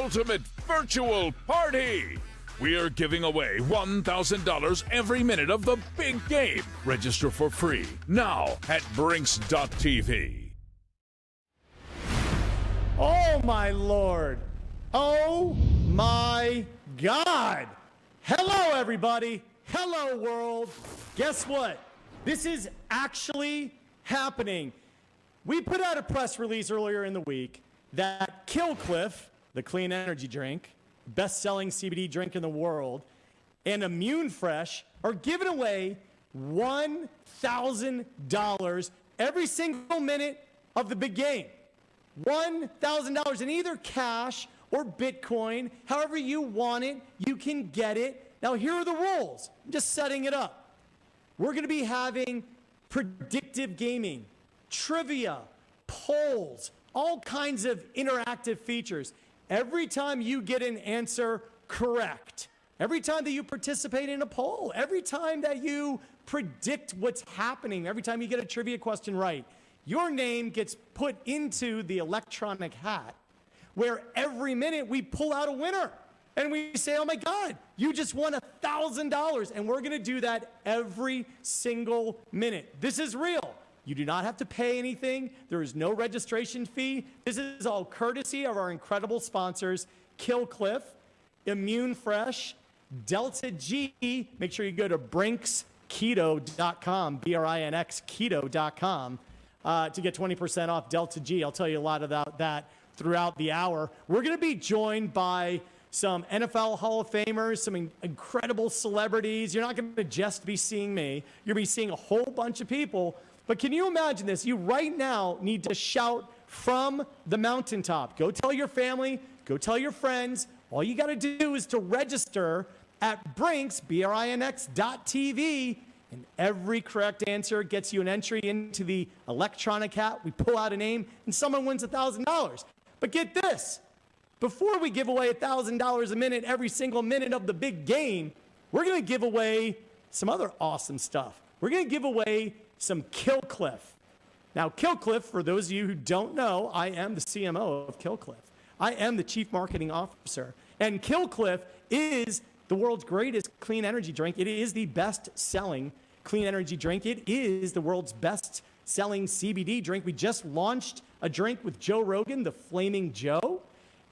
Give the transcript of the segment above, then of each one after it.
ultimate virtual party. We are giving away $1,000 every minute of the big game. Register for free now at Brinks.tv. Oh, my Lord. Oh, my God. Hello, everybody. Hello, world. Guess what? This is actually happening. We put out a press release earlier in the week that Kill Cliff, the clean energy drink, best-selling CBD drink in the world, and Immune Fresh are giving away $1,000 every single minute of the big game. $1,000 in either cash or Bitcoin. However you want it, you can get it. Now, here are the rules. I'm just setting it up. We're going to be having predictive gaming, trivia, polls, all kinds of interactive features. Every time you get an answer correct, every time that you participate in a poll, every time that you predict what's happening, every time you get a trivia question right, your name gets put into the electronic hat where every minute we pull out a winner and we say, oh my God, you just won $1,000. And we're going to do that every single minute. This is real. You do not have to pay anything. There is no registration fee. This is all courtesy of our incredible sponsors, Kill Cliff, Immune Fresh, Delta G. Make sure you go to BrinksKeto.com, B-R-I-N-X Keto.com, to get 20% off Delta G. I'll tell you a lot about that throughout the hour. We're going to be joined by some NFL Hall of Famers, some incredible celebrities. You're not going to just be seeing me. You're going to be seeing a whole bunch of people. But can you imagine this? You right now need to shout from the mountaintop. Go tell your family. Go tell your friends. All you got to do is to register at Brinks, BRINX.TV, and every correct answer gets you an entry into the electronic hat. We pull out a name, and someone wins $1,000. But get this. Before we give away $1,000 a minute every single minute of the big game, we're going to give away some other awesome stuff. We're going to give away some Kill Cliff. Now, Kill Cliff, for those of you who don't know, I am the CMO of Kill Cliff. I am the Chief Marketing Officer. And Kill Cliff is the world's greatest clean energy drink. It is the best-selling clean energy drink. It is the world's best-selling CBD drink. We just launched a drink with Joe Rogan, the Flaming Joe.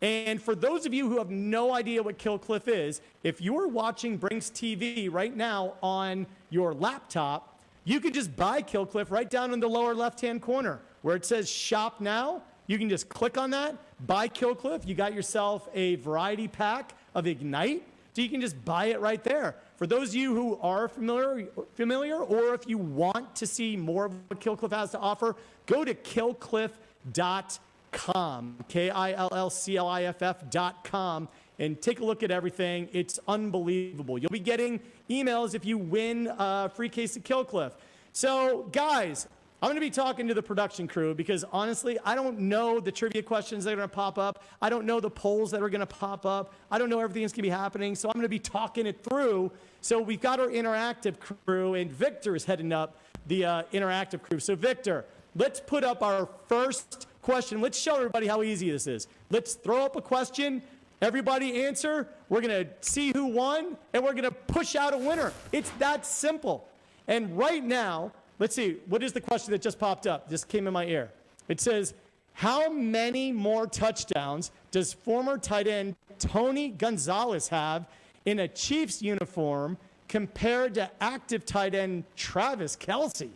And for those of you who have no idea what Kill Cliff is, if you are watching Brinks TV right now on your laptop, you can just buy Kill Cliff right down in the lower left-hand corner where it says Shop Now. You can just click on that, buy Kill Cliff. You got yourself a variety pack of Ignite, so you can just buy it right there. For those of you who are familiar, or if you want to see more of what Kill Cliff has to offer, go to killcliff.com, KILLCLIFF.com, and take a look at everything. It's unbelievable. You'll be getting emails if you win a free case of Kill Cliff. So, guys, I'm going to be talking to the production crew because, honestly, I don't know the trivia questions that are going to pop up. I don't know the polls that are going to pop up. I don't know everything that's going to be happening, so I'm going to be talking it through. So we've got our interactive crew, and Victor is heading up the interactive crew. So, Victor, let's put up our first question. Let's show everybody how easy this is. Let's throw up a question. Everybody answer. We're going to see who won, and we're going to push out a winner. It's that simple. And right now, let's see, what is the question that just popped up? Just came in my ear. It says, how many more touchdowns does former tight end Tony Gonzalez have in a Chiefs uniform compared to active tight end Travis Kelce?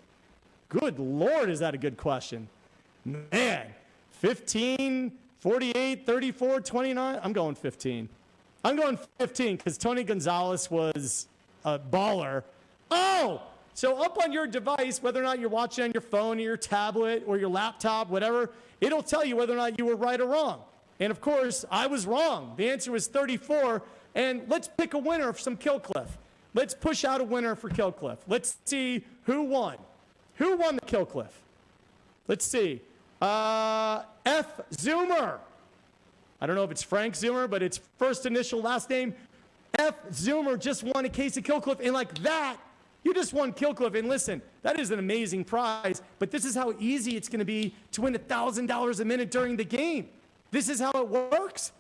Good Lord, is that a good question? Man, 15, 48, 34, 29. I'm going 15. I'm going 15 because Tony Gonzalez was a baller. Oh, so up on your device, whether or not you're watching on your phone or your tablet or your laptop, whatever, it'll tell you whether or not you were right or wrong. And of course, I was wrong. The answer was 34. And let's pick a winner for some Kill Cliff. Let's push out a winner for Kill Cliff. Let's see who won. Who won the Kill Cliff? Let's see. F. Zoomer. I don't know if it's Frank Zoomer, but it's first initial, last name. F. Zoomer just won a case of Kill Cliff. And like that, you just won Kill Cliff. And listen, that is an amazing prize. But this is how easy it's going to be to win $1,000 a minute during the game. This is how it works.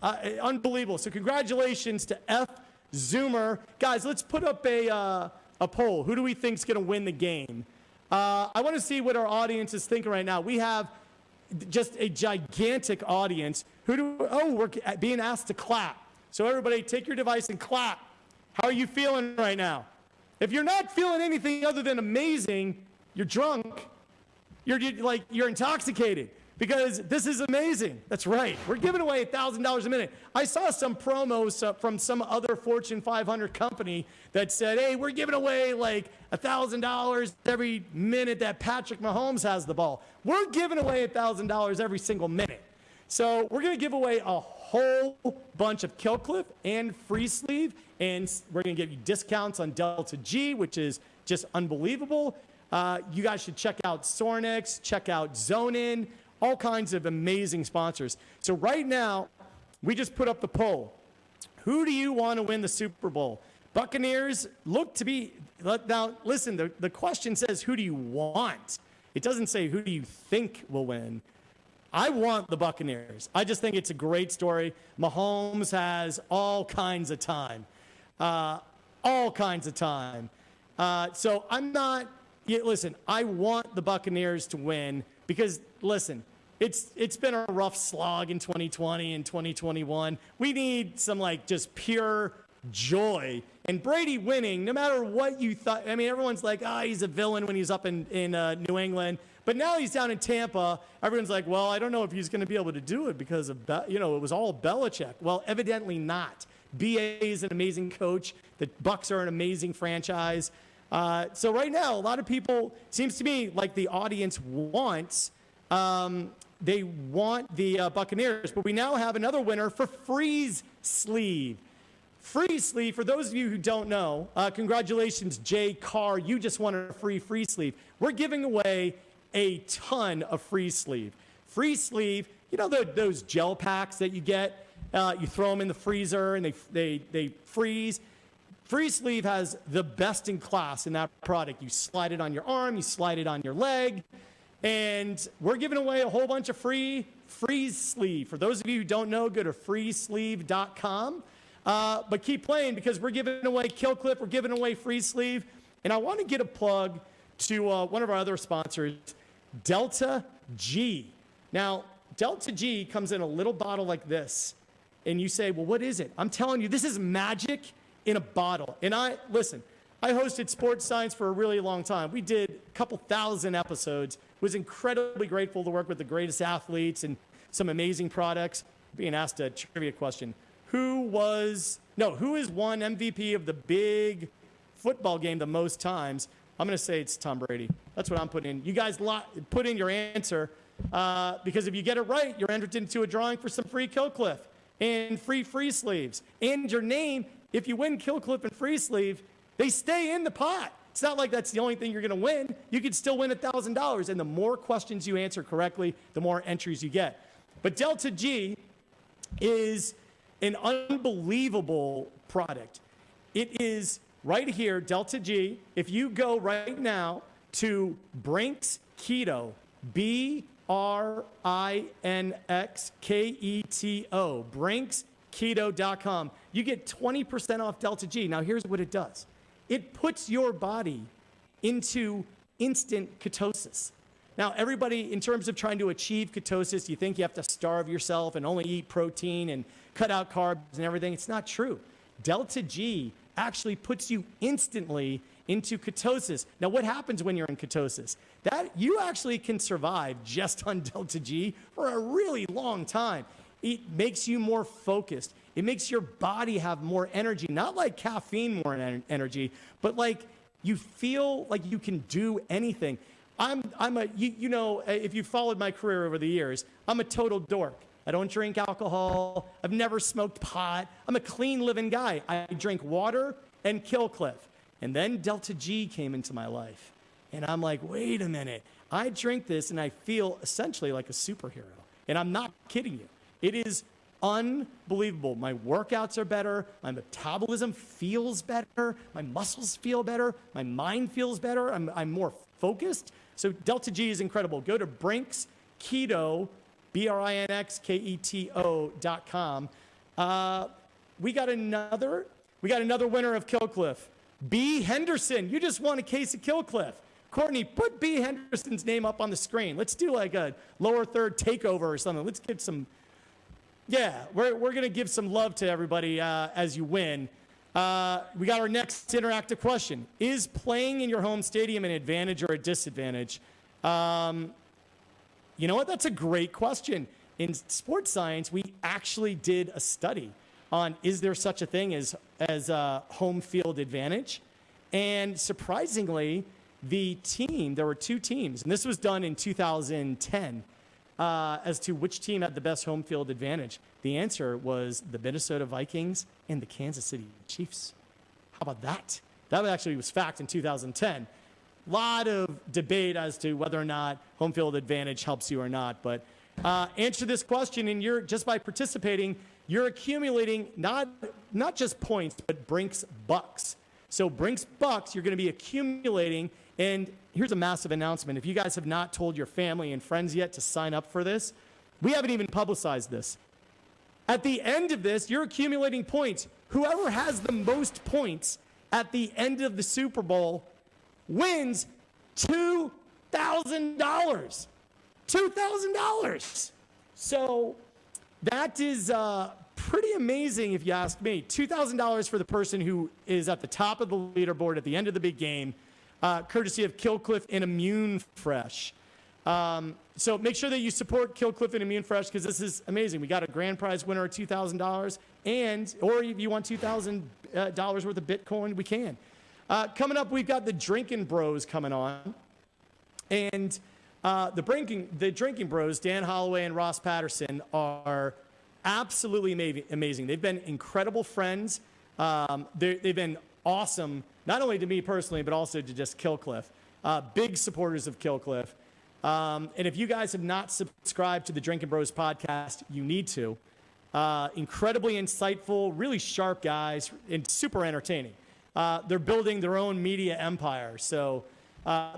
Unbelievable. So congratulations to F. Zoomer. Guys, let's put up a poll. Who do we think is going to win the game? I want to see what our audience is thinking right now. We have just a gigantic audience. We're being asked to clap. So everybody take your device and clap. How are you feeling right now? If you're not feeling anything other than amazing, you're drunk. You're intoxicated because this is amazing. That's right. We're giving away $1,000 a minute. I saw some promos from some other Fortune 500 company that said, hey, we're giving away like $1,000 every minute that Patrick Mahomes has the ball. We're giving away $1,000 every single minute. So we're going to give away a whole bunch of Kill Cliff and Free Sleeve, and we're going to give you discounts on Delta G, which is just unbelievable. You guys should check out Sornex, check out Zonin, all kinds of amazing sponsors. So right now, we just put up the poll. Who do you want to win the Super Bowl? Buccaneers look to be, now listen, the question says, who do you want? It doesn't say who do you think will win. I want the Buccaneers. I just think it's a great story. Mahomes has all kinds of time. All kinds of time. So I'm not, listen, I want the Buccaneers to win because, listen, it's been a rough slog in 2020 and 2021. We need some, just pure joy. And Brady winning, no matter what you thought, I mean, everyone's like, he's a villain when he's up in New England. But now he's down in Tampa. Everyone's like, well, I don't know if he's going to be able to do it because of, it was all Belichick. Well, evidently not. BA is an amazing coach. The Bucs are an amazing franchise. So right now, a lot of people, seems to me like the audience wants, they want the Buccaneers. But we now have another winner for Freeze Sleeve. Freeze Sleeve, for those of you who don't know, congratulations, Jay Carr. You just won a free Sleeve. We're giving away a ton of Free Sleeve. Free Sleeve, those gel packs that you get, you throw them in the freezer and they freeze. Free Sleeve has the best in class in that product. You slide it on your arm, you slide it on your leg, and we're giving away a whole bunch of free Freeze Sleeve. For those of you who don't know, go to freesleeve.com. But keep playing because we're giving away Kill Clip, we're giving away Free Sleeve, and I want to get a plug to one of our other sponsors, Delta G. Now, Delta G comes in a little bottle like this, and you say, well, what is it? I'm telling you, this is magic in a bottle. And I hosted Sports Science for a really long time. We did a couple thousand episodes. Was incredibly grateful to work with the greatest athletes and some amazing products. Being asked a trivia question. Who has won MVP of the big football game the most times? I'm going to say it's Tom Brady. That's what I'm putting in. You guys put in your answer because if you get it right, you're entered into a drawing for some free Kill Cliff and free sleeves. And your name, if you win Kill Cliff and Free Sleeve, they stay in the pot. It's not like that's the only thing you're going to win. You could still win $1,000. And the more questions you answer correctly, the more entries you get. But Delta G is an unbelievable product. It is right here, Delta G. If you go right now to Brinks Keto, BRINXKETO, BrinksKeto.com, you get 20% off Delta G. Now, here's what it does. It puts your body into instant ketosis. Now, everybody, in terms of trying to achieve ketosis, you think you have to starve yourself and only eat protein and cut out carbs and everything. It's not true. Delta G actually puts you instantly into ketosis. Now, what happens when you're in ketosis? That you actually can survive just on Delta G for a really long time. It makes you more focused. It makes your body have more energy, not like caffeine more energy, but like you feel like you can do anything. If you've followed my career over the years, I'm a total dork. I don't drink alcohol. I've never smoked pot. I'm a clean living guy. I drink water and Kill Cliff. And then Delta G came into my life. And I'm like, wait a minute. I drink this and I feel essentially like a superhero. And I'm not kidding you. It is unbelievable. My workouts are better. My metabolism feels better. My muscles feel better. My mind feels better. I'm more focused. So Delta G is incredible. Go to Brinks Keto BRINXKETO.com. We got another winner of Killcliff. B. Henderson. You just won a case of Killcliff. Courtney, put B. Henderson's name up on the screen. Let's do like a lower third takeover or something. Let's get some. Yeah, we're going to give some love to everybody as you win. We got our next interactive question. Is playing in your home stadium an advantage or a disadvantage? You know what? That's a great question. In sports science, we actually did a study on is there such a thing as home field advantage? And surprisingly, there were two teams, and this was done in 2010, as to which team had the best home field advantage. The answer was the Minnesota Vikings and the Kansas City Chiefs. How about that? That actually was fact in 2010. A lot of debate as to whether or not home field advantage helps you or not. But answer this question, and you're just by participating, you're accumulating not just points, but Brinks bucks. So Brinks bucks, you're going to be accumulating. And here's a massive announcement. If you guys have not told your family and friends yet to sign up for this, we haven't even publicized this. At the end of this, you're accumulating points. Whoever has the most points at the end of the Super Bowl wins $2,000. $2,000. So that is pretty amazing if you ask me. $2,000 for the person who is at the top of the leaderboard at the end of the big game, courtesy of Killcliff and Immune Fresh. So make sure that you support Killcliff and Immune Fresh because this is amazing. We got a grand prize winner of $2,000, or if you want $2,000 worth of Bitcoin, we can. Coming up, we've got the Drinking Bros coming on, and the Drinking Bros, Dan Holloway and Ross Patterson, are absolutely amazing. They've been incredible friends. They've been awesome, not only to me personally, but also to just Killcliff. Big supporters of Killcliff. And if you guys have not subscribed to the Drinking Bros podcast, you need to. Incredibly insightful, really sharp guys, and super entertaining. They're building their own media empire. So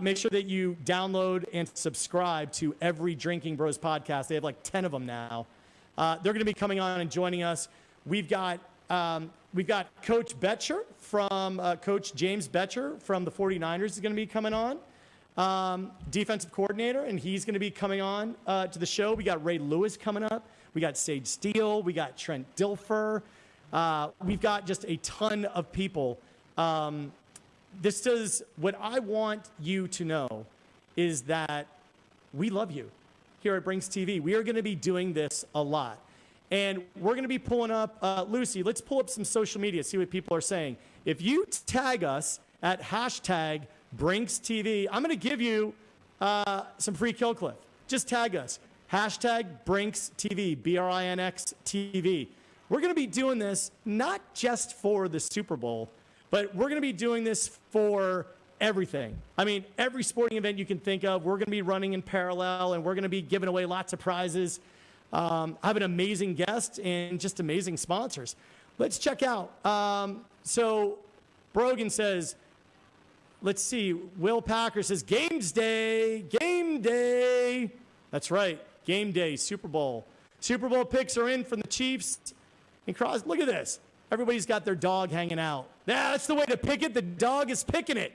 make sure that you download and subscribe to every Drinking Bros podcast. They have like 10 of them now. They're going to be coming on and joining us. We've got Coach Betcher Coach James Betcher from the 49ers is going to be coming on. Defensive coordinator, and he's going to be coming on to the show. We got Ray Lewis coming up. We got Sage Steele. We got Trent Dilfer. We've got just a ton of people. This is what I want you to know is that we love you here at Brinks TV. We are going to be doing this a lot. And we're going to be pulling up, Lucy, let's pull up some social media, see what people are saying. If you tag us at hashtag Brinks TV, I'm going to give you some free Killcliff. Just tag us. Hashtag Brinks TV, BRINX TV. We're going to be doing this not just for the Super Bowl, but we're going to be doing this for everything. I mean, every sporting event you can think of, we're going to be running in parallel, and we're going to be giving away lots of prizes. I have an amazing guest and just amazing sponsors. Let's check out. So Brogan says, let's see, Will Packer says, game day. That's right, game day, Super Bowl. Super Bowl picks are in from the Chiefs and Cross. Look at this. Everybody's got their dog hanging out. That's the way to pick it. The dog is picking it.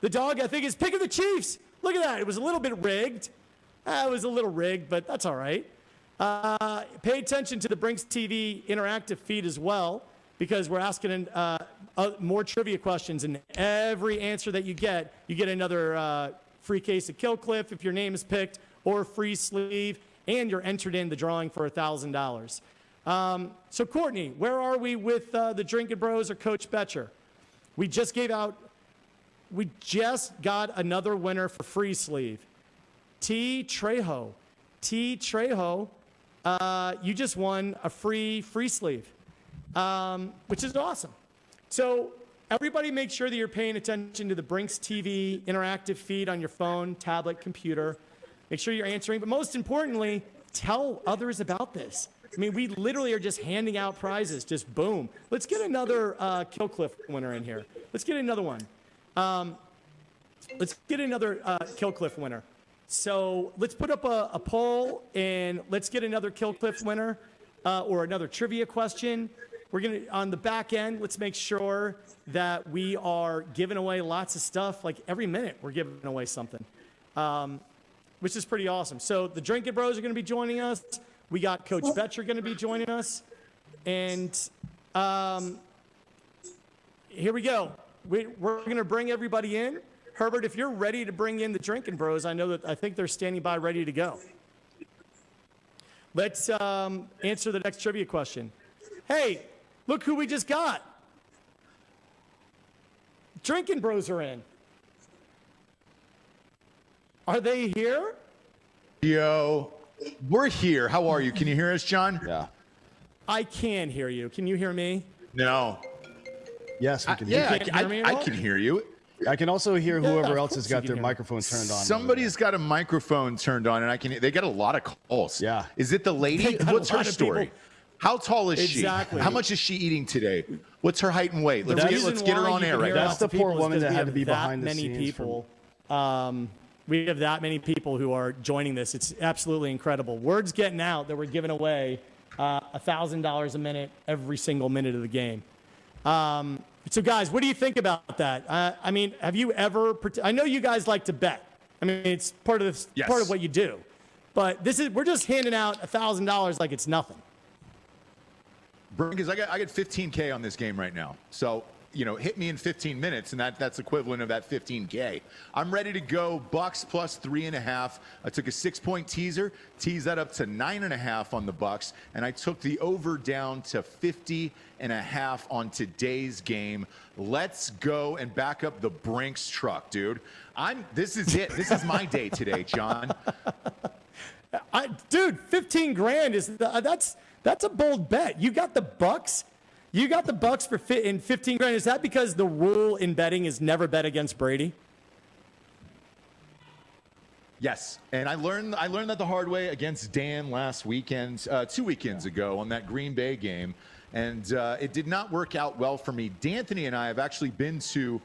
The dog, I think, is picking the Chiefs. Look at that. It was a little bit rigged. It was a little rigged, but that's all right. Pay attention to the Brinks TV interactive feed as well, because we're asking more trivia questions, and every answer that you get another free case of Killcliff if your name is picked, or a free sleeve, and you're entered in the drawing for $1,000. So Courtney, where are we with the Drinking Bros or Coach Betcher? We just got another winner for free sleeve. T. Trejo, you just won a free sleeve, which is awesome. So everybody make sure that you're paying attention to the Brinks TV interactive feed on your phone, tablet, computer. Make sure you're answering, but most importantly, tell others about this. I mean, we literally are just handing out prizes, just boom. Let's get another Killcliff winner in here. Let's get another one. Let's get another Killcliff winner. So let's put up a poll and let's get another Kill Cliff winner or another trivia question. We're going to, on the back end, let's make sure that we are giving away lots of stuff. Like every minute, we're giving away something, which is pretty awesome. So the Drinking Bros are going to be joining us. We got Coach Betcher going to be joining us. And here we go. We're going to bring everybody in. Herbert, if you're ready to bring in the Drinking Bros, I think they're standing by ready to go. Let's answer the next trivia question. Hey, look who we just got. Drinking Bros are in. Are they here? Yo, we're here. How are you? Can you hear us, John? Yeah. I can hear you. Can you hear me? No. Yes, we can hear Yeah, you. can't hear me at I all? can hear you. I can also hear whoever of else has course you got can their hear me. microphone turned on. Somebody's got a microphone turned on, and they got a lot of calls. Yeah. Is it the They lady? got a What's her lot of story? people. How tall is Exactly. she? How much is she eating today? What's her height and weight? Let's reason get her why on you air can right hear now. That's the lots of poor people is woman 'cause that we had to have be that behind the many scenes people. We have that many people who are joining this. It's absolutely incredible. Word's getting out that we're giving away $1,000 a minute every single minute of the game. So, guys, what do you think about that? I mean, have you ever? I know you guys like to bet. I mean, it's part of Yes. part of what you do. But we're just handing out $1,000 like it's nothing. Because I got $15K on this game right now. So, hit me in 15 minutes, and that's equivalent of that $15K. I'm ready to go. Bucks plus 3.5. I took a 6-point teaser, teased that up to 9.5 on the Bucks, and I took the over down to 50.5 on today's game. Let's go and back up the Brinks truck, dude. This is it. This is my day today, John. Dude, 15 grand that's a bold bet. You got the Bucks. You got the Bucks in 15 grand. Is that because the rule in betting is never bet against Brady? Yes, and I learned that the hard way against Dan last weekend, 2 weekends ago on that Green Bay game, and it did not work out well for me. D'Anthony and I have actually been to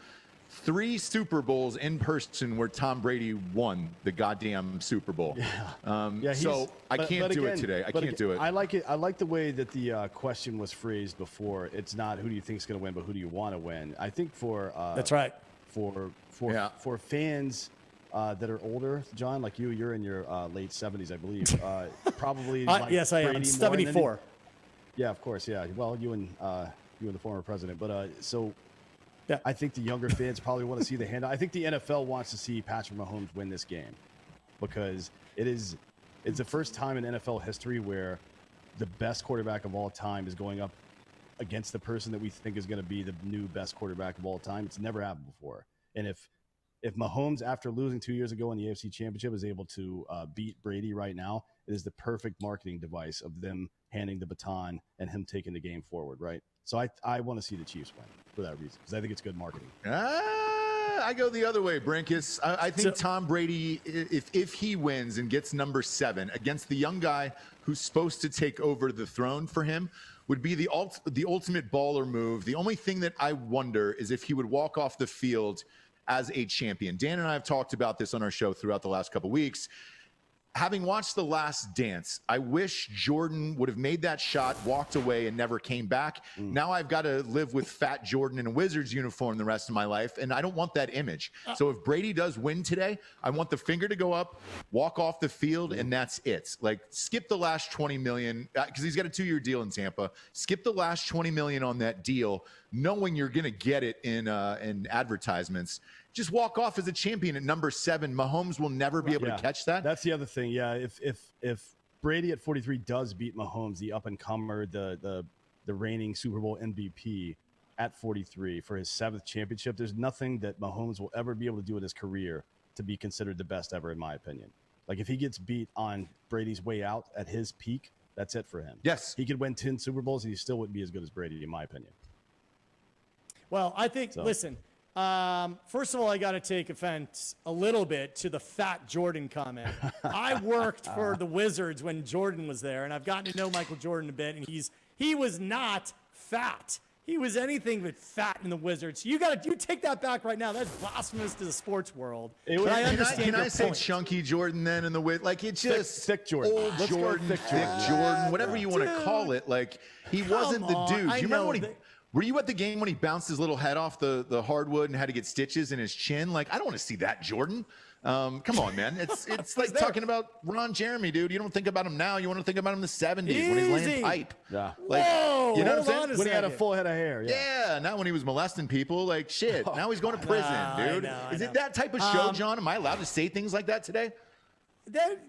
3 Super Bowls in person where Tom Brady won the goddamn Super Bowl. So I can't do it today. I can't do it. I like it. I like the way that the question was phrased before. It's not who do you think is going to win, but who do you want to win. I think for That's right. For fans that are older, John, like you're in your late 70s, I believe. Probably. Like yes, I am. Brady more, 74. Yeah, of course. Yeah. Well, you and the former president, but so. Yeah. I think the younger fans probably want to see the handout. I think the NFL wants to see Patrick Mahomes win this game because it's the first time in NFL history where the best quarterback of all time is going up against the person that we think is going to be the new best quarterback of all time. It's never happened before. And if Mahomes, after losing 2 years ago in the AFC Championship, is able to beat Brady right now, it is the perfect marketing device of them handing the baton and him taking the game forward, right? So I want to see the Chiefs win for that reason because I think it's good marketing. I go the other way, Brinkus. I think Tom Brady, if he wins and gets number 7 against the young guy who's supposed to take over the throne for him, would be the ultimate baller move. The only thing that I wonder is if he would walk off the field as a champion. Dan and I have talked about this on our show throughout the last couple weeks. Having watched The Last Dance, I wish Jordan would have made that shot, walked away, and never came back. Now I've got to live with fat Jordan in a Wizards uniform the rest of my life, and I don't want that image. So if Brady does win today, I want the finger to go up, walk off the field, and that's it. Like, skip the last $20 million, because he's got a 2-year deal in Tampa. Skip the last $20 million on that deal, knowing you're going to get it in advertisements. Just walk off as a champion at number 7. Mahomes will never be able to catch that. That's the other thing. Yeah, if Brady at 43 does beat Mahomes, the up and comer, the reigning Super Bowl MVP at 43 for his 7th championship, there's nothing that Mahomes will ever be able to do in his career to be considered the best ever, in my opinion. Like if he gets beat on Brady's way out at his peak, that's it for him. Yes, he could win 10 Super Bowls and he still wouldn't be as good as Brady, in my opinion. Well, I think. Listen. First of all, I got to take offense a little bit to the fat Jordan comment. I worked for the Wizards when Jordan was there, and I've gotten to know Michael Jordan a bit, and he was not fat. He was anything but fat in the Wizards. You take that back right now. That's blasphemous to the sports world. But I understand Can I your say point. chunky Jordan then in the way? Like it's just thick Jordan. old Let's go Jordan, thick thick Jordan. Jordan, whatever you want to call it. Like he wasn't the on. dude. Do I you remember know when he? that- Were you at the game when he bounced his little head off the hardwood and had to get stitches in his chin? Like I don't want to see that Jordan. Come on, man. It's like talking about Ron Jeremy, dude. You don't think about him now. You want to think about him in the 70s when he's laying Easy. pipe. Yeah. Like, Whoa, you know hold what I'm on saying? a When he had a second. full head of hair. Yeah, not when he was molesting people. Like shit. Now he's going to prison, I dude. know, I Is know. it that type of show, John? Am I allowed to say things like that today?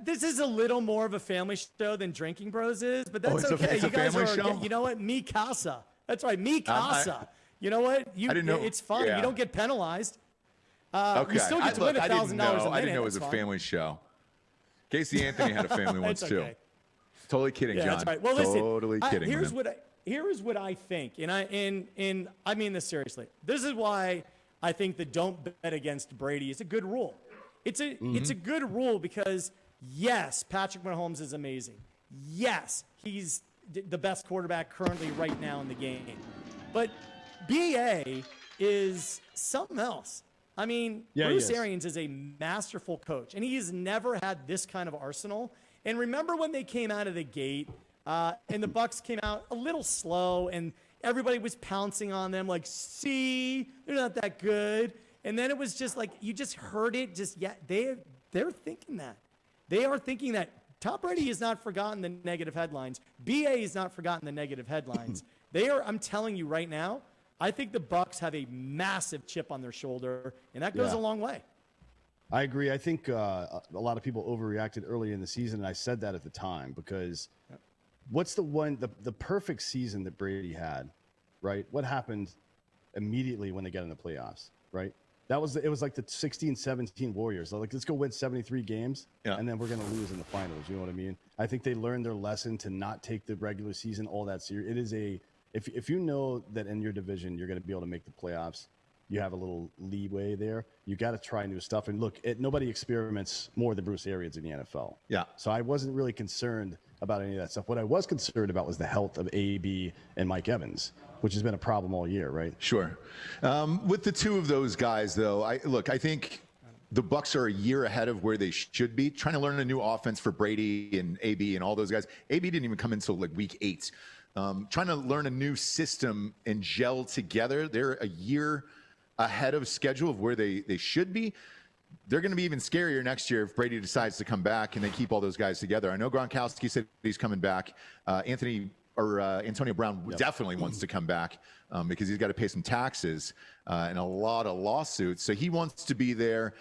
This is a little more of a family show than Drinking Bros is, but that's it's a- okay. it's a You guys family are, show? you know what? Mi casa. That's right, mi casa. You know what? I didn't know- It's fine. yeah. You don't get penalized. Okay. You still get to win $1,000 a minute. I didn't know it was That's a fine. family show. Casey Anthony had a family once It's too. okay. Totally kidding, Yeah, John. that's right. Well, listen. Totally kidding. Here's man. here is what I think, and I mean this seriously. This is why I think the don't bet against Brady is a good rule. It's a good rule because yes, Patrick Mahomes is amazing. Yes, he's the best quarterback currently right now in the game. But BA is something else. I mean, Yeah, he Bruce is. Arians is a masterful coach, and he's never had this kind of arsenal. And remember when they came out of the gate, and the Bucks came out a little slow, and everybody was pouncing on them like, see, they're not that good. And then it was just like, you just heard it. They're thinking that. They are thinking that. Tom Brady has not forgotten the negative headlines. BA has not forgotten the negative headlines. I'm telling you right now, I think the Bucks have a massive chip on their shoulder, and that goes Yeah. a long way. I agree. I think a lot of people overreacted early in the season, and I said that at the time because what's the perfect season that Brady had, right? What happened immediately when they got in the playoffs, right? It was like the 16-17 Warriors. They're like, let's go win 73 games, and then we're going to lose in the finals. You know what I mean? I think they learned their lesson to not take the regular season all that serious. It is if you know that in your division you're going to be able to make the playoffs, you have a little leeway there. You got to try new stuff. And look, nobody experiments more than Bruce Arians in the NFL. Yeah. So I wasn't really concerned about any of that stuff. What I was concerned about was the health of AB and Mike Evans, which has been a problem all year, right? Sure. With the two of those guys, though, I think the Bucks are a year ahead of where they should be, trying to learn a new offense for Brady and AB and all those guys. AB didn't even come until like week 8. Trying to learn a new system and gel together. They're a year ahead of schedule of where they should be. They're going to be even scarier next year if Brady decides to come back and they keep all those guys together. I know Gronkowski said he's coming back. Antonio Brown definitely wants to come back because he's got to pay some taxes and a lot of lawsuits. So he wants to be there.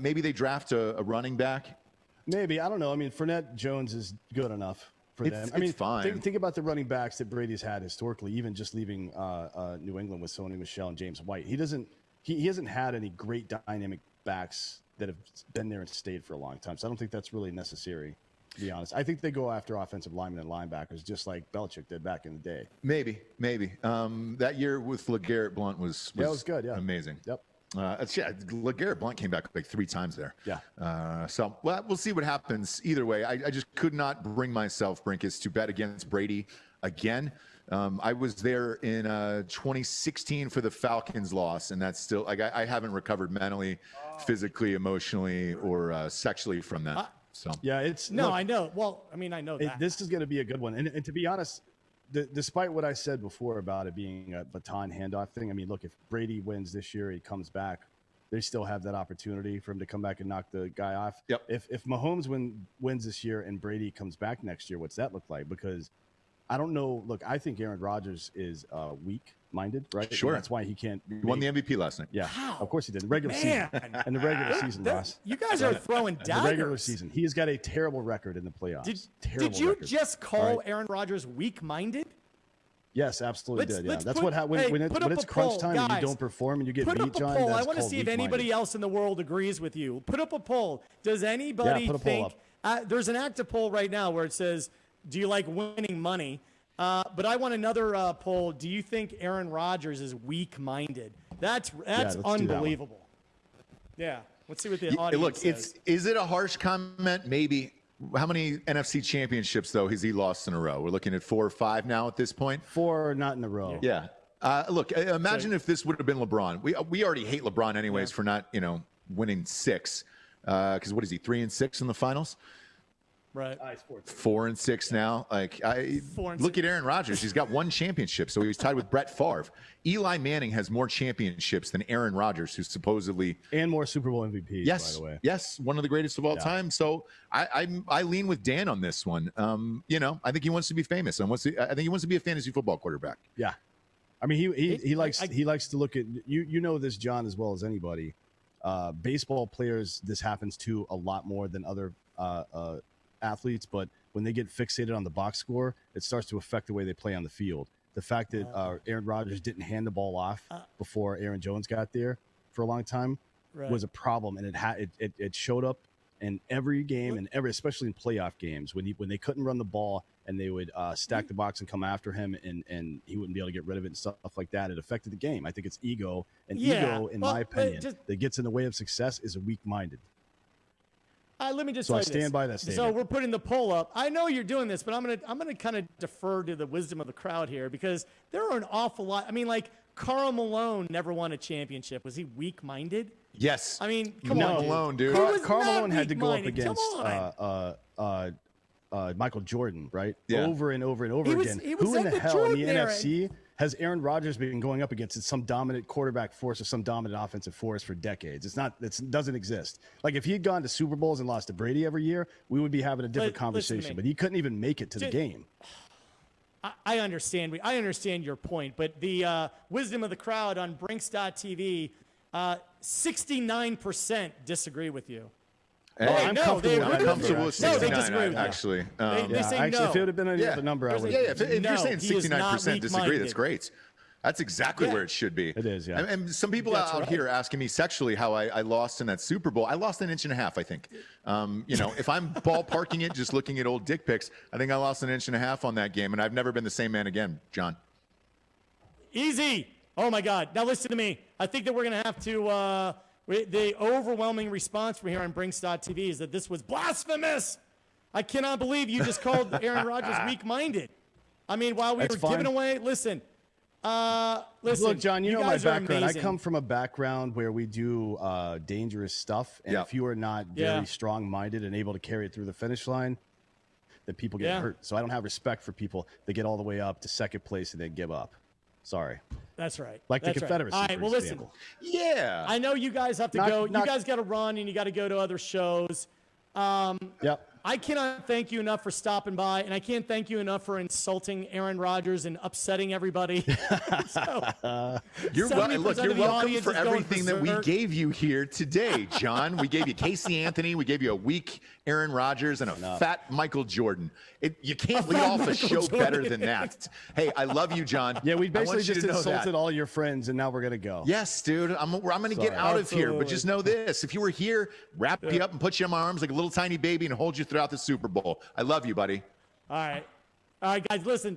Maybe they draft a running back. Maybe. I don't know. I mean, Fournette Jones is good enough for them. It's I mean, fine. Think about the running backs that Brady's had historically, even just leaving New England with Sony Michel and James White. He hasn't had any great dynamic backs that have been there and stayed for a long time. So I don't think that's really necessary, to be honest. I think they go after offensive linemen and linebackers just like Belichick did back in the day. Maybe. That year with LeGarrette Blount was it was good. Yeah. Amazing. Yep. LeGarrette Blount came back like 3 times there. Yeah. So we'll see what happens. Either way, I just could not bring myself, Brinkus, to bet against Brady again. I was there in 2016 for the Falcons loss, and that's still like I haven't recovered mentally, physically, emotionally, or sexually from that. So Yeah, it's No, look, I know. Well, I mean, I know that. this is going to be a good one. And to be honest, despite what I said before about it being a baton handoff thing, I mean, look, if Brady wins this year, he comes back, they still have that opportunity for him to come back and knock the guy off. Yep. If Mahomes wins this year and Brady comes back next year, what's that look like? Because I don't know. Look, I think Aaron Rodgers is weak-minded, right? Sure. And that's why he can't. he won the MVP last night. Yeah, How? of course he did. Regular season. And the regular season, Ross. You guys are throwing The daggers. regular season. He has got a terrible record in the playoffs. Did you record. just call All right? Aaron Rodgers weak-minded? Yes, absolutely Let's- did. Yeah, let's that's put- what happens hey, when it's put up a crunch poll, time and guys. you don't perform and you get Put beat, up a John. poll. I That's want to called see if weak-minded. anybody else in the world agrees with you. Put up a poll. Does anybody put a poll think there's an active poll right now where it says, "Do you like winning money?" But I want another poll. Do you think Aaron Rodgers is weak-minded? That's let's do that one. unbelievable. Yeah. Let's see what the audience Look, says. is it a harsh comment? Maybe. How many NFC championships though has he lost in a row? We're looking at 4 or 5 now at this point. 4 not in a row. Yeah. Look, imagine if this would have been LeBron. We already hate LeBron anyways for not, winning 6. Because what is he, 3-6 in the finals? Right. 4-6 now. Like, look at Aaron Rodgers. He's got 1 championship, so he's tied with Brett Favre. Eli Manning has more championships than Aaron Rodgers, who's supposedly and more Super Bowl MVPs. Yes, by the way. yes, one of the greatest of all time. So I lean with Dan on this one. I think he wants to be famous, and I think he wants to be a fantasy football quarterback. Yeah, I mean he likes to look at you know this, John, as well as anybody. Baseball players, this happens to a lot more than other athletes, but when they get fixated on the box score, it starts to affect the way they play on the field. The fact that Aaron Rodgers didn't hand the ball off before Aaron Jones got there for a long time was a problem, and it showed up in every game and especially in playoff games when they couldn't run the ball and they would stack the box and come after him and he wouldn't be able to get rid of it and stuff like that. It affected the game. I think it's ego, and ego, in my opinion, that gets in the way of success is weak-minded. Let me just so say I stand this. by that statement. So we're putting the poll up. I know you're doing this, but I'm gonna kind of defer to the wisdom of the crowd here because there are an awful lot. I mean, like Karl Malone never won a championship. Was he weak-minded? Yes. I mean, come on, Malone, dude. Karl Malone had to go up weak-minded. against Michael Jordan, right? Yeah. Over and over and over again. He was Who in the hell Jordan in the era. NFC has Aaron Rodgers been going up against? It's some dominant quarterback force or some dominant offensive force for decades. It doesn't exist. Like if he had gone to Super Bowls and lost to Brady every year, we would be having a different conversation. But he couldn't even make it to the game. I understand. I understand your point, but the wisdom of the crowd on Brinks.tv, 69% disagree with you. I'm comfortable with 69, they disagree with you. actually. They say actually, no. if it would have been any other number, I would. If you're saying he is not 69% disagree, weak-minded. that's great. That's exactly where it should be. It is, yeah. And some people out here asking me sexually how I lost in that Super Bowl. I lost 1.5 inches, I think. If I'm ballparking it, just looking at old dick pics, I think I lost 1.5 inches on that game, and I've never been the same man again, John. Easy. Oh, my God. Now listen to me. I think that we're going to have to the overwhelming response from here on Brinks.tv is that this was blasphemous. I cannot believe you just called Aaron Rodgers weak-minded. I mean, while we were giving away, listen, look, John, you know my guys are background. I amazing. come from a background where we do dangerous stuff, and if you are not very strong-minded and able to carry it through the finish line, then people get hurt. So I don't have respect for people that get all the way up to second place and then give up. Sorry. That's right. Like That's the Confederacy, Right. All right, for well, example. listen. Yeah. I know you guys have to go. You guys got to run, and you got to go to other shows. Yep. I cannot thank you enough for stopping by, and I can't thank you enough for insulting Aaron Rodgers and upsetting everybody. You're welcome for is going everything that we berserk. gave you here today, John. We gave you Casey Anthony. We gave you a weak Aaron Rodgers and a fat Michael Jordan. You can't lead off a show better than that. Hey, I love you, John. Yeah, we I basically want you just to know insulted that. all your friends, and now we're going to go. Yes, dude. I'm going to get out of here. But just know this. If you were here, wrap you up and put you in my arms like a little tiny baby and hold you throughout the Super Bowl. I love you, buddy. All right. All right, guys, listen.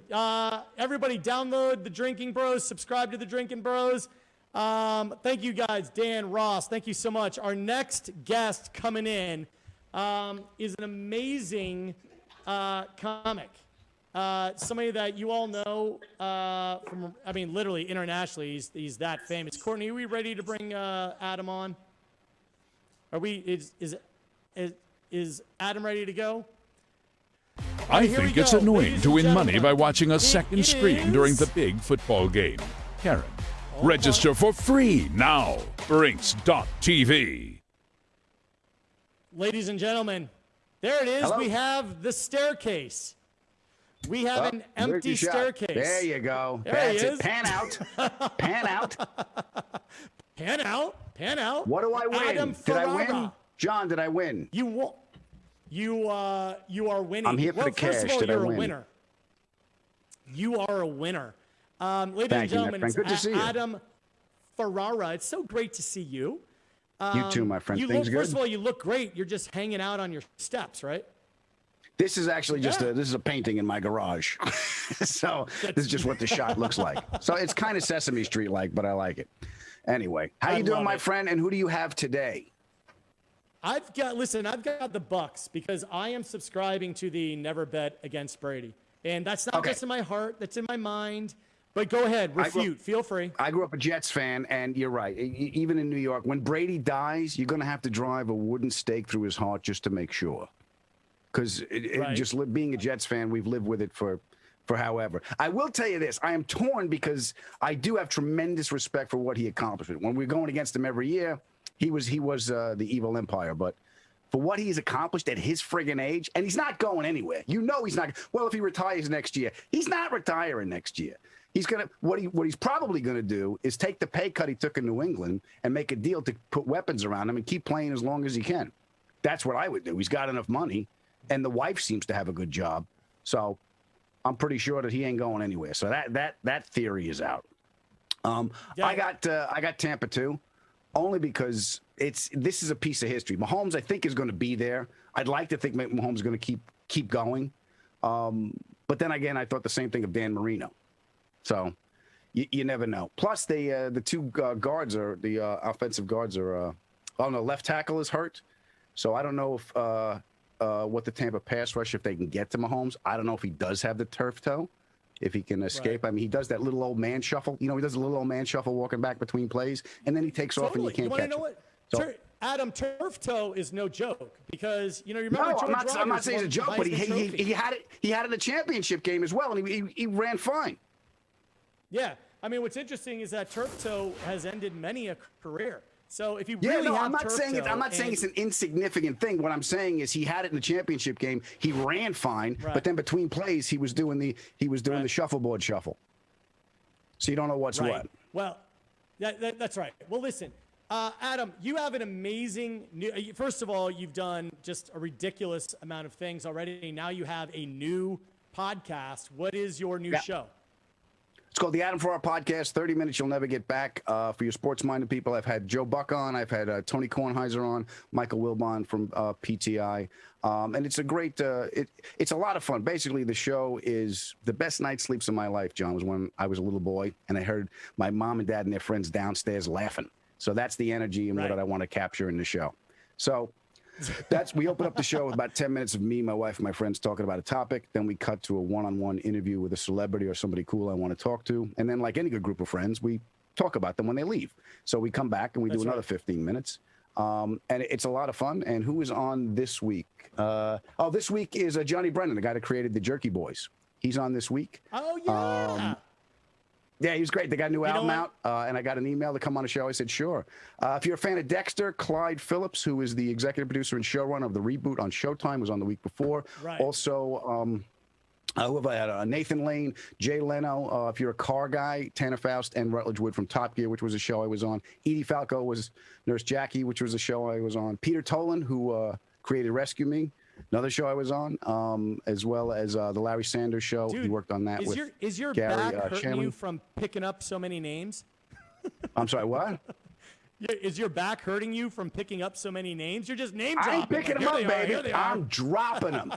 Everybody download The Drinking Bros. Subscribe to The Drinking Bros. Thank you, guys. Dan, Ross, thank you so much. Our next guest coming in is an amazing comic. Somebody that you all know from, I mean, literally internationally, he's that famous. Courtney, are we ready to bring Adam on? Are we, is Adam ready to go? I here we think it's go. annoying Ladies to and win money gentlemen, by watching a second it screen during the is- big football game. Karen, register for free now. Brinks.tv. Ladies and gentlemen, there it is. Hello? We have the staircase. We have an Where's empty your shot? staircase. There you go. There That's he it. is. Pan out. Pan out. Pan out. Pan out. What do I win? Adam Did I Ferrara. win? John, did I win? You are winning. I'm here for well, the first of cash. all, Did I you're win? a winner. You are a winner. Ladies and Thank you, my gentlemen, friend. Good to see you. Adam Ferrara. It's so great to see you. You too, my friend. You Things look, good? first of all, you look great. You're just hanging out on your steps, right? This is actually just Yeah. this is a painting in my garage. So this is just what the shot looks like. So it's kind of Sesame Street like, but I like it. Anyway, how I you doing, love my it. friend? And who do you have today? I've got the Bucks because I am subscribing to the never bet against Brady. And that's not Okay. just in my heart, that's in my mind. But go ahead, refute. Feel free. I grew up a Jets fan, and you're right. Even in New York, when Brady dies, you're going to have to drive a wooden stake through his heart just to make sure. Because being a Jets fan, we've lived with it for however. I will tell you this. I am torn because I do have tremendous respect for what he accomplished. When we're going against him every year, he was the evil empire. But for what he's accomplished at his friggin' age, and he's not going anywhere. You know he's not. Well, if he retires next year, he's not retiring next year. He's gonna what he's probably gonna do is take the pay cut he took in New England and make a deal to put weapons around him and keep playing as long as he can. That's what I would do. He's got enough money, and the wife seems to have a good job, so I'm pretty sure that he ain't going anywhere. So that theory is out. I got Tampa too, only because this is a piece of history. Mahomes, I think, is going to be there. I'd like to think Mahomes is going to keep going, but then again, I thought the same thing of Dan Marino. So you never know. Plus, the two guards are the offensive guards are. Left tackle is hurt, so I don't know if what the Tampa pass rush, if they can get to Mahomes. I don't know if he does have the turf toe, if he can escape. Right. I mean, he does that little old man shuffle. You know, he does a little old man shuffle walking back between plays, and then he takes off and you can't catch him. So, Adam, turf toe is no joke because you remember. No, I'm not saying it's a joke, but he had it. He had it in the championship game as well, and he ran fine. Yeah, I mean, what's interesting is that turf toe has ended many a career. So if you really I'm not saying it's an insignificant thing. What I'm saying is he had it in the championship game. He ran fine, but then between plays he was doing the shuffleboard shuffle. So you don't know what's what. Well, that's right. Well, listen, Adam, you have an amazing first of all, you've done just a ridiculous amount of things already. Now you have a new podcast. What is your new show? It's called the Adam Farrar Podcast, 30 minutes you'll never get back. For your sports-minded people, I've had Joe Buck on. I've had Tony Kornheiser on, Michael Wilbon from PTI. And it's a great it's a lot of fun. Basically, the show is the best night's sleeps of my life, John, was when I was a little boy, and I heard my mom and dad and their friends downstairs laughing. So that's the energy and what I want to capture in the show. So we open up the show with about 10 minutes of me, my wife, and my friends talking about a topic. Then we cut to a one-on-one interview with a celebrity or somebody cool I want to talk to. And then, like any good group of friends, we talk about them when they leave. So we come back and we do another 15 minutes. And it's a lot of fun. And who is on this week? This week is Johnny Brennan, the guy that created the Jerky Boys. He's on this week. Oh, yeah. Yeah, he was great. They got a new album out, and I got an email to come on the show. I said, sure. If you're a fan of Dexter, Clyde Phillips, who is the executive producer and showrunner of the reboot on Showtime, was on the week before. Right. Also, who have I had? Nathan Lane, Jay Leno. If you're a car guy, Tanner Faust and Rutledge Wood from Top Gear, which was a show I was on. Edie Falco was Nurse Jackie, which was a show I was on. Peter Tolan, who created Rescue Me. Another show I was on, as well as the Larry Sanders Show. Dude, he worked on that with is your Gary back hurting Shanley. you from picking up so many names? I'm sorry, what? Is your back hurting you from picking up so many names? You're just name dropping. I ain't picking them up, baby. I'm dropping them.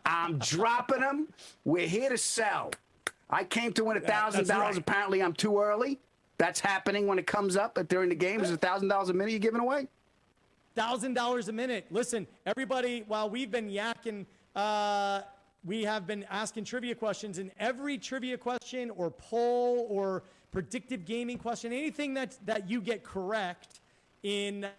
I'm dropping them. We're here to sell. I came to win $1,000. Right. Apparently, I'm too early. That's happening when it comes up during the game. Is $1,000 a minute you're giving away? $1,000 a minute. Listen, everybody, while we've been yakking, we have been asking trivia questions, and every trivia question or poll or predictive gaming question, anything that you get correct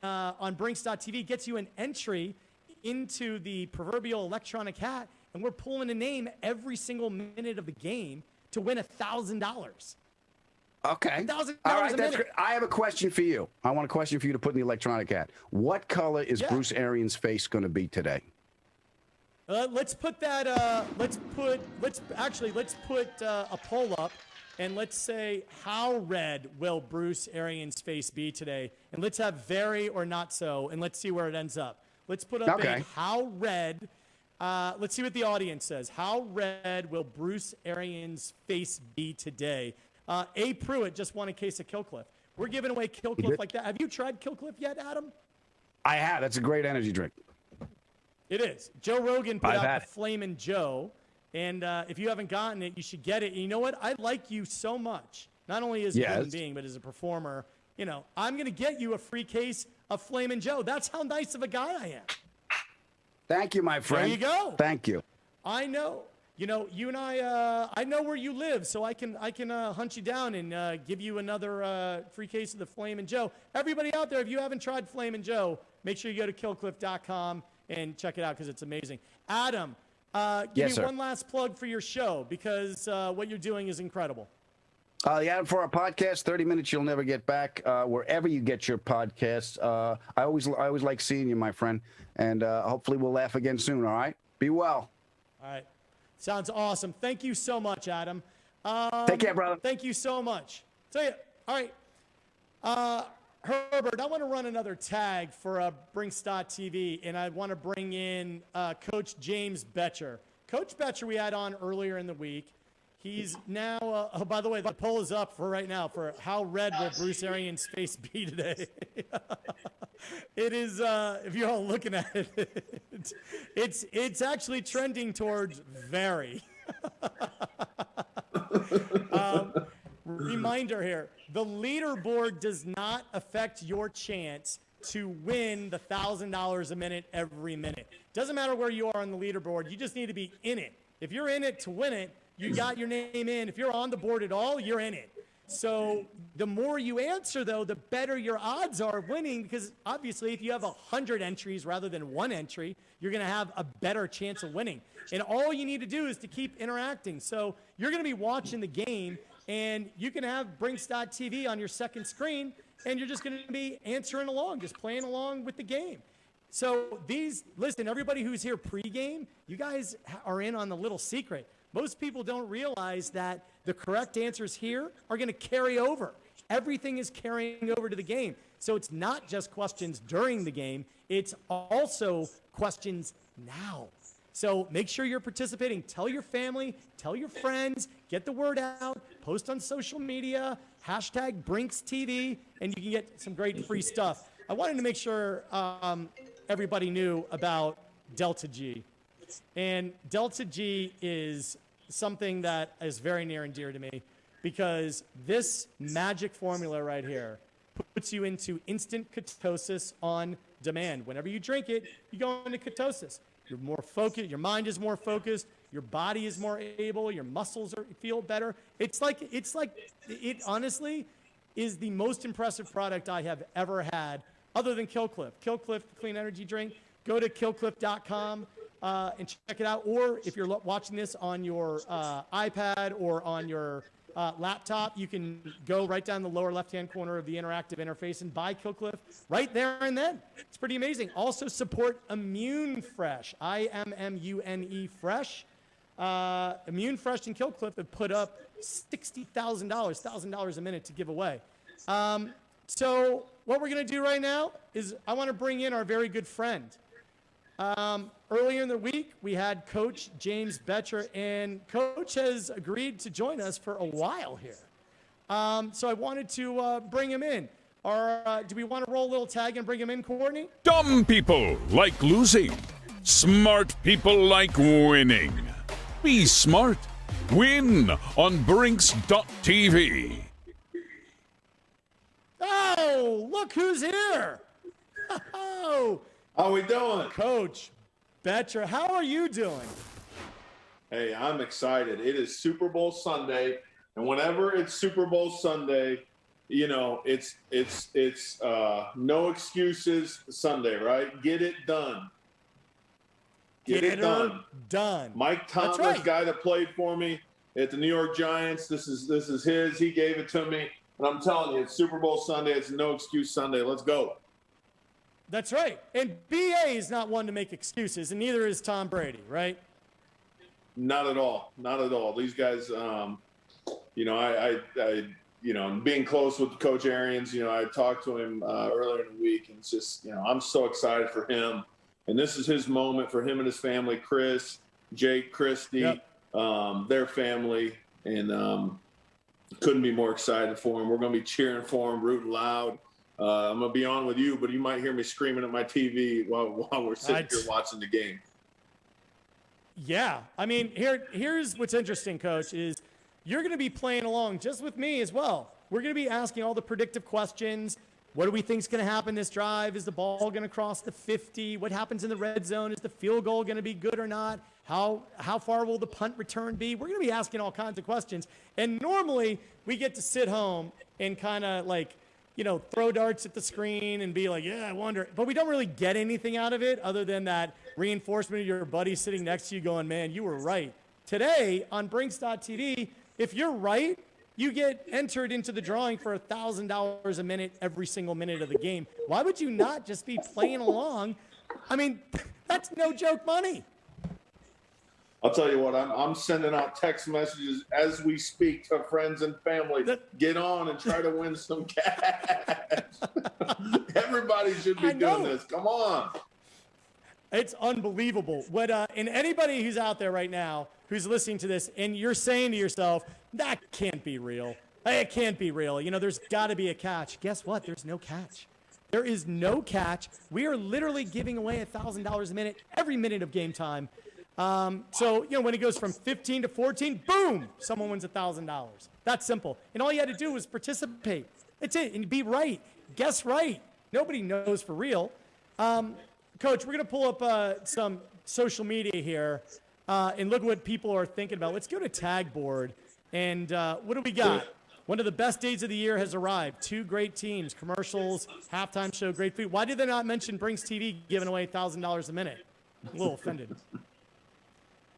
on Brinks.tv gets you an entry into the proverbial electronic hat, and we're pulling a name every single minute of the game to win $1,000. Okay. All right, that's great. I have a question for you. I want a question for you to put in the electronic hat. What color is Bruce Arians' face going to be today? Let's put that. Let's put a poll up, and let's say how red will Bruce Arians' face be today, and let's have very or not so, and let's see where it ends up. Let's put up a how red. Let's see what the audience says. How red will Bruce Arians' face be today? A. Pruitt just won a case of Killcliff. We're giving away Killcliff like that. Have you tried Killcliff yet, Adam? I have. That's a great energy drink. It is. Joe Rogan put out the Flamin' Joe, and if you haven't gotten it, you should get it. And you know what? I like you so much, not only as a human being, but as a performer. You know, I'm going to get you a free case of Flamin' Joe. That's how nice of a guy I am. Thank you, my friend. There you go. Thank you. I know. you know, you and I know where you live, so I can hunt you down and give you another free case of the Flamin' Joe. Everybody out there, if you haven't tried Flamin' Joe, make sure you go to killcliff.com and check it out because it's amazing. Adam, give me one last plug for your show because what you're doing is incredible. Yeah, for our podcast, 30 Minutes You'll Never Get Back, wherever you get your podcasts. I always like seeing you, my friend, and hopefully we'll laugh again soon, all right? Be well. All right. Sounds awesome. Thank you so much, Adam. Take care, brother. Thank you so much. So, yeah, all right. Herbert, I want to run another tag for Brinks.tv, and I want to bring in Coach James Betcher. Coach Betcher we had on earlier in the week. He's now, oh, by the way, the poll is up for right now for how red will Bruce Arians' face be today. It is, if you're all looking at it, it's actually trending towards very. Reminder here, the leaderboard does not affect your chance to win the $1,000 a minute every minute. Doesn't matter where you are on the leaderboard, you just need to be in it. If you're in it to win it, you got your name in. If you're on the board at all, you're in it. So the more you answer, though, the better your odds are of winning because obviously if you have 100 entries rather than one entry, you're going to have a better chance of winning. And all you need to do is to keep interacting. So you're going to be watching the game, and you can have Brinks.tv on your second screen, and you're just going to be answering along, just playing along with the game. So listen, everybody who's here pregame, you guys are in on the little secret. Most people don't realize that the correct answers here are going to carry over. Everything is carrying over to the game. So it's not just questions during the game. It's also questions now. So make sure you're participating. Tell your family, tell your friends, get the word out, post on social media, hashtag BrinksTV, and you can get some great free stuff. I wanted to make sure everybody knew about Delta G. And Delta G is something that is very near and dear to me because this magic formula right here puts you into instant ketosis on demand. Whenever you drink it, you go into ketosis. You're more focused, your mind is more focused, your body is more able, your muscles feel better. It honestly is the most impressive product I have ever had other than Killcliff. Killcliff Clean Energy Drink. Go to killcliff.com. And check it out. Or if you're watching this on your iPad or on your laptop, you can go right down the lower left-hand corner of the interactive interface and buy Killcliff right there and then. It's pretty amazing. Also support Immune Fresh, IMMUNE Fresh. Immune Fresh and Killcliff have put up $1,000 a minute to give away. So what we're going to do right now is I want to bring in our very good friend. Earlier in the week, we had Coach James Betcher, and Coach has agreed to join us for a while here. So I wanted to bring him in. Do we want to roll a little tag and bring him in, Courtney? Dumb people like losing. Smart people like winning. Be smart. Win on Brinks.tv. Oh, look who's here. Oh. How we doing? Coach Betcher, how are you doing? Hey, I'm excited. It is Super Bowl Sunday, and whenever it's Super Bowl Sunday, you know, it's no excuses Sunday, right? Get it done. Get it done. Mike Thomas, right. Guy that played for me at the New York Giants, this is his. He gave it to me, and I'm telling you, it's Super Bowl Sunday. It's no excuse Sunday. Let's go. That's right. And BA is not one to make excuses, and neither is Tom Brady, right? Not at all. Not at all. These guys, you know, I you know, being close with Coach Arians, you know, I talked to him earlier in the week, and it's just, you know, I'm so excited for him. And this is his moment for him and his family, Chris, Jake, Christy, their family, and couldn't be more excited for him. We're going to be cheering for him, rooting loud. I'm going to be on with you, but you might hear me screaming at my TV while we're sitting here watching the game. Yeah. I mean, here's what's interesting, Coach, is you're going to be playing along just with me as well. We're going to be asking all the predictive questions. What do we think is going to happen this drive? Is the ball going to cross the 50? What happens in the red zone? Is the field goal going to be good or not? How far will the punt return be? We're going to be asking all kinds of questions. And normally we get to sit home and kind of like, throw darts at the screen and be like, yeah, I wonder. But we don't really get anything out of it other than that reinforcement of your buddy sitting next to you going, man, you were right. Today on Brinks.tv, if you're right, you get entered into the drawing for $1,000 a minute every single minute of the game. Why would you not just be playing along? I mean, that's no joke money. I'll tell you what, I'm sending out text messages as we speak to friends and family. Get on and try to win some cash. Everybody should be doing this. Come on. It's unbelievable. And anybody who's out there right now who's listening to this and you're saying to yourself, that can't be real. It can't be real. There's got to be a catch. Guess what? There's no catch. There is no catch. We are literally giving away $1,000 a minute every minute of game time. So, when it goes from 15 to 14, boom, someone wins $1,000. That's simple. And all you had to do was participate. That's it. And be right. Guess right. Nobody knows for real. Coach, we're going to pull up some social media here and look at what people are thinking about. Let's go to Tag Board. And what do we got? One of the best days of the year has arrived. 2 great teams, commercials, halftime show, great food. Why did they not mention Brinks TV giving away $1,000 a minute? I'm a little offended.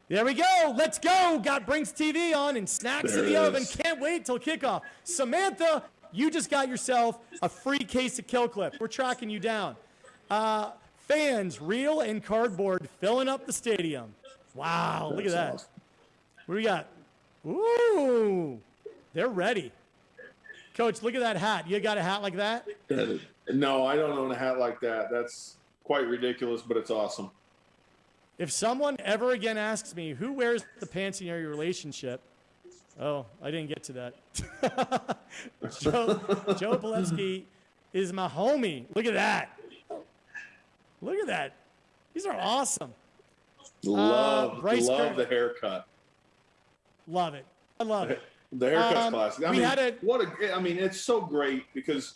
There we go. Let's go. Got Brinks TV on and snacks in the oven. Can't wait till kickoff. Samantha, you just got yourself a free case of Kill Clip. We're tracking you down. Fans, real and cardboard, filling up the stadium. Wow, look at that. Awesome. What do we got? Ooh, they're ready. Coach, look at that hat. You got a hat like that? No, I don't own a hat like that. That's quite ridiculous, but it's awesome. If someone ever again asks me, who wears the pants in your relationship? Oh, I didn't get to that. Joe Pilevsky is my homie. Look at that. Look at that. These are awesome. Love the haircut. Love it. I love it. The haircut's classic. It's so great because,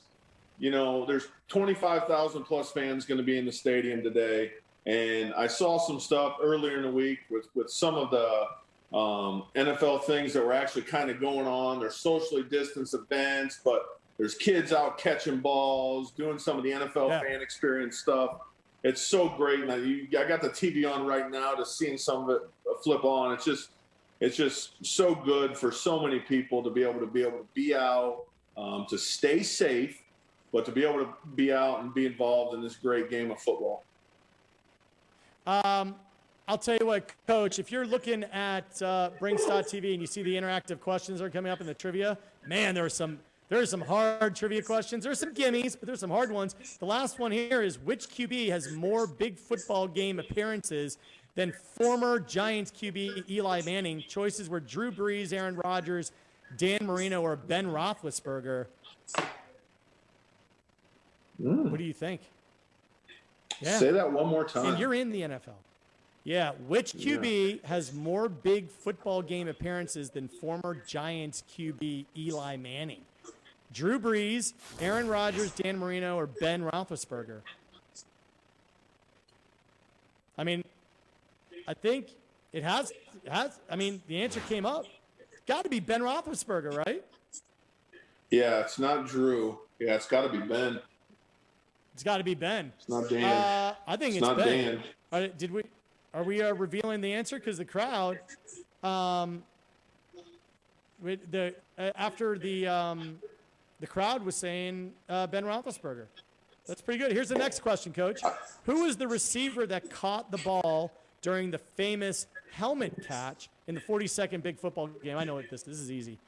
there's 25,000 plus fans going to be in the stadium today. And I saw some stuff earlier in the week with some of the NFL things that were actually kind of going on. There's socially distanced events, but there's kids out catching balls, doing some of the NFL fan experience stuff. It's so great. And I got the TV on right now to seeing some of it flip on. It's just so good for so many people to be able to be out, to stay safe, but to be able to be out and be involved in this great game of football. I'll tell you what, Coach, if you're looking at Brinks.tv and you see the interactive questions that are coming up in the trivia, man, there are some hard trivia questions. There's some gimmies, but there's some hard ones. The last one here is, which QB has more big football game appearances than former Giants QB Eli Manning? Choices were Drew Brees, Aaron Rodgers, Dan Marino, or Ben Roethlisberger. What do you think? Yeah. Say that one more time. And you're in the NFL. Yeah. Which QB has more big football game appearances than former Giants QB Eli Manning? Drew Brees, Aaron Rodgers, Dan Marino, or Ben Roethlisberger? I think it has. The answer came up. It's got to be Ben Roethlisberger, right? Yeah, it's not Drew. Yeah, it's got to be Ben. It's got to be Ben. It's not Dan. I think it's not Ben. Dan. Are we revealing the answer? Because the crowd, after the crowd was saying Ben Roethlisberger. That's pretty good. Here's the next question, Coach. Who is the receiver that caught the ball during the famous helmet catch in the 42nd big football game? I know what this is easy.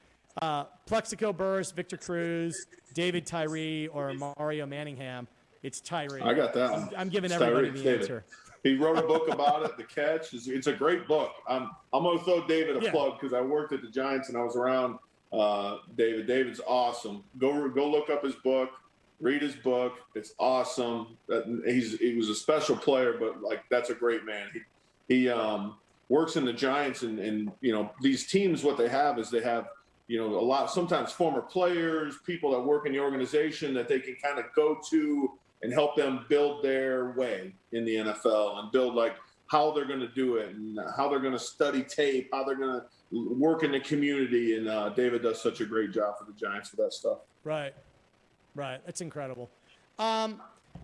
Plexico Burress, Victor Cruz, David Tyree, or Mario Manningham. It's Tyree. I got that one. I'm giving everybody the answer. He wrote a book about it, The Catch. It's a great book. I'm going to throw David a plug because I worked at the Giants and I was around David. David's awesome. Go look up his book. Read his book. It's awesome. He was a special player, but that's a great man. He works in the Giants and these teams. What they have is a lot, sometimes former players, people that work in the organization that they can kind of go to and help them build their way in the NFL and build how they're going to do it and how they're going to study tape, how they're going to work in the community. And David does such a great job for the Giants for that stuff. Right. That's incredible.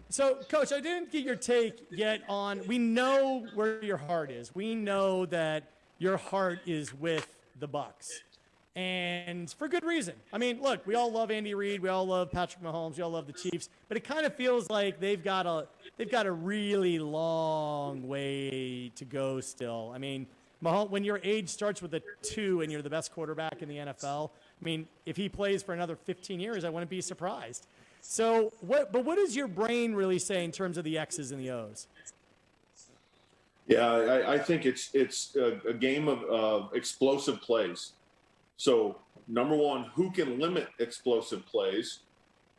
So, Coach, I didn't get your take yet on, we know where your heart is. We know that your heart is with the Bucs. And for good reason. I mean, look, we all love Andy Reid. We all love Patrick Mahomes. We all love the Chiefs. But it kind of feels like they've got a really long way to go still. I mean, Mahomes, when your age starts with a 2 and you're the best quarterback in the NFL, I mean, if he plays for another 15 years, I wouldn't be surprised. So, what does your brain really say in terms of the X's and the O's? Yeah, I think it's a game of explosive plays. So, number one, who can limit explosive plays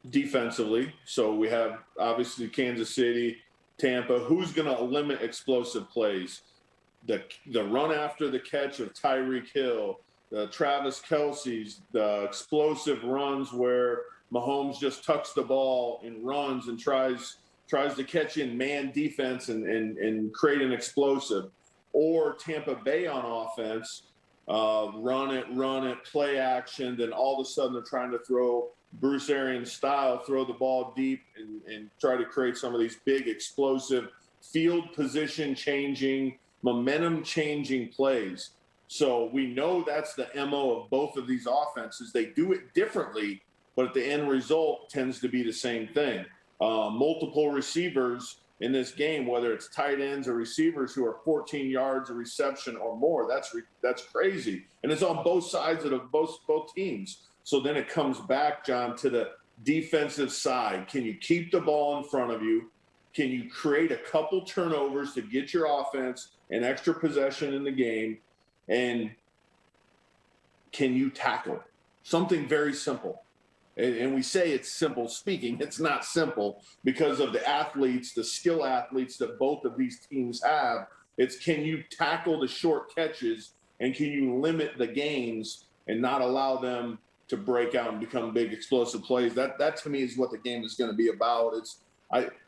defensively? So we have obviously Kansas City, Tampa. Who's going to limit explosive plays? The run after the catch of Tyreek Hill, the Travis Kelce's, the explosive runs where Mahomes just tucks the ball and runs and tries to catch in man defense and create an explosive. Or Tampa Bay on offense, run it, play action, then all of a sudden they're trying to throw Bruce Arians style, throw the ball deep and try to create some of these big explosive field position changing, momentum changing plays. So we know that's the MO of both of these offenses. They do it differently, but the end result tends to be the same thing. Multiple receivers in this game, whether it's tight ends or receivers who are 14 yards of reception or more, that's crazy. And it's on both sides of both teams. So then it comes back, John, to the defensive side. Can you keep the ball in front of you? Can you create a couple turnovers to get your offense an extra possession in the game? And can you tackle? Something very simple. And we say it's simple speaking. It's not simple because of the athletes, the skill athletes that both of these teams have. It's can you tackle the short catches and can you limit the gains and not allow them to break out and become big explosive plays? That to me is what the game is going to be about.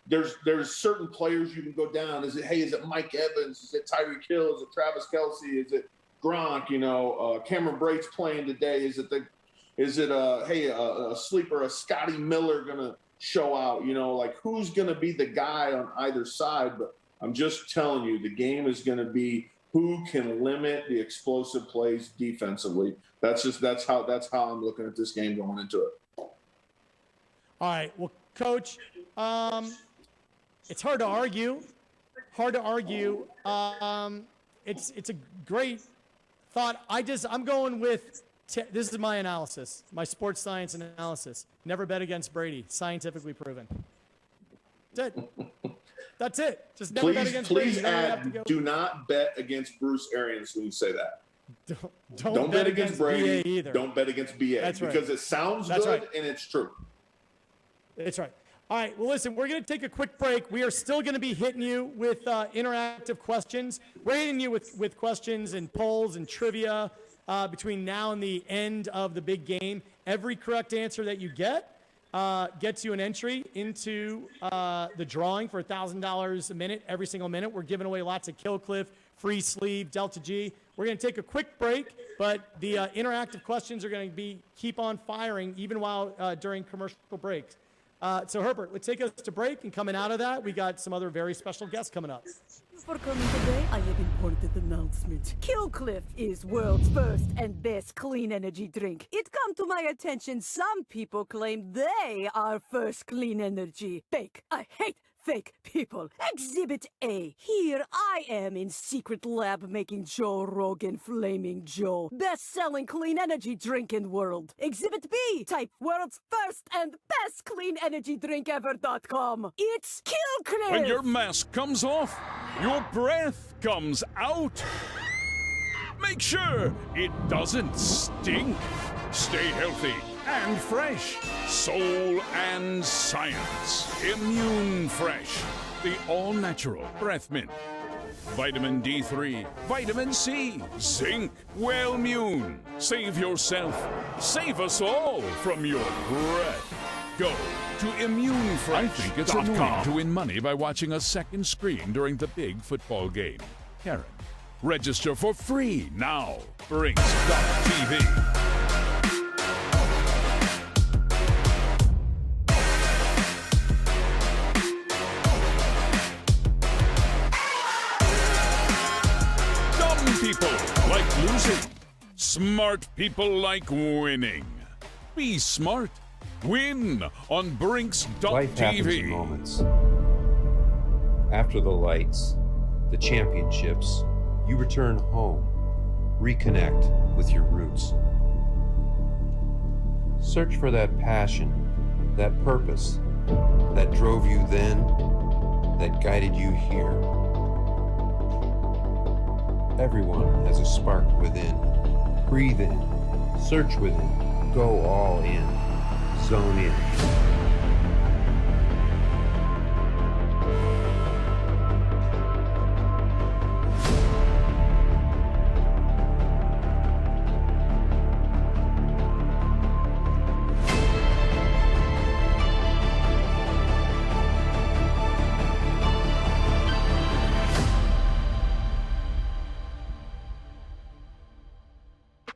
There's certain players you can go down. Is it Mike Evans? Is it Tyreek Hill? Is it Travis Kelce? Is it Gronk? Cameron Brate's playing today. Is it a sleeper, a Scotty Miller going to show out? Who's going to be the guy on either side? But I'm just telling you, the game is going to be who can limit the explosive plays defensively. That's how I'm looking at this game going into it. All right. Well, Coach, it's hard to argue. It's a great thought. I'm going with. This is my analysis, my sports science analysis. Never bet against Brady. Scientifically proven. That's it. That's it. Just never bet against Brady. Please add, do not bet against Bruce Arians when you say that. Don't bet against Brady BA either. Don't bet against BA. That's right. Because it sounds good and it's true. That's right. All right. Well, listen, we're going to take a quick break. We are still going to be hitting you with interactive questions. We're hitting you with questions and polls and trivia. Between now and the end of the big game. Every correct answer that you get gets you an entry into the drawing for $1,000 a minute, every single minute. We're giving away lots of Kill Cliff, Free Sleeve, Delta G. We're going to take a quick break, but the interactive questions are going to keep on firing even while during commercial breaks. So Herbert, let's take us to break, and coming out of that, we got some other very special guests coming up. For coming today, I have important announcement. Kill Cliff is world's first and best clean energy drink. It come to my attention some people claim they are first clean energy. Fake. I hate fake people. Exhibit A. Here I am in secret lab making Joe Rogan Flaming Joe. Best-selling clean energy drink in world. Exhibit B. Type world's first and best clean energy drink ever.com. It's Kill Cliff. When your mask comes off, your breath comes out. Make sure it doesn't stink. Stay healthy and fresh. Soul and science. Immune Fresh. The all-natural breath mint. Vitamin D3, vitamin C, zinc, Wellmune. Save yourself. Save us all from your breath. Go to ImmuneFresh.com. I think it's annoying to win money by watching a second screen during the big football game. Karen, register for free now. Brinks.tv. People like losing. Smart people like winning. Be smart. Win on Brinks.tv. Life happens in moments. After the lights, the championships, you return home. Reconnect with your roots. Search for that passion, that purpose, that drove you then, that guided you here. Everyone has a spark within. Breathe in, search within, go all in, zone in.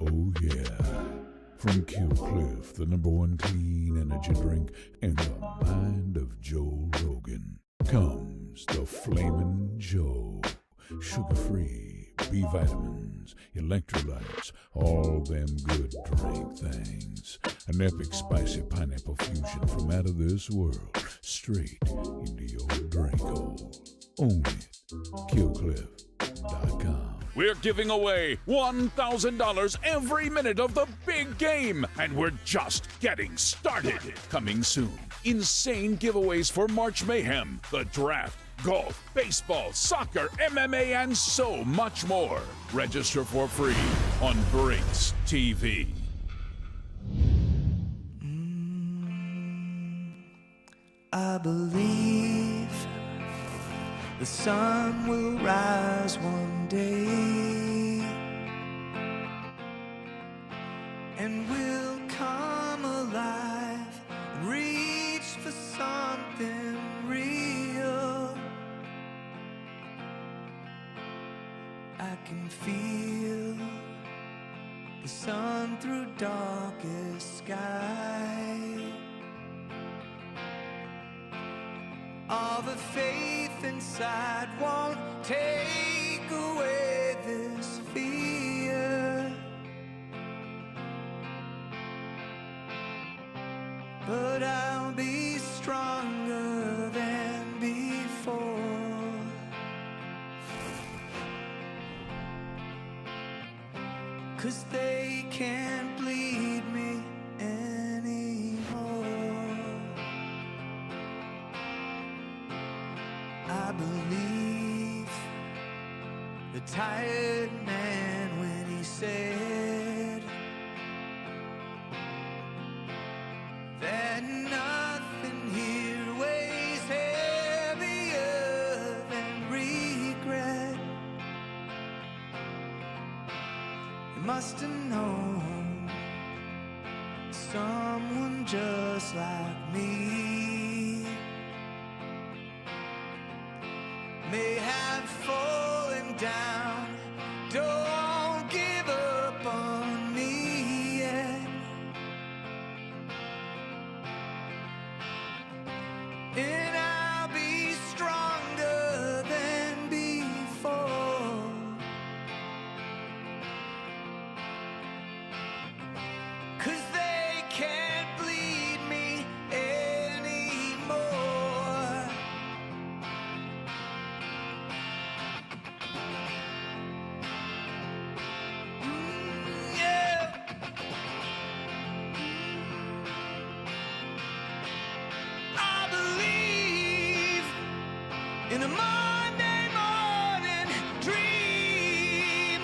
Oh yeah, from Kill Cliff, the #1 clean energy drink in the mind of Joe Rogan, comes the Flamin' Joe. Sugar-free, B vitamins, electrolytes, all them good drink things. An epic spicy pineapple fusion from out of this world, straight into your drink hole. Own it. KillCliff.com. We're giving away $1,000 every minute of the big game, and we're just getting started. Coming soon, insane giveaways for March Mayhem, the draft, golf, baseball, soccer, MMA, and so much more. Register for free on Brinks TV. I believe the sun will rise one day, and we'll come alive and reach for something real. I can feel the sun through darkest sky. All the faith inside won't take away this fear, but I'll be stronger than before. 'Cause they can't bleed me anymore. I believe the tired man when he said that nothing here weighs heavier than regret. You must have known someone just like me may have fallen down. Don't give up on me yet. And I'll be stronger than before. 'Cause they can't bleed me anymore. Yeah. I believe in a Monday morning dream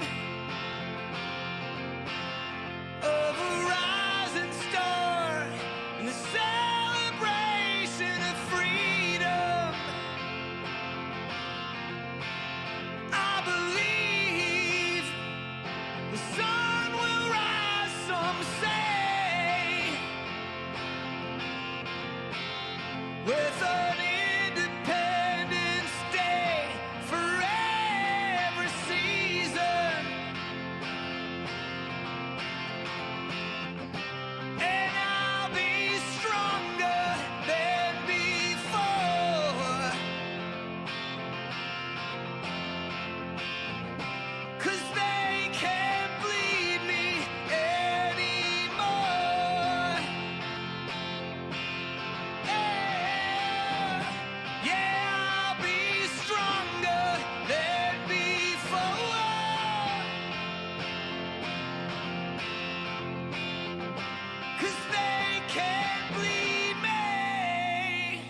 of a rising star and the celebration of freedom. I believe the sun will rise, some say, with an Independence Day for every season. And I'll be stronger than before. 'Cause they can't bleed me anymore. Yeah, I'll be stronger than before. 'Cause they can't bleed me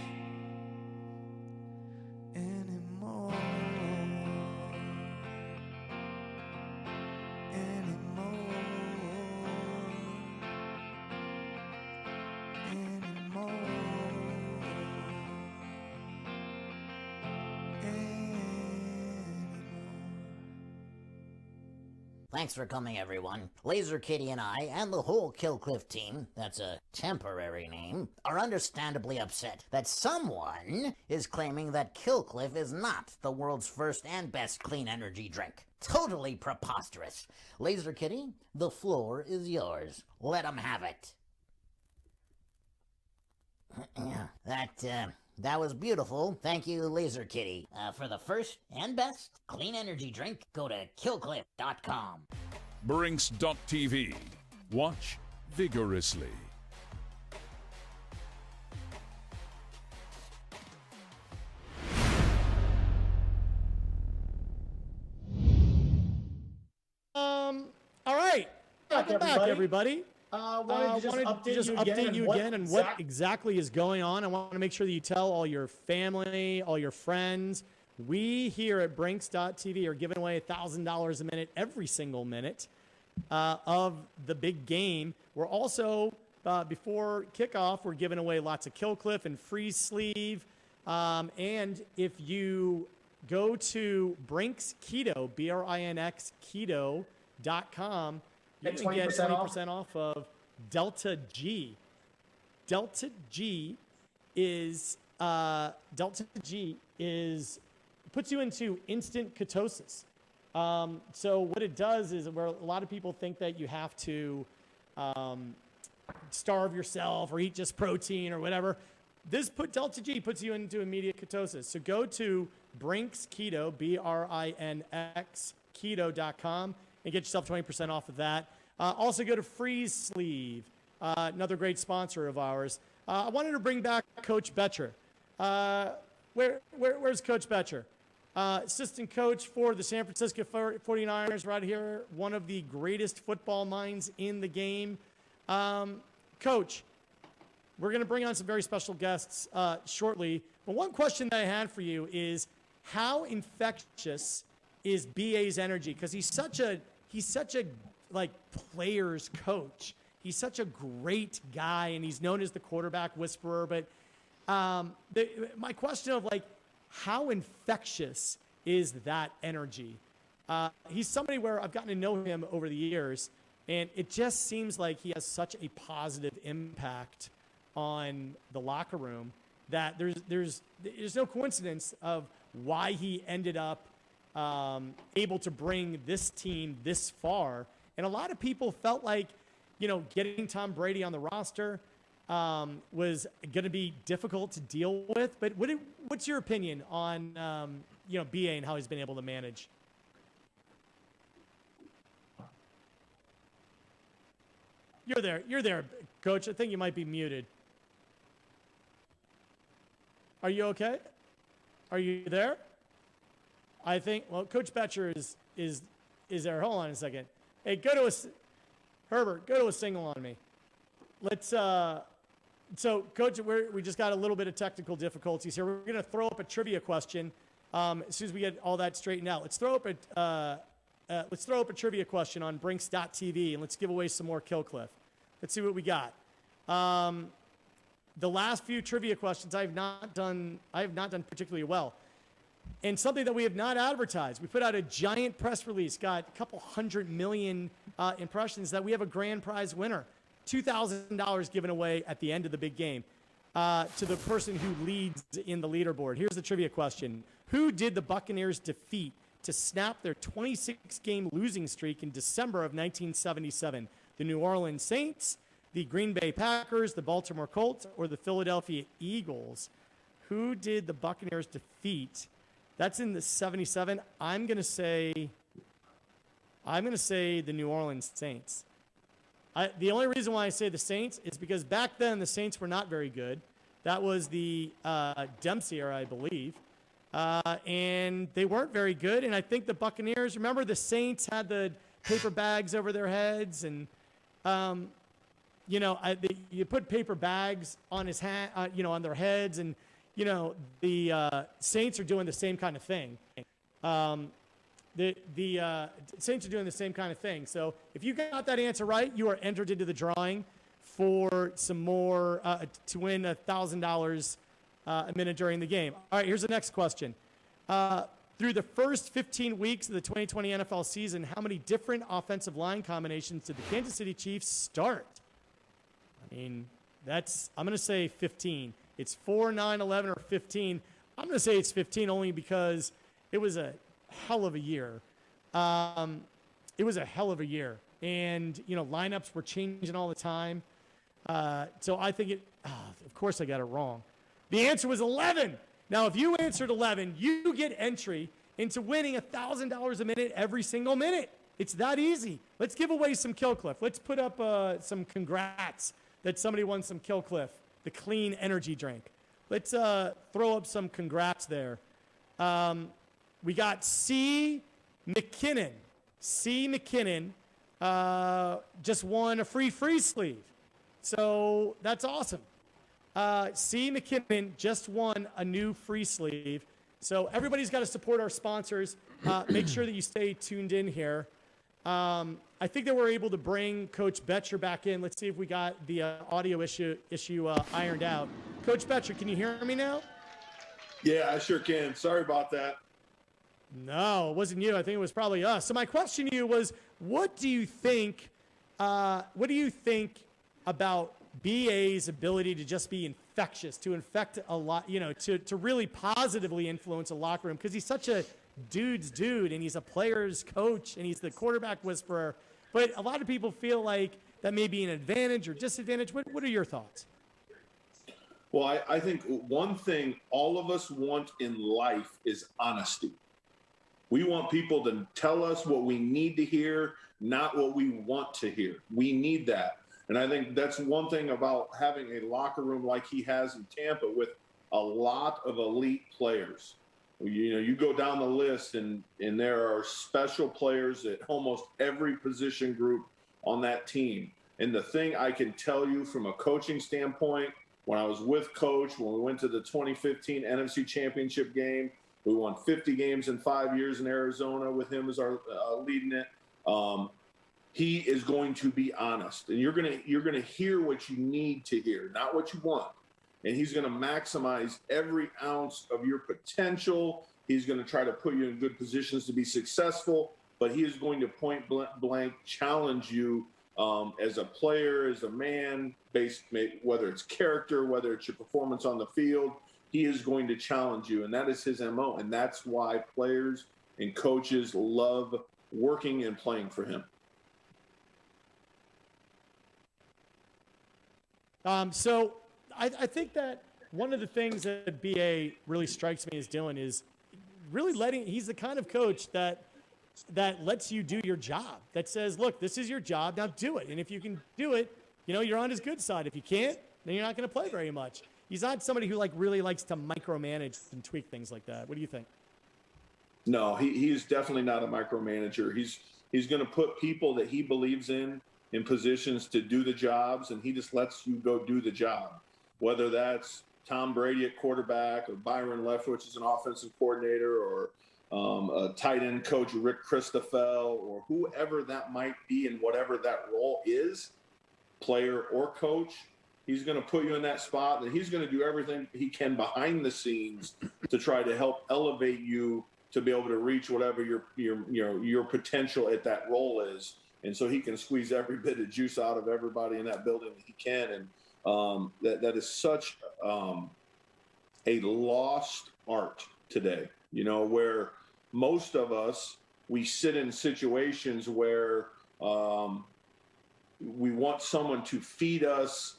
anymore. Thanks for coming, everyone. Laser Kitty and I, and the whole Killcliff team, that's a temporary name, are understandably upset that someone is claiming that Killcliff is not the world's first and best clean energy drink. Totally preposterous. Laser Kitty, the floor is yours. Let 'em have it. That was beautiful. Thank you, Laser Kitty. For the first and best clean energy drink, go to killcliff.com. Brinks.tv. Watch vigorously. All right. Welcome back, everybody. Wanted to just update you again on what exactly is going on. I want to make sure that you tell all your family, all your friends. We here at Brinks.tv are giving away $1,000 a minute every single minute of the big game. We're also, before kickoff, we're giving away lots of Killcliff and Freeze Sleeve. And if you go to Brinks Keto, BRINX Keto.com, you can get 20% off of Delta G. Delta G is puts you into instant ketosis. So what it does is, where a lot of people think that you have to starve yourself or eat just protein or whatever, Delta G puts you into immediate ketosis. So go to Brinks Keto, BRINX Keto.com, and get yourself 20% off of that. Also go to Freeze Sleeve, another great sponsor of ours. I wanted to bring back Coach Betcher. Where's Coach Betcher? Assistant coach for the San Francisco 49ers right here, one of the greatest football minds in the game. Coach, we're going to bring on some very special guests shortly. But one question that I had for you is, how infectious is BA's energy? Because he's such a like player's coach. He's such a great guy, and he's known as the quarterback whisperer. But my question of, like, how infectious is that energy? He's somebody where I've gotten to know him over the years, and it just seems like he has such a positive impact on the locker room that there's no coincidence of why he ended up able to bring this team this far. And a lot of people felt like, getting Tom Brady on the roster was going to be difficult to deal with. But what's your opinion on, BA and how he's been able to manage? You're there, Coach. I think you might be muted. Are you okay? Are you there? I think, Coach Betcher is there. Hold on a second. Hey, Herbert, go to a single on me. Let's, so Coach, we just got a little bit of technical difficulties here. We're going to throw up a trivia question as soon as we get all that straightened out. Let's throw up a trivia question on Brinks.tv, and let's give away some more Killcliff. Let's see what we got. The last few trivia questions I have not done particularly well. And something that we have not advertised. We put out a giant press release, got a couple 100 million impressions, that we have a grand prize winner. $2,000 given away at the end of the big game. to the person who leads in the leaderboard. Here's the trivia question. Who did the Buccaneers defeat to snap their 26-game losing streak in December of 1977? The New Orleans Saints, the Green Bay Packers, the Baltimore Colts, or the Philadelphia Eagles? Who did the Buccaneers defeat? That's in the 77. I'm going to say the New Orleans Saints. The only reason why I say the Saints is because back then the Saints were not very good. That was the Dempsey era, I believe. And they weren't very good. And I think the Buccaneers, remember the Saints had the paper bags over their heads. And, you put paper bags on his hat, on their heads. And, the Saints are doing the same kind of thing. The Saints are doing the same kind of thing. So if you got that answer right, you are entered into the drawing for some more to win $1,000 a minute during the game. All right, here's the next question. Through the first 15 weeks of the 2020 NFL season, how many different offensive line combinations did the Kansas City Chiefs start? I mean, I'm going to say 15. It's 4, 9, 11, or 15. I'm going to say it's 15 only because it was a hell of a year. It was a hell of a year. And, lineups were changing all the time. So I think of course I got it wrong. The answer was 11. Now, if you answered 11, you get entry into winning $1,000 a minute every single minute. It's that easy. Let's give away some Killcliff. Let's put up some congrats that somebody won some Killcliff, the clean energy drink. Let's throw up some congrats there. We got C. McKinnon. C. McKinnon just won a free sleeve. So that's awesome. C. McKinnon just won a new free sleeve. So everybody's got to support our sponsors. Make sure that you stay tuned in here. I think that we're able to bring Coach Betcher back in. Let's see if we got the audio issue ironed out. Coach Betcher, can you hear me now? Yeah, I sure can. Sorry about that. No, it wasn't you. I think it was probably us. So my question to you was, what do you think about BA's ability to just be infectious, to infect a lot, to really positively influence a locker room? Because he's such a dude's dude, and he's a player's coach, and he's the quarterback whisperer. But a lot of people feel like that may be an advantage or disadvantage. What are your thoughts? Well, I think one thing all of us want in life is honesty. We want people to tell us what we need to hear, not what we want to hear. We need that. And I think that's one thing about having a locker room like he has in Tampa with a lot of elite players. You go down the list and there are special players at almost every position group on that team. And the thing I can tell you from a coaching standpoint, when I was with Coach, when we went to the 2015 NFC Championship game, we won 50 games in 5 years in Arizona with him as our leading it. He is going to be honest, and you're gonna hear what you need to hear, not what you want. And he's going to maximize every ounce of your potential. He's going to try to put you in good positions to be successful, but he is going to point blank challenge you as a player, as a man, whether it's character, whether it's your performance on the field. He is going to challenge you, and that is his MO. And that's why players and coaches love working and playing for him. So I think that one of the things that BA really strikes me as doing is really he's the kind of coach that lets you do your job, that says, look, this is your job, now do it. And if you can do it, you're on his good side. If you can't, then you're not going to play very much. He's not somebody who really likes to micromanage and tweak things like that. What do you think? No, he is definitely not a micromanager. He's going to put people that he believes in positions to do the jobs, and he just lets you go do the job. Whether that's Tom Brady at quarterback or Byron Leftwich as an offensive coordinator or a tight end coach, Rick Christophel, or whoever that might be in whatever that role is, player or coach, he's going to put you in that spot, and he's going to do everything he can behind the scenes to try to help elevate you to be able to reach whatever your potential at that role is. And so he can squeeze every bit of juice out of everybody in that building that he can. And that is such a lost art today, where most of us, we sit in situations where we want someone to feed us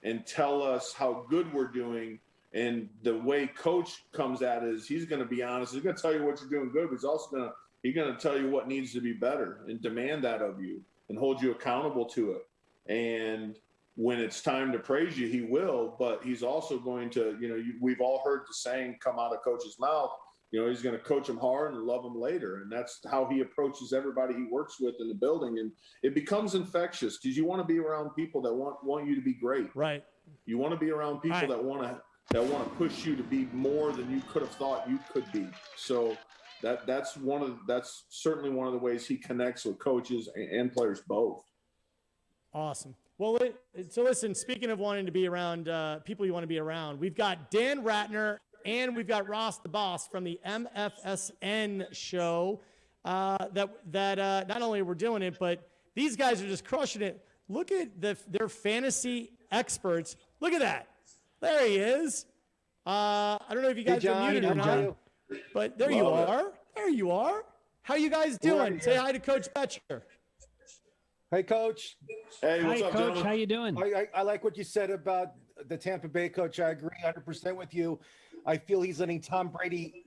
and tell us how good we're doing. And the way coach comes at it is he's going to be honest. He's going to tell you what you're doing good, but he's going to tell you what needs to be better and demand that of you and hold you accountable to it. And when it's time to praise you, he will, but he's also going to, we've all heard the saying come out of coach's mouth, he's going to coach them hard and love them later. And that's how he approaches everybody he works with in the building. And it becomes infectious because you want to be around people that want you to be great. Right. You want to be around people that want to push you to be more than you could have thought you could be. So that's certainly one of the ways he connects with coaches and players both. Awesome. Well, so listen, speaking of wanting to be around people you want to be around, we've got Dan Ratner and we've got Ross the Boss from the MFSN show that not only we're doing it, but these guys are just crushing it. Look at their fantasy experts. Look at that. There he is. I don't know if you guys are muted or not, but there you are. There you are. How you guys doing? Say hi to Coach Betcher. Hey, Coach. Hey, what's up, Coach? gentlemen? How you doing? I like what you said about the Tampa Bay coach. I agree 100% with you. I feel he's letting Tom Brady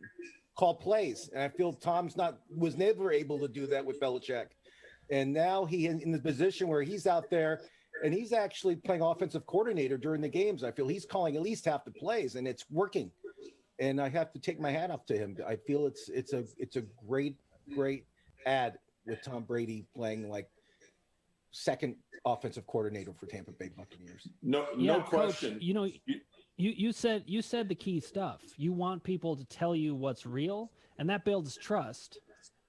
call plays, and I feel Tom's was never able to do that with Belichick. And now he in the position where he's out there, and he's actually playing offensive coordinator during the games. I feel he's calling at least half the plays, and it's working. And I have to take my hat off to him. I feel it's a great ad with Tom Brady playing like second offensive coordinator for Tampa Bay Buccaneers. No question. Coach, you said the key stuff. You want people to tell you what's real, and that builds trust.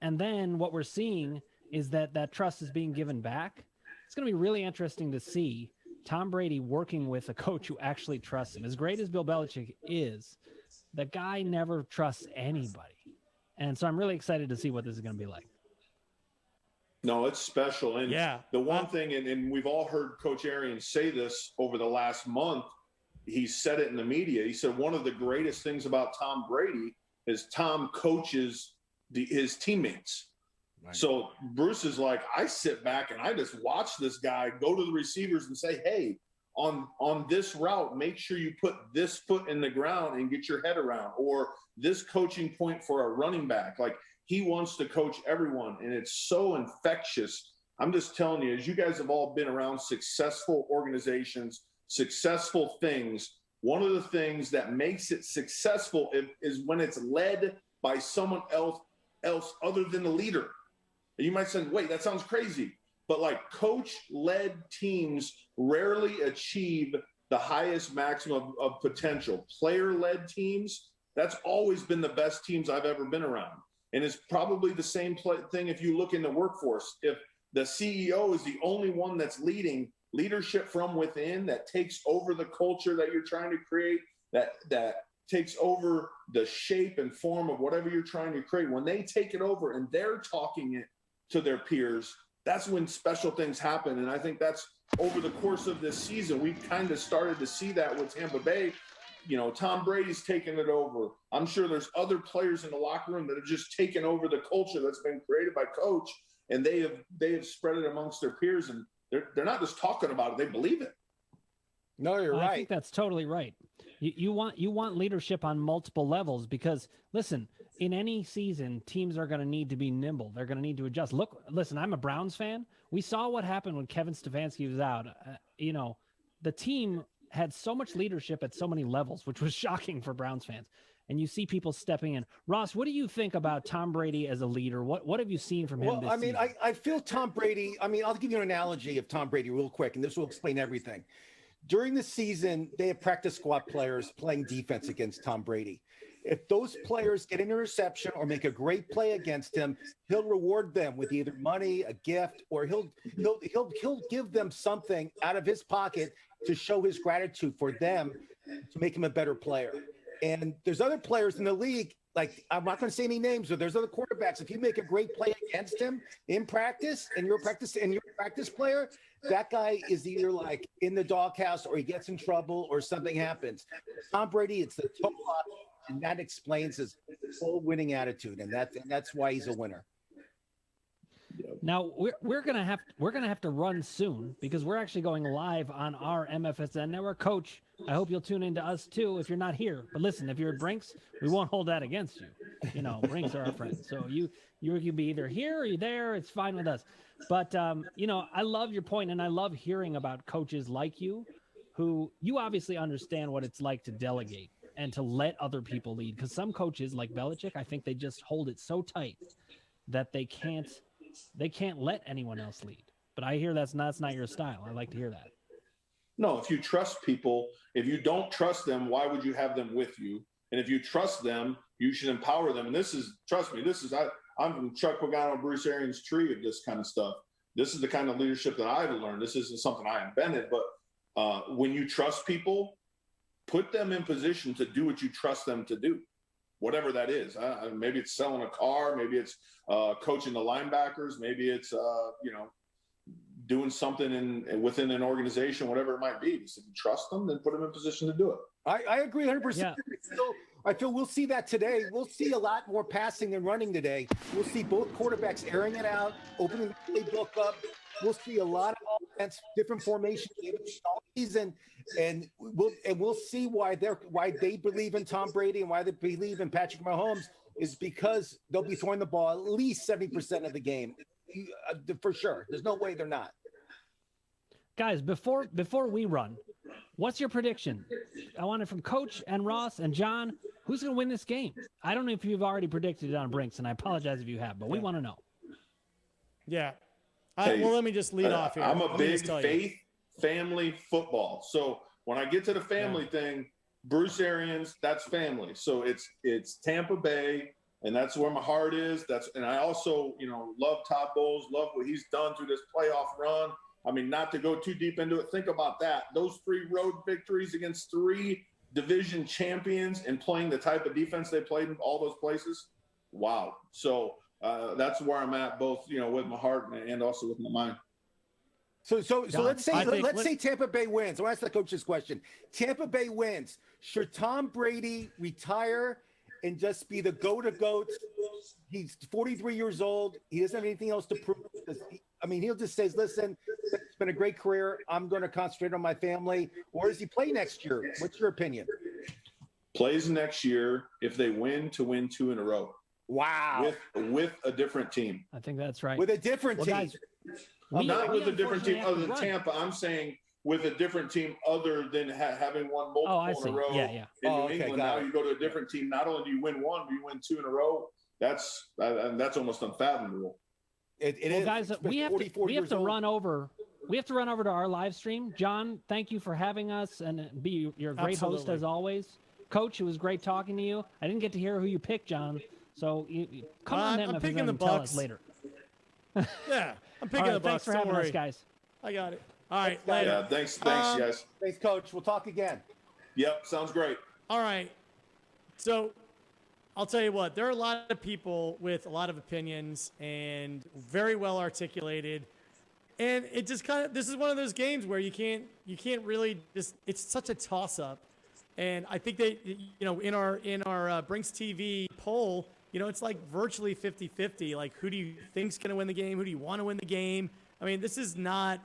And then what we're seeing is that trust is being given back. It's going to be really interesting to see Tom Brady working with a coach who actually trusts him. As great as Bill Belichick is, the guy never trusts anybody. And so I'm really excited to see what this is going to be like. No, it's special. And the one thing, and we've all heard Coach Arians say this over the last month, he said it in the media. He said one of the greatest things about Tom Brady is Tom coaches his teammates. Right. So Bruce is like, I sit back and I just watch this guy go to the receivers and say, hey, on this route, make sure you put this foot in the ground and get your head around, or this coaching point for a running back. Like, he wants to coach everyone, and it's so infectious. I'm just telling you, as you guys have all been around successful organizations, successful things, one of the things that makes it successful is when it's led by someone else other than the leader. You might say, wait, that sounds crazy. But like, coach-led teams rarely achieve the highest maximum of potential. Player-led teams, that's always been the best teams I've ever been around. And it's probably the same thing if you look in the workforce. If the CEO is the only one that's leading leadership from within, that takes over the culture that you're trying to create, that takes over the shape and form of whatever you're trying to create, when they take it over and they're talking it to their peers, that's when special things happen. And I think that's over the course of this season, we've kind of started to see that with Tampa Bay. Tom Brady's taken it over. I'm sure there's other players in the locker room that have just taken over the culture that's been created by coach, and they have spread it amongst their peers, and they're not just talking about it, they believe it. No, you're right. I think that's totally right. You want leadership on multiple levels, because listen, in any season, teams are going to need to be nimble. They're going to need to adjust. Listen, I'm a Browns fan. We saw what happened when Kevin Stefanski was out. The team had so much leadership at so many levels, which was shocking for Browns fans. And you see people stepping in. Ross, what do you think about Tom Brady as a leader? What have you seen from him this season? I feel Tom Brady, I'll give you an analogy of Tom Brady real quick, and this will explain everything. During the season, they have practice squad players playing defense against Tom Brady. If those players get an interception or make a great play against him, he'll reward them with either money, a gift, or he'll give them something out of his pocket to show his gratitude for them to make him a better player. And there's other players in the league, like, I'm not going to say any names, but there's other quarterbacks. If you make a great play against him in practice, and you're a practice player, that guy is either like in the doghouse or he gets in trouble or something happens. Tom Brady, it's the total opposite, and that explains his whole winning attitude, and that's why he's a winner. Now we're gonna have to run soon because we're actually going live on our MFSN network. Coach, I hope you'll tune into us too if you're not here. But listen, if you're at Brinks, we won't hold that against you. You know, Brinks are our friends, so you can be either here or you're there. It's fine with us. But you know, I love your point, and I love hearing about coaches like you, who you obviously understand what it's like to delegate and to let other people lead. Because some coaches like Belichick, I think they just hold it so tight that they can't let anyone else lead. But I hear that's not your style. I like to hear that. No, if you trust people, if you don't trust them, why would you have them with you? And if you trust them, you should empower them. And trust me, I'm from Chuck Pagano, Bruce Arians' tree of this kind of stuff. This is the kind of leadership that I've learned. This isn't something I invented, but when you trust people, put them in position to do what you trust them to do, whatever that is. Maybe it's selling a car, maybe it's coaching the linebackers, maybe it's doing something within an organization, whatever it might be. Just if you trust them, then put them in position to do it. I agree 100%. Yeah. I feel we'll see that today. We'll see a lot more passing than running today. We'll see both quarterbacks airing it out, opening the playbook up. We'll see a lot of offense, different formations, and we'll see why they believe in Tom Brady and why they believe in Patrick Mahomes is because they'll be throwing the ball at least 70% of the game, for sure. There's no way they're not. Guys, before we run, what's your prediction? I want it from Coach and Ross and John. Who's going to win this game? I don't know if you've already predicted it on Brinks, and I apologize if you have, but we want to know. Yeah. Well, let me just lead off here. I'm a big faith, family football. So when I get to the family thing, Bruce Arians, that's family. So it's Tampa Bay, and that's where my heart is. And I also, love Todd Bowles, love what he's done through this playoff run. I mean, not to go too deep into it, think about that. Those 3 road victories against 3 division champions and playing the type of defense they played in all those places. Wow. So that's where I'm at, both, with my heart and also with my mind. So let's say Tampa Bay wins. I'll ask the coach this question. Tampa Bay wins. Should Tom Brady retire and just be the goat? He's 43 years old. He doesn't have anything else to prove. He'll just say, listen, it's been a great career. I'm going to concentrate on my family. Or does he play next year? What's your opinion? Plays next year if they win 2 in a row. Wow. With a different team. I think that's right. With a different team. Guys, not with a different team other than Tampa. I'm saying with a different team other than having won multiple in a row in New England. Now you go to a different team. Not only do you win 1, but you win 2 in a row. That's almost unfathomable. It is. Guys, we have to run over. We have to run over to our live stream. John, thank you for having us and you're a great host as always. Coach, it was great talking to you. I didn't get to hear who you picked, John. So come on them if you're going to tell us later. Yeah, I'm picking the Bucks. Thanks for having us, guys. I got it. All right, later. Yeah, thanks, guys. Thanks, Coach. We'll talk again. Yep, sounds great. All right. So I'll tell you what, there are a lot of people with a lot of opinions and very well articulated. And it just this is one of those games where you can't really just, it's such a toss up. And I think they, in our Brinks TV poll, it's like virtually 50-50. Like, who do you think's going to win the game? Who do you want to win the game? I mean, this is not,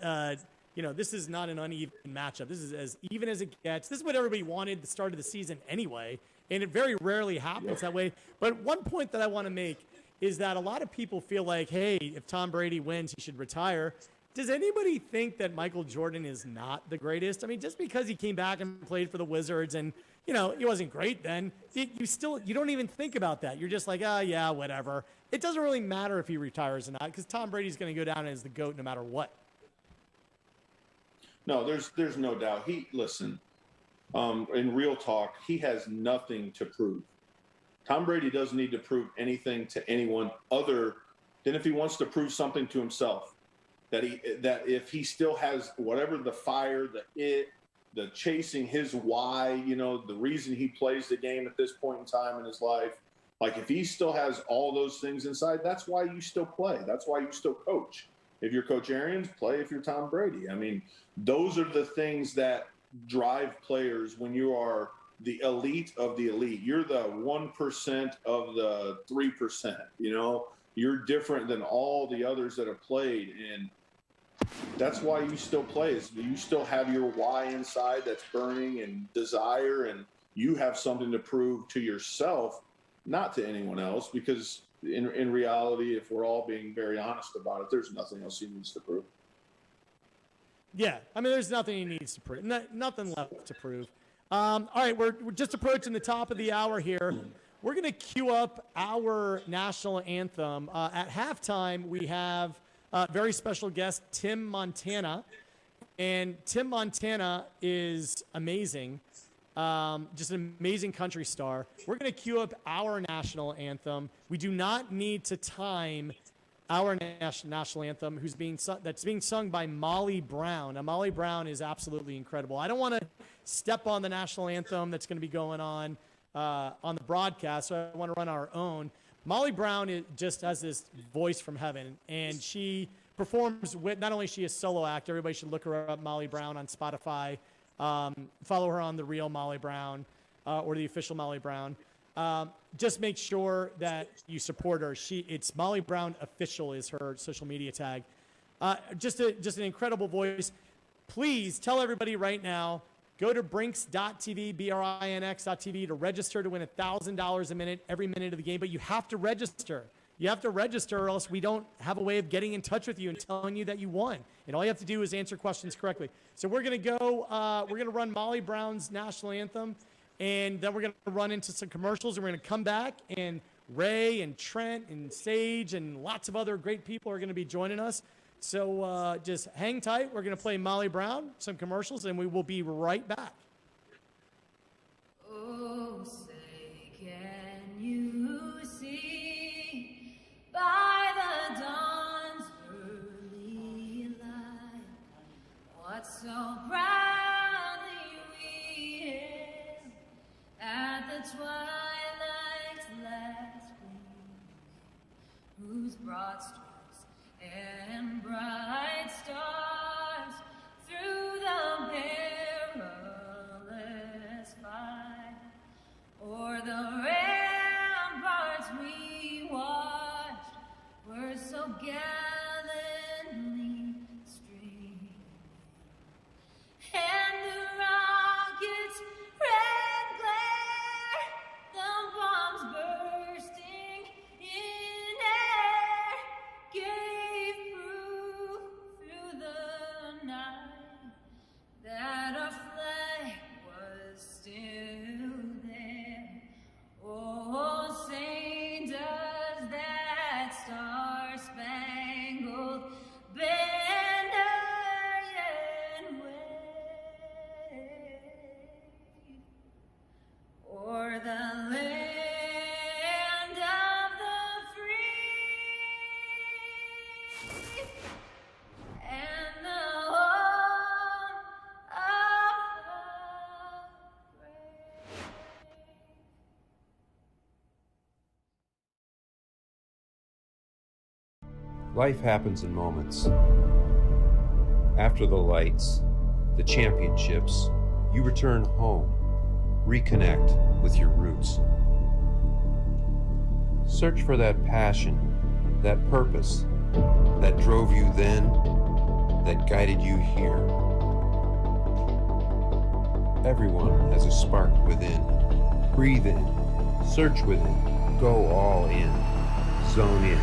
this is not an uneven matchup. This is as even as it gets. This is what everybody wanted at the start of the season anyway. And it very rarely happens that way. But one point that I want to make is that a lot of people feel like, hey, if Tom Brady wins, he should retire. Does anybody think that Michael Jordan is not the greatest? I mean, just because he came back and played for the Wizards and, he wasn't great then, you don't even think about that. You're just like, oh, yeah, whatever. It doesn't really matter if he retires or not because Tom Brady's going to go down as the GOAT no matter what. No, there's no doubt. Listen, in real talk, he has nothing to prove. Tom Brady doesn't need to prove anything to anyone other than if he wants to prove something to himself. That if he still has whatever the fire, the chasing his why, the reason he plays the game at this point in time in his life, like if he still has all those things inside, that's why you still play. That's why you still coach. if you're Coach Arians, play if you're Tom Brady. I mean, those are the things that drive players when you are the elite of the elite. You're the 1% of the 3%, you know? You're different than all the others that have played, and that's why you still play. Is you still have your why inside that's burning and desire, and you have something to prove to yourself, not to anyone else, because in reality, if we're all being very honest about it, there's nothing else he needs to prove. Yeah, I mean, there's nothing he needs to prove. Nothing left to prove. All right, we're just approaching the top of the hour here. We're going to cue up our national anthem. At halftime, we have very special guest Tim Montana. And Tim Montana is amazing, just an amazing country star. We're going to cue up our national anthem. We do not need to time our national anthem, that's being sung by Molly Brown. Now, Molly Brown is absolutely incredible. I don't want to step on the national anthem that's going to be going on the broadcast, so I want to run our own. Molly Brown just has this voice from heaven, and she performs with, not only is she a solo act, everybody should look her up, Molly Brown, on Spotify. Follow her on The Real Molly Brown or The Official Molly Brown. Just make sure that you support her. It's Molly Brown Official is her social media tag. Just an incredible voice. Please tell everybody right now, go to brinks.tv, BRINX.tv, to register to win $1,000 a minute, every minute of the game. But you have to register. You have to register, or else we don't have a way of getting in touch with you and telling you that you won. And all you have to do is answer questions correctly. So we're going to go, we're going to run Molly Brown's national anthem, and then we're going to run into some commercials, and we're going to come back, and Ray and Trent and Sage and lots of other great people are going to be joining us. So just hang tight. We're going to play Molly Brown, some commercials, and we will be right back. Oh, say, can you see by the dawn's early light what so proudly we hailed at the twilight's last gleam, whose broad strokes and bright stars through the perilous fight, o'er the ramparts we watched were so gallantly streaming, and the rockets' red glare, the bombs bursting in air, gave proof through the night that our flag was still there. Oh, say does that star-spangled banner yet wave o'er the land of the free and the home of the brave. Life happens in moments. After the lights, the championships, you return home, reconnect with your roots. Search for that passion, that purpose, that drove you then, that guided you here. Everyone has a spark within. Breathe in, search within, go all in, zone in.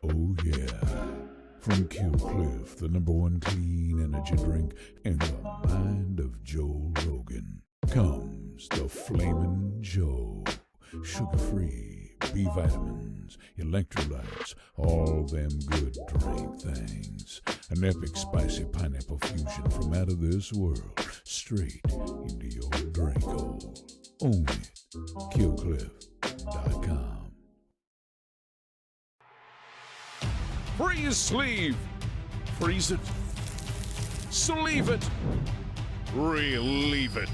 Oh yeah, from Kill Cliff, the #1 clean energy drink in the mind of Joe Rogan. Comes the Flamin' Joe. Sugar-free, B vitamins, electrolytes, all them good drink things. An epic spicy pineapple fusion from out of this world, straight into your drink hole. Own it. KillCliff.com. Freeze sleeve. Freeze it. Sleeve it. Relieve it.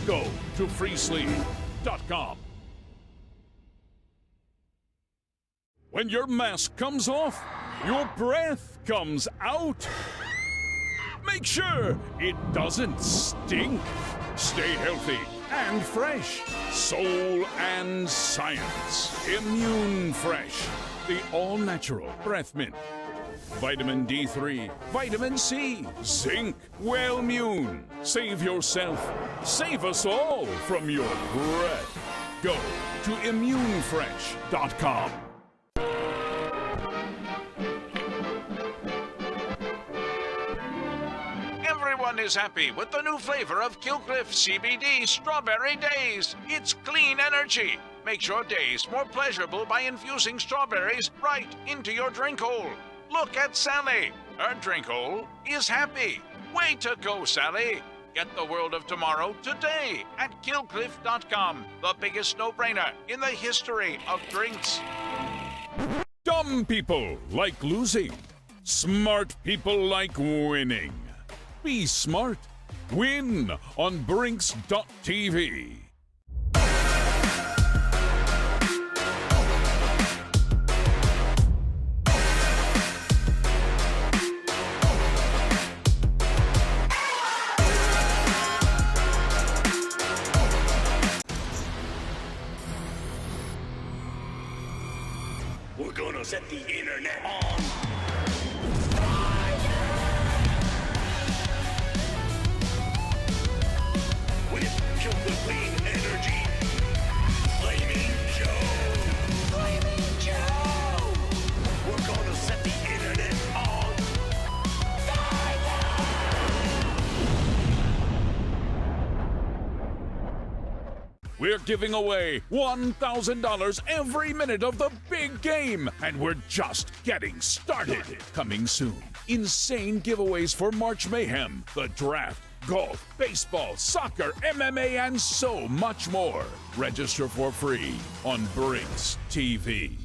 Go to freesleeve.com. When your mask comes off, your breath comes out. Make sure it doesn't stink. Stay healthy and fresh. Soul and science. Immune Fresh. The all-natural breath mint. Vitamin D3, vitamin C, zinc, Wellmune. Save yourself, save us all from your breath. Go to immunefresh.com. Everyone is happy with the new flavor of Killcliff CBD Strawberry Days. It's clean energy. Makes your days more pleasurable by infusing strawberries right into your drink hole. Look at Sally. Her drink hole is happy. Way to go, Sally. Get the world of tomorrow today at killcliff.com. The biggest no-brainer in the history of drinks. Dumb people like losing. Smart people like winning. Be smart. Win on Brinks.tv. We're gonna set the internet on with Kill the Clean Energy. Flaming Joe. Flaming Joe. We're gonna set the internet on fire. We're giving away $1,000 every minute of the big game, and we're just getting started. Coming soon, insane giveaways for March Mayhem, the draft, golf, baseball, soccer, MMA, and so much more. Register for free on Brinks TV.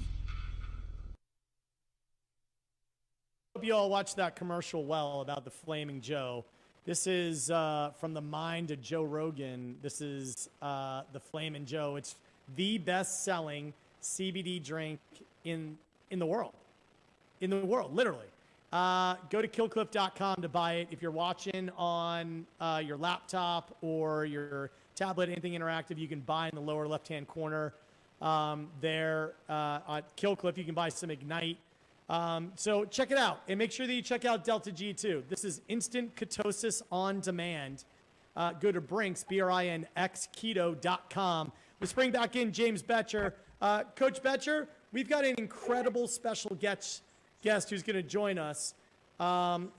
Hope you all watched that commercial well about the Flaming Joe. This is from the mind of Joe Rogan. This is the Flamin' Joe. It's the best-selling CBD drink in the world. In the world, literally. Go to killcliff.com to buy it. If you're watching on your laptop or your tablet, anything interactive, you can buy in the lower left-hand corner there at Killcliff. You can buy some Ignite. So check it out, and make sure that you check out Delta G too. This is instant ketosis on demand. Go to Brinks, BRINX keto.com. Let's bring back in James Betcher. Coach Betcher, we've got an incredible special guest who's going to join us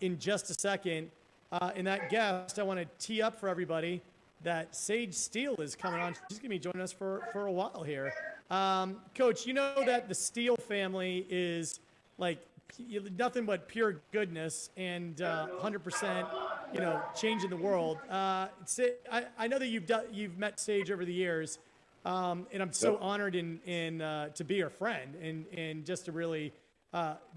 in just a second. And that guest, I want to tee up for everybody that Sage Steele is coming on. She's going to be joining us for a while here. Coach, you know that the Steele family is like nothing but pure goodness and 100%, changing the world. I know that you've met Sage over the years, and I'm so honored to be her friend and just to really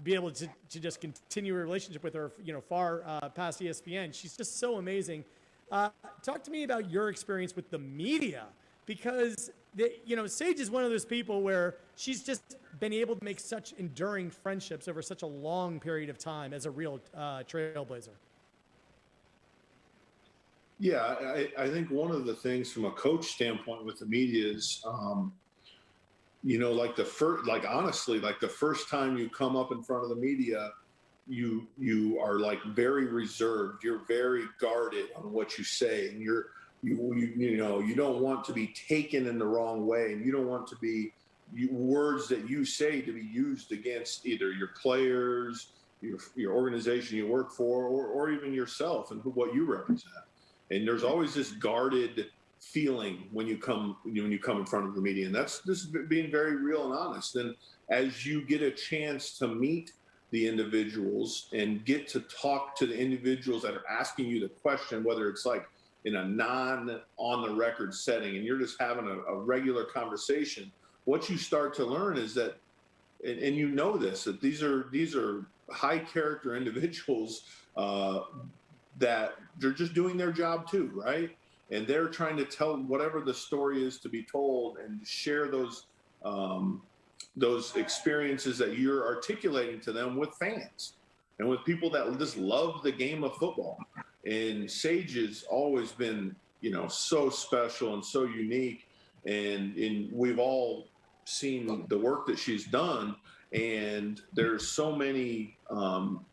be able to just continue a relationship with her, far past ESPN. She's just so amazing. Talk to me about your experience with the media, because Sage is one of those people where she's just been able to make such enduring friendships over such a long period of time as a real trailblazer. Yeah, I think one of the things from a coach standpoint with the media is, like the first time you come up in front of the media, you are like very reserved. You're very guarded on what you say, and you don't want to be taken in the wrong way, and you don't want to be words that you say to be used against either your players, your organization you work for, or even yourself and what you represent. and there's always this guarded feeling when you come in front of the media, and this is being very real and honest. And as you get a chance to meet the individuals and get to talk to the individuals that are asking you the question, whether it's like in a non on the record setting and you're just having a regular conversation, what you start to learn is that, and you know this, that these are high character individuals that they're just doing their job too, right? And they're trying to tell whatever the story is to be told and share those experiences that you're articulating to them with fans and with people that just love the game of football. And Sage has always been, so special and so unique. And we've all seen the work that she's done. And there's so many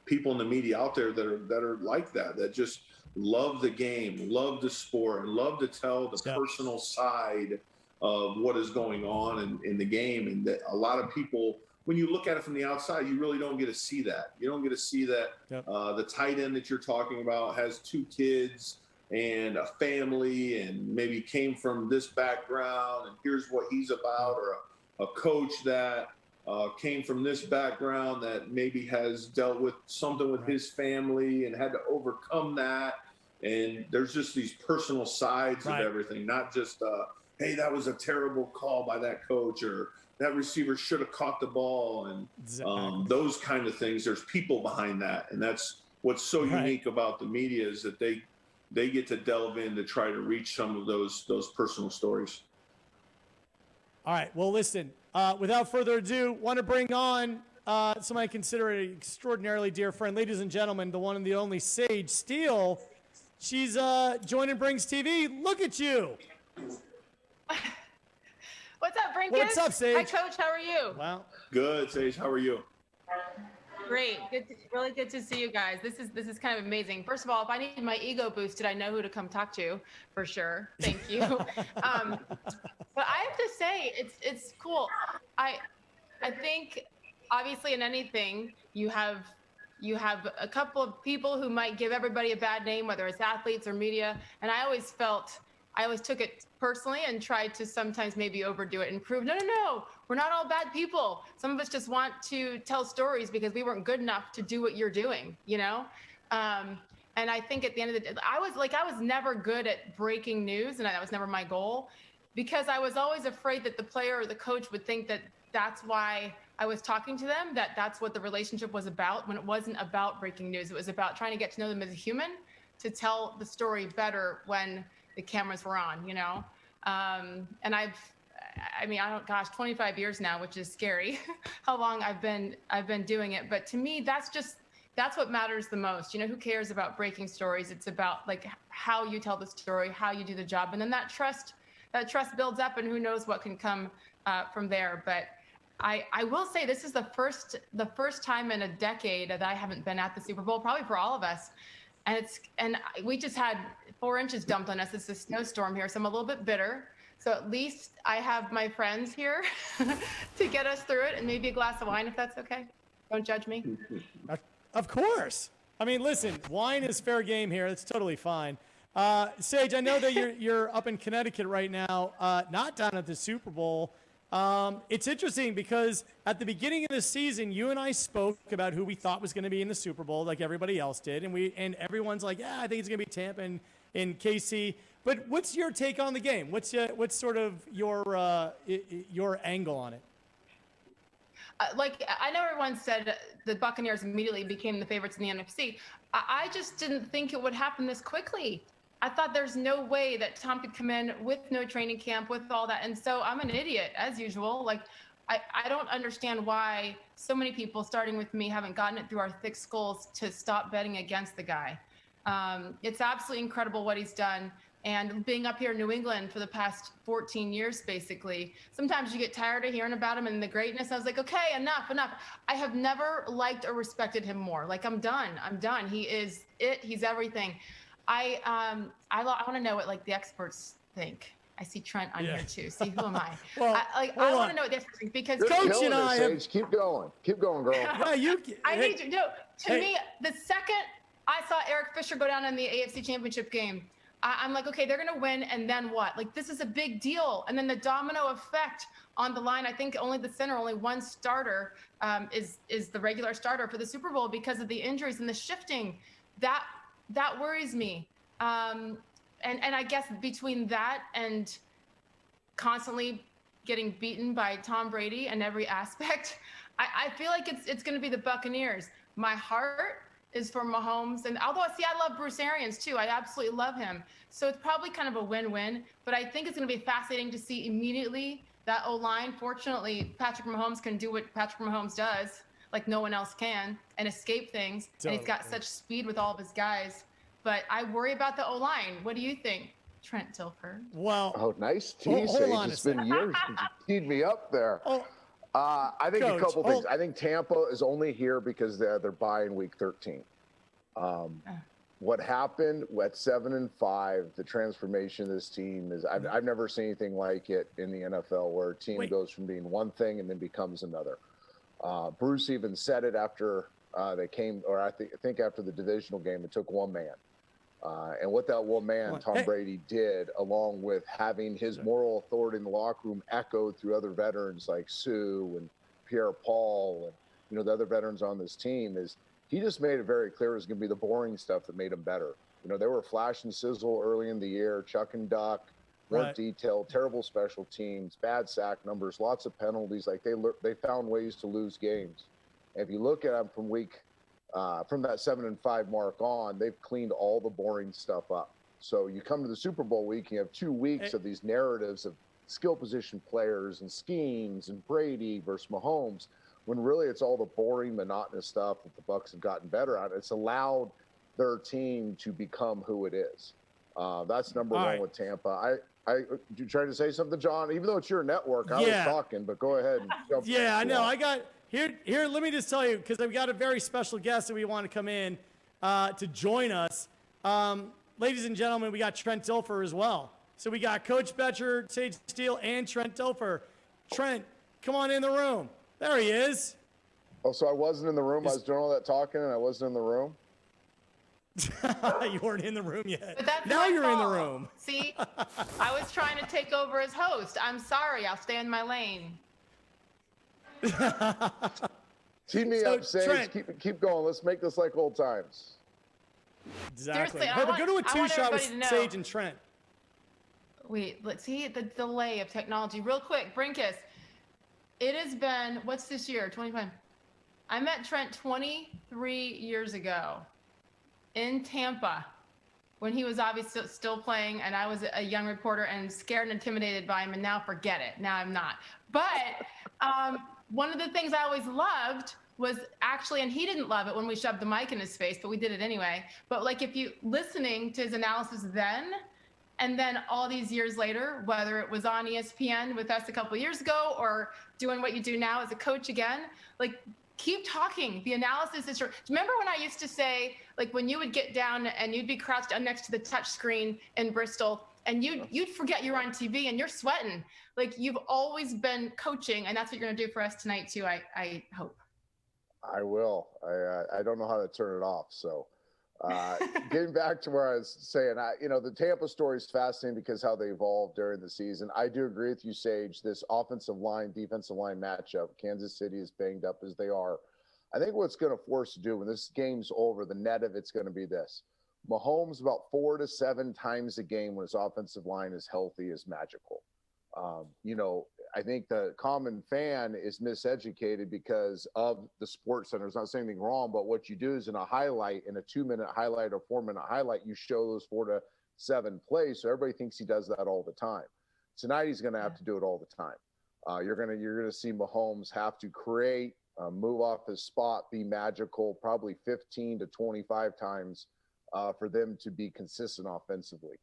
people in the media out there that are like that just love the game, love the sport, and love to tell the personal side of what is going on in the game. And that a lot of people, when you look at it from the outside, you really don't get to see that. You don't get to see that the tight end that you're talking about has 2 kids and a family and maybe came from this background and here's what he's about, or a coach that came from this background that maybe has dealt with something with his family and had to overcome that. And there's just these personal sides of everything, not just, hey, that was a terrible call by that coach, or that receiver should have caught the ball, and those kind of things. There's people behind that, and that's what's so unique about the media, is that they get to delve in to try to reach some of those personal stories. All right. Well, listen, without further ado, want to bring on somebody I consider an extraordinarily dear friend. Ladies and gentlemen, the one and the only Sage Steele. She's joining Brings TV. Look at you. What's up, Brinkus? What's up, Sage? Hi, Coach. How are you? Wow. Good, Sage. How are you? Great. Really good to see you guys. This is kind of amazing. First of all, if I need my ego boosted, I know who to come talk to for sure. Thank you. But I have to say, it's cool. I think obviously in anything you have a couple of people who might give everybody a bad name, whether it's athletes or media. And I always took it personally and tried to sometimes maybe overdo it and prove, no, we're not all bad people. Some of us just want to tell stories because we weren't good enough to do what you're doing, And I think at the end of the day, I was never good at breaking news, and that was never my goal, because I was always afraid that the player or the coach would think that that's why I was talking to them, that's what the relationship was about, when it wasn't about breaking news. It was about trying to get to know them as a human, to tell the story better when the cameras were on, And I mean, 25 years now, which is scary, how long I've been doing it. But to me, that's what matters the most. Who cares about breaking stories? It's about like how you tell the story, how you do the job. And then that trust builds up, and who knows what can come from there. But I will say this is the first time in a decade that I haven't been at the Super Bowl, probably for all of us. And we just had 4 inches dumped on us. It's a snowstorm here, so I'm a little bit bitter. So at least I have my friends here to get us through it, and maybe a glass of wine if that's okay. Don't judge me. Of course. I mean, listen, wine is fair game here. It's totally fine. Sage, I know that you're up in Connecticut right now, not down at the Super Bowl. It's interesting because at the beginning of the season, you and I spoke about who we thought was going to be in the Super Bowl, like everybody else did, and everyone's like, yeah, I think it's going to be Tampa and KC. But what's your take on the game? What's sort of your angle on it? I know everyone said the Buccaneers immediately became the favorites in the NFC. I just didn't think it would happen this quickly. I thought there's no way that Tom could come in with no training camp, with all that. And so I'm an idiot, as usual. I don't understand why so many people, starting with me, haven't gotten it through our thick skulls to stop betting against the guy. It's absolutely incredible what he's done. And being up here in New England for the past 14 years, basically, sometimes you get tired of hearing about him and the greatness. I was like, okay, enough. I have never liked or respected him more. I'm done. He is it. He's everything. I want to know what the experts think. I see Trent on here too. See, who am I? I want to know what they think, because Coach and I have... Keep going, girl. Yeah, I need you. To me, the second I saw Eric Fisher go down in the AFC Championship game, I'm like, okay, they're going to win, and then what? Like, this is a big deal. And then the domino effect on the line, I think only the center, only one starter is the regular starter for the Super Bowl because of the injuries and the shifting. That worries me. And I guess between that and constantly getting beaten by Tom Brady in every aspect, I feel like it's going to be the Buccaneers. My heart is for Mahomes. And although, see, I love Bruce Arians too. I absolutely love him. So it's probably kind of a win-win. But I think it's going to be fascinating to see immediately that O-line. Fortunately, Patrick Mahomes can do what Patrick Mahomes does, like no one else can, and escape things. And he's got such speed with all of his guys. But I worry about the O-line. What do you think, Trent Dilfer? Well, oh, nice tease, Sage. It's been years since you teed me up there. I think Coach, a couple things. I think Tampa is only here because they're buying week 13. What happened at 7-5, the transformation of this team is I've never seen anything like it in the NFL where a team goes from being one thing and then becomes another. Bruce even said it after they came, or I think after the divisional game, it took one man. And what that one man, Tom Brady, did, along with having his moral authority in the locker room echoed through other veterans like Sue and Pierre Paul and, the other veterans on this team, is he just made it very clear it was going to be the boring stuff that made him better. They were flash and sizzle early in the year, chuck and duck, weren't detailed, terrible special teams, bad sack numbers, lots of penalties. Like they found ways to lose games. And if you look at them from that 7-5 mark on, they've cleaned all the boring stuff up. So you come to the Super Bowl week, you have 2 weeks of these narratives of skill position players and schemes and Brady versus Mahomes, when really it's all the boring, monotonous stuff that the Bucs have gotten better at. It's allowed their team to become who it is. That's number one with Tampa. You trying to say something, John? Even though it's your network, I was talking, but go ahead and jump. Yeah, I know. I got here. Let me just tell you, because I've got a very special guest that we want to come in to join us. Ladies and gentlemen, we got Trent Dilfer as well. So we got Coach Betcher, Sage Steele, and Trent Dilfer. Trent, come on in the room. There he is. Oh, so I wasn't in the room. I was doing all that talking, and I wasn't in the room. You weren't in the room yet. But that's now my you're in the fault. room. See, I was trying to take over as host. I'm sorry. I'll stay in my lane. Tee me up, Sage. Trent, keep going. Let's make this like old times. Exactly. Seriously, Go to a two-shot with everybody to know. Sage and Trent. Wait, let's see the delay of technology. Real quick, Brinkus. It has been, what's this year, 25? I met Trent 23 years ago in Tampa when he was obviously still playing, and I was a young reporter and scared and intimidated by him, and now forget it. Now I'm not. But one of the things I always loved was actually, and he didn't love it when we shoved the mic in his face, but we did it anyway. But like if you listening to his analysis then, and then all these years later, whether it was on ESPN with us a couple of years ago or doing what you do now as a coach again, like keep talking. The analysis is true. Remember when I used to say, like when you would get down and you'd be crouched down next to the touch screen in Bristol and you'd forget you're on TV and you're sweating. Like you've always been coaching, and that's what you're gonna do for us tonight too, I hope. I will. I don't know how to turn it off. So getting back to where I was saying, the Tampa story is fascinating because how they evolved during the season. I do agree with you, Sage. This offensive line, defensive line matchup, Kansas City is banged up as they are. I think what's going to force to do when this game's over, the net of it's going to be this. Mahomes about 4 to 7 times a game when his offensive line is healthy is magical. I think the common fan is miseducated because of the sports center. It's not saying anything wrong, but what you do is in a 2-minute highlight or 4-minute highlight, you show those 4 to 7 plays. So everybody thinks he does that all the time. Tonight, he's going to have to do it all the time. You're going to see Mahomes have to create, move off his spot, be magical, probably 15 to 25 times for them to be consistent offensively.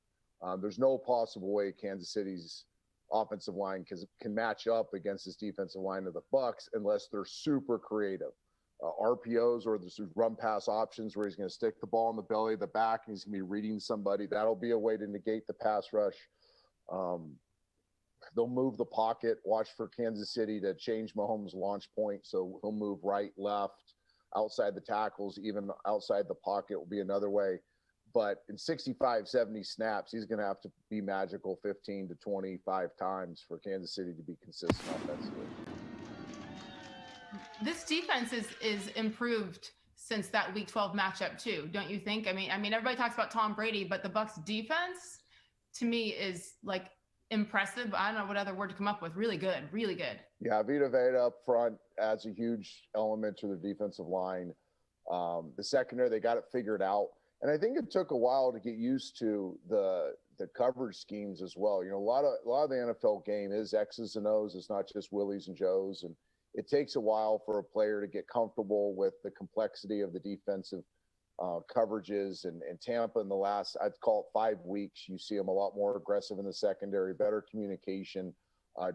There's no possible way Kansas City's offensive line can match up against this defensive line of the Bucs unless they're super creative. RPOs or there's run pass options where he's going to stick the ball in the belly of the back and he's going to be reading somebody. That'll be a way to negate the pass rush. They'll move the pocket. Watch for Kansas City to change Mahomes' launch point. So he'll move right, left, outside the tackles, even outside the pocket will be another way. but in 65, 70 snaps, he's going to have to be magical 15 to 25 times for Kansas City to be consistent offensively. This defense is improved since that Week 12 matchup too, don't you think? I mean, everybody talks about Tom Brady, but the Bucs defense to me is like impressive. I don't know what other word to come up with. Really good, really good. Yeah, Vita Vea up front adds a huge element to the defensive line. The secondary, they got it figured out. And I think it took a while to get used to the coverage schemes as well. You know, a lot of the NFL game is X's and O's. It's not just Willies and Joes. And it takes a while for a player to get comfortable with the complexity of the defensive coverages. And Tampa in the last, I'd call it 5 weeks, you see them a lot more aggressive in the secondary, better communication,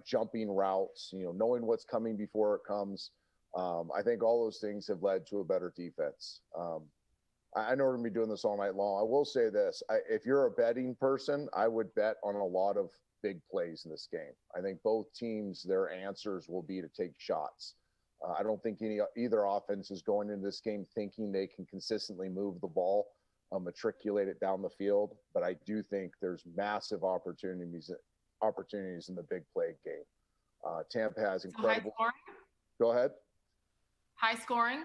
jumping routes, you know, knowing what's coming before it comes. I think all those things have led to a better defense. I know we're going to be doing this all night long. I will say this. If you're a betting person, I would bet on a lot of big plays in this game. I think both teams, their answers will be to take shots. I don't think either offense is going into this game thinking they can consistently move the ball, matriculate it down the field. But I do think there's massive opportunities in the big play game. Tampa has incredible. High scoring? Go ahead. High scoring?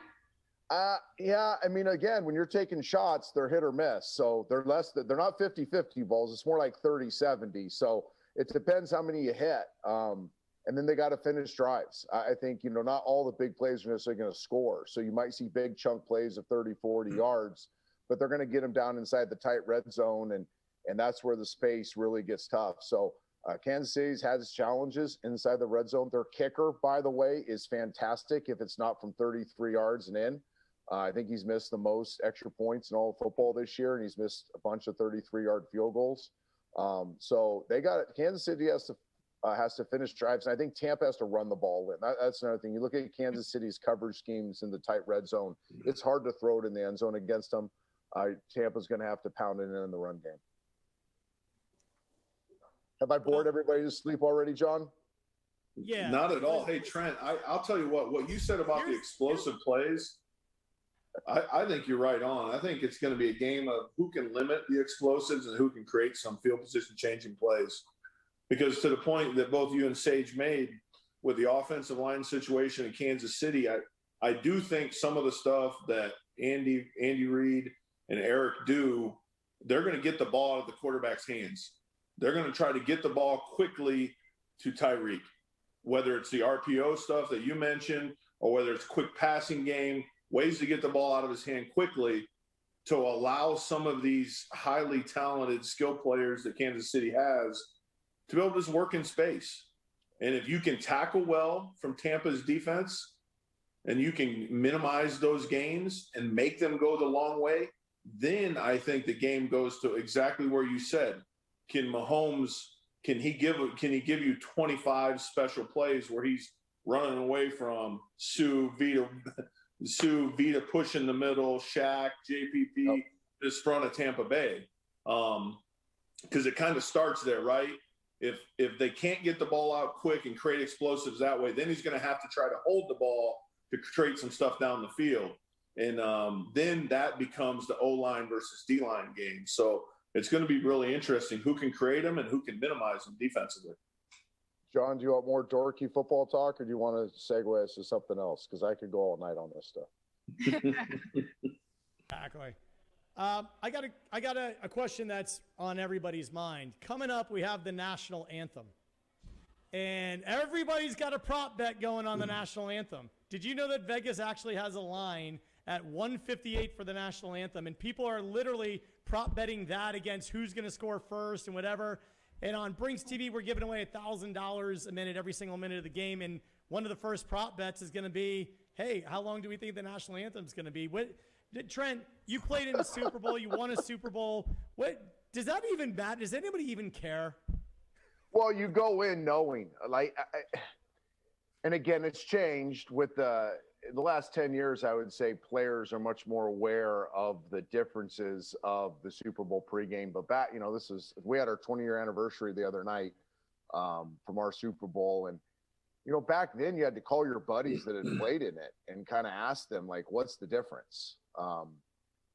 Yeah, I mean, again, when you're taking shots, they're hit or miss. So they're not 50-50 balls. It's more like 30-70. So it depends how many you hit. And then they got to finish drives. I think, you know, not all the big plays are necessarily going to score. So you might see big chunk plays of 30, 40 yards, but they're going to get them down inside the tight red zone. And that's where the space really gets tough. So Kansas City's had its challenges inside the red zone. Their kicker, by the way, is fantastic if it's not from 33 yards and in. I think he's missed the most extra points in all of football this year, and he's missed a bunch of 33-yard field goals. So they got it. Kansas City has to finish drives, and I think Tampa has to run the ball in. That's another thing. You look at Kansas City's coverage schemes in the tight red zone. It's hard to throw it in the end zone against them. Tampa's going to have to pound it in the run game. Have I bored everybody to sleep already, John? Yeah. Not at all. Hey, Trent, I'll tell you what you said about the explosive plays, I think you're right on. I think it's going to be a game of who can limit the explosives and who can create some field position changing plays. Because to the point that both you and Sage made with the offensive line situation in Kansas City, I do think some of the stuff that Andy Reid and Eric do, they're going to get the ball out of the quarterback's hands. They're going to try to get the ball quickly to Tyreek, whether it's the RPO stuff that you mentioned or whether it's quick passing game, ways to get the ball out of his hand quickly to allow some of these highly talented skill players that Kansas City has to be able to just work in space. And if you can tackle well from Tampa's defense and you can minimize those gains and make them go the long way, then I think the game goes to exactly where you said. Can Mahomes, can he give you 25 special plays where he's running away from Sue, Vita push in the middle, Shaq, JPP, just front of Tampa Bay. Because it kind of starts there, right? If they can't get the ball out quick and create explosives that way, then he's going to have to try to hold the ball to create some stuff down the field. And then that becomes the O-line versus D-line game. So it's going to be really interesting who can create them and who can minimize them defensively. John, do you want more dorky football talk, or do you want to segue us to something else? Because I could go all night on this stuff. Exactly. I got a question that's on everybody's mind. Coming up, we have the national anthem. And everybody's got a prop bet going on the national anthem. Did you know that Vegas actually has a line at 158 for the national anthem? And people are literally prop betting that against who's going to score first and whatever. And on Brinks TV, we're giving away $1,000 a minute every single minute of the game. And one of the first prop bets is going to be, hey, how long do we think the national anthem is going to be? Trent, you played in the Super Bowl. You won a Super Bowl. What does that even matter? Does anybody even care? Well, you go in knowing, and again, it's changed with the last 10 years. I would say players are much more aware of the differences of the Super Bowl pregame. But back, we had our 20-year anniversary the other night from our Super Bowl, and back then you had to call your buddies that had played in it and kind of ask them, like, what's the difference?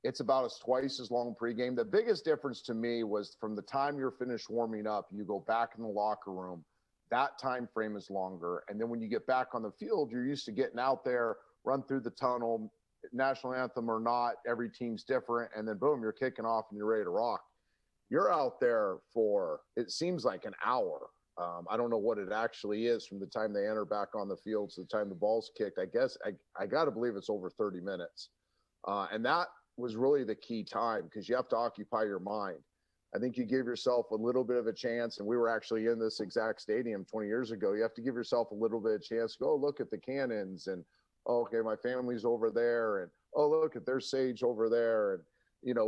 It's about twice as long pregame. The biggest difference to me was from the time you're finished warming up, you go back in the locker room. That time frame is longer. And then when you get back on the field, you're used to getting out there, run through the tunnel, national anthem or not, every team's different. And then boom, you're kicking off and you're ready to rock. You're out there for, it seems like an hour. I don't know what it actually is from the time they enter back on the field to the time the ball's kicked. I guess I got to believe it's over 30 minutes. And that was really the key time because you have to occupy your mind. I think you give yourself a little bit of a chance, and we were actually in this exact stadium 20 years ago. You have to give yourself a little bit of chance to go look at the cannons and, oh, okay, my family's over there, and oh, look at their sage over there, and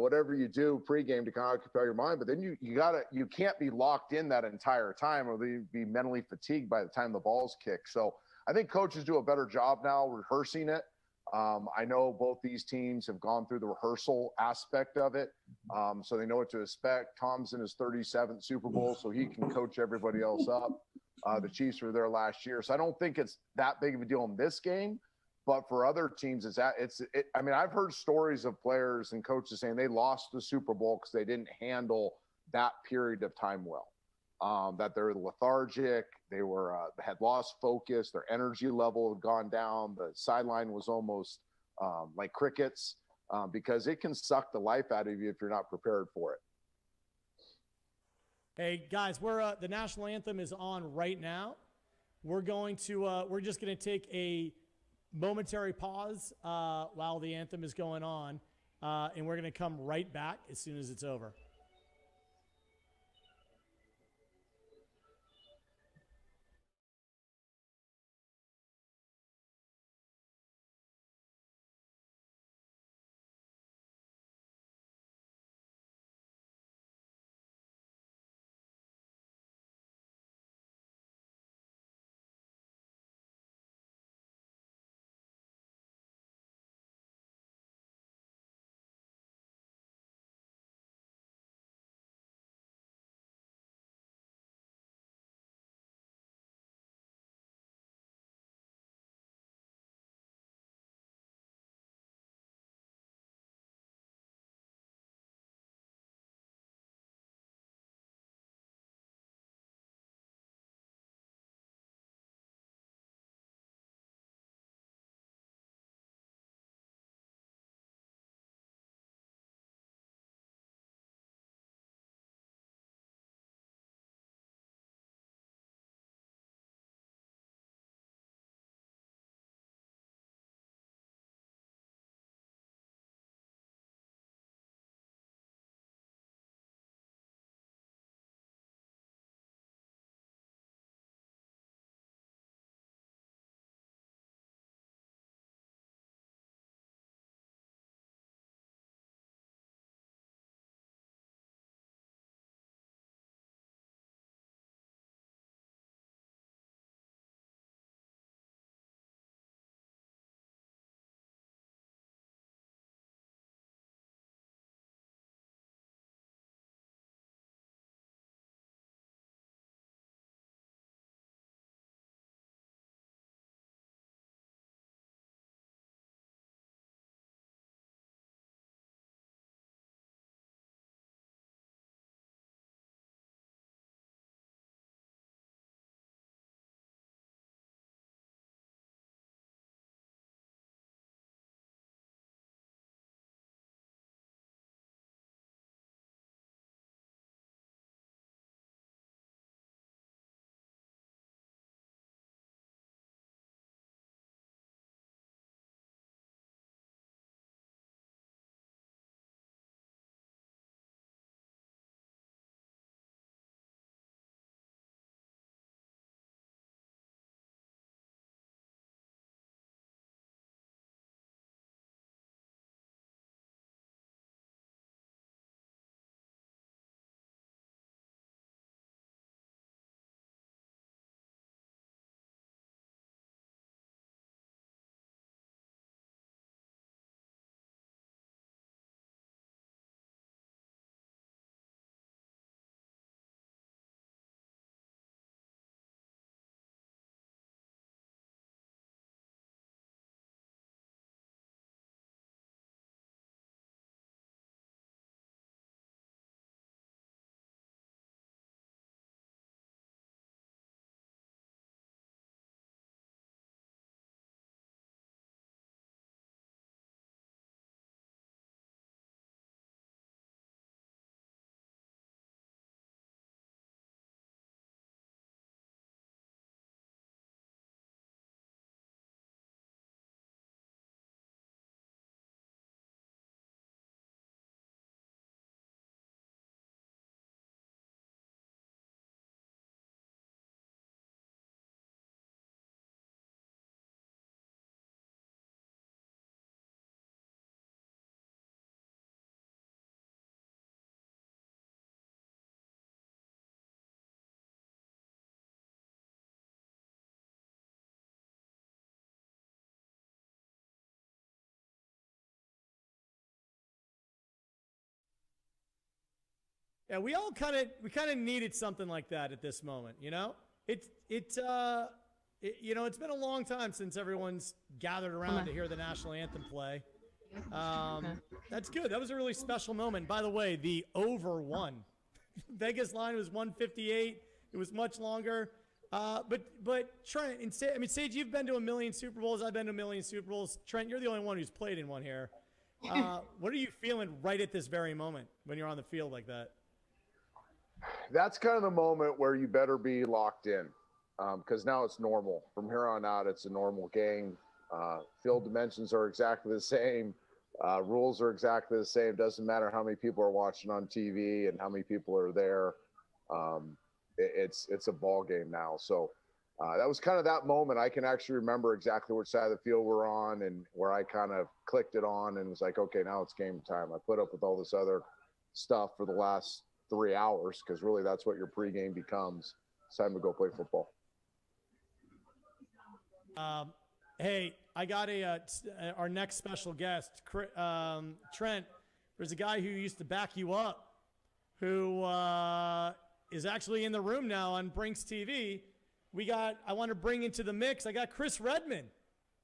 whatever you do pregame to kind of occupy your mind. But then you can't be locked in that entire time, or you'd be mentally fatigued by the time the ball's kicked. So I think coaches do a better job now rehearsing it. I know both these teams have gone through the rehearsal aspect of it, so they know what to expect. Tom's in his 37th Super Bowl, so he can coach everybody else up. The Chiefs were there last year, so I don't think it's that big of a deal in this game. But for other teams, I mean, I've heard stories of players and coaches saying they lost the Super Bowl because they didn't handle that period of time well. That they're lethargic, they had lost focus, their energy level had gone down, the sideline was almost like crickets, because it can suck the life out of you if you're not prepared for it. Hey guys, the national anthem is on right now. We're just going to take a momentary pause while the anthem is going on, and we're going to come right back as soon as it's over. Yeah, we kind of needed something like that at this moment, you know? It's been a long time since everyone's gathered around to hear the national anthem play. That's good. That was a really special moment. By the way, the over won. Vegas line was 158. It was much longer. But Trent, Sage, you've been to 1 million Super Bowls. I've been to 1 million Super Bowls. Trent, you're the only one who's played in one here. What are you feeling right at this very moment when you're on the field like that? That's kind of the moment where you better be locked in, because now it's normal. From here on out, it's a normal game. Field dimensions are exactly the same. Rules are exactly the same. Doesn't matter how many people are watching on TV and how many people are there. It's a ball game now. So that was kind of that moment. I can actually remember exactly which side of the field we're on and where I kind of clicked it on and was like, okay, now it's game time. I put up with all this other stuff for the last 3 hours, because really that's what your pregame becomes. It's time to go play football. Hey, I got our next special guest, Trent. There's a guy who used to back you up, who is actually in the room now on Brinks TV. I want to bring into the mix. I got Chris Redman.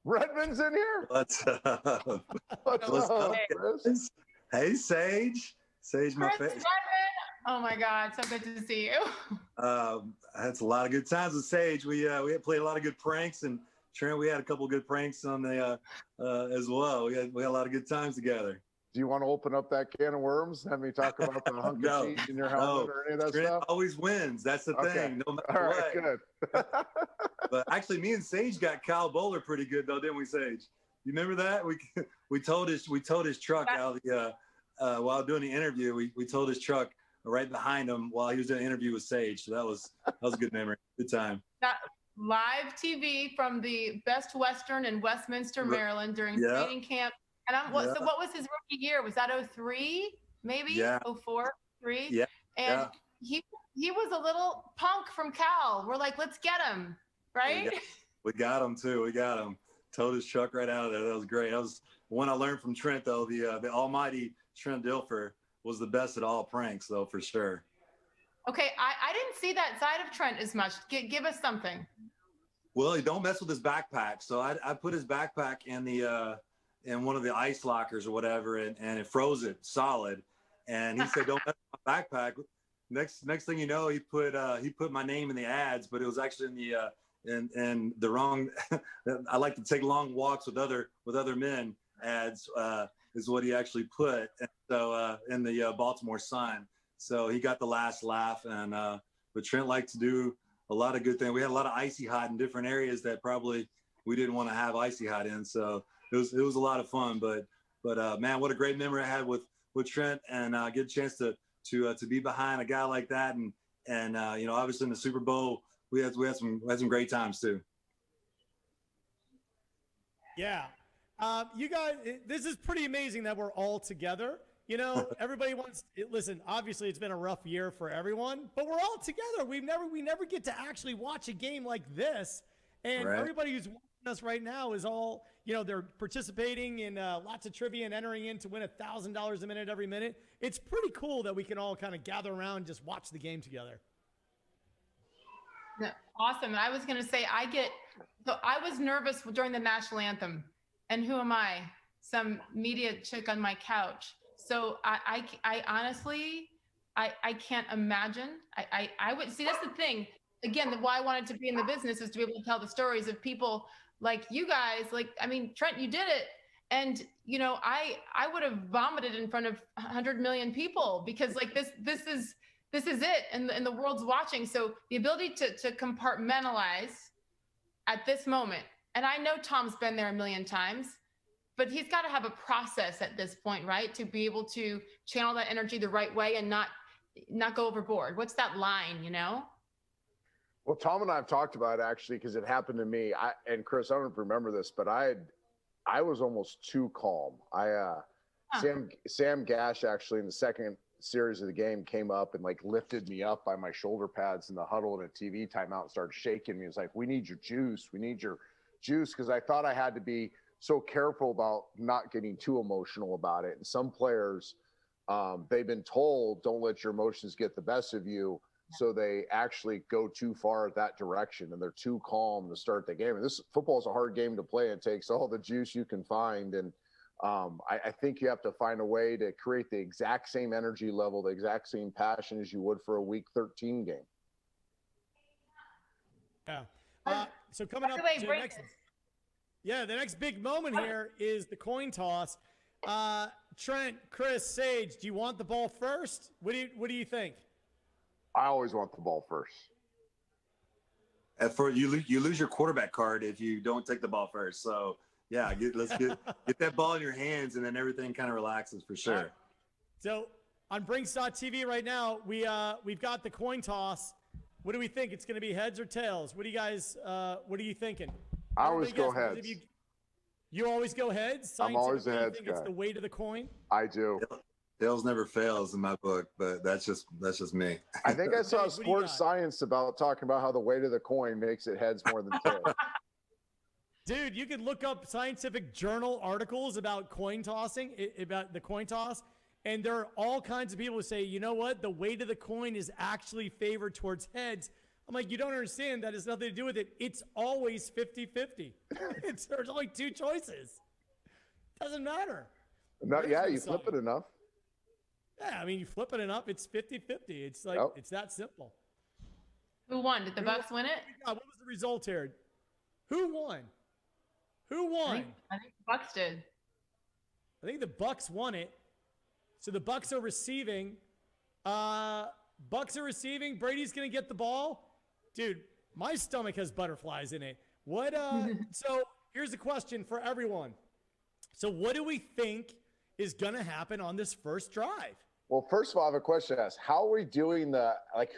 Redman's in here. What's up? What's up, Chris? Hey, Sage. Sage, my Chris face. Oh my God, so good to see you. That's a lot of good times with Sage. We had played a lot of good pranks, and Trent, we had a couple of good pranks on the as well. We had a lot of good times together. Do you want to open up that can of worms? Have me talk about the hunk of cheese in your helmet or any of that Trent stuff? Always wins. That's the thing. No matter All right, what. good. But actually, me and Sage got Kyle Bowler pretty good though, didn't we, Sage? You remember that? We towed his truck out of the while doing the interview. We towed his truck right behind him while he was doing an interview with Sage. So that was a good memory. Good time. That live TV from the Best Western in Westminster, Maryland during training camp. And so what was his rookie year? Was that 03? Maybe? Yeah. 04, 03? Yeah. And he was a little punk from Cal. We're like, let's get him, right? We got him too. We got him. Towed his truck right out of there. That was great. That was one I learned from Trent though. The almighty Trent Dilfer was the best at all pranks though, for sure. Okay, I didn't see that side of Trent as much. Give us something. Well, he don't mess with his backpack. So I put his backpack in one of the ice lockers or whatever, and it froze it solid. And he said, "Don't mess with my backpack." Next thing you know, he put my name in the ads, but it was actually in the wrong. I like to take long walks with other men ads is what he actually put. And so in the Baltimore Sun. So he got the last laugh, and but Trent liked to do a lot of good things. We had a lot of icy hot in different areas that probably we didn't want to have icy hot in. So it was a lot of fun. But man, what a great memory I had with Trent, and get a chance to be behind a guy like that, and obviously in the Super Bowl we had some great times too. Yeah, you guys, this is pretty amazing that we're all together. Everybody wants. Listen, obviously it's been a rough year for everyone, but we're all together. We never get to actually watch a game like this, and everybody who's watching us right now is all, they're participating in lots of trivia and entering in to win $1,000 a minute every minute. It's pretty cool that we can all kind of gather around and just watch the game together. Yeah, awesome. And I was going to say, I was nervous during the national anthem, and who am I? Some media chick on my couch. So I honestly, I can't imagine. I would see, that's the thing. Again, why I wanted to be in the business is to be able to tell the stories of people like you guys. Trent, you did it. And, I would have vomited in front of 100 million people, because this is it. And the world's watching. So the ability to compartmentalize at this moment, and I know Tom's been there a million times, but he's got to have a process at this point, right? To be able to channel that energy the right way and not go overboard. What's that line, Well, Tom and I have talked about it actually, because it happened to me. And Chris, I don't know if you remember this, but I was almost too calm. Sam Gash actually in the second series of the game came up and lifted me up by my shoulder pads in the huddle in a TV timeout and started shaking me. He was like, "We need your juice. We need your juice." Because I thought I had to be so careful about not getting too emotional about it. And some players they've been told, don't let your emotions get the best of you. So they actually go too far that direction, and they're too calm to start the game. And this football is a hard game to play. It takes all the juice you can find. And I think you have to find a way to create the exact same energy level, the exact same passion as you would for a Week 13 game. Yeah. So coming up, the next big moment here is the coin toss. Trent, Chris, Sage, do you want the ball first? What do you think? I always want the ball first. You lose your quarterback card if you don't take the ball first. So yeah, let's get that ball in your hands, and then everything kind of relaxes for sure. Right. So on Brinks.tv right now, we've got the coin toss. What do we think? It's going to be heads or tails? What do you guys? What are you thinking? I always go heads. You always go heads? I'm always a heads guy. It's the weight of the coin? I do. Tails never fails in my book, but that's just me. I think I saw sports science talking about how the weight of the coin makes it heads more than tails. Dude, you could look up scientific journal articles about coin tossing, about the coin toss, and there are all kinds of people who say, you know what, the weight of the coin is actually favored towards heads. I'm like, you don't understand. That has nothing to do with it. It's always 50-50. There's only two choices. Doesn't matter. No, yeah, you flip it enough. Yeah, I mean, you flip it enough, it's 50-50. It's like, It's that simple. Who won? Did the Bucks win it? What was the result here? Who won? Who won? I think the Bucks did. I think the Bucks won it. So the Bucks are receiving. Bucks are receiving. Brady's going to get the ball. Dude, my stomach has butterflies in it. What? So here's a question for everyone. So what do we think is going to happen on this first drive? Well, first of all, I have a question to ask. How are we doing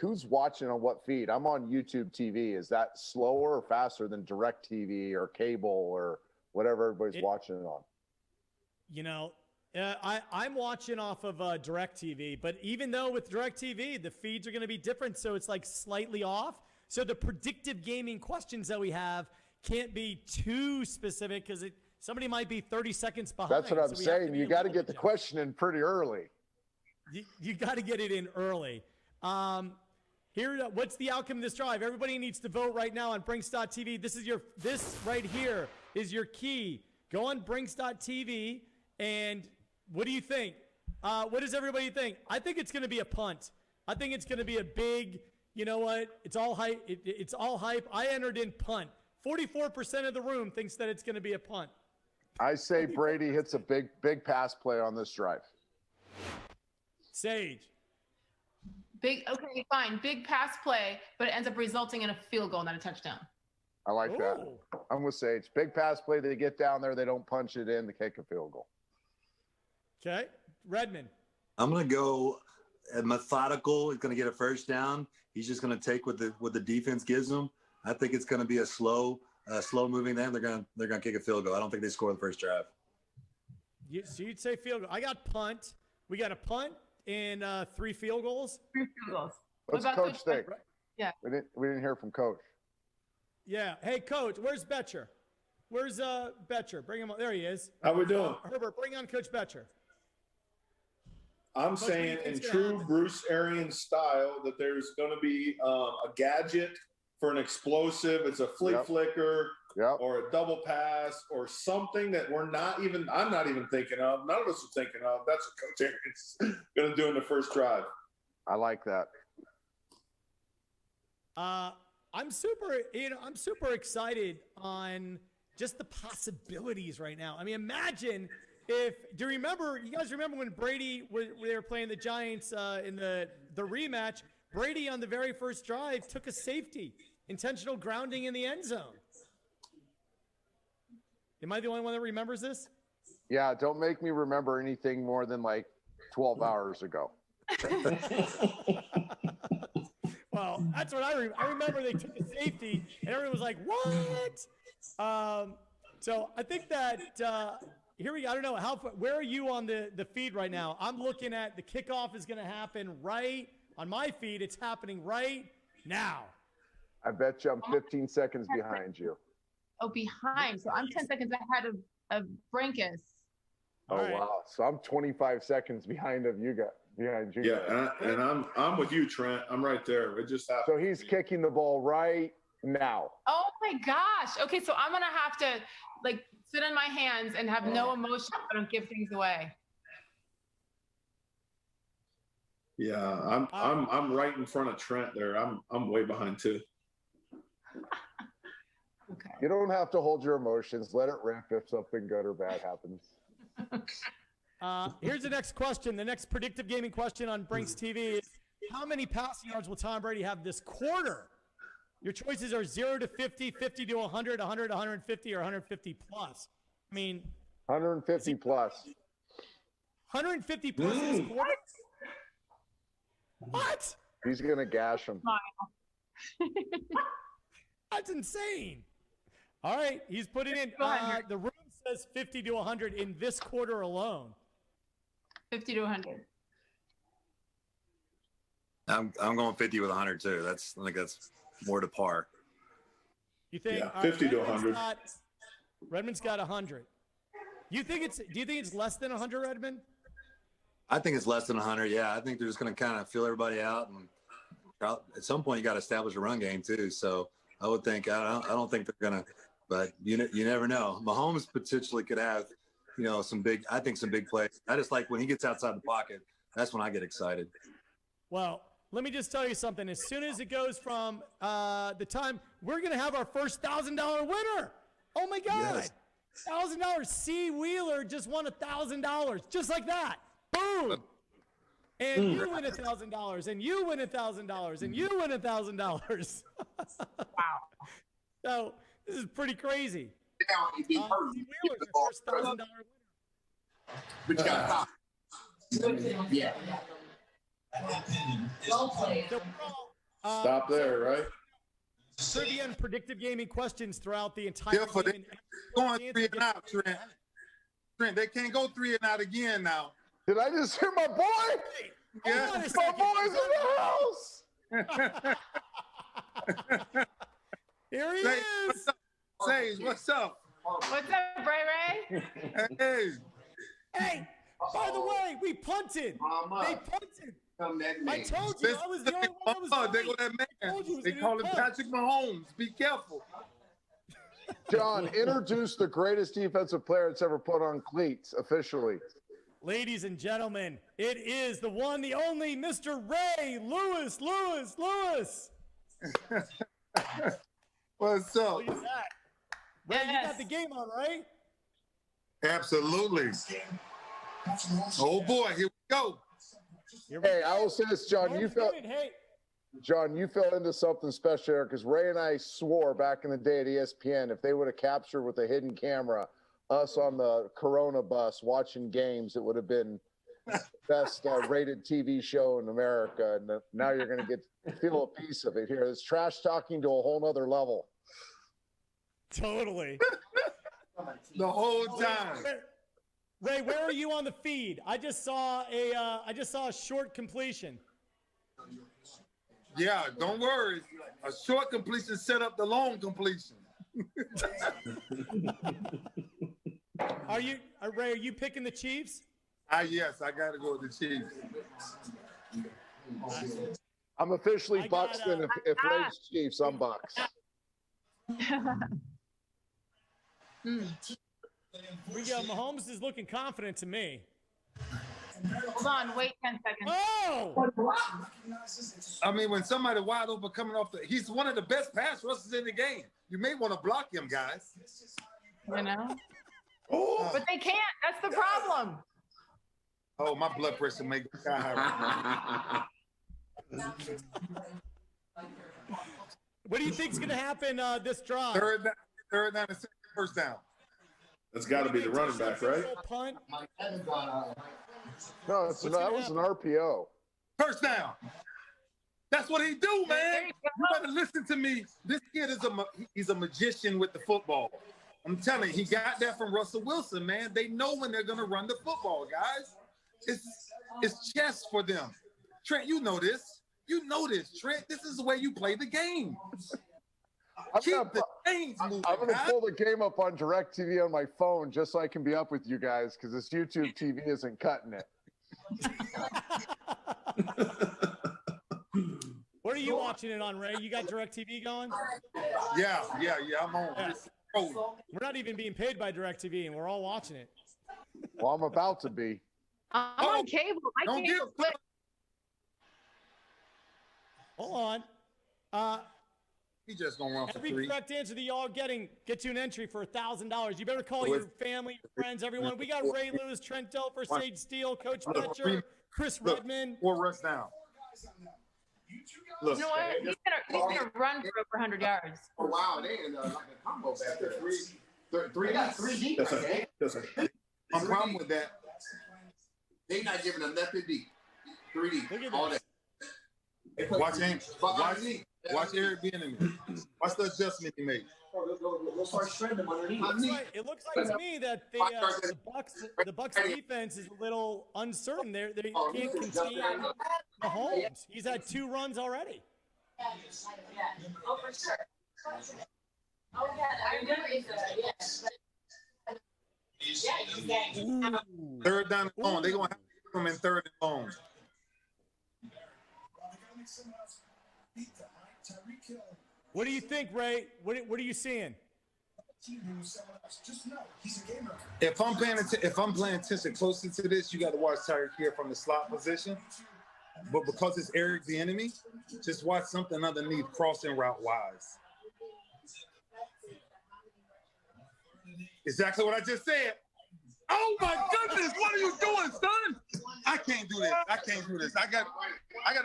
who's watching on what feed? I'm on YouTube TV. Is that slower or faster than DirecTV or cable or whatever everybody's watching it on? You know, I'm watching off of DirecTV, but even though with DirecTV, the feeds are going to be different, so it's like slightly off. So the predictive gaming questions that we have can't be too specific because somebody might be 30 seconds behind. That's what I'm saying. You got to get the question in pretty early. You got to get it in early. What's the outcome of this drive? Everybody needs to vote right now on Brinks.tv. This right here is your key. Go on Brinks.tv, and what do you think? What does everybody think? I think it's going to be a punt. I think it's going to be a big, you know what? It's all hype. It's all hype. I entered in punt. 44% of the room thinks that it's going to be a punt. I say Brady hits a big pass play on this drive. Sage. Okay, fine. Big pass play, but it ends up resulting in a field goal, not a touchdown. I like that. I'm with Sage. Big pass play. They get down there. They don't punch it in. They kick a field goal. Okay. Redmond. I'm going to go methodical. He's going to get a first down. He's just going to take what the defense gives him. I think it's going to be a slow moving them. They're going to kick a field goal. I don't think they score the first drive. So you'd say field goal. I got punt. We got a punt and 3 field goals. 3 field goals. What's Coach think? Yeah. We didn't hear from Coach. Yeah. Hey, Coach, where's Betcher? Where's Betcher? Bring him on. There he is. How we doing? Herbert, bring on Coach Betcher. I'm saying in true Bruce Arians style that there's going to be a gadget for an explosive. It's a flicker or a double pass or something that I'm not even thinking of. None of us are thinking of. That's what Coach Arians going to do in the first drive. I like that. I'm super excited on just the possibilities right now. I mean, imagine you guys remember when they were playing the Giants in the rematch, Brady on the very first drive took a safety, intentional grounding in the end zone. Am I the only one that remembers this? Yeah, don't make me remember anything more than like 12 hours ago. Well, that's what I remember. They took a safety, and everyone was like, what? So I think that here we go. I don't know. Where are you on the feed right now? I'm looking at the kickoff is going to happen right on my feed. It's happening right now. I bet you I'm 15 seconds behind you. Oh, behind. So I'm 10 seconds ahead of Brinkus. All right. Wow. So I'm 25 seconds behind you guys. Yeah, and I'm with you, Trent. I'm right there. It just happened. So he's kicking the ball right now. Oh my gosh. Okay, so I'm gonna have to like sit on my hands and have no emotion so I don't give things away. Yeah, I'm right in front of Trent there. I'm way behind too. Okay. You don't have to hold your emotions. Let it rip if something good or bad happens. Here's the next question. The next predictive gaming question on Brinks TV is, how many passing yards will Tom Brady have this quarter? Your choices are 0 to 50, 50 to 100, 100 to 150, or 150 plus. I mean, 150 plus. 150 plus this quarter? What? He's going to gash him. That's insane. All right, he's putting in. The room says 50 to 100 in this quarter alone. 50 to 100. I'm going 50 with 100 too. I think that's more to par. You think? Yeah, 50 to 100. Redmond's got 100. Do you think it's less than 100, Redmond? I think it's less than 100. Yeah, I think they're just going to kind of fill everybody out, and at some point you got to establish a run game too. So I would think I don't think they're going to, but you never know. Mahomes potentially could have, some big plays. I just like when he gets outside the pocket. That's when I get excited. Well, let me just tell you something. As soon as it goes from the time, we're going to have our first $1,000 winner. Oh my God. Yes. $1,000. C. Wheeler just won $1,000. Just like that. Boom. And you win $1,000, and you win $1,000, and you win $1,000. Wow. So this is pretty crazy. C. Wheeler's the first $1,000 winner. But you got yeah. Well played. Stop there, right? Trivia and predictive gaming questions throughout the entire game. Going 3 and out, Trent. Trent, they can't go 3 and out again now. Did I just hear my boy? Yeah. My boy's in the house. Here he Sage, is. Sage, what's up? What's up, Ray Ray? Hey. Hey, by the way, we punted. They punted. I told you I was the only one that was right. They go that man. They call him Patrick Mahomes. Be careful. John, introduce the greatest defensive player that's ever put on cleats officially. Ladies and gentlemen, it is the one, the only Mr. Ray Lewis. What's up? Look at that. Ray, you got the game on, right? Absolutely. Oh boy, here we go. Hey, I will say this, John. You fell into something special here because Ray and I swore back in the day at ESPN if they would have captured with a hidden camera us on the Corona bus watching games, it would have been the best rated TV show in America. And now you're going to feel a piece of it here. It's trash talking to a whole nother level. Totally. The whole time. Ray, where are you on the feed? I just saw a short completion. Yeah, don't worry. A short completion set up the long completion. Ray, are you picking the Chiefs? Yes, I got to go with the Chiefs. I'm officially Buxton. If Ray's Chiefs, I'm Bucks. Mahomes is looking confident to me. Hold on, wait 10 seconds. Oh! I mean, when somebody wide open coming off he's one of the best pass rushers in the game. You may want to block him, guys. You know? Oh. But they can't. That's the problem. Oh, my blood pressure may go sky high. What do you think's going to happen this drive? Third down and first down. That's got to be the running back, right? Punt. No, that was an RPO. First down. That's what he do, man. You better listen to me. This kid he's a magician with the football. I'm telling you, he got that from Russell Wilson, man. They know when they're gonna run the football, guys. It's chess for them. Trent, you know this. You know this, Trent. This is the way you play the game. Keep the chains moving. I'm going to pull the game up on DirecTV on my phone just so I can be up with you guys because this YouTube TV isn't cutting it. What are you watching it on, Ray? You got DirecTV going? Yeah, I'm on. Yeah. We're not even being paid by DirecTV, and we're all watching it. Well, I'm about to be. I'm on cable. My cable. Hold on. He just gonna run for every three. correct answer that y'all getting gets you an entry for $1,000. You better call your family, your friends, everyone. We got Ray Lewis, Trent Dilfer, Sage Steele, Coach Fletcher, Chris Redmond. 4 reps down. You know what? He's gonna run for over 100 yards. Oh wow, they in like a combo back there. Three deep. That's a problem with that. They not giving them nothing deep. 3 deep. All that. Watch him. Watch Eric Bieniemy. Watch the adjustment he made. It looks like to me that the Bucks defense is a little uncertain. They can't contain Mahomes. He's had 2 runs already. Oh, for sure. Oh, yeah, I remember it. Third down and long. They're going to have to put him in third and long. What do you think, Ray? What are you seeing? If I'm paying attention closer to this, you got to watch Tyreek here from the slot position. But because it's Eric Bieniemy, just watch something underneath crossing route wise. Exactly what I just said. Oh my goodness, what are you doing, son? I can't do this. I got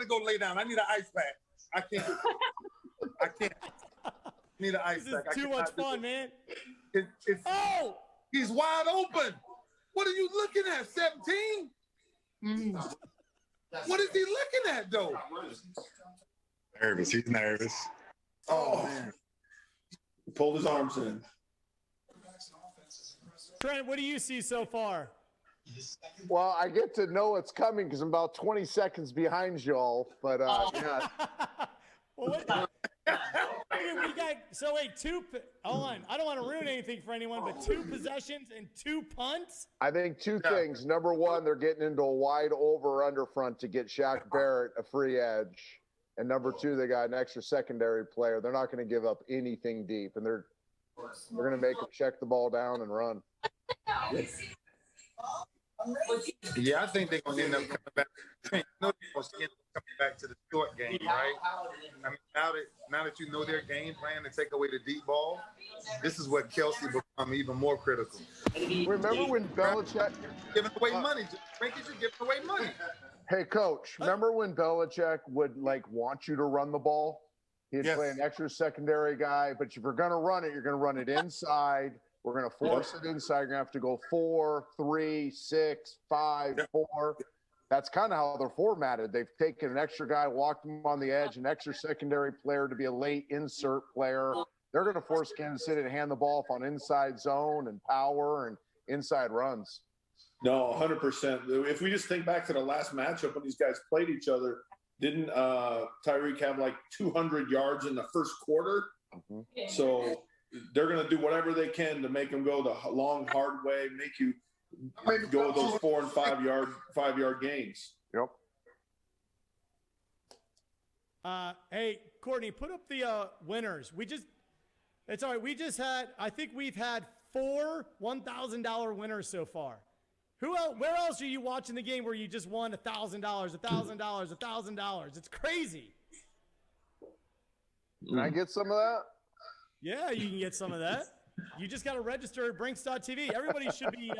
to go lay down. I need an ice pack. I can't. Need an ice pack. This is too much fun, man. He's wide open. What are you looking at, 17? What is he looking at, though? Nervous. He's nervous. Oh, man. He pulled his arms in. Trent, what do you see so far? Well, I get to know it's coming because I'm about 20 seconds behind y'all, but yeah. Well, we got, so wait, hold on. I don't want to ruin anything for anyone, but 2 possessions and 2 punts? I think 2 things. Number one, they're getting into a wide over under front to get Shaq Barrett a free edge. And number 2, they got an extra secondary player. They're not going to give up anything deep, and they're going to make them check the ball down and run. Yeah, I think they're going to end up coming back. You know, they're going to end up coming back to the short game, right? I mean, now that you know their game plan to take away the deep ball, this is what Kelsey become even more critical. Remember when Belichick giving away money? Frankly, you're giving away money. Hey, Coach, remember when Belichick would want you to run the ball? He'd play an extra secondary guy, but if you're going to run it, you're going to run it inside. We're going to force it inside. You're going to have to go 4, 3, 6, 5, 4. That's kind of how they're formatted. They've taken an extra guy, walked him on the edge, an extra secondary player to be a late insert player. They're going to force Kansas City to hand the ball off on inside zone and power and inside runs. No, 100%. If we just think back to the last matchup when these guys played each other, didn't Tyreek have like 200 yards in the first quarter? Mm-hmm. So they're going to do whatever they can to make them go the long, hard way, make you go with those 4 and 5 yard gains. Yep. Hey, Courtney, put up the winners. It's all right. I think we've had 4 $1,000 winners so far. Who else? Where else are you watching the game where you just won $1,000, $1,000, $1,000? It's crazy. Can I get some of that? Yeah, you can get some of that. You just got to register at Brinks.tv. Everybody should be,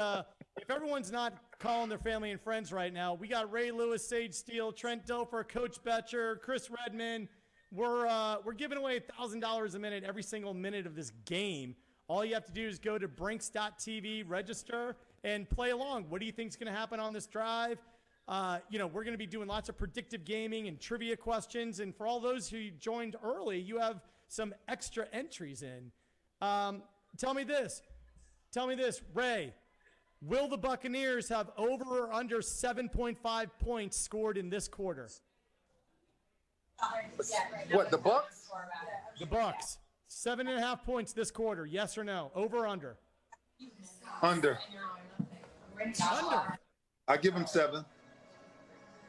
if everyone's not calling their family and friends right now, we got Ray Lewis, Sage Steele, Trent Dilfer, Coach Betcher, Chris Redmond. We're giving away $1,000 a minute every single minute of this game. All you have to do is go to Brinks.tv, register, and play along. What do you think is going to happen on this drive? We're going to be doing lots of predictive gaming and trivia questions. And for all those who joined early, you have some extra entries in. Tell me this, Ray. Will the Buccaneers have over or under 7.5 points scored in this quarter? What, the Bucks? The Bucks. 7.5 points this quarter. Yes or no? Over or under? Under. Under. I give him 7.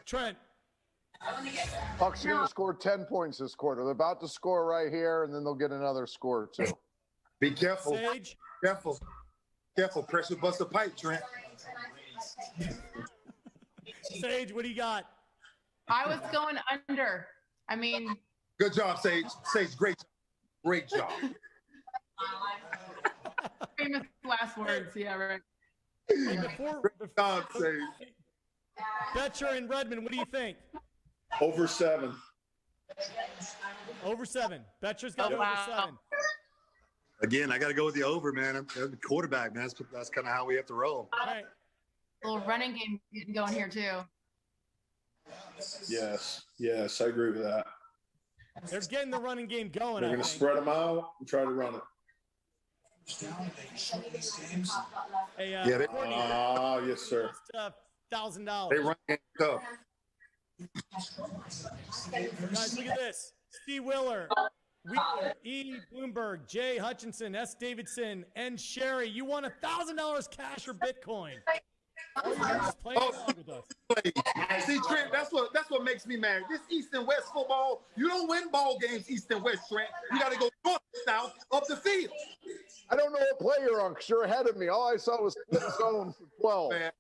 Trent. Bucks are going to score 10 points this quarter. They're about to score right here, and then they'll get another score too. Be careful. Sage. Careful. Careful. Pressure bust a pipe, Trent. Sage, what do you got? I was going under. I mean, Good job, Sage. Sage, great job. Great job. famous last words. Yeah, right. Hey, before job, Sage. Betcher and Redmond, what do you think? Over 7. Over 7. Betcher's got Oh, wow. over 7. Again, I got to go with the over, man. I'm the quarterback, man. That's kind of how we have to roll. All right. A little running game getting going here too. Yes, I agree with that. They're getting the running game going. They're I going to think. spread them out and try to run it. Hey, Yeah, they- Courtney, Yes, sir. $1,000. They run game tough. Guys, look at this. Steve Wheeler, E. Bloomberg, Jay Hutchinson, S. Davidson, and Sherry. You won $1,000 cash or Bitcoin. All you guys playing along with us. See, Trent, that's what makes me mad. This East and West football, you don't win ball games East and West, Trent. You got to go north and south up the field. I don't know what play you're on because you're ahead of me. All I saw was zone for 12. Man.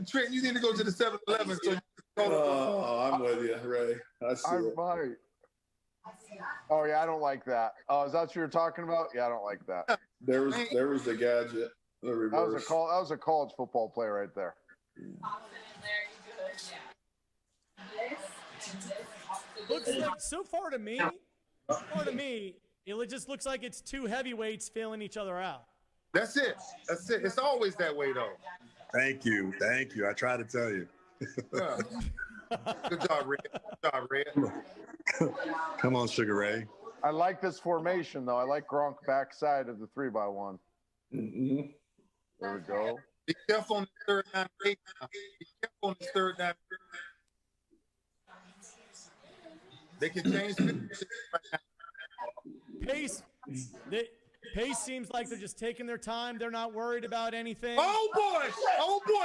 Trent, you need to go to the 7-Eleven. So I'm with you, Ray. I see I it. might. Oh yeah, I don't like that. Oh, is that what you were talking about? Yeah, I don't like that. There was the gadget. The reverse. That was a college football play right there. Looks like so far to me, it just looks like it's two heavyweights feeling each other out. That's it. It's always that way, though. Thank you. I try to tell you. Yeah. Good job, Red. Good job, Red. Come on, Sugar Ray. I like this formation though. I like Gronk backside of the 3x1. Mm-hmm. There we go. Be careful on the third down. Be careful on the third down. They can change Pace seems like they're just taking their time. They're not worried about anything. Oh boy,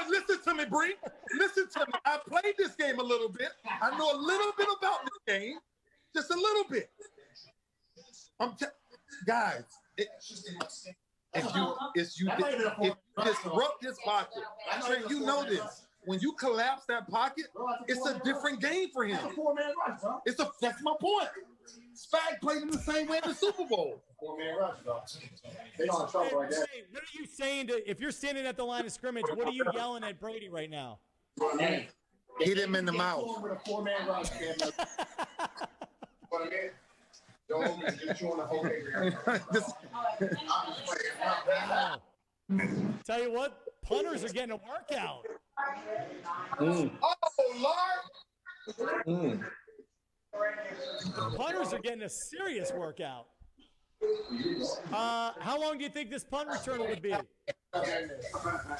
listen to me, Bree. Listen to me. I played this game a little bit. I know a little bit about this game, just a little bit. Guys, if you disrupt this pocket, Trent, you know this. When you collapse that pocket, it's a different game for him. That's my point. Spag played him the same way in the Super Bowl. Hey, what are you saying if you're standing at the line of scrimmage, what are you yelling at Brady right now? Hit him in the mouth. Tell you what, punters are getting a workout. Oh, Lord. The punters are getting a serious workout. How long do you think this punt return would be?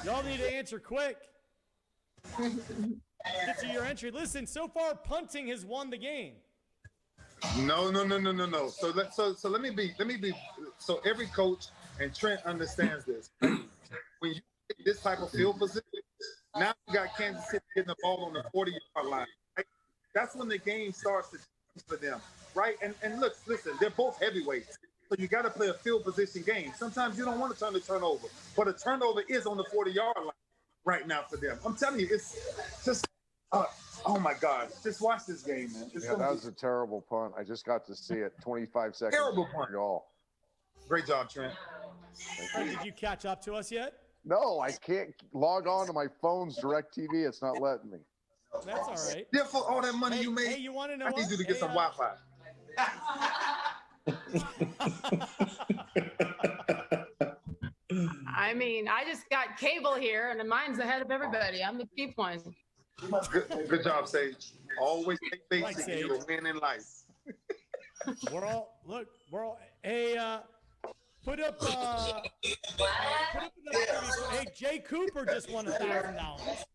Y'all need to answer quick. Get to your entry. Listen, so far punting has won the game. No. So let me be. So every coach and Trent understands this. When you get this type of field position, now you got Kansas City getting the ball on the 40-yard line. Right? That's when the game starts to change for them, right? And look, listen, they're both heavyweights, so you got to play a field position game. Sometimes you don't want to turn the turnover, but a turnover is on the 40-yard line right now for them. I'm telling you, it's just. Oh my God! Just watch this game, man. That was a terrible punt. I just got to see it. 25 seconds. Terrible punt. Y'all. Great job, Trent. Did you catch up to us yet? No, I can't log on to my phone's DirecTV. It's not letting me. That's all right. Yeah, for all that money you made. Hey, you want to know I what? need you to get some Wi-Fi. I mean, I just got cable here, and mine's ahead of everybody. I'm the cheap one. Good job, Sage. Always take basic and you'll win in life. Hey, put up hey, Jay Cooper just won $1,000.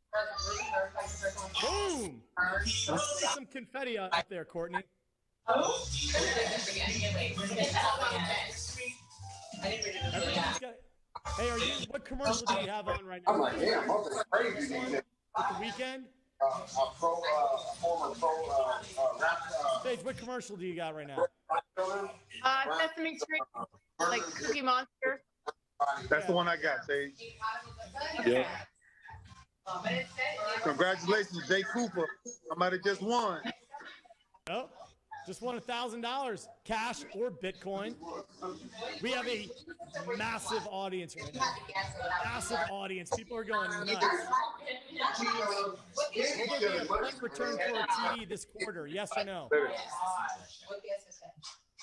Boom! Let's get some confetti up there, Courtney. Everybody's got. Hey, what commercial do you have on right now? I'm like, damn, I'm crazy. With the weekend? Former pro rap. Sage, what commercial do you got right now? Sesame Street, like Cookie Monster. That's the one I got, Sage. Yeah. Congratulations, Jay Cooper. Somebody just won. Oh, just won $1,000, cash or Bitcoin. We have a massive audience right now. Massive audience. People are going nuts. Will there be a punt return for a TD this quarter? Yes or no?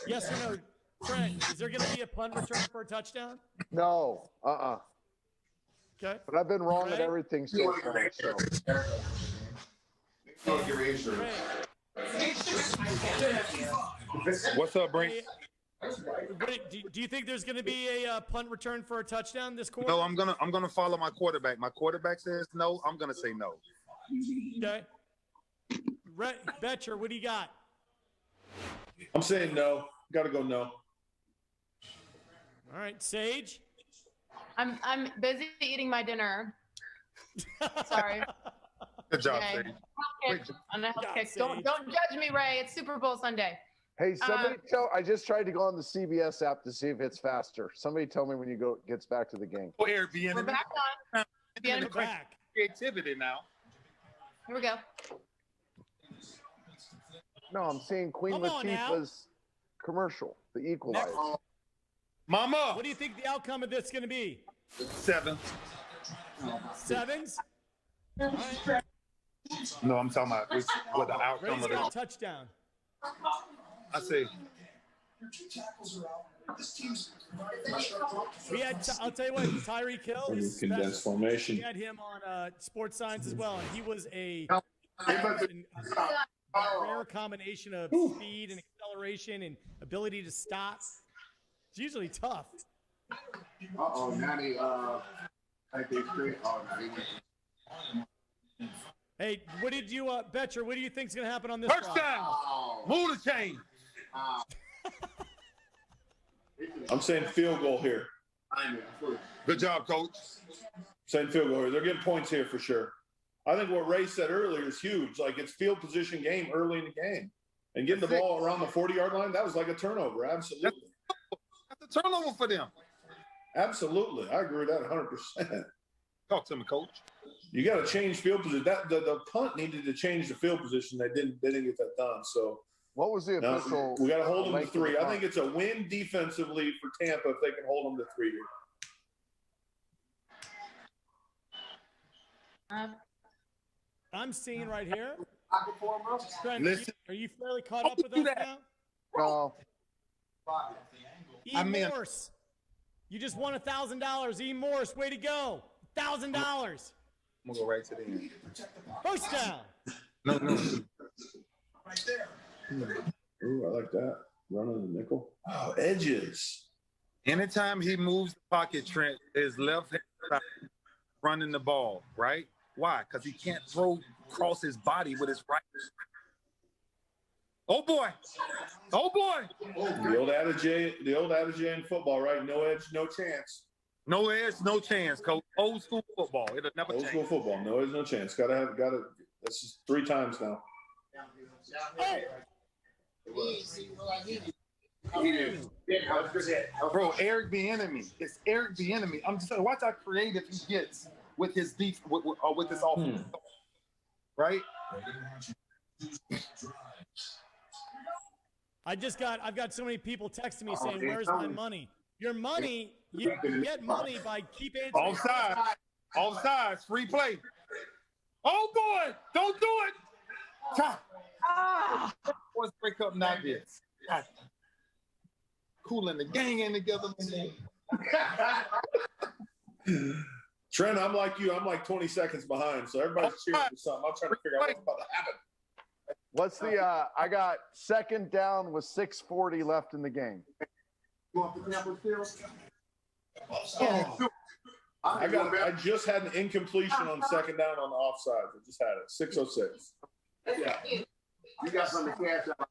Yes or no? Trent, is there going to be a punt return for a touchdown? No. Okay. But I've been wrong at everything so far. So. What's up, Brink? Do you think there's going to be a punt return for a touchdown this quarter? No, I'm gonna follow my quarterback. My quarterback says no. I'm gonna say no. Okay. Betcher, what do you got? I'm saying no. Got to go no. All right, Sage. I'm busy eating my dinner. Sorry. Good job, Okay. Sage. On a health kick. Don't judge me, Ray. It's Super Bowl Sunday. Hey, somebody I just tried to go on the CBS app to see if it's faster. Somebody tell me when you gets back to the game. Oh, Airbnb. We're back on. We're back. Creativity now. Here we go. No, I'm seeing Queen Come on now. Latifah's commercial, The Equalizer. Mama. What do you think the outcome of this is going to be? 7. Sevens? All right. No, I'm talking about what the outcome Ray's of got a the. touchdown. I say. I'll tell you what, Tyreek Hill is Condensed special. formation. We had him on Sports Science as well, and he was a rare combination of speed and acceleration and ability to stop. It's usually tough. Hey, what did you, Betcher, what do you think is going to happen on this Touchdown! drive? Move the chain. I'm saying field goal here. Good job, Coach. Saying field goal here. They're getting points here for sure. I think what Ray said earlier is huge. Like, it's field position game early in the game. And getting the ball around the 40-yard line, that was like a turnover. Absolutely. That's a turnover for them. Absolutely. I agree with that 100%. Talk to me, Coach. You got to change field position. The punt needed to change the field position. They didn't get that done. So what was the official? We got to hold them to 3. I think it's a win defensively for Tampa if they can hold them to 3 here. I'm seeing right here. Listen. Are you fairly caught up with us now? No. Morse, you just won $1,000. E. Morse, way to go! $1,000. I'm gonna go right to the end. First down. No. Right there. Ooh, I like that. Running the nickel. Oh, edges. Anytime he moves the pocket, Trent, his left hand side running the ball, right? Why? Because he can't throw across his body with his right. Oh boy! Oh boy! The old adage in football, right? No edge, no chance. No edge, no chance, Coach. Old school football. It'll never change. Old school football. No edge, no chance. Got to. That's just 3 times now. Bro, Eric Bieniemy. It's Eric Bieniemy. I'm just saying, watch how creative he gets with his deep with his offense. Right? I've got so many people texting me saying, "Where's my money?" Your money, you get money by keep answering. Offsides, free play. Oh boy, don't do it. Let's break up nuggets. Cooling the gang in together. Trent, I'm like you. I'm like 20 seconds behind, so everybody's cheering for something. I'm trying to figure out what's about to happen. What's the? I got second down with 6:40 left in the game. You want the Tampa field? Oh. I just had an incompletion on second down on the offside. I just had it. 6:06. Yeah. You got something to cash out.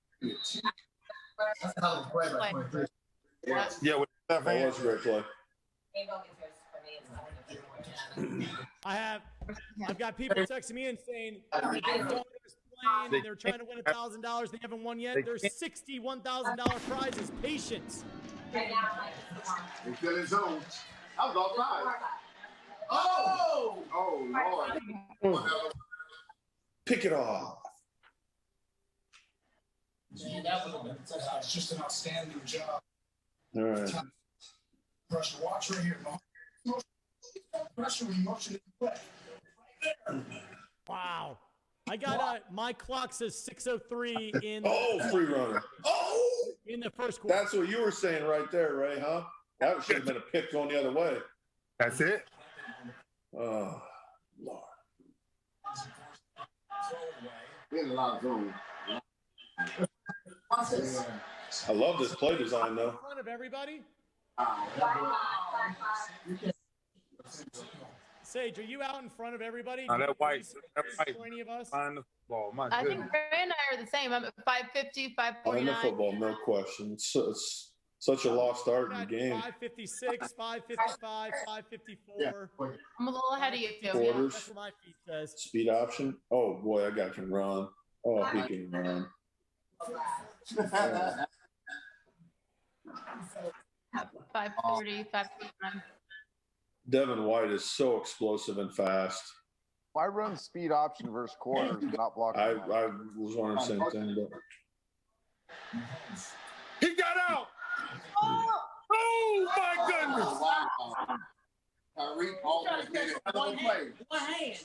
Yeah, that was a great play. I've got people texting me and saying their daughter's playing and they're trying to win $1,000. They haven't won yet. There's $61,000 prizes. Patience. He's still in zone. I was offside. Oh, Lord. Pick it off. Man, that would have been just an outstanding job. All right. Pressure. Watch right here. Pressure emotion in play. Wow. I got my clock says 6:03 in. Free runner. In the first quarter. That's what you were saying right there, Ray, huh? That should have been a pick going the other way. That's it. Oh, Lord. There's a lot of zone. I love this play design, though. In front of everybody? Sage, are you out in front of everybody? That white. For any of us? Find the football. My I goodness. think Ray and I are the same. I'm at 550, In the 549. football, no question. It's such a lost art in the game. 556, 555, 554. I'm a little ahead of you. Quarters. That's what my feed says. Speed option. Oh, boy, that guy can run. Oh, he can run. 540, 559. Devin White is so explosive and fast. Why run speed option versus corners and not blocking? I was wondering the same thing, but He got out. Oh my goodness. Tyreek almost did it. One play. One hand.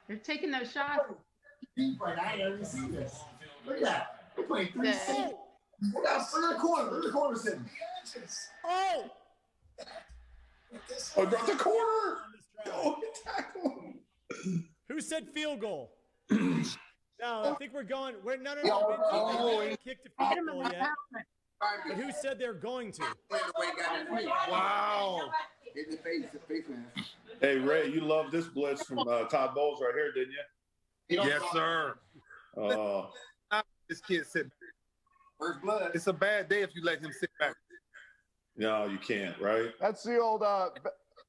You're taking those shots. But I never see this. Look at that. They're playing 3 Yeah. seconds. Look at the corner. Look at the corner sitting. Oh! I brought the corner. Oh, tackle him. Who said field goal? No, I think we're going. No. We didn't kick the field goal yet. But who said they're going to? Wow. Hit the face, man. Hey, Ray, you love this blitz from Todd Bowles right here, didn't you? Yes, sir. This kid sit back. First blood. It's a bad day if you let him sit back. No, you can't, right? That's the old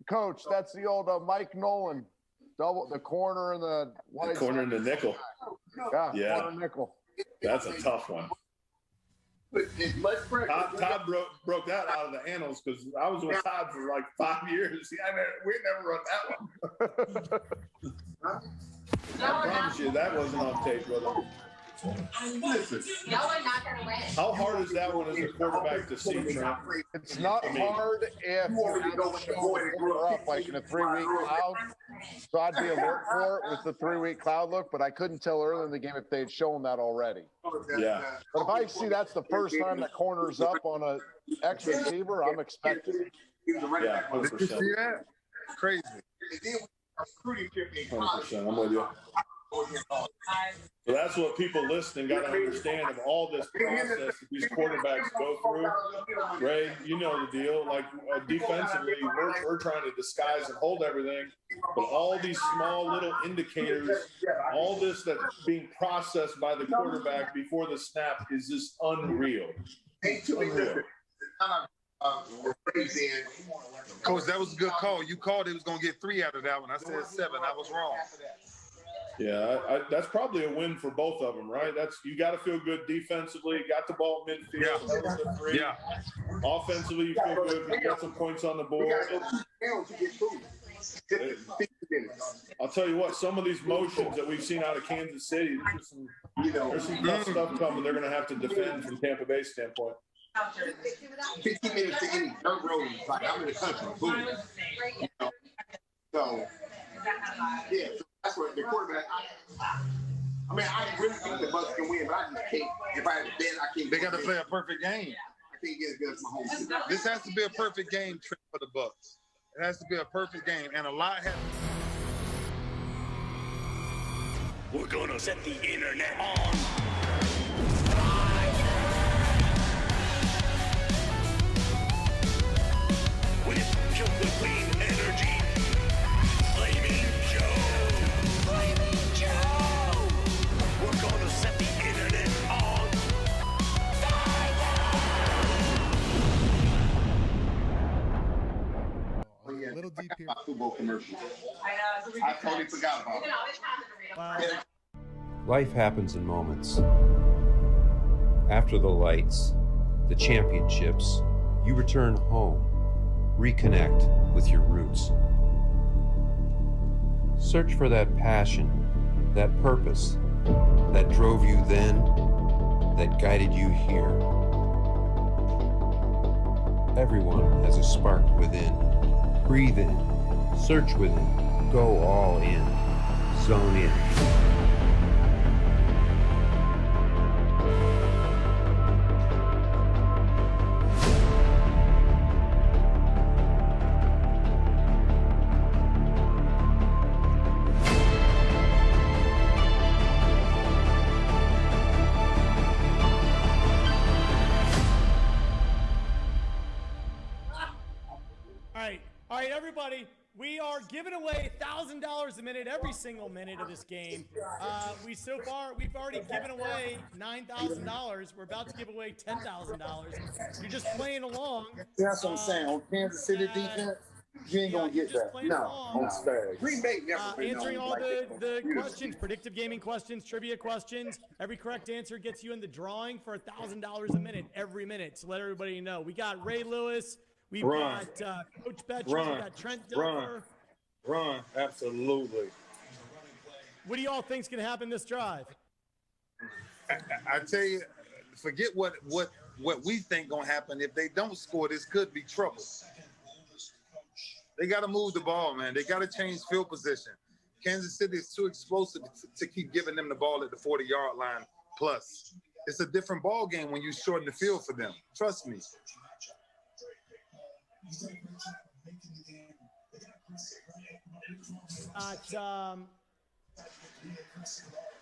coach. That's the old Mike Nolan. Double the corner and the The corner and the nickel. Yeah. Corner nickel. That's a tough one. It's much pressure. Todd broke that out of the annals because I was with Todd for like 5 years. We never run that one. I promise you, that wasn't on tape, brother. Listen. Y'all are not going to win. How hard is that one as a quarterback to see, Trent? It's not hard if you have to show up like in a 3-week cloud. So I'd be alert for it with the 3-week cloud look, but I couldn't tell early in the game if they had shown that already. Yeah. But if I see that's the first time that corner's up on a X receiver, I'm expecting. Yeah, 100%. Did you see that? Crazy. 100%. I'm with you. So that's what people listening got to understand of all this process that these quarterbacks go through. Ray, you know the deal. Like defensively, we're trying to disguise and hold everything, but all these small little indicators, all this that's being processed by the quarterback before the snap is just unreal. Unreal. Coach, that was a good call. You called it was going to get 3 out of that one. I said 7. I was wrong. Yeah, that's probably a win for both of them, right? You got to feel good defensively. Got the ball midfield. Yeah. That was the 3. Yeah. Offensively, you feel good. You got some points on the board. I'll tell you what, some of these motions that we've seen out of Kansas City, there's some tough stuff coming. They're going to have to defend from Tampa Bay standpoint. 15 minutes to any dirt road. Like I'm in the country. Boom. So, yeah, so that's what the quarterback. I mean, I really think the Bucs can win, but I just can't. If I had to bet, I can't. They got to play a perfect game. I can't get as good as my home. This has to be a perfect game for the Bucs. It has to be a perfect game, and a lot has. We're gonna set the internet on. With Kill the clean energy. Flaming Joe. Flaming Joe. We're gonna set the internet on Oh, yeah. Little deep here. Football commercial. I totally forgot about it. Life happens in moments. After the lights, the championships, you return home, reconnect with your roots. Search for that passion, that purpose, that drove you then, that guided you here. Everyone has a spark within. Breathe in, search within, go all in, zone in. All right, everybody, we are giving away $1,000 a minute every single minute of this game. We've already given away $9,000. We're about to give away $10,000. You're just playing along. That's what I'm saying. On Kansas City defense, you ain't gonna get that. No, on Spags. Green Bay never been Answering known all like the that. questions, predictive gaming questions, trivia questions. Every correct answer gets you in the drawing for $1,000 a minute every minute. So let everybody know. We got Ray Lewis. We've got Coach Betcher. We got Trent Dilfer. Run, absolutely. What do y'all think's gonna happen this drive? I tell you, forget what we think gonna happen. If they don't score, this could be trouble. They got to move the ball, man. They got to change field position. Kansas City is too explosive to keep giving them the ball at the 40-yard line. Plus, it's a different ball game when you shorten the field for them. Trust me.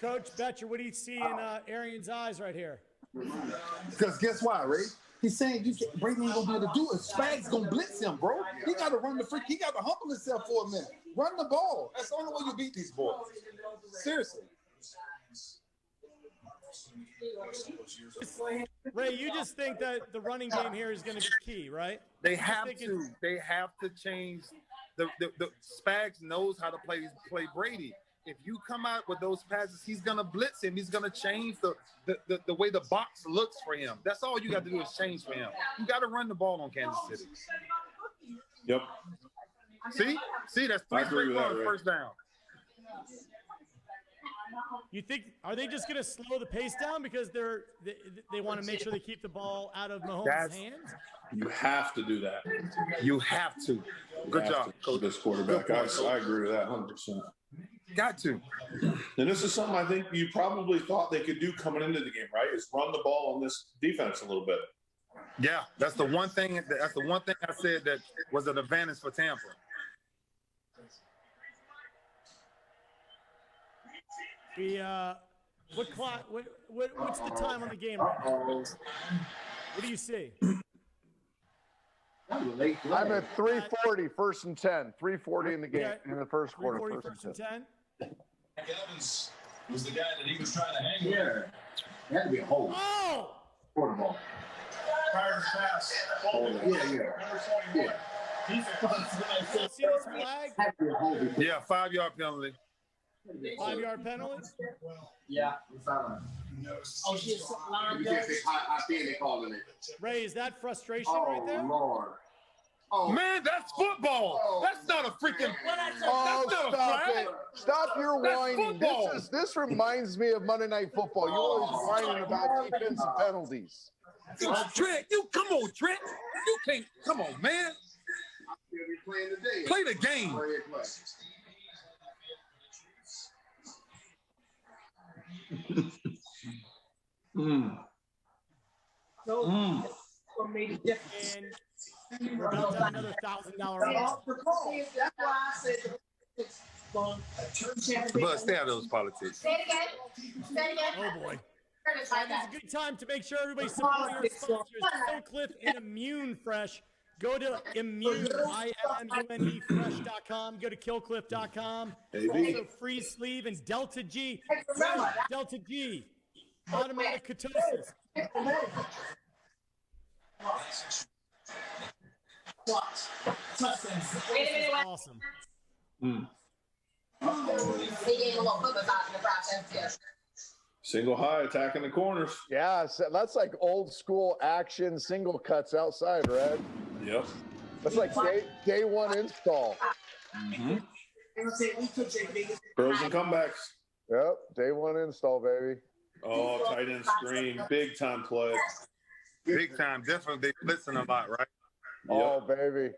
Coach Betcher, what do you see in Arian's eyes right here? Because guess why, Ray? He's saying Brady ain't gonna be able to do it. Spags gonna blitz him, bro. He got to run the freak. He got to humble himself for a minute. Run the ball. That's the only way you beat these boys. Seriously. Ray, you just think that the running game here is going to be key, right? They have to. They have to change. The Spags knows how to play Brady. If you come out with those passes, he's gonna blitz him. He's gonna change the way the box looks for him. That's all you got to do is change for him. You got to run the ball on Kansas City. Yep. See, that's 3 straight runs, first down. You think, are they just going to slow the pace down because they want to make sure they keep the ball out of Mahomes' hands? You have to do that. You have to. Good job, coach. This quarterback. I agree with that 100%. Got to. And this is something I think you probably thought they could do coming into the game, right? Is run the ball on this defense a little bit. Yeah, that's the one thing. That's the one thing I said that was an advantage for Tampa. What's the time on the game right now? What do you see? I'm at 3:40, first and 10. 3:40 in the game, in the first quarter. 3:40, first and 10. Evans was the guy that he was trying to hang with. It had to be a hold. Oh! Quarter ball. Prior to pass. Yeah, 5-yard penalty. 5-yard penalty? Yeah. Oh, shit. Ray, is that frustration right there? Lord. Oh, man, that's football. That's not a freaking. Oh, that's not stop a flag. it. Stop your whining. This reminds me of Monday Night Football. You're always whining about defensive penalties. Trent, come on, Trent. You can't. Come on, man. Play the game. And we're about to have another $1,000 But stay out of those politics. Say it again. Oh boy. It's a good time to make sure everybody's supporting our sponsors, Cliff and Immune Fresh. Go to immunefresh.com. Go to killcliff.com. Also, free sleeve and Delta G. Delta G. Automatic ketosis. Wait a minute. Awesome. They gave a little foot massage in the process, too. Single high attacking the corners. Yeah, so that's like old school action single cuts outside, Red. Yep. That's like day one install. Throws and comebacks. Yep, day one install, baby. Oh, tight end screen. Big time play. Big time. Definitely they blitzing a lot, right? Oh, baby.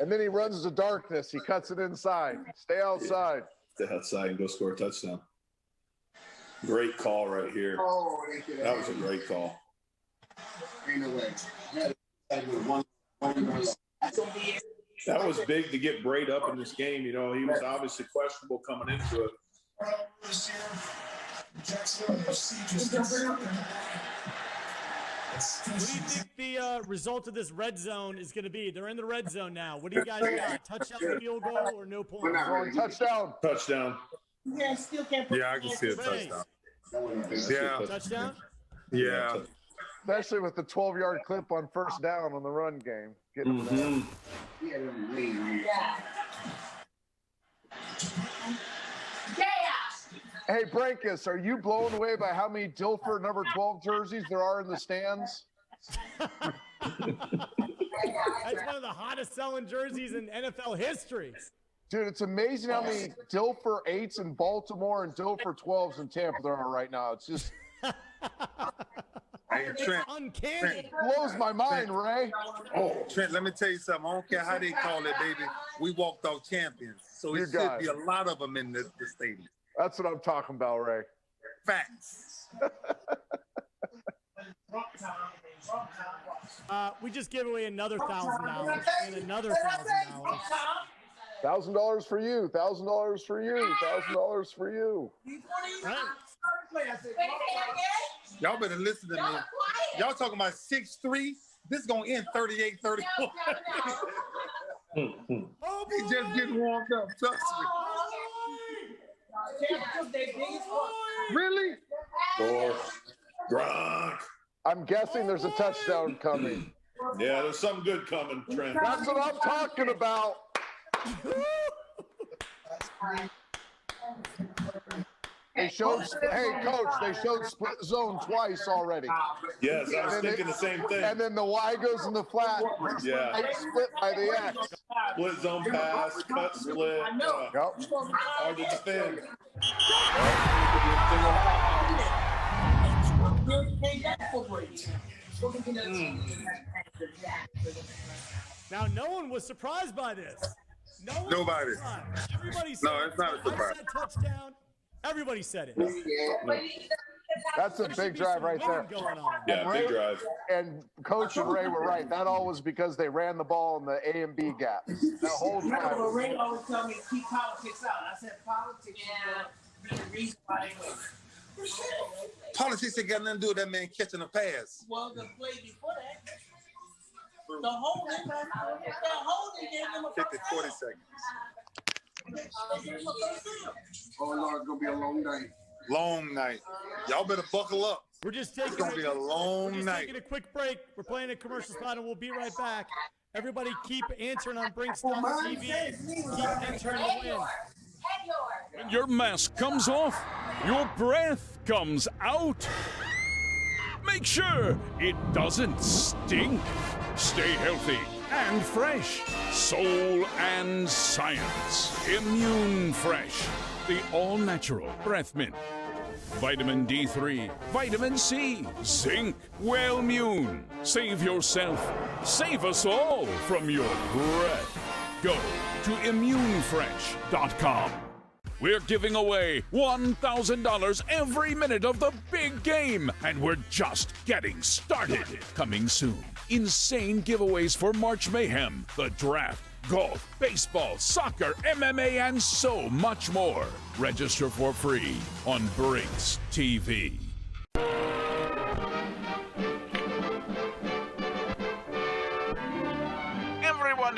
And then he runs the darkness. He cuts it inside. Stay outside. Stay outside and go score a touchdown. Great call right here. That was a great call. That was big to get Braid up in this game. You know, he was obviously questionable coming into it. What do you think the result of this red zone is going to be? They're in the red zone now. What do you guys got? Touchdown, field goal, or no points? Touchdown. Touchdown. Yeah, I can see a touchdown. Yeah. Touchdown? Yeah. Especially with the 12-yard clip on first down on the run game. Get him there. Hey, Brankus, are you blown away by how many Dilfer number 12 jerseys there are in the stands? That's one of the hottest selling jerseys in NFL history. Dude, it's amazing how many Dilfer 8s in Baltimore and Dilfer 12s in Tampa there are right now. It's just Hey, Trent. Uncanny. Blows my mind, Ray. Oh, Trent, let me tell you something. I don't care how they call it, baby. We walked off champions. So it should be a lot of them in the stadium. That's what I'm talking about, Ray. Facts. We just gave away another $1,000 and another $1,000. $1,000 for you. $1,000 for you. $1,000 for you. Right. Y'all better listen to me. Y'all talking about 6'3"? This is going to end 38-34. He just getting warmed up. Trust me. Really? Or Gronk. I'm guessing there's a touchdown coming. Yeah, there's something good coming, Trent. That's what I'm talking about. They showed, hey, Coach, they showed split zone twice already. Yes, I was thinking the same thing. And then the Y goes in the flat. Yeah. Split by the X. Split zone pass, cut split. Hard to defend. Now, no one was surprised by this. Nobody. Everybody said No, it's not a surprise. I said touchdown. Everybody said it. That's a big drive right there. Yeah, big drive. And Coach and Ray were right. That all was because they ran the ball in the A and B gap. That whole drive. Ray always tell me to keep politics out. I said politics is the reason why they win. Politics ain't got nothing to do with that man catching a pass. Well, the play before that, the holding gave them a Take the 40 seconds. Oh, Lord, it's going to be a long night. Long night. Y'all better buckle up. We're just taking It's going to be a long night. taking a quick break. We're playing a commercial spot, and we'll be right back. Everybody keep answering on Brinks.tv. Keep entering to win. When your mask comes off, your breath comes out. Make sure it doesn't stink. Stay healthy and fresh. Soul and science. Immune Fresh. The all-natural breath mint. Vitamin D3, vitamin C, zinc, Wellmune. Save yourself, save us all from your breath. Go to immunefresh.com. We're giving away $1,000 every minute of the big game, and we're just getting started. Coming soon, insane giveaways for March Mayhem, the draft, golf, baseball, soccer, MMA, and so much more. Register for free on Brinks TV.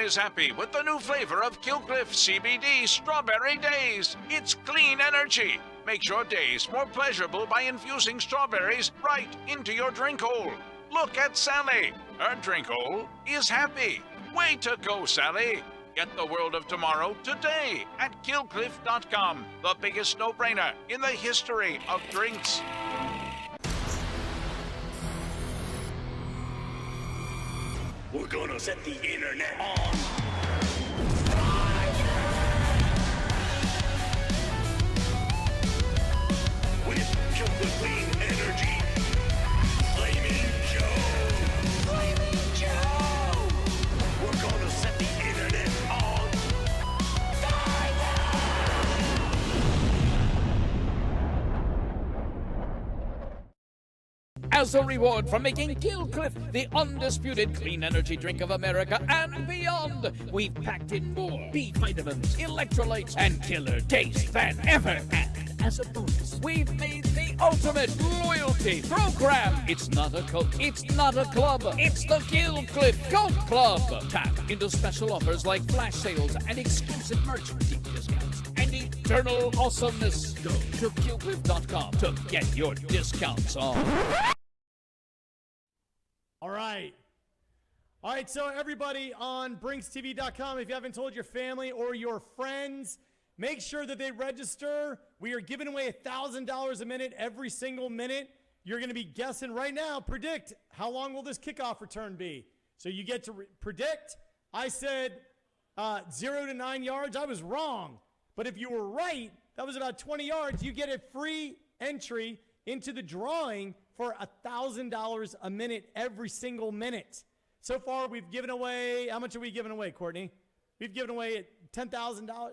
is happy with the new flavor of Killcliff CBD Strawberry Days. It's clean energy. Makes your days more pleasurable by infusing strawberries right into your drink hole. Look at Sally. Her drink hole is happy. Way to go, Sally. Get the world of tomorrow today at killcliff.com. The biggest no-brainer in the history of drinks. We're gonna set the internet on. With Killcliff Clean Energy. Flaming Joe. Flaming Joe. We're gonna set the internet on fire. As a reward for making Killcliff the undisputed clean energy drink of America and beyond, we've packed in more B vitamins, electrolytes, and killer taste than ever. And as a bonus, we've made the ultimate loyalty program. It's not a cult, it's not a club, it's the Killcliff Cult Club. Tap into special offers like flash sales and exclusive merch, deep discounts, and eternal awesomeness. Go to killcliff.com to get your discounts on. All right. All right, so everybody on BrinksTV.com, if you haven't told your family or your friends, make sure that they register. We are giving away $1,000 a minute every single minute. You're going to be guessing right now, predict how long will this kickoff return be. So you get to predict. I said 0 to 9 yards. I was wrong. But if you were right, that was about 20 yards. You get a free entry into the drawing for $1,000 a minute every single minute. So far, we've given away, how much are we giving away, Courtney? We've given away $10,000,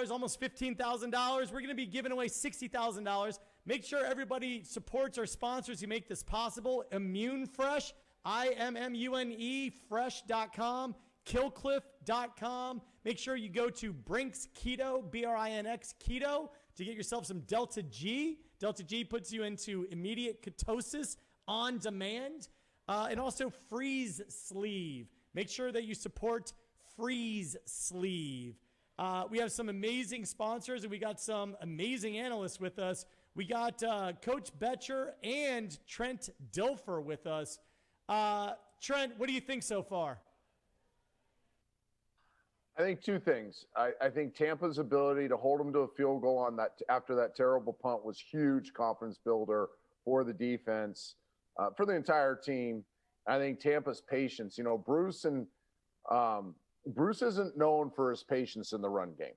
almost $15,000. We're going to be giving away $60,000. Make sure everybody supports our sponsors who make this possible. Immune Fresh, IMMUNE, fresh.com, killcliff.com. Make sure you go to Brinks Keto, BRINX Keto, to get yourself some Delta G. Delta G puts you into immediate ketosis on demand. And also Freeze Sleeve. Make sure that you support Freeze Sleeve. We have some amazing sponsors, and we got some amazing analysts with us. We got Coach Betcher and Trent Dilfer with us. Trent, what do you think so far? I think two things. I think Tampa's ability to hold them to a field goal on that after that terrible punt was huge confidence builder for the defense, for the entire team. I think Tampa's patience. You know, Bruce isn't known for his patience in the run game,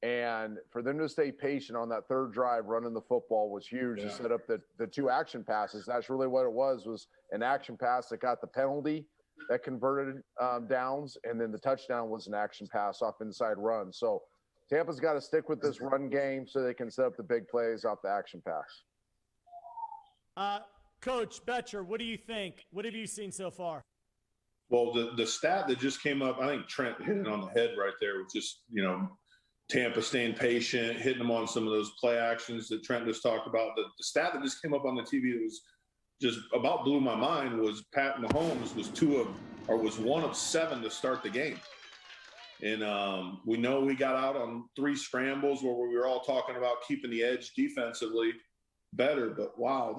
and for them to stay patient on that third drive running the football was huge to set up the two action passes. That's really what it was an action pass that got the penalty that converted downs, and then the touchdown was an action pass off inside run. So Tampa's got to stick with this run game so they can set up the big plays off the action pass. Coach Betcher, what do you think? What have you seen so far? Well, the stat that just came up, I think Trent hit it on the head right there with just, Tampa staying patient, hitting them on some of those play actions that Trent just talked about. The stat that just came up on the TV that was just about blew my mind was Pat Mahomes was one of 7 to start the game. And we know we got out on 3 scrambles where we were all talking about keeping the edge defensively better, but wow,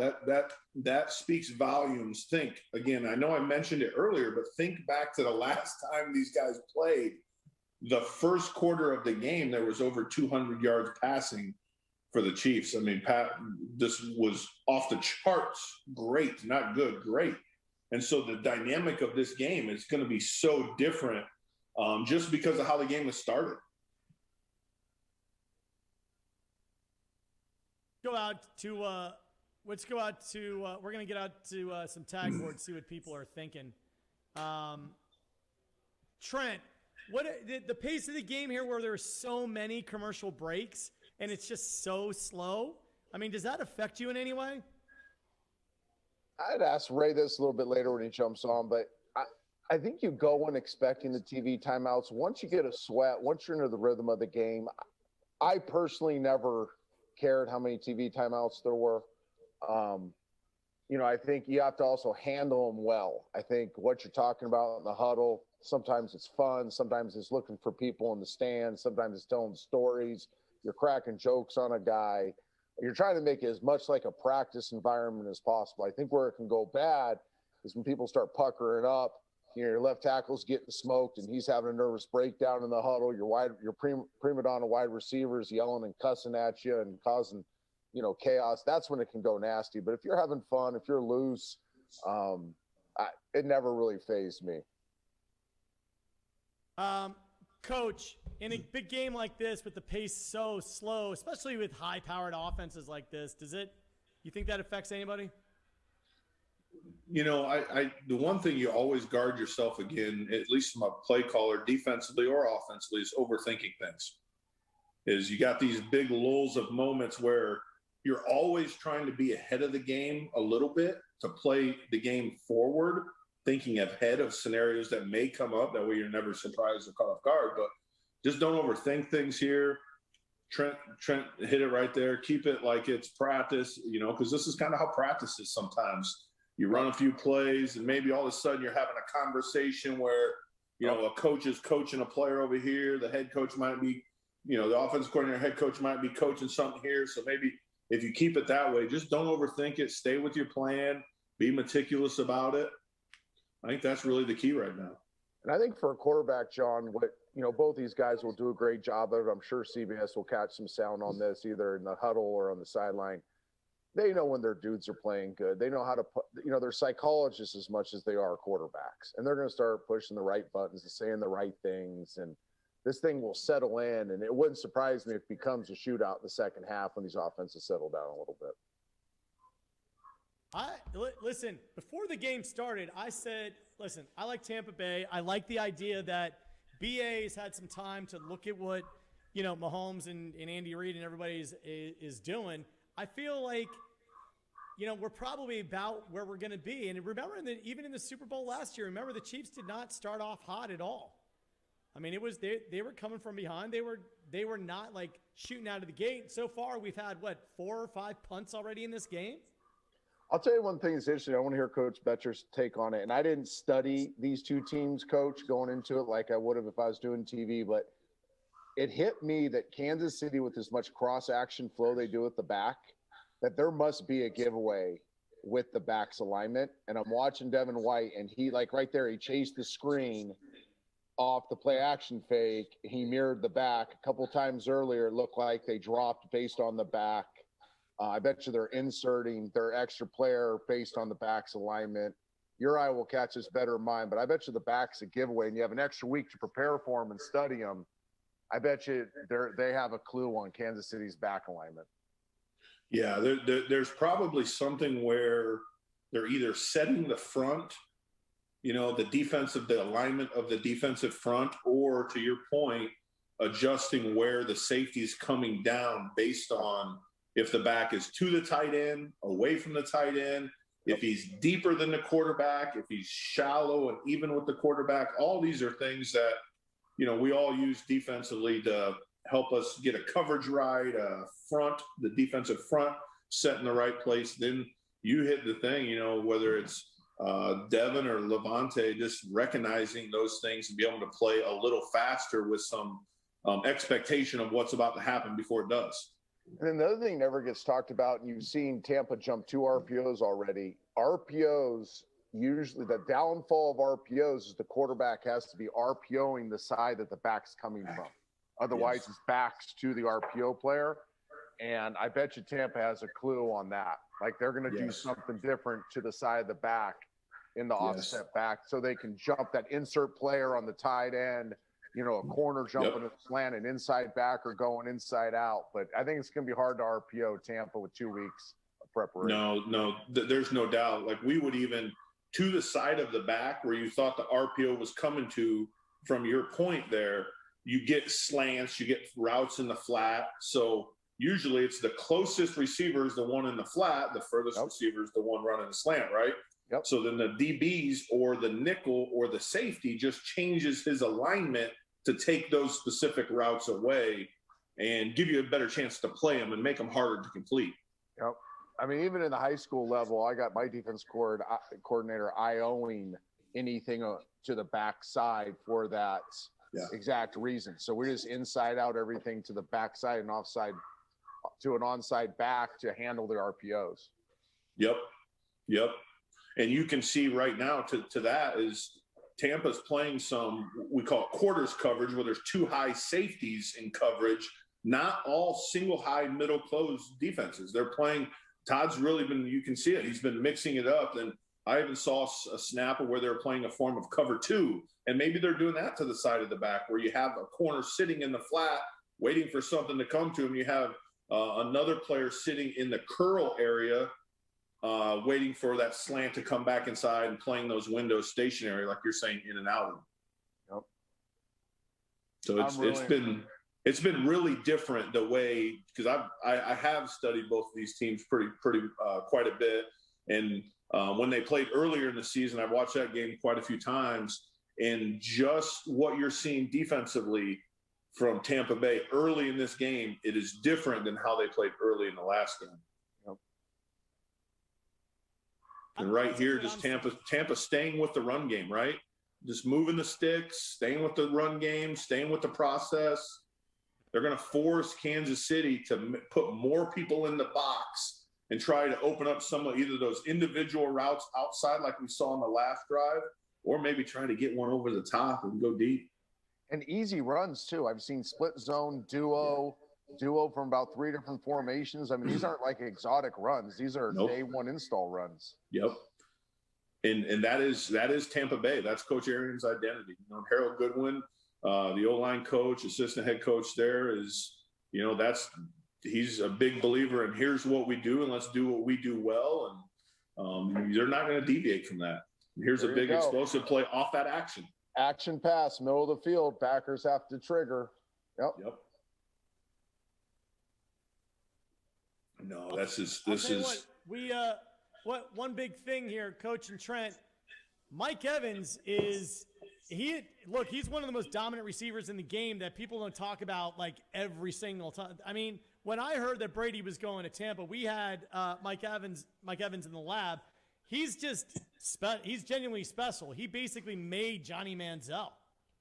that speaks volumes. Think again, I know I mentioned it earlier, but think back to the last time these guys played. The first quarter of the game, there was over 200 yards passing for the Chiefs. I mean, Pat, this was off the charts. Great, not good, great. And so the dynamic of this game is going to be so different just because of how the game was started. We're going to get out to some tag boards, see what people are thinking. Trent, the pace of the game here where there's so many commercial breaks and it's just so slow, I mean, does that affect you in any way? I'd ask Ray this a little bit later when he jumps on, but I think you go in expecting the TV timeouts. Once you get a sweat, once you're into the rhythm of the game, I personally never cared how many TV timeouts there were. I think you have to also handle them well. I think what you're talking about in the huddle, Sometimes it's fun. Sometimes it's looking for people in the stands. Sometimes it's telling stories. You're cracking jokes on a guy. You're trying to make it as much like a practice environment as possible. I think where it can go bad is when people start puckering up. Your left tackle's getting smoked and he's having a nervous breakdown in the huddle. Your prima donna wide receivers yelling and cussing at you and causing, chaos. That's when it can go nasty. But if you're having fun, if you're loose, it never really fazed me. Coach, in a big game like this with the pace so slow, especially with high-powered offenses like this, you think that affects anybody? The one thing you always guard yourself again, at least from a play caller, defensively or offensively, is overthinking things. Is you got these big lulls of moments where you're always trying to be ahead of the game a little bit to play the game forward, thinking ahead of scenarios that may come up. That way you're never surprised or caught off guard. But just don't overthink things here. Trent hit it right there. Keep it like it's practice, because this is kind of how practice is sometimes. You run a few plays, and maybe all of a sudden you're having a conversation where, a coach is coaching a player over here. The head coach might be, the offensive coordinator, head coach might be coaching something here. So maybe if you keep it that way, just don't overthink it. Stay with your plan. Be meticulous about it. I think that's really the key right now. And I think for a quarterback, John, both these guys will do a great job of it. I'm sure CBS will catch some sound on this, either in the huddle or on the sideline. They know when their dudes are playing good. They know how to put, they're psychologists as much as they are quarterbacks. And they're going to start pushing the right buttons and saying the right things. And this thing will settle in. And it wouldn't surprise me if it becomes a shootout in the second half when these offenses settle down a little bit. Listen, before the game started, I said, listen, I like Tampa Bay. I like the idea that BA's had some time to look at what, Mahomes and Andy Reid and everybody is doing. I feel like, we're probably about where we're going to be. And remember, even in the Super Bowl last year, remember the Chiefs did not start off hot at all. I mean, it was they were coming from behind. They were not like shooting out of the gate. So far, we've had 4 or 5 punts already in this game. I'll tell you one thing that's interesting. I want to hear Coach Betcher's take on it. And I didn't study these two teams, Coach, going into it like I would have if I was doing TV. But it hit me that Kansas City, with as much cross-action flow they do at the back, that there must be a giveaway with the back's alignment. And I'm watching Devin White, and he, right there, he chased the screen off the play-action fake. He mirrored the back. A couple times earlier, it looked like they dropped based on the back. I bet you they're inserting their extra player based on the back's alignment. Your eye will catch this better than mine, but I bet you the back's a giveaway, and you have an extra week to prepare for them and study them. I bet you they have a clue on Kansas City's back alignment. Yeah, there's probably something where they're either setting the front, the alignment of the defensive front, or, to your point, adjusting where the safety is coming down based on if the back is to the tight end, away from the tight end, if he's deeper than the quarterback, if he's shallow and even with the quarterback. All these are things that, we all use defensively to help us get a coverage right, the defensive front set in the right place. Then you hit the thing, whether it's Devin or Levante, just recognizing those things and be able to play a little faster with some expectation of what's about to happen before it does. And then the other thing never gets talked about, and you've seen Tampa jump 2 RPOs already. RPOs, usually the downfall of RPOs is the quarterback has to be RPOing the side that the back's coming from. Otherwise, It's backs to the RPO player. And I bet you Tampa has a clue on that. Like they're going to do something different to the side of the back in the offset back so they can jump that insert player on the tight end, a corner jumping a slant, an inside back or going inside out. But I think it's going to be hard to RPO Tampa with 2 weeks of preparation. No, there's no doubt. Like we would even to the side of the back where you thought the RPO was coming to from your point there, you get slants, you get routes in the flat. So usually it's the closest receiver is the one in the flat, the furthest receiver is the one running the slant, right? Yep. So then the DBs or the nickel or the safety just changes his alignment to take those specific routes away and give you a better chance to play them and make them harder to complete. Yep. I mean, even in the high school level, I got my defense coordinator IOing anything to the backside for that exact reason. So we just inside out everything to the backside and offside to an onside back to handle the RPOs. Yep. And you can see right now to that is Tampa's playing some, we call it quarters coverage, where there's two high safeties in coverage, not all single high middle close defenses. They're playing, Todd's really been, you can see it. He's been mixing it up. And I even saw a snap where they're playing a form of cover two. And maybe they're doing that to the side of the back where you have a corner sitting in the flat, waiting for something to come to him. You have another player sitting in the curl area, waiting for that slant to come back inside and playing those windows stationary, like you're saying, in and out. Yep. So it's been really different the way, because I have studied both of these teams pretty quite a bit, and when they played earlier in the season, I watched that game quite a few times, and just what you're seeing defensively from Tampa Bay early in this game, it is different than how they played early in the last game. And right here, just Tampa staying with the run game, right? Just moving the sticks, staying with the run game, staying with the process. They're going to force Kansas City to put more people in the box and try to open up some of either those individual routes outside like we saw on the last drive, or maybe try to get one over the top and go deep. And easy runs, too. I've seen split zone, duo from about 3 different formations. I mean, these aren't like exotic runs. These are day one install runs. Yep. And that is Tampa Bay. That's Coach Arians' identity. You know, Harold Goodwin, the O-line coach, assistant head coach there is, you know, he's a big believer in here's what we do and let's do what we do well. And they're not going to deviate from that. Here's a big explosive play off that action. Action pass, middle of the field. Backers have to trigger. Yep. No, this is one big thing here, Coach and Trent. Mike Evans he's one of the most dominant receivers in the game that people don't talk about like every single time. I mean, when I heard that Brady was going to Tampa, we had Mike Evans in the lab. He's he's genuinely special. He basically made Johnny Manziel.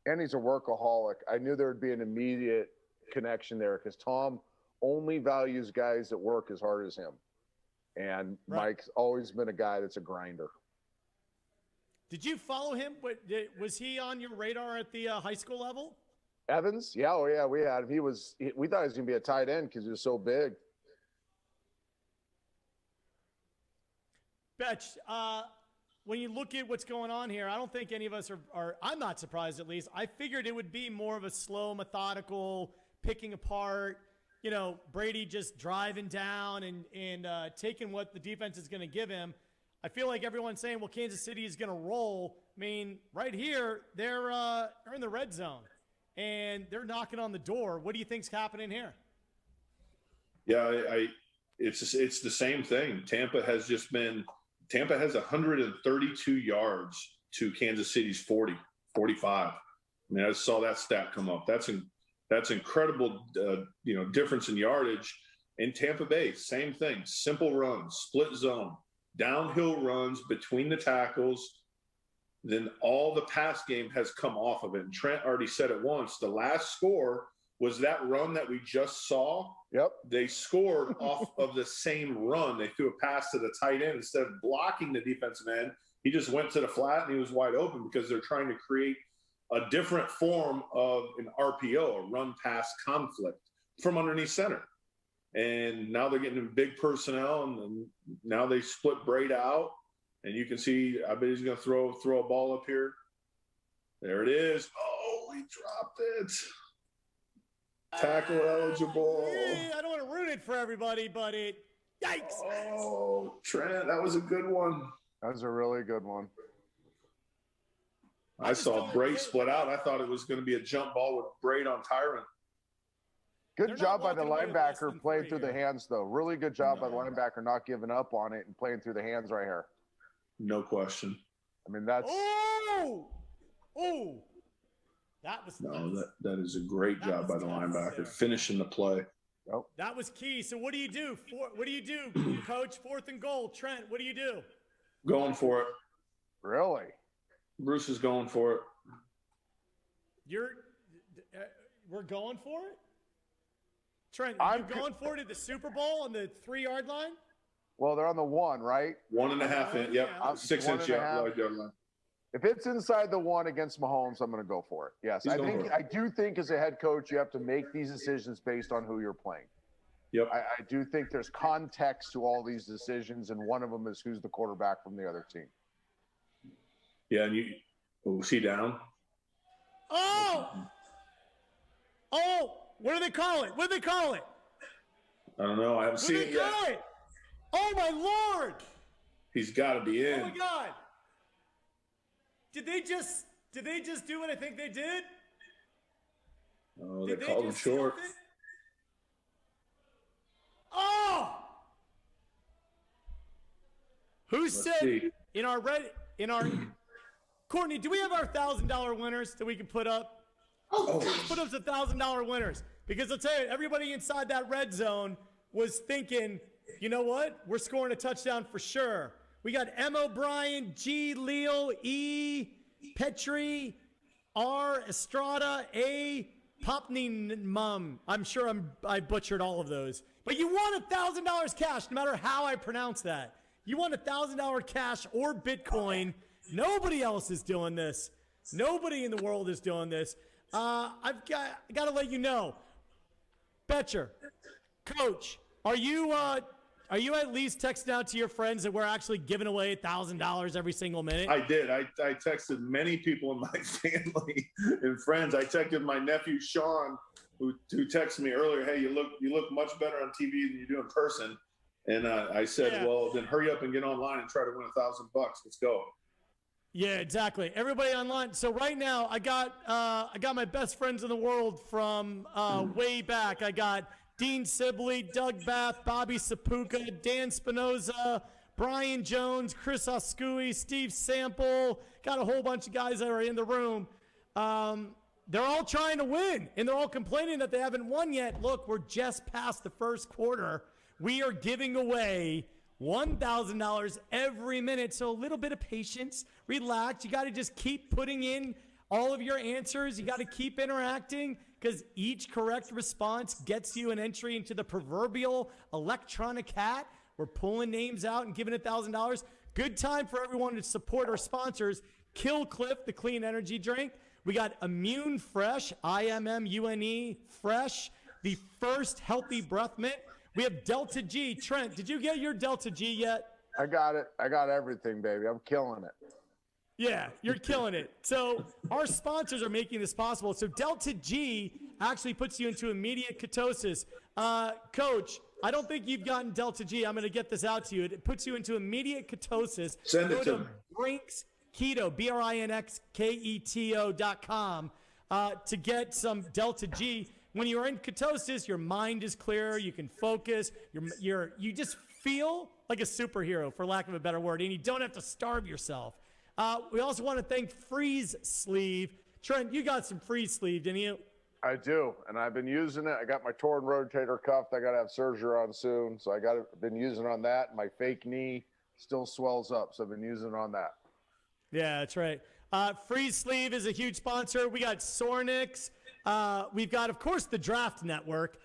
And he's a workaholic. I knew there would be an immediate connection there because Tom only values guys that work as hard as him. And Mike's always been a guy that's a grinder. Did you follow him? Was he on your radar at the high school level? Evans? Yeah, oh yeah, we had him. We thought he was going to be a tight end because he was so big. Betch, when you look at what's going on here, I don't think any of us are I'm not surprised at least. I figured it would be more of a slow, methodical, picking apart, you know, Brady just driving down and taking what the defense is going to give him. I feel like everyone's saying, well, Kansas City is going to roll. I mean, right here, they're in the red zone, and they're knocking on the door. What do you think's happening here? Yeah, it's the same thing. Tampa has 132 yards to Kansas City's 45. I mean, I saw that stat come up. That's incredible, difference in yardage. In Tampa Bay, same thing. Simple runs, split zone, downhill runs between the tackles. Then all the pass game has come off of it. And Trent already said it once. The last score was that run that we just saw. Yep. They scored off of the same run. They threw a pass to the tight end. Instead of blocking the defensive end, he just went to the flat and he was wide open because they're trying to create a different form of an RPO, a run-pass conflict from underneath center. And now they're getting big personnel, and now they split Braid out. And you can see, I bet he's going to throw a ball up here. There it is. Oh, he dropped it. Tackle eligible. I don't want to ruin it for everybody, but yikes. Oh, Trent, that was a good one. That was a really good one. I saw Braid split out. I thought it was going to be a jump ball with Braid on Tyron. Good job by the linebacker playing through the hands, though. Really good job by the linebacker not giving up on it and playing through the hands right here. No question. I mean, that's... Oh! That is a great job by the linebacker, finishing the play. Yep. That was key. So what do you do? Coach? 4th and goal. Trent, what do you do? Going for it. Really? Bruce is going for it. We're going for it? Trent, are you going for it at the Super Bowl on the 3-yard line? Well, they're on the 1, right? 1.5 inch. Yep. 6 inch. Yard line. If it's inside the 1 against Mahomes, I'm going to go for it. Yes, I do think as a head coach, you have to make these decisions based on who you're playing. Yep. I do think there's context to all these decisions, and one of them is who's the quarterback from the other team. Yeah, and was he down? Oh! What do they call it? What do they call it? I don't know. I haven't seen it yet. It? Oh my Lord! He's got to be in. Oh my God! Did they just do what I think they did? Oh, they called him short. Oh! Who said in our Courtney? Do we have our $1,000 winners that we can put up? Put up the $1,000 winners, because I'll tell you, everybody inside that red zone was thinking, you know what? We're scoring a touchdown for sure. We got M. O'Brien, G. Leal, E. Petrie, R. Estrada, A. Popney Mum. I'm sure I butchered all of those. But you won $1,000 cash, no matter how I pronounce that. You won $1,000 cash or Bitcoin. Nobody else is doing this. Nobody in the world is doing this. I've got to let you know, Betcher, Coach, are you at least texting out to your friends that we're actually giving away $1,000 every single minute? I did. I texted many people in my family and friends. I texted my nephew Sean, who texted me earlier, "Hey, you look much better on TV than you do in person." And I said, "Well, then hurry up and get online and try to win $1,000 bucks. Let's go." Yeah, exactly. Everybody online. So right now, I got my best friends in the world from way back. I got Dean Sibley, Doug Bath, Bobby Sapuka, Dan Spinoza, Brian Jones, Chris Oskui, Steve Sample. Got a whole bunch of guys that are in the room. They're all trying to win, and they're all complaining that they haven't won yet. Look, we're just past the first quarter. We are giving away $1,000 every minute. So a little bit of patience, relax. You got to just keep putting in all of your answers. You got to keep interacting, because each correct response gets you an entry into the proverbial electronic hat. We're pulling names out and giving $1,000. Good time for everyone to support our sponsors. Kill Cliff, the clean energy drink. We got Immune Fresh, IMMUNE Fresh, the first healthy breath mint. We have Delta G. Trent, did you get your Delta G yet? I got it. I got everything, baby. I'm killing it. Yeah, you're killing it. So our sponsors are making this possible. So Delta G actually puts you into immediate ketosis. Coach, I don't think you've gotten Delta G. I'm going to get this out to you. It puts you into immediate ketosis. Send it to me. Brinks Keto, BRINXKETO.com to get some Delta G. When you're in ketosis, your mind is clearer. You can focus. You just feel like a superhero, for lack of a better word, and you don't have to starve yourself. We also want to thank Freeze Sleeve. Trent, you got some Freeze Sleeve, didn't you? I do, and I've been using it. I got my torn rotator cuff I got to have surgery on soon, so been using it on that. My fake knee still swells up, so I've been using it on that. Yeah, that's right. Freeze Sleeve is a huge sponsor. We got Sornix. We've got, of course, the Draft Network.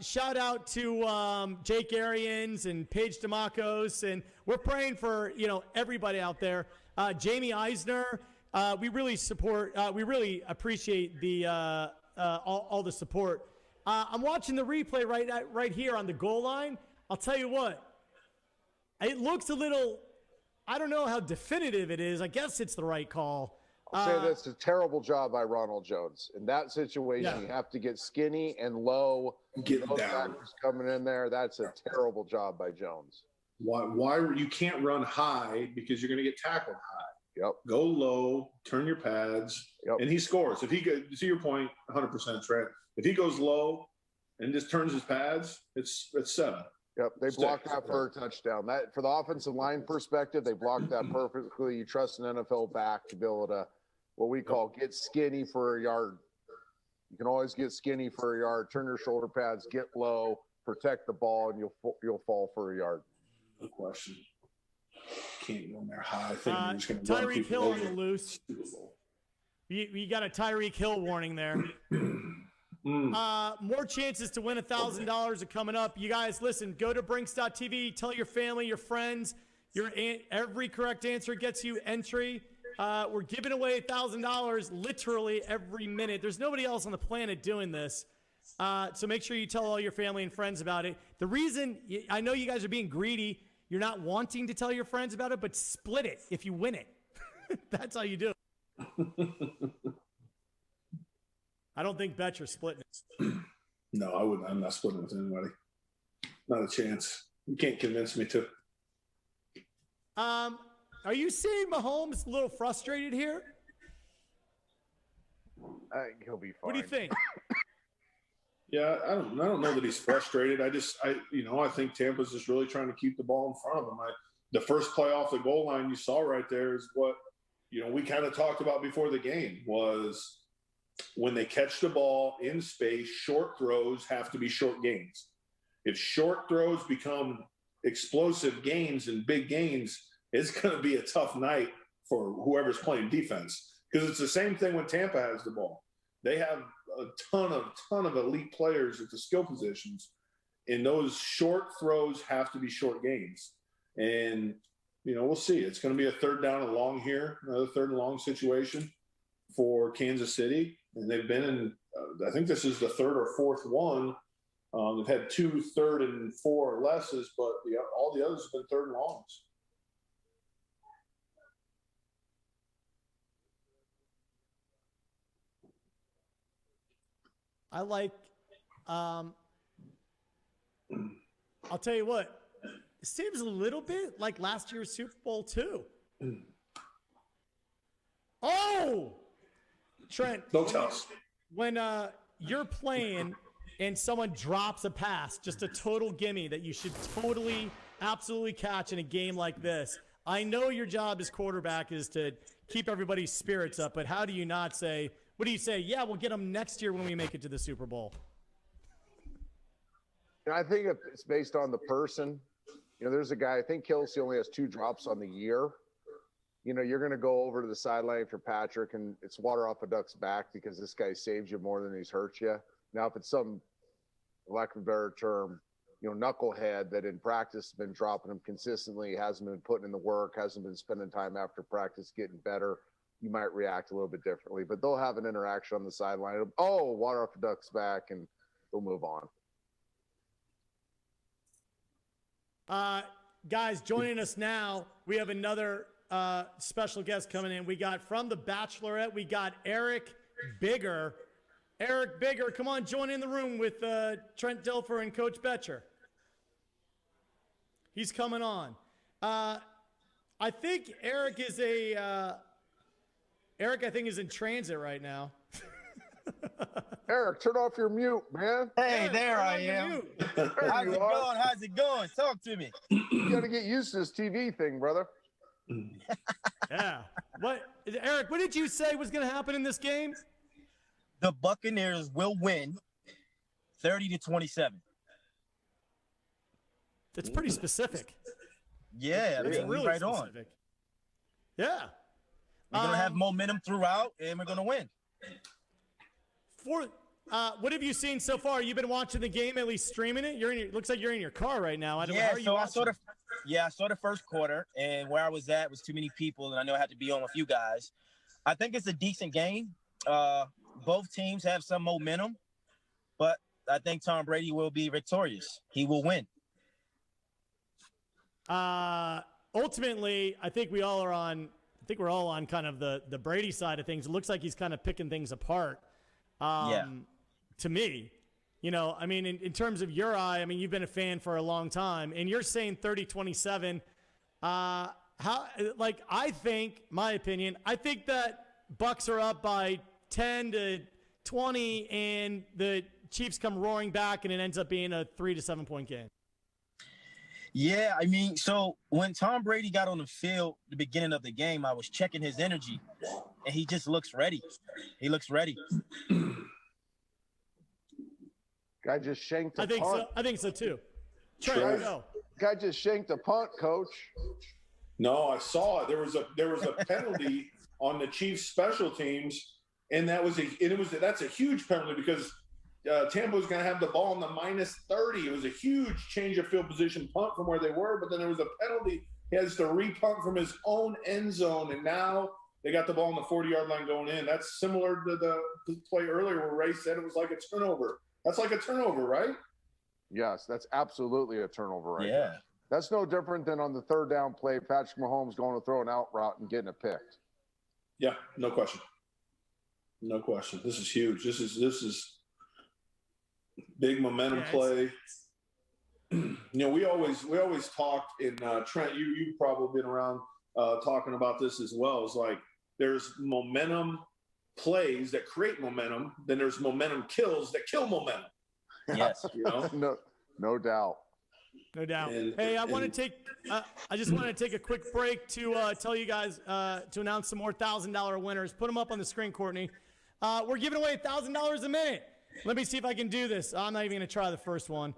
Shout out to Jake Arians and Paige Demacos, and we're praying for everybody out there. Jamie Eisner, we really support. We really appreciate the all the support. I'm watching the replay right here on the goal line. I'll tell you what, it looks a little. I don't know how definitive it is. I guess it's the right call. I'll say that's a terrible job by Ronald Jones. In that situation, you have to get skinny and low. Get down. Coming in there, that's a terrible job by Jones. Why you can't run high, because you're going to get tackled high. Yep. Go low, turn your pads, and he scores. If he goes, to your point, 100% Trent. If he goes low and just turns his pads, it's 7. Yep, they blocked that for a touchdown. That for the offensive line perspective, they blocked that perfectly. You trust an NFL back to be able to, what we call, get skinny for a yard. You can always get skinny for a yard. Turn your shoulder pads, get low, protect the ball, and you'll fall for a yard. No question. can't go in there high. I think he's going to run Tyreek people Hill on over. the loose. You got a Tyreek Hill warning there. More chances to win $1,000 are coming up. You guys, listen, go to Brinks.tv. Tell your family, your friends. Every correct answer gets you entry. We're giving away $1,000 literally every minute. There's nobody else on the planet doing this. So make sure you tell all your family and friends about it. The reason, I know you guys are being greedy. You're not wanting to tell your friends about it, but split it if you win it. That's how you do it. I don't think Betcher's splitting it. No, I wouldn't. I'm not splitting with anybody. Not a chance. You can't convince me to. Are you seeing Mahomes a little frustrated here? I think he'll be fine. What do you think? Yeah, I don't know that he's frustrated. I think Tampa's just really trying to keep the ball in front of him. The first play off the goal line you saw right there is what, we kind of talked about before the game was when they catch the ball in space, short throws have to be short gains. If short throws become explosive gains and big gains, it's going to be a tough night for whoever's playing defense, because it's the same thing when Tampa has the ball. They have a ton of elite players at the skill positions, and those short throws have to be short gains. And, we'll see. It's going to be a third down and long here, another third and long situation for Kansas City. And they've been in, I think this is the third or fourth one. They've had 2 third and 4 lesses, but all the others have been third and longs. I like, I'll tell you what, it seems a little bit like last year's Super Bowl too. Oh, Trent. Don't tell us. When you're playing and someone drops a pass, just a total gimme that you should totally, absolutely catch in a game like this. I know your job as quarterback is to keep everybody's spirits up, but how do you not say, what do you say? Yeah, we'll get them next year when we make it to the Super Bowl. I think it's based on the person. There's a guy, I think Kelsey only has 2 drops on the year. You're going to go over to the sideline if you're Patrick, and it's water off a duck's back because this guy saves you more than he's hurt you. Now, if it's some, lack of a better term, knucklehead that in practice has been dropping him consistently, hasn't been putting in the work, hasn't been spending time after practice getting better, you might react a little bit differently. But they'll have an interaction on the sideline. Oh, water off the duck's back, and they'll move on. Guys, joining us now, we have another special guest coming in. We got from The Bachelorette, we got Eric Bigger. Eric Bigger, come on, join in the room with Trent Dilfer and Coach Betcher. He's coming on. I think Eric is is in transit right now. Eric, turn off your mute, man. Hey, Eric, there I am. How's it going? How's it going? Talk to me. You got to get used to this TV thing, brother. Yeah. Eric, what did you say was going to happen in this game? The Buccaneers will win 30-27. That's pretty specific. Yeah, I mean, really right specific. Yeah. We're going to have momentum throughout, and we're going to win. What have you seen so far? You've been watching the game, at least streaming it? Looks like you're in your car right now. I saw the first quarter, and where I was at was too many people, and I know I had to be on with you guys. I think it's a decent game. Both teams have some momentum, but I think Tom Brady will be victorious. He will win. Ultimately, I think we're all on kind of the Brady side of things. It looks like he's kind of picking things apart. To me, in terms of your eye, you've been a fan for a long time, and you're saying 30-27. My opinion, I think that Bucks are up by 10-20, and the Chiefs come roaring back, and it ends up being a 3 to 7 point game. Yeah, so when Tom Brady got on the field at the beginning of the game, I was checking his energy, and he just looks ready. He looks ready. Guy just shanked a punt. I think so too. Guy just shanked a punt, coach. No, I saw it. There was a penalty on the Chiefs special teams, and that's a huge penalty because Tampa was going to have the ball in the -30. It was a huge change of field position punt from where they were, but then there was a penalty. He has to re-punt from his own end zone, and now they got the ball on the 40-yard line going in. That's similar to the play earlier where Ray said it was like a turnover. That's like a turnover, right? Yes, that's absolutely a turnover right Yeah. there. That's no different than on the third down play, Patrick Mahomes going to throw an out route and getting it picked. Yeah, no question. No question. This is huge. This is big momentum play. We always talked in Trent. You've probably been around talking about this as well. It's like there's momentum plays that create momentum. Then there's momentum kills that kill momentum. Yes. No doubt. No doubt. Hey, I just want to take a quick break to tell you guys to announce some more $1,000 winners. Put them up on the screen, Courtney. We're giving away $1,000 a minute. Let me see if I can do this. I'm not even going to try the first one.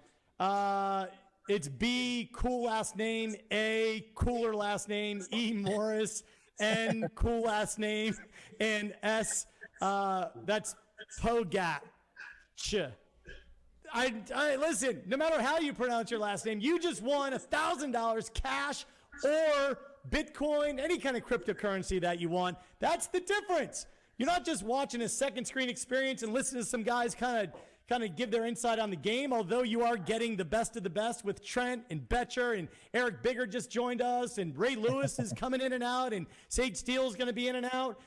It's B, cool last name, A, cooler last name, E, Morris, N, cool last name, and S, that's Pogat. I listen, no matter how you pronounce your last name, you just won $1,000 cash or Bitcoin, any kind of cryptocurrency that you want. That's the difference. You're not just watching a second screen experience and listening to some guys kind of give their insight on the game, although you are getting the best of the best with Trent and Betcher, and Eric Bigger just joined us, and Ray Lewis is coming in and out, and Sage Steele is going to be in and out.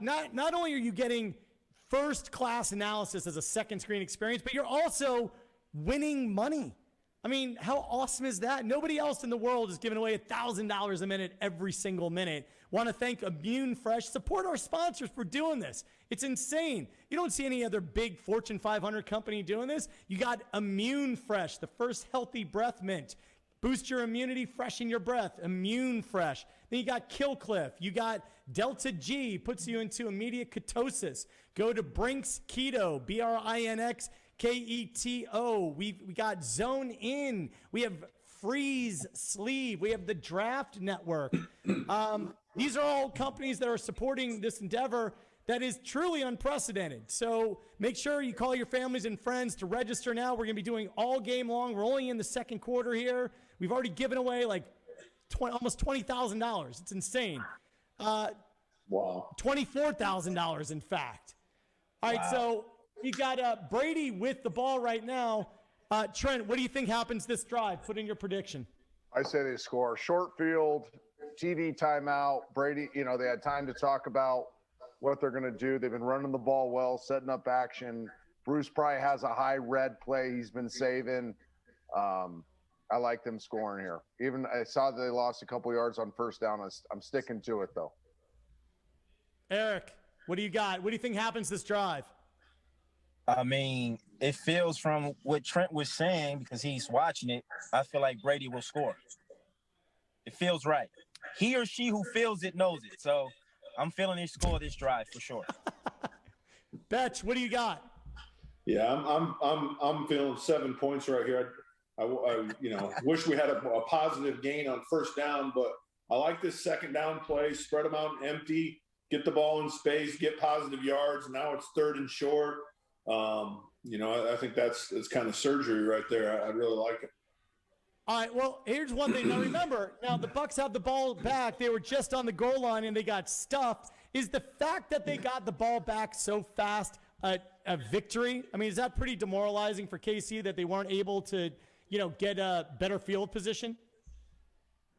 Not only are you getting first-class analysis as a second screen experience, but you're also winning money. I mean, how awesome is that? Nobody else in the world is giving away $1,000 a minute every single minute. Want to thank Immune Fresh. Support our sponsors for doing this. It's insane. You don't see any other big Fortune 500 company doing this. You got Immune Fresh, the first healthy breath mint. Boost your immunity, freshen your breath. Immune Fresh. Then you got Killcliff. You got Delta G, puts you into immediate ketosis. Go to Brinks Keto, BRINX KETO. We got Zone In. We have Freeze Sleeve. We have the Draft Network. These are all companies that are supporting this endeavor that is truly unprecedented. So make sure you call your families and friends to register now. We're going to be doing all game long. We're only in the second quarter here. We've already given away like almost $20,000. It's insane. Wow. $24,000, in fact. All right, so you got Brady with the ball right now. Trent, what do you think happens this drive? Put in your prediction. I say they score. Short field, TV timeout. Brady, they had time to talk about what they're going to do. They've been running the ball well, setting up action. Bruce probably has a high red play he's been saving. I like them scoring here. Even I saw that they lost a couple yards on first down. I'm sticking to it, though. Eric, what do you got? What do you think happens this drive? I mean, it feels from what Trent was saying, because he's watching it, I feel like Brady will score. It feels right. He or she who feels it knows it. So I'm feeling they score this drive for sure. Betch, what do you got? Yeah, I'm feeling 7 points right here. I wish we had a positive gain on first down, but I like this second down play. Spread them out empty, get the ball in space, get positive yards. Now it's third and short. I think it's kind of surgery right there. I really like it. All right, well, here's one thing. Now, remember, the Bucs have the ball back. They were just on the goal line, and they got stuffed. Is the fact that they got the ball back so fast a victory? I mean, is that pretty demoralizing for KC that they weren't able to, get a better field position?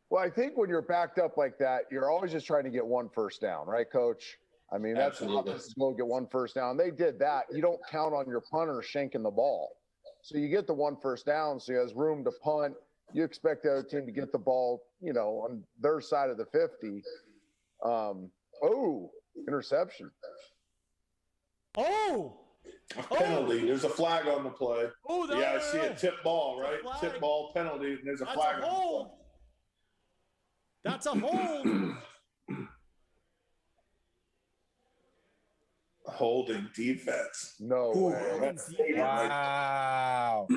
Well, I think when you're backed up like that, you're always just trying to get one first down, right, Coach? I mean, that's the offense to go get one first down. They did that. You don't count on your punter shanking the ball. So you get the one first down, so he has room to punt. You expect the other team to get the ball, on their side of the 50. Interception. A penalty. There's a flag on the play. I see a tip ball, right? Tip ball penalty, and there's a flag on the play. That's a hold. Holding defense. No way. Wow.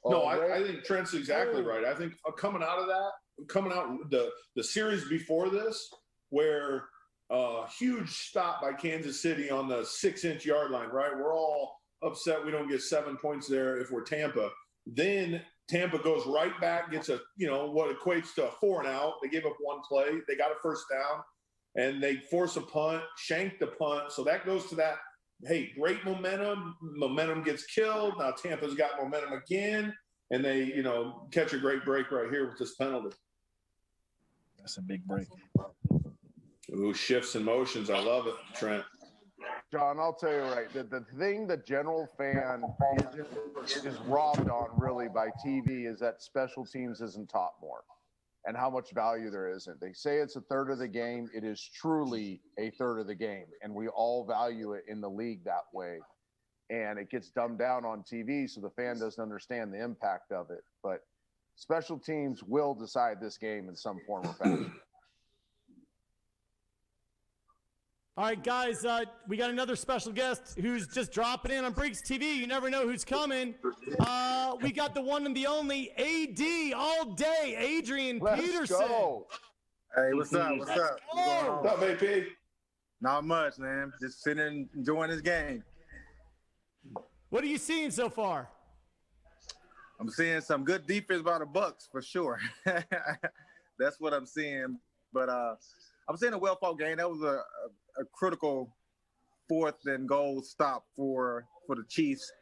No, I think Trent's exactly right. I think coming out of that, the series before this, where huge stop by Kansas City on the 6-inch yard line, right? We're all upset we don't get 7 points there if we're Tampa. Then Tampa goes right back, gets what equates to a 4-and-out. They gave up one play. They got a first down, and they force a punt, shank the punt. So that goes to that, hey, great momentum. Momentum gets killed. Now Tampa's got momentum again, and they, catch a great break right here with this penalty. That's a big break. Ooh, shifts and motions. I love it, Trent. John, I'll tell you right. The thing the general fan is robbed on really by TV is that special teams isn't taught more and how much value there isn't. They say it's a third of the game. It is truly a third of the game, and we all value it in the league that way. And it gets dumbed down on TV, so the fan doesn't understand the impact of it. But special teams will decide this game in some form or fashion. All right, guys, we got another special guest who's just dropping in on Breaks TV. You never know who's coming. We got the one and the only AD all day, Adrian Peterson. Go. Hey, what's up? What's up? What's up, AP? Not much, man. Just sitting enjoying this game. What are you seeing so far? I'm seeing some good defense by the Bucks for sure. That's what I'm seeing. But I'm seeing a well-fought game. That was a critical 4th and goal stop for the Chiefs,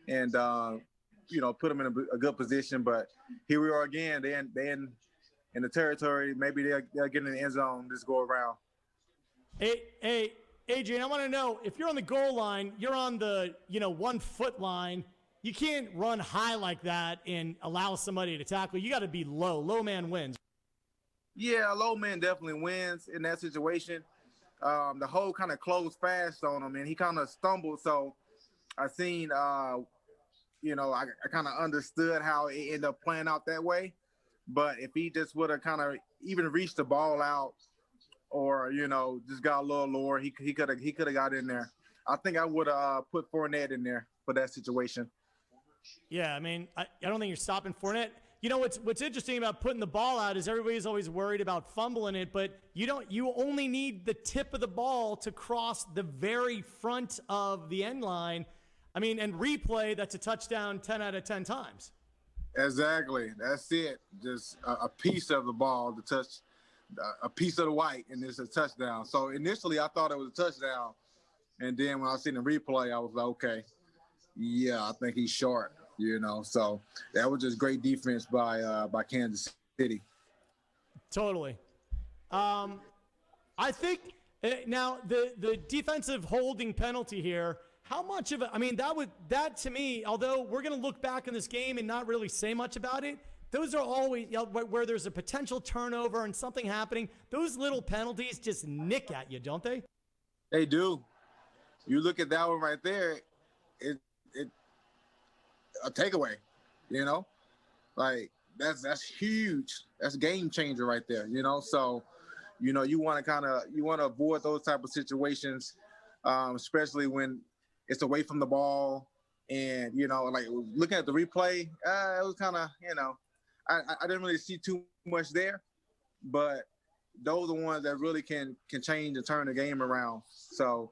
and put them in a good position. But here we are again. They in the territory. Maybe they'll get in the end zone this go around. Hey, Adrian, I want to know, if you're on the goal line, you're on the 1 foot line. You can't run high like that and allow somebody to tackle. You got to be low. Low man wins. Yeah, low man definitely wins in that situation. The hole kind of closed fast on him, and he kind of stumbled. So I seen, I kind of understood how it ended up playing out that way. But if he just would have kind of even reached the ball out, or just got a little lower, he could have got in there. I think I would have put Fournette in there for that situation. Yeah, I mean, I don't think you're stopping Fournette. You know what's interesting about putting the ball out is everybody's always worried about fumbling it, but you only need the tip of the ball to cross the very front of the end line. I mean, and replay, that's a touchdown 10 out of 10 times. Exactly. That's it. Just a piece of the ball to touch a piece of the white, and it's a touchdown. So initially I thought it was a touchdown, and then when I seen the replay, I was like, okay, yeah, I think he's short. So that was just great defense by Kansas City. Totally. I think now the defensive holding penalty here, how much of it, I mean, that to me, although we're going to look back in this game and not really say much about it, those are always where there's a potential turnover and something happening. Those little penalties just nick at you, don't they? They do. You look at that one right there, it a takeaway, like that's huge. That's a game changer right there, So, you want to avoid those type of situations, especially when it's away from the ball, and like looking at the replay, it was kind of I didn't really see too much there, but those are the ones that really can change and turn the game around. So,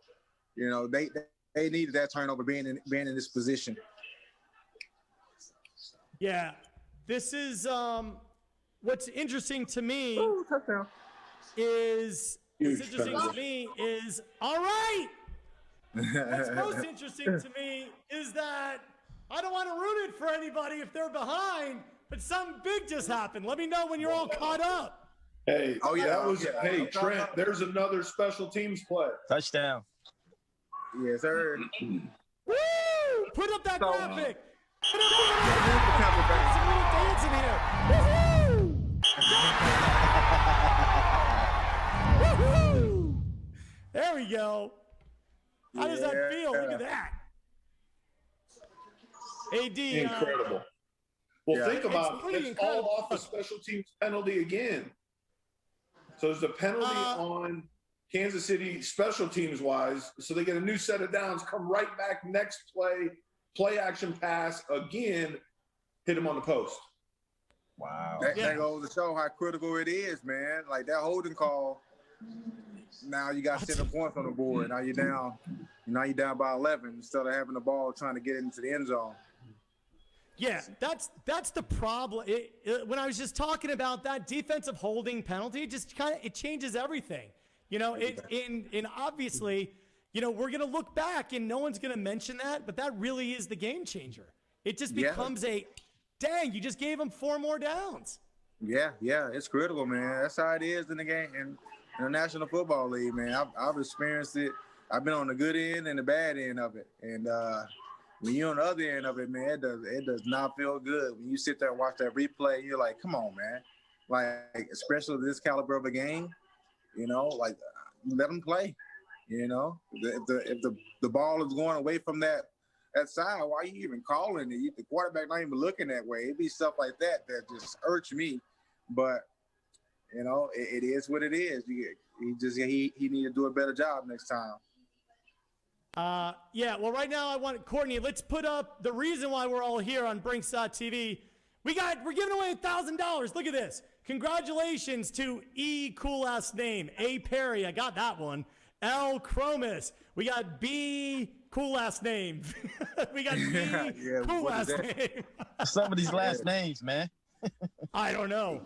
they needed that turnover being in this position. Yeah, this is what's interesting to me is all right. What's most interesting to me is that I don't want to ruin it for anybody if they're behind, but something big just happened. Let me know when you're all caught up. Hey, hey, Trent, there's another special teams play. Touchdown. Yes, sir. Woo! Put up that graphic. Put up that graphic. Some little dancing here. Woohoo! Woohoo! There we go. How does that feel? Look at that. AD. Incredible. Well, think about it. It's all off a special teams penalty again. So there's a penalty on Kansas City special teams wise. So they get a new set of downs, come right back next play action pass again. hit him on the post. Wow. That goes to show how critical it is, man. Like that holding call. Now you got 7 points on the board. Now you're down. Now you're down by 11 instead of having the ball trying to get into the end zone. Yeah, that's the problem. When I was just talking about that defensive holding penalty, it just it changes everything. You know, and obviously, you know, we're gonna look back and no one's gonna mention that, but that really is the game changer. It just becomes dang, you just gave them 4 more downs. Yeah, it's critical, man. That's how it is in the game in the National Football League, man. I've experienced it. I've been on the good end and the bad end of it, and when you're on the other end of it, man, it does not feel good. When you sit there and watch that replay, you're like, come on, man. Like, especially this caliber of a game, you know, like, let them play, you know. If the ball is going away from that side, why are you even calling it? The quarterback not even looking that way. It'd be stuff like that just irks me. But, you know, it is what it is. He need to do a better job next time. Yeah, well, right now I want Courtney. Let's put up the reason why we're all here on Brinks.tv. We're giving away $1,000. Look at this. Congratulations to E, cool last name. A Perry, I got that one. L Chromis. We got B, cool last name. We got B, cool last name. Some of these last names, man. I don't know.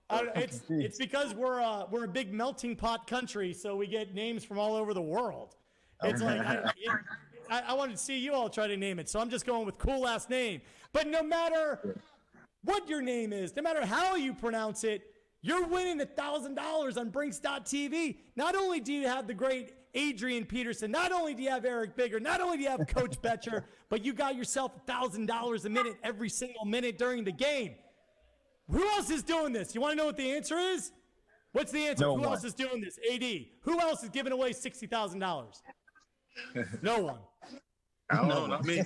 It's because we're a big melting pot country, so we get names from all over the world. It's like, I wanted to see you all try to name it, so I'm just going with cool last name. But no matter what your name is, no matter how you pronounce it, you're winning $1,000 on Brinks.tv. Not only do you have the great Adrian Peterson, not only do you have Eric Bigger, not only do you have Coach Betcher, but you got yourself $1,000 a minute every single minute during the game. Who else is doing this? You want to know what the answer is? What's the answer? Who else is doing this? AD. Who else is giving away $60,000? No one. I don't know, not me.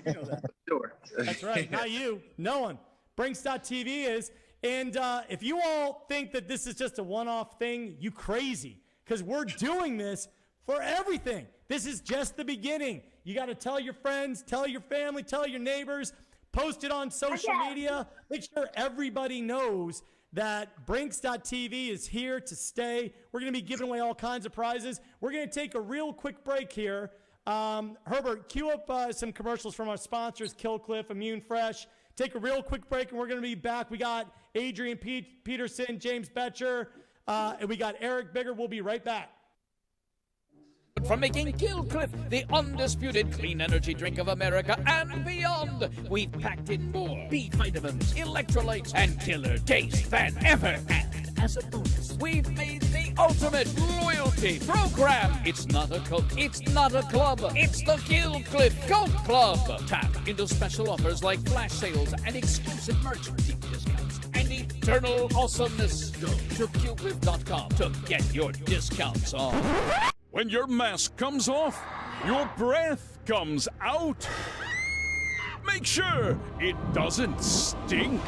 Sure. That's right, not you. No one. Brinks.tv is. And if you all think that this is just a one-off thing, you crazy. Because we're doing this for everything. This is just the beginning. You got to tell your friends, tell your family, tell your neighbors, post it on social media. Make sure everybody knows that Brinks.tv is here to stay. We're going to be giving away all kinds of prizes. We're going to take a real quick break here. Herbert, cue up some commercials from our sponsors, Killcliff, Immune Fresh. Take a real quick break, and we're going to be back. We got Adrian Peterson, James Betcher, and we got Eric Bigger. We'll be right back. From making Killcliff the undisputed clean energy drink of America and beyond, we've packed in more B vitamins, electrolytes, and killer taste than ever. And as a bonus, we've made the ultimate loyalty program. It's not a Coke, it's not a club, it's the Killcliff Coke Club. Tap into special offers like flash sales and exclusive merch, deep discounts, and eternal awesomeness. Go to Killcliff.com to get your discounts on. When your mask comes off, your breath comes out. Make sure it doesn't stink.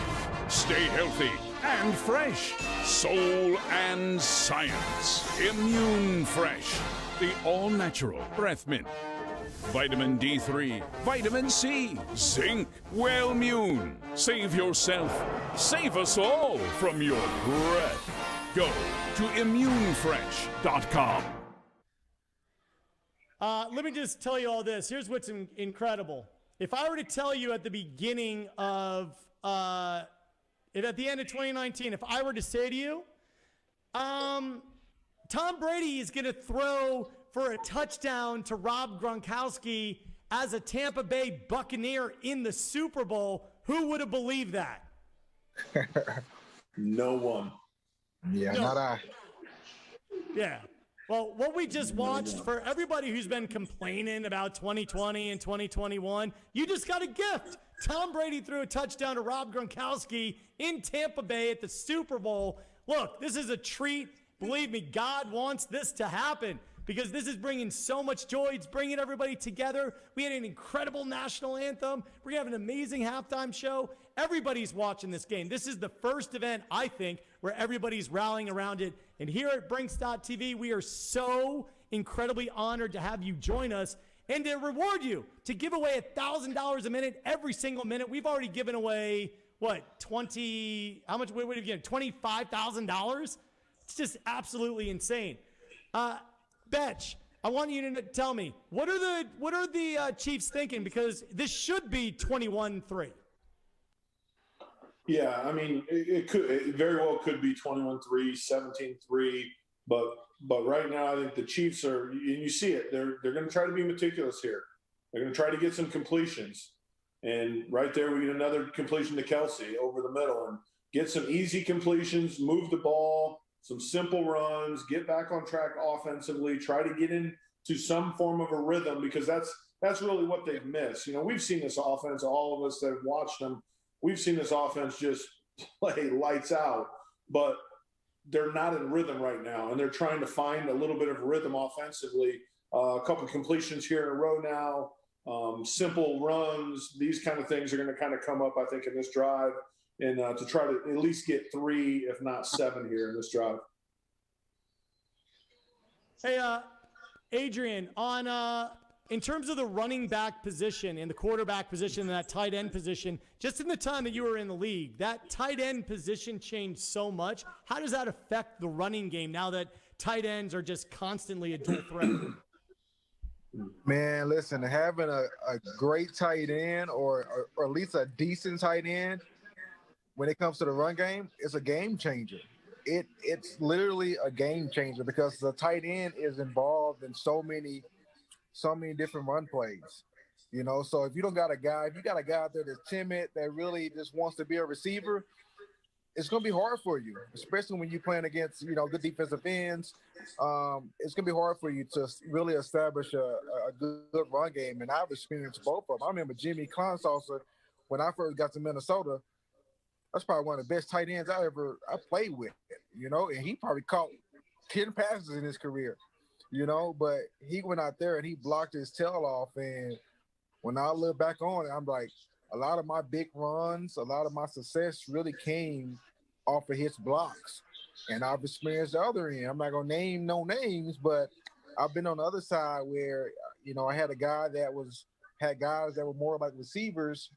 Stay healthy and fresh. Soul and science. Immune Fresh. The all-natural breath mint. Vitamin D3, vitamin C, zinc, Wellmune. Save yourself, save us all from your breath. Go to immunefresh.com. Let me just tell you all this. Here's what's incredible. If I were to tell you at the beginning of, at the end of 2019, if I were to say to you, Tom Brady is going to throw for a touchdown to Rob Gronkowski as a Tampa Bay Buccaneer in the Super Bowl, who would have believed that? No one. Yeah, No. not I. Yeah. Well, what we just watched, for everybody who's been complaining about 2020 and 2021, you just got a gift. Tom Brady threw a touchdown to Rob Gronkowski in Tampa Bay at the Super Bowl. Look, this is a treat. Believe me, God wants this to happen because this is bringing so much joy. It's bringing everybody together. We had an incredible national anthem. We're going to have an amazing halftime show. Everybody's watching this game. This is the first event, I think, where everybody's rallying around it. And here at Brinks.tv, we are so incredibly honored to have you join us and to reward you, to give away $1,000 a minute every single minute. We've already given away, what, 20, how much, what did you get, $25,000? It's just absolutely insane. Betch, I want you to tell me, what are the Chiefs thinking? Because this should be 21-3. Yeah, I mean, it very well could be 21-3, 17-3, but right now I think the Chiefs are, and you see it, they're going to try to be meticulous here. They're going to try to get some completions, and right there we get another completion to Kelsey over the middle, and get some easy completions, move the ball, some simple runs, get back on track offensively, try to get into some form of a rhythm, because that's really what they've missed. You know, we've seen this offense, all of us that have watched them. We've seen this offense just play lights out, but they're not in rhythm right now, and they're trying to find a little bit of rhythm offensively. A couple of completions here in a row now, simple runs, these kind of things are going to kind of come up, I think, in this drive, and to try to at least get 3, if not 7 here in this drive. Hey, Adrian, on in terms of the running back position and the quarterback position and that tight end position, just in the time that you were in the league, that tight end position changed so much. How does that affect the running game now that tight ends are just constantly a dual threat? Man, listen, having a great tight end or at least a decent tight end when it comes to the run game, it's a game changer. It's literally a game changer because the tight end is involved in so many different run plays, you know. So if you got a guy out there that's timid, that really just wants to be a receiver, it's going to be hard for you, especially when you're playing against, good defensive ends. It's going to be hard for you to really establish a good run game. And I've experienced both of them. I remember Jimmy Consaucer, when I first got to Minnesota, that's probably one of the best tight ends I played with, and he probably caught 10 passes in his career. But he went out there and he blocked his tail off. And when I look back on it, I'm like, a lot of my big runs, a lot of my success really came off of his blocks. And I've experienced the other end. I'm not going to name no names, but I've been on the other side where, I had a guy had guys that were more like receivers,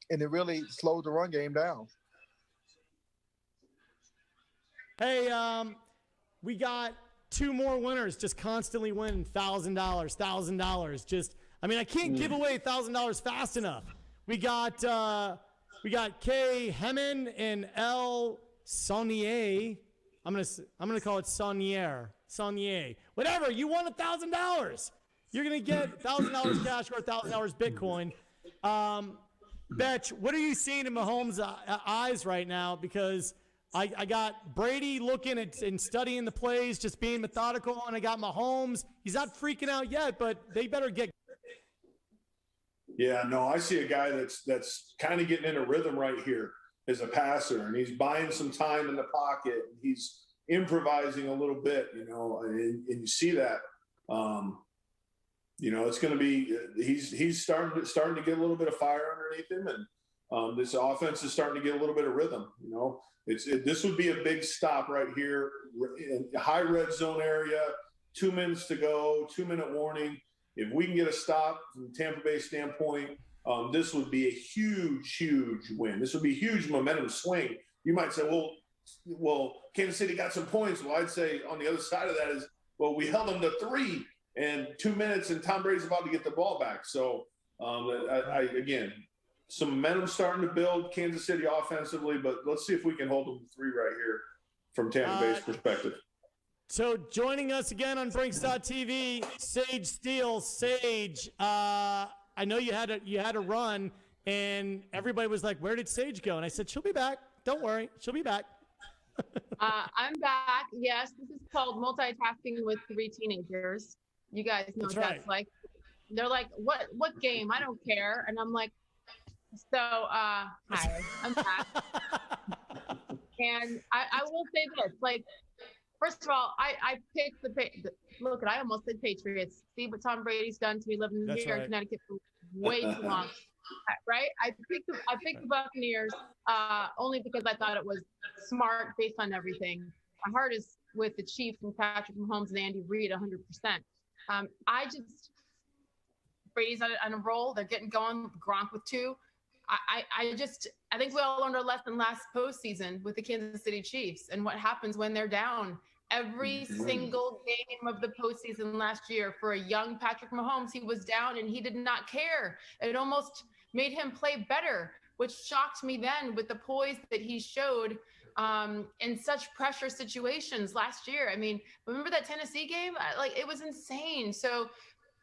and it really slowed the run game down. Hey, we got 2 more winners just constantly winning $1,000. Just, I can't give away $1,000 fast enough. We got K Hemen and L Saunier. I'm gonna call it Saunier. Whatever. You won $1,000. You're gonna get $1,000 cash or $1,000 Bitcoin. Betch, what are you seeing in Mahomes' eyes right now? Because I got Brady looking at and studying the plays, just being methodical, and I got Mahomes. He's not freaking out yet, but they better get. Yeah, no, I see a guy that's kind of getting in a rhythm right here as a passer, and he's buying some time in the pocket. And he's improvising a little bit, and you see that. It's going to be he's starting to get a little bit of fire underneath him, and this offense is starting to get a little bit of rhythm. This would be a big stop right here in high red zone area. 2 minutes to go, 2-minute warning. If we can get a stop from the Tampa Bay standpoint, this would be a huge, huge win. This would be a huge momentum swing. You might say, well, Kansas City got some points. Well, I'd say on the other side of that is, well, we held them to 3 and 2 minutes, and Tom Brady's about to get the ball back. So, again, some momentum starting to build Kansas City offensively, but let's see if we can hold them to 3 right here from Tampa Bay's perspective. So joining us again on Brinks.tv, Sage Steele. Sage, I know you had a run, and everybody was like, "Where did Sage go?" And I said, "She'll be back. Don't worry, she'll be back." I'm back. Yes, this is called multitasking with 3 teenagers. You guys know what that's like. They're like, "What game? I don't care." And I'm like, "So, hi, I'm back." And I will say this, like. First of all, I picked look, I almost said Patriots. See what Tom Brady's done to me living here in Connecticut for way too long, right? I picked the Buccaneers only because I thought it was smart based on everything. My heart is with the Chiefs and Patrick Mahomes and Andy Reid 100%. Brady's on a roll. They're getting going. Gronk with 2. I think we all learned our lesson last postseason with the Kansas City Chiefs and what happens when they're down. Every single game of the postseason last year for a young Patrick Mahomes, he was down and he did not care. It almost made him play better, which shocked me then with the poise that he showed in such pressure situations last year. I mean, remember that Tennessee game? It was insane. So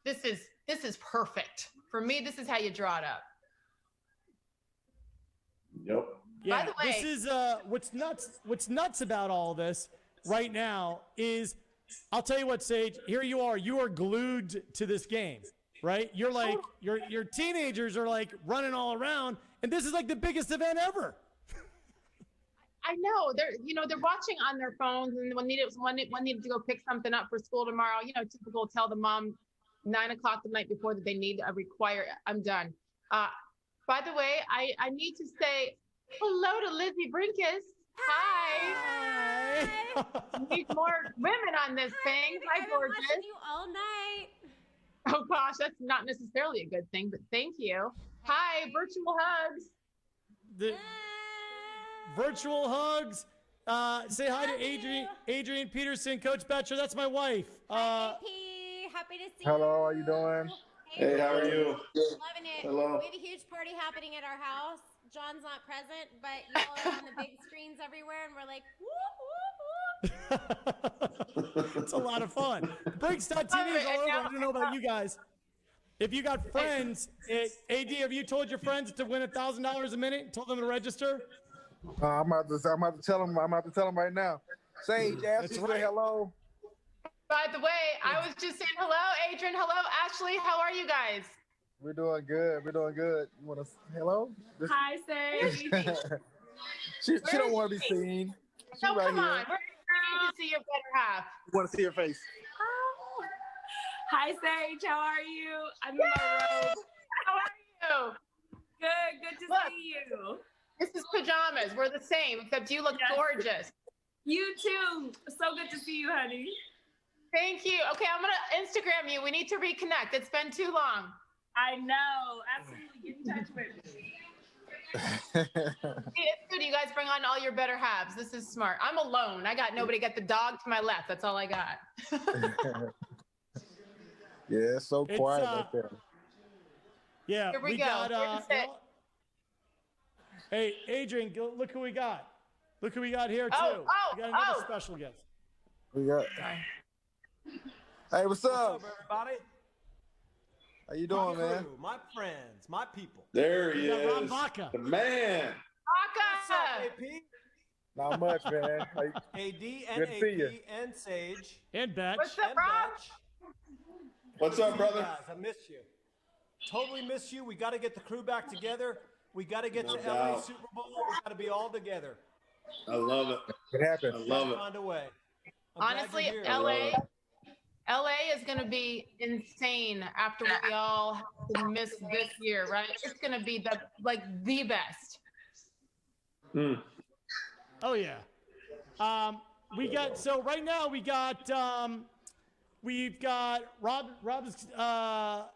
this is perfect. For me, this is how you draw it up. Yep. Yeah, By the way, this is what's nuts about all this right now is, I'll tell you what, Sage, here you are glued to this game, right? You're like, your teenagers are like running all around, and this is like the biggest event ever. I know they're watching on their phones, and one needed to go pick something up for school tomorrow. Typical. Tell the mom 9 o'clock the night before that they need a require. I'm done. By the way, I need to say hello to Lizzie Brinkus. Hi. Need more women on this thing. Hi, I've been gorgeous. watching you all night. Oh gosh, that's not necessarily a good thing, but thank you. Hi, virtual hugs. The virtual hugs. Say hi to Adrian Peterson, Coach Betcher. That's my wife. Hi, AP. Happy to see you. Hello, how you doing? Hey, how are you? Loving it. Hello. We have a huge party happening at our house. John's not present, but y'all are on the big screens everywhere, and we're like, whoop, whoop, whoop. It's a lot of fun. Breaks.tv is all over. I don't know about you guys. If you got friends, AD, have you told your friends to win $1,000 a minute? Told them to register? I'm about to tell him. I'm about to tell him right now. Sage, ask you say hello. By the way, I was just saying hello, Adrian. Hello, Ashley. How are you guys? We're doing good. We're doing good. You want to hello? Hi, Sage. she don't want to be seen. No, right come here. on. We're ready to see your better half. We want to see your face. Hi, Sage. How are you? I'm in my robe. How are you? Good to see you. This is pajamas. We're the same, except you look gorgeous. You too. So good to see you, honey. Thank you. Okay, I'm going to Instagram you. We need to reconnect. It's been too long. I know. Absolutely. Get in touch with me. It's good. You guys bring on all your better halves. This is smart. I'm alone. I got nobody. Got the dog to my left. That's all I got. Yeah, it's so quiet right there. Yeah, Here we go. got. Hey, Adrian, look who we got. Look who we got here too. We got another special guest. We got. Hey, what's up? What's up, everybody? How you doing, man? Crew, my friends, my people. There he got Rob is. Vaca. The man. What's up, AP? Not much, man. AD Good and to see you. AP and Sage. And Batch. What's up, and Rob? Batch. What's up, brother? Guys, I missed you. Totally missed you. We got to get the crew back together. We got to get No to LA doubt. Super Bowl. We got to be all together. I love it. What happened? I love it. Find a way. I'm glad Honestly, you're here. LA is going to be insane after we all have to miss this year, right? It's going to be the best. Oh yeah. Right now we've got Rob's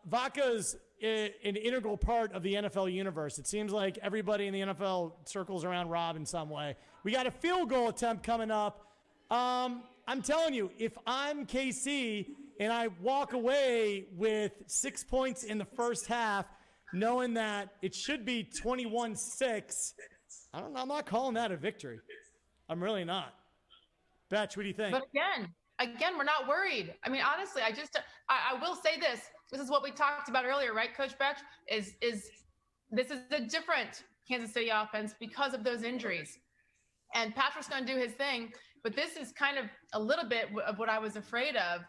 Vaca's an integral part of the NFL universe. It seems like everybody in the NFL circles around Rob in some way. We got a field goal attempt coming up. I'm telling you, if I'm KC and I walk away with 6 points in the first half, knowing that it should be 21-6, I'm not calling that a victory. I'm really not. Batch, what do you think? But again, we're not worried. I mean, honestly, I will say this. This is what we talked about earlier, right, Coach Batch? Is this is a different Kansas City offense because of those injuries. And Patrick's going to do his thing, but this is kind of a little bit of what I was afraid of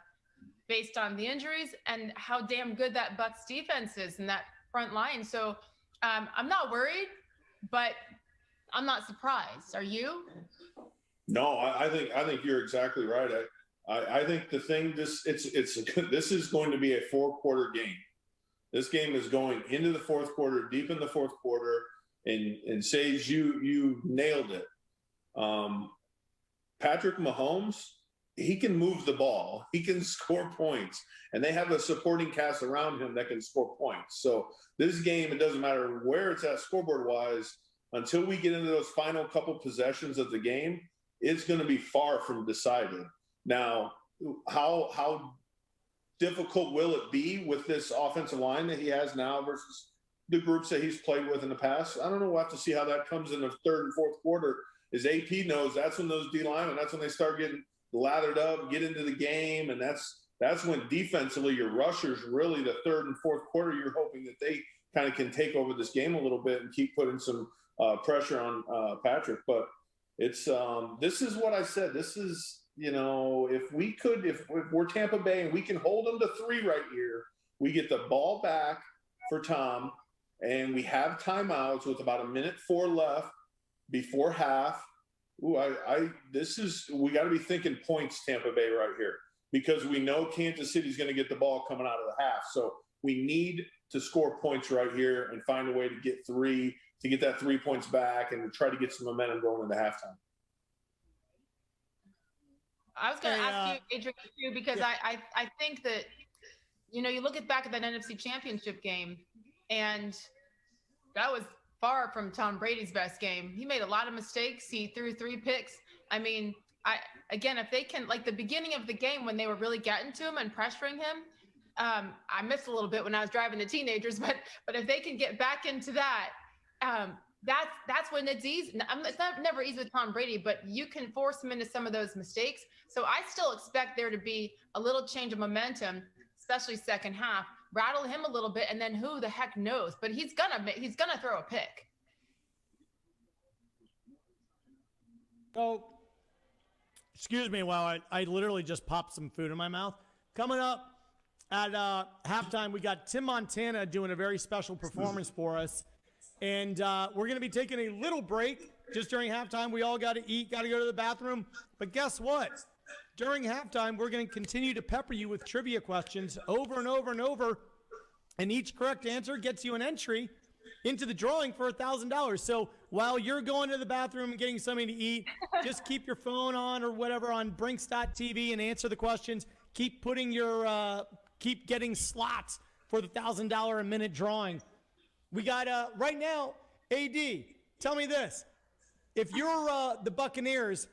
based on the injuries and how damn good that Bucs defense is in that front line. So I'm not worried, but I'm not surprised. Are you? No, I think you're exactly right. I think the thing this is going to be a 4-quarter game. This game is going into the fourth quarter, deep in the fourth quarter, and Sage, you nailed it. Patrick Mahomes he can move the ball. He can score points. And they have a supporting cast around him that can score points. So this game, it doesn't matter where it's at scoreboard-wise, until we get into those final couple possessions of the game, it's going to be far from decided. Now, how difficult will it be with this offensive line that he has now versus the groups that he's played with in the past? I don't know. We'll have to see how that comes in the third and fourth quarter. As AP knows, that's when those D-linemen, that's when they start getting lathered up, get into the game, and that's when defensively your rushers really the third and fourth quarter, you're hoping that they kind of can take over this game a little bit and keep putting some pressure on Patrick. But it's this is what I said. This is, if we're Tampa Bay and we can hold them to 3 right here, we get the ball back for Tom, and we have timeouts with about 1:04 left before half. Ooh, we got to be thinking points, Tampa Bay, right here, because we know Kansas City's going to get the ball coming out of the half. So we need to score points right here and find a way to get that 3 points back and try to get some momentum going into halftime. I was going to ask you, Adrian, too, because I think that, you look back at that NFC Championship game, and that was far from Tom Brady's best game. He made a lot of mistakes. He threw 3 picks. I mean, if they can, like the beginning of the game when they were really getting to him and pressuring him, I missed a little bit when I was driving the teenagers, but if they can get back into that, that's when it's easy. It's never easy with Tom Brady, but you can force him into some of those mistakes. So I still expect there to be a little change of momentum, especially second half. Rattle him a little bit, and then who the heck knows? But he's gonna throw a pick. Oh, excuse me while I literally just popped some food in my mouth. Coming up at halftime, we got Tim Montana doing a very special performance for us. And we're going to be taking a little break just during halftime. We all got to eat, got to go to the bathroom. But guess what? During halftime, we're going to continue to pepper you with trivia questions over and over and over. And each correct answer gets you an entry into the drawing for $1,000. So while you're going to the bathroom and getting something to eat, just keep your phone on or whatever on Brinks.tv and answer the questions. Keep putting keep getting slots for the $1,000 a minute drawing. We got, right now, AD, tell me this. If you're the Buccaneers,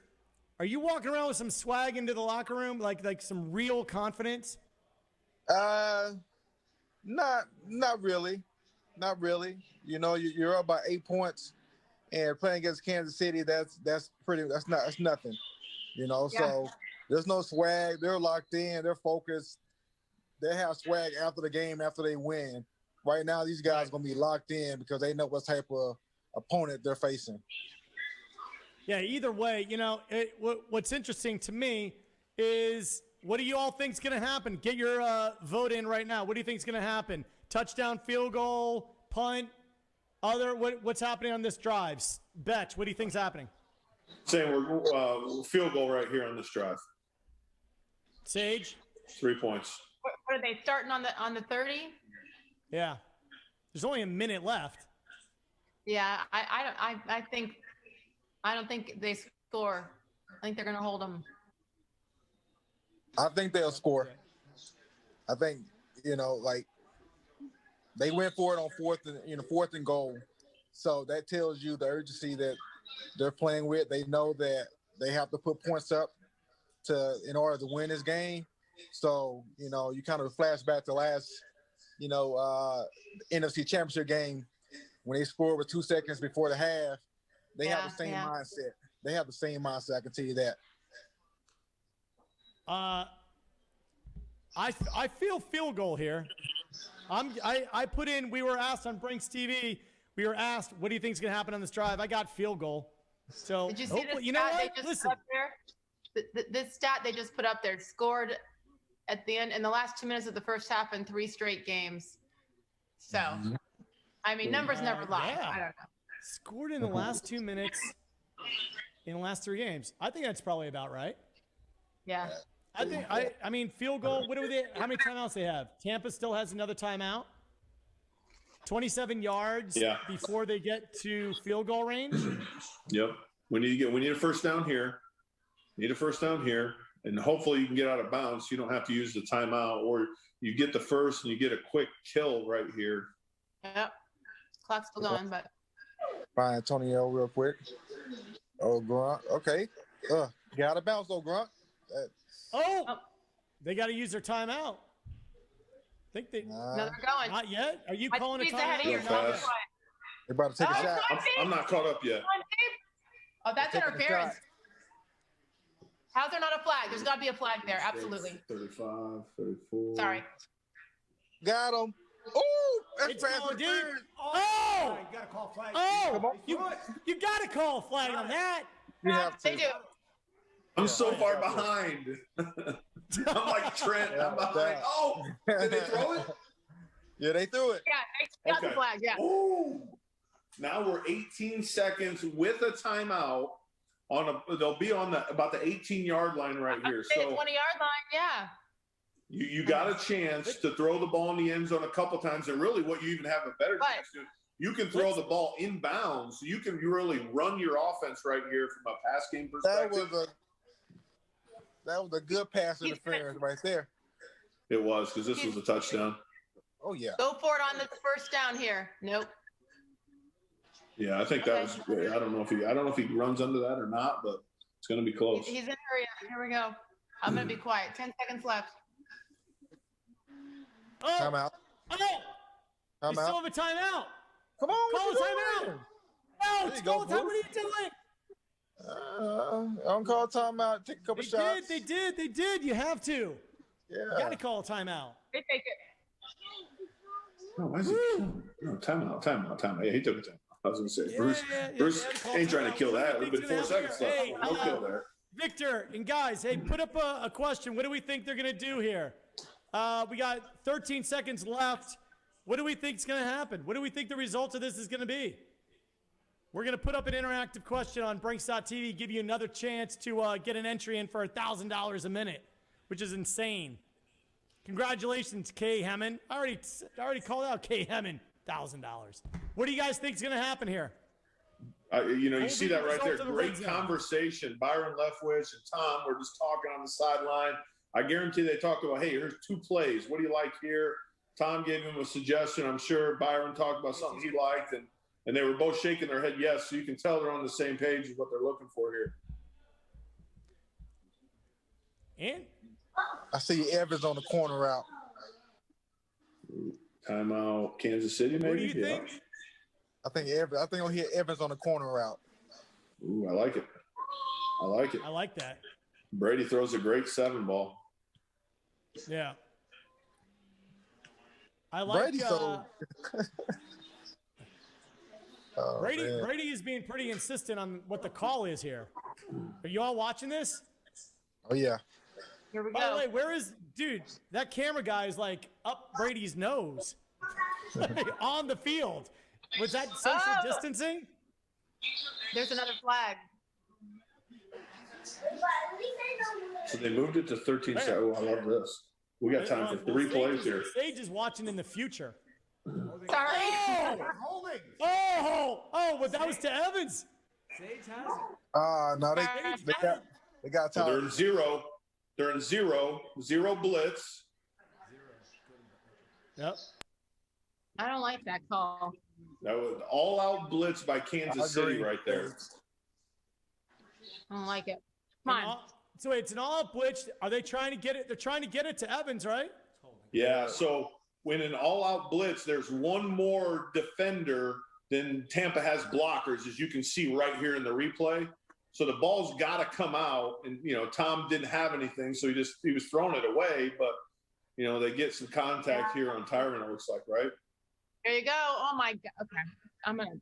are you walking around with some swag into the locker room, like some real confidence? Not really. Not really. You're up by 8 points and playing against Kansas City, that's nothing. So there's no swag. They're locked in, they're focused. They have swag after the game, after they win. Right now, these guys are going to be locked in because they know what type of opponent they're facing. Yeah, either way, what's interesting to me is what do you all think is going to happen? Get your vote in right now. What do you think is going to happen? Touchdown, field goal, punt, what's happening on this drive? Betch, what do you think's happening? Saying we're field goal right here on this drive. Sage? 3 points. What are they starting on the 30? Yeah. There's only a minute left. Yeah, I don't think they score. I think they're going to hold them. I think they'll score. I think, they went for it on fourth and goal. So that tells you the urgency that they're playing with. They know that they have to put points up in order to win this game. So, you kind of flash back to last, NFC Championship game when they scored with 2 seconds before the half. They have the same mindset. They have the same mindset, I can tell you that. I feel field goal here. I put in, we were asked on Brinks TV, we were asked, what do you think is going to happen on this drive? I got field goal. So, did you see the stat they just put up there? This stat they just put up there, scored at the end in the last 2 minutes of the first half in 3 straight games. So, I mean, numbers never lie. Yeah. I don't know. Scored in the last 2 minutes in the last 3 games. I think that's probably about right. Yeah. I mean, field goal, how many timeouts they have? Tampa still has another timeout. 27 yards before they get to field goal range. Yep. We need a first down here. and hopefully you can get out of bounds. So you don't have to use the timeout, or you get the first and you get a quick kill right here. Yep. Clock's still going, but. Find Antonio real quick. Oh, Grunt. Okay. Get out of bounds, though, Grunt. They got to use their timeout. Think they? No, they're going. Not yet. Are you My calling a speed's ahead of timeout? yours. Pass. They're about to take a shot. I'm not caught up yet. Oh, that's They're taking a interference. shot. How's there not a flag? There's got to be a flag there. Absolutely. 35, 34. Sorry. Got him. Oh, that's It's fast going, dude. interference. Oh! You gotta call flag. Oh! You got to call a flag on that. You have to. They do. I'm so far behind. I'm like Trent. I'm behind. Oh, did they throw it? Yeah, they threw it. Yeah, they got the flag. Yeah. Ooh. Now we're 18 seconds with a timeout. They'll be on about the 18-yard line right here. So 20-yard line. Yeah. you got a chance to throw the ball in the end zone a couple times, and really, what you even have a better chance to. You can throw the ball inbounds. So you can really run your offense right here from a pass game perspective. That was a good pass interference right there. It was, because this was a touchdown. Oh yeah. Go for it on the first down here. Nope. Yeah, I think that was. I don't know if he runs under that or not, but it's going to be close. He's in area. Here we go. I'm gonna be quiet. 10 seconds left. Timeout. Oh! You still have a timeout. Come on, call a timeout. No, you call go, a time. What are you doing? I'm call timeout. Take a couple shots. They did. You have to. Yeah. You got to call a timeout. They take it. No, why is he? No, timeout. Yeah, he took a timeout. I was going to say, Bruce ain't trying to kill that. It would have been 4 seconds left. Hey, No kill there. Victor and guys, hey, put up a question. What do we think they're going to do here? We got 13 seconds left. What do we think is going to happen? What do we think the result of this is going to be? We're going to put up an interactive question on Brinks.tv, give you another chance to get an entry in for $1,000 a minute, which is insane. Congratulations, Kay Hemmen. I already called out Kay Hemmen, $1,000. What do you guys think is going to happen here? You see that right there. Great conversation. Byron Leftwich and Tom were just talking on the sideline. I guarantee they talked about, hey, here's 2 plays. What do you like here? Tom gave him a suggestion. I'm sure Byron talked about something he liked, and they were both shaking their head yes. So you can tell they're on the same page of what they're looking for here. And I see Evans on the corner route. Timeout, Kansas City, maybe. What do you think? I think I'll hear Evans on the corner route. Ooh, I like it. I like that. Brady throws a great 7 ball. Yeah. I like Brady. Brady is being pretty insistent on what the call is here. Are you all watching this? Oh yeah. Here we By go. the way, dude, that camera guy is like up Brady's nose on the field. Was that social distancing? There's another flag. So they moved it to 13 seconds. Oh, I love this. We got time for 3 plays here. Sage is watching in the future. Sorry. Holding. But that was to Evans. Sage has it. No, they got time. So they're in 0. They're in 0 blitz. Yep. I don't like that call. That was all-out blitz by Kansas City right there. I don't like it. Come on. So it's an all-out blitz. Are they trying to get it? They're trying to get it to Evans, right? Yeah, so when an all-out blitz, there's one more defender than Tampa has blockers, as you can see right here in the replay. So the ball's got to come out, and Tom didn't have anything, so he was throwing it away. But they get some contact here on Tyron. It looks like, right? There you go. Oh my God. Okay, I'm gonna.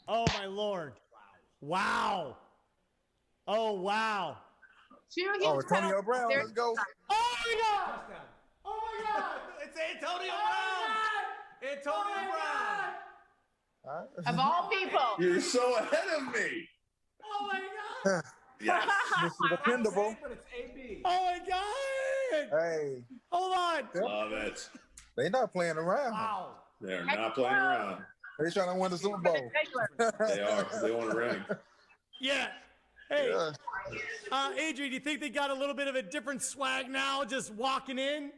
Oh my Lord! Wow! Oh wow! Oh, Antonio Brown. Let's go. Oh my God! Oh my God! It's Antonio Brown. Antonio Brown. Of all people. You're so ahead of me. Oh my God! Yes. This is dependable. But it's AB. Oh my God! Hey. Hold on. Love it. They not playing around. Wow. They're not playing around. They trying to win the Super Bowl. They are. They want to ring. Yeah. Hey, Adrian, do you think they got a little bit of a different swag now, just walking in?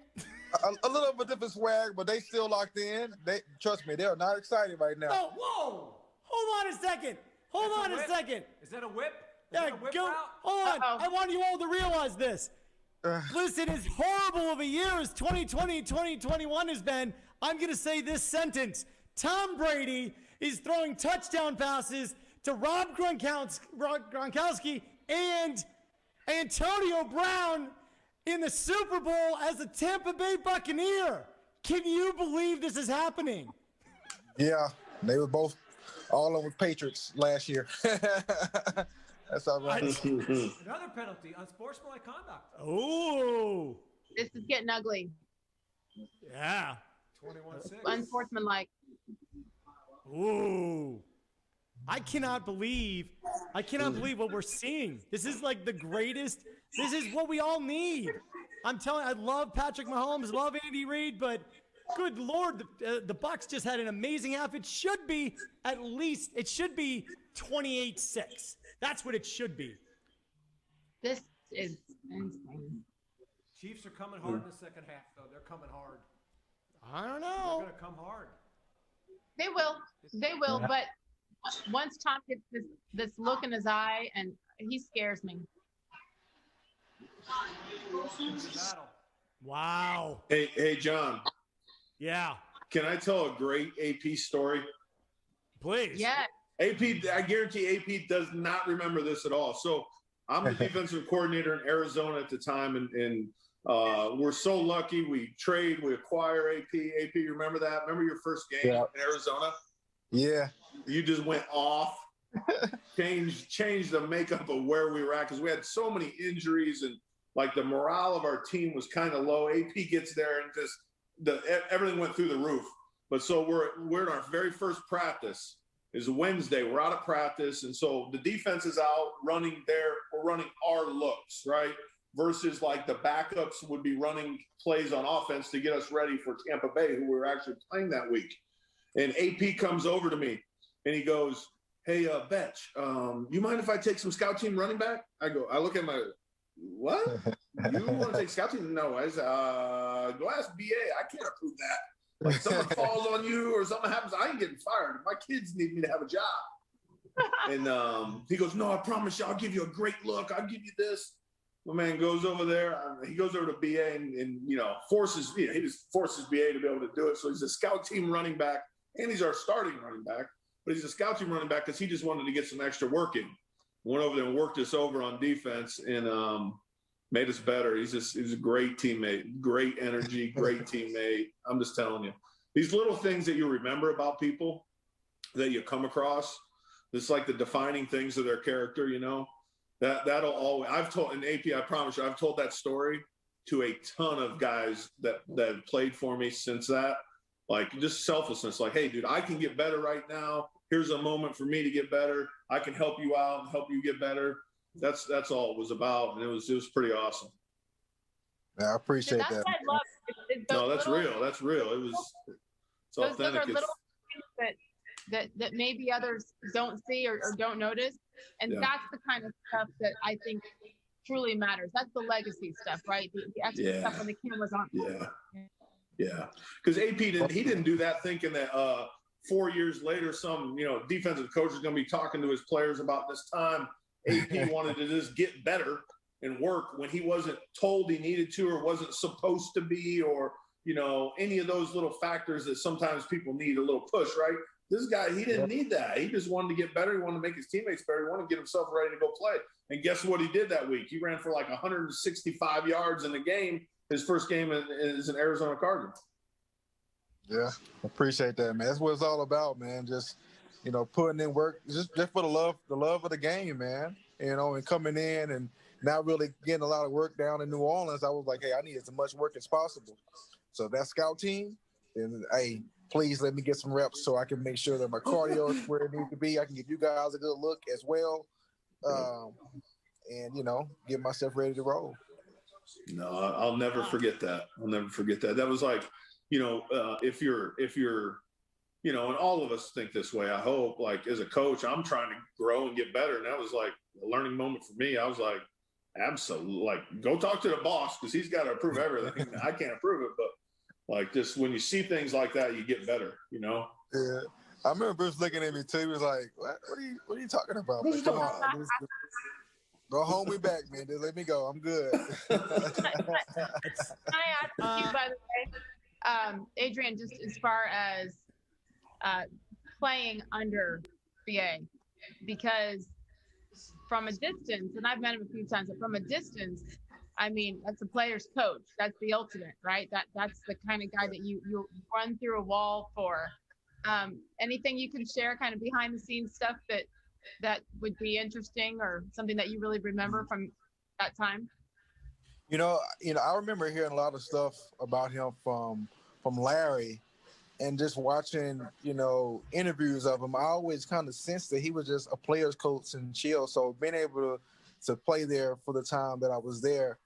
A little bit different swag, but they still locked in. They trust me, they're not excited right now. Oh, whoa! Hold on a second. Hold on a second. Is that a whip? Yeah, go. Hold on. I want you all to realize this. Listen, as horrible of a year as 2020, 2021 has been, I'm going to say this sentence. Tom Brady is throwing touchdown passes to Rob Gronkowski and Antonio Brown in the Super Bowl as a Tampa Bay Buccaneer. Can you believe this is happening? Yeah, they were both all over Patriots last year. That's all right. Another penalty, unsportsmanlike conduct. Oh. This is getting ugly. Yeah. 21-6. Unsportsmanlike. Ooh. I cannot believe what we're seeing. This is like the greatest. This is what we all need. I'm telling you, I love Patrick Mahomes, love Andy Reid, but good Lord, the Bucs just had an amazing half. It should be 28-6. That's what it should be. This is insane. Chiefs are coming hard in the second half, though. They're coming hard. I don't know. They're going to come hard. They will. They will. But once Tom gets this look in his eye, and he scares me. Wow. Hey, John. Yeah. Can I tell a great AP story? Please. Yeah. AP, I guarantee AP does not remember this at all. So I'm the defensive coordinator in Arizona at the time, and we're so lucky. We acquire AP. AP, you remember that? Remember your first game in Arizona? Yeah. You just went off, changed the makeup of where we were at because we had so many injuries and like the morale of our team was kind of low. AP gets there and just everything went through the roof. But so we're in our very first practice. Is Wednesday. We're out of practice, and so the defense is out running we're running our looks, right? Versus like the backups would be running plays on offense to get us ready for Tampa Bay, who we were actually playing that week. And AP comes over to me, and he goes, "Hey, Betch, you mind if I take some scout team running back?" I look at what? You want to take scout team? No, I said, go ask BA. I can't approve that. Like someone falls on you or something happens, I ain't getting fired. My kids need me to have a job. And he goes, "No, I promise you, I'll give you a great look. I'll give you this." My man goes over there. He goes over to BA and forces he just forces BA to be able to do it. So he's a scout team running back, and he's our starting running back. But he's a scout team running back because he just wanted to get some extra work in. Went over there and worked us over on defense and made us better. He's a great teammate, great energy, great teammate. I'm just telling you, these little things that you remember about people that you come across, it's like the defining things of their character, that'll always, I've told in AP, I promise you, I've told that story to a ton of guys that have played for me since that, like just selflessness. Like, hey dude, I can get better right now. Here's a moment for me to get better. I can help you out and help you get better. That's all it was about, and it was pretty awesome. Yeah, I appreciate that's that. What I love. No, that's real. That's real. It's authentic. Those are little things that maybe others don't see or don't notice, and that's the kind of stuff that I think truly matters. That's the legacy stuff, right? The extra stuff when the camera's on. Yeah. Because AP didn't do that thinking that 4 years later some defensive coach is going to be talking to his players about this time. AP wanted to just get better and work when he wasn't told he needed to or wasn't supposed to be, or any of those little factors that sometimes people need a little push, right? This guy, he didn't need that. He just wanted to get better. He wanted to make his teammates better. He wanted to get himself ready to go play. And guess what he did that week? He ran for like 165 yards in the game, his first game as an Arizona Cardinal. Yeah, appreciate that, man. That's what it's all about, man. Just, putting in work just for the love of the game, man. And coming in and not really getting a lot of work down in New Orleans, I was like, hey, I need as much work as possible. So that scout team, and hey, please let me get some reps so I can make sure that my cardio is where it needs to be. I can give you guys a good look as well, and get myself ready to roll. No, I'll never forget that. I'll never forget that. That was like, if you're you know, and all of us think this way. I hope, like, as a coach, I'm trying to grow and get better. And that was like a learning moment for me. I was like, absolutely, like, go talk to the boss because he's got to approve everything. I can't approve it, but like, just when you see things like that, you get better, you know? Yeah. I remember Bruce looking at me too. He was like, what are you talking about? Man? Come on. Don't hold me back, man. Just let me go. I'm good. Can I ask you, by the way, Adrian, just as far as playing under BA, because from a distance, and I've met him a few times, but from a distance, I mean, that's a player's coach. That's the ultimate, right? That's the kind of guy that you run through a wall for. Anything you can share, kind of behind the scenes stuff that would be interesting, or something that you really remember from that time? You know, I remember hearing a lot of stuff about him from Larry, and just watching, you know, interviews of him. I always kind of sensed that he was just a player's coach and chill. So being able to play there for the time that I was there,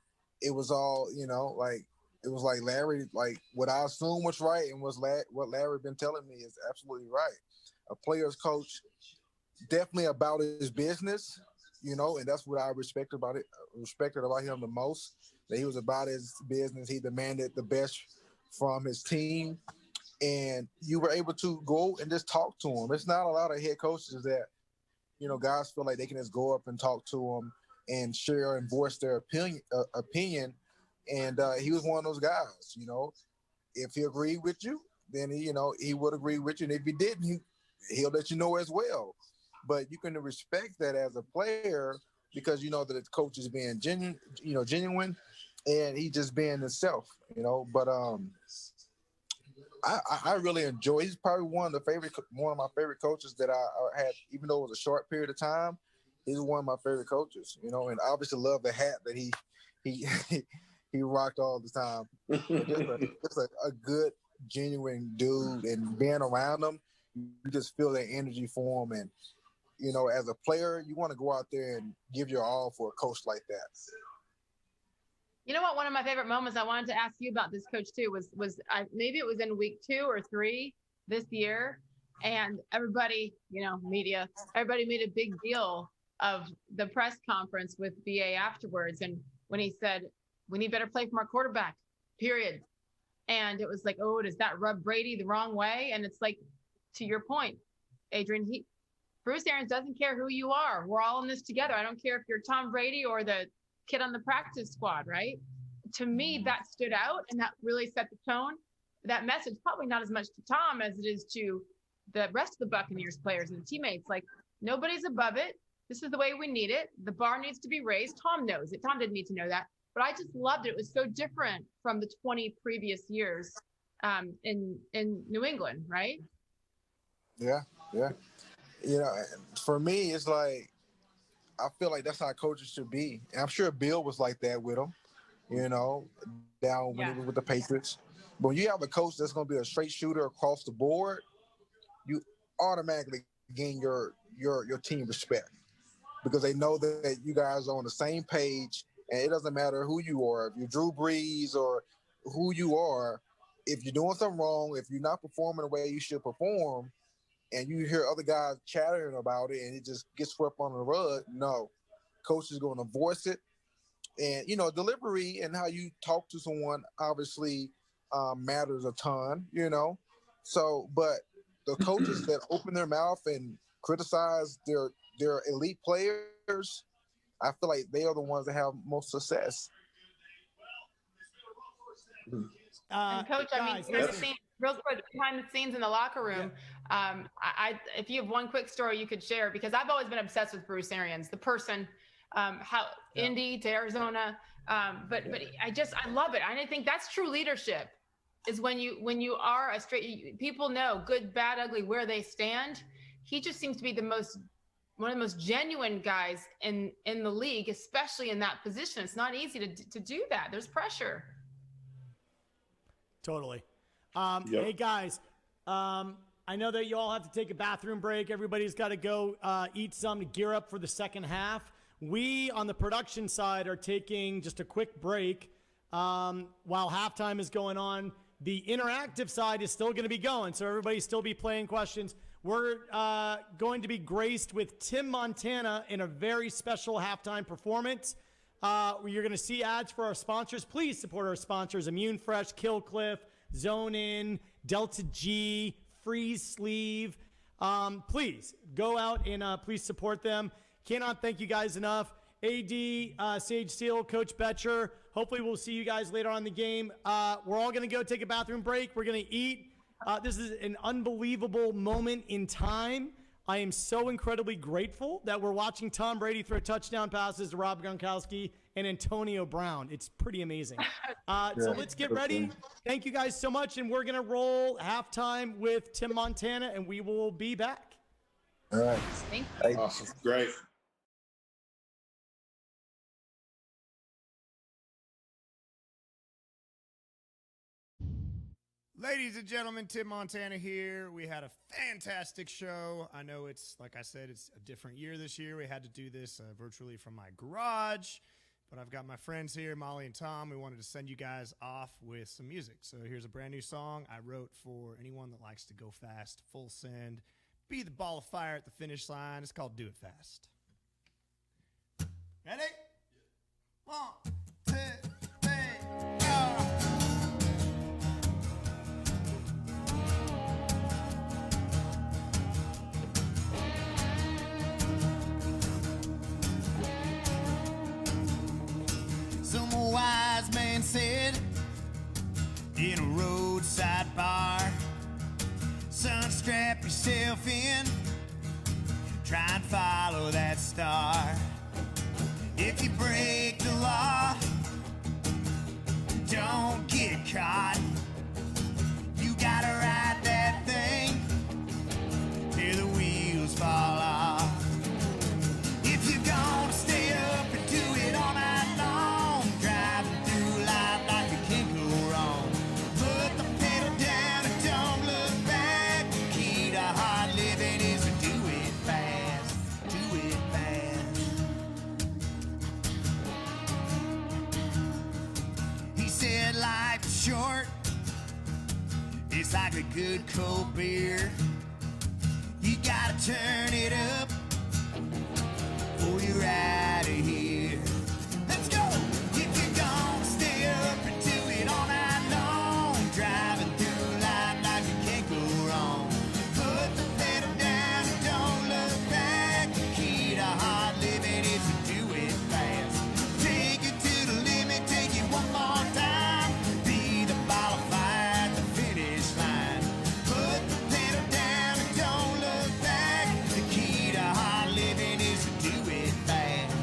it was all, you know, like, it was like Larry, like what I assumed was right and what Larry been telling me is absolutely right. A player's coach, definitely about his business, you know, and that's what I respected about him the most. That he was about his business. He demanded the best from his team, and you were able to go and just talk to him. It's not a lot of head coaches that, you know, guys feel like they can just go up and talk to him and share and voice their opinion. And he was one of those guys, you know. If he agreed with you, then he would agree with you. And if he didn't, he'll let you know as well. But you can respect that as a player because you know that the coach is being genuine, and he just being himself, you know. But I really enjoy. He's probably one of my favorite coaches that I had, even though it was a short period of time. He's one of my favorite coaches, you know, and I obviously love the hat that he he rocked all the time. Just a good, genuine dude, and being around him, you just feel that energy for him. And you know, as a player, you want to go out there and give your all for a coach like that. You know what? One of my favorite moments I wanted to ask you about this coach too was maybe it was in week 2 or 3 this year, and everybody, you know, media, everybody made a big deal of the press conference with BA afterwards, and when he said, "We need better play from our quarterback," period. And it was like, oh, does that rub Brady the wrong way? And it's like, to your point, Adrian, Bruce Arians doesn't care who you are. We're all in this together. I don't care if you're Tom Brady or the kid on the practice squad, right? To me, that stood out, and that really set the tone. That message, probably not as much to Tom as it is to the rest of the Buccaneers players and the teammates. Like, nobody's above it. This is the way we need it. The bar needs to be raised. Tom knows it. Tom didn't need to know that. But I just loved it. It was so different from the 20 previous years in New England, right? Yeah. You know, for me, it's like, I feel like that's how coaches should be. And I'm sure Bill was like that with him, you know, down when he was with the Patriots. But when you have a coach that's going to be a straight shooter across the board, you automatically gain your team respect because they know that you guys are on the same page, and it doesn't matter who you are. If you're Drew Brees or who you are, if you're doing something wrong, if you're not performing the way you should perform, and you hear other guys chattering about it and it just gets swept under the rug, no. Coach is going to voice it. And, you know, delivery and how you talk to someone obviously matters a ton, you know. So, but the coaches that open their mouth and criticize their elite players, I feel like they are the ones that have most success. And Coach, guys, real quick, behind the scenes in the locker room, if you have one quick story you could share, because I've always been obsessed with Bruce Arians, the person, Indy to Arizona, but I love it. I think that's true leadership, is when you are a straight, people know good, bad, ugly, where they stand. He just seems to be one of the most genuine guys in the league, especially in that position. It's not easy to do that. There's pressure. Totally. Hey, guys, I know that you all have to take a bathroom break. Everybody's got to go eat some to gear up for the second half. We, on the production side, are taking just a quick break while halftime is going on. the interactive side is still going to be going, so everybody still be playing questions. We're going to be graced with Tim Montana in a very special halftime performance. You're going to see ads for our sponsors. Please support our sponsors: Immune Fresh, Kill Cliff, Zone In, Delta G, Freeze Sleeve. Please go out and please support them. Cannot thank you guys enough. AD, Sage Steele, Coach Betcher. Hopefully we'll see you guys later on in the game. We're all going to go take a bathroom break. We're going to eat. This is an unbelievable moment in time. I am so incredibly grateful that we're watching Tom Brady throw touchdown passes to Rob Gronkowski and Antonio Brown. It's pretty amazing. So let's get ready. Thank you guys so much, and we're going to roll halftime with Tim Montana, and we will be back. All right. Thank you. Awesome. Great. Ladies and gentlemen, Tim Montana here. We had a fantastic show. I know it's, like I said, it's a different year this year. We had to do this virtually from my garage, but I've got my friends here, Molly and Tom. We wanted to send you guys off with some music. So here's a brand new song I wrote for anyone that likes to go fast, full send, be the ball of fire at the finish line. It's called Do It Fast. Ready? 1, 2, 3, go! Some wise man said in a roadside bar, son, strap yourself in, try and follow that star. If you break the law, don't get caught. You gotta ride that thing till the wheels fall off. If you're gonna stay up and do it all night long, driving through life like you can't go wrong. Put the pedal down and don't look back. The key to hard living is to do it fast. Do it fast. He said life is short. It's like a good cold beer. You gotta turn it up before you're out of here. Let's go! If you're gonna stay up and do it all night long, driving through life like you can't go wrong. Put the pedal down and don't look back. The key to hard living is to do it fast. Take it to the limit, take it one more time. Be the ball of fire at the finish line. Put the pedal down and don't look back. The key to hard living is to do it fast.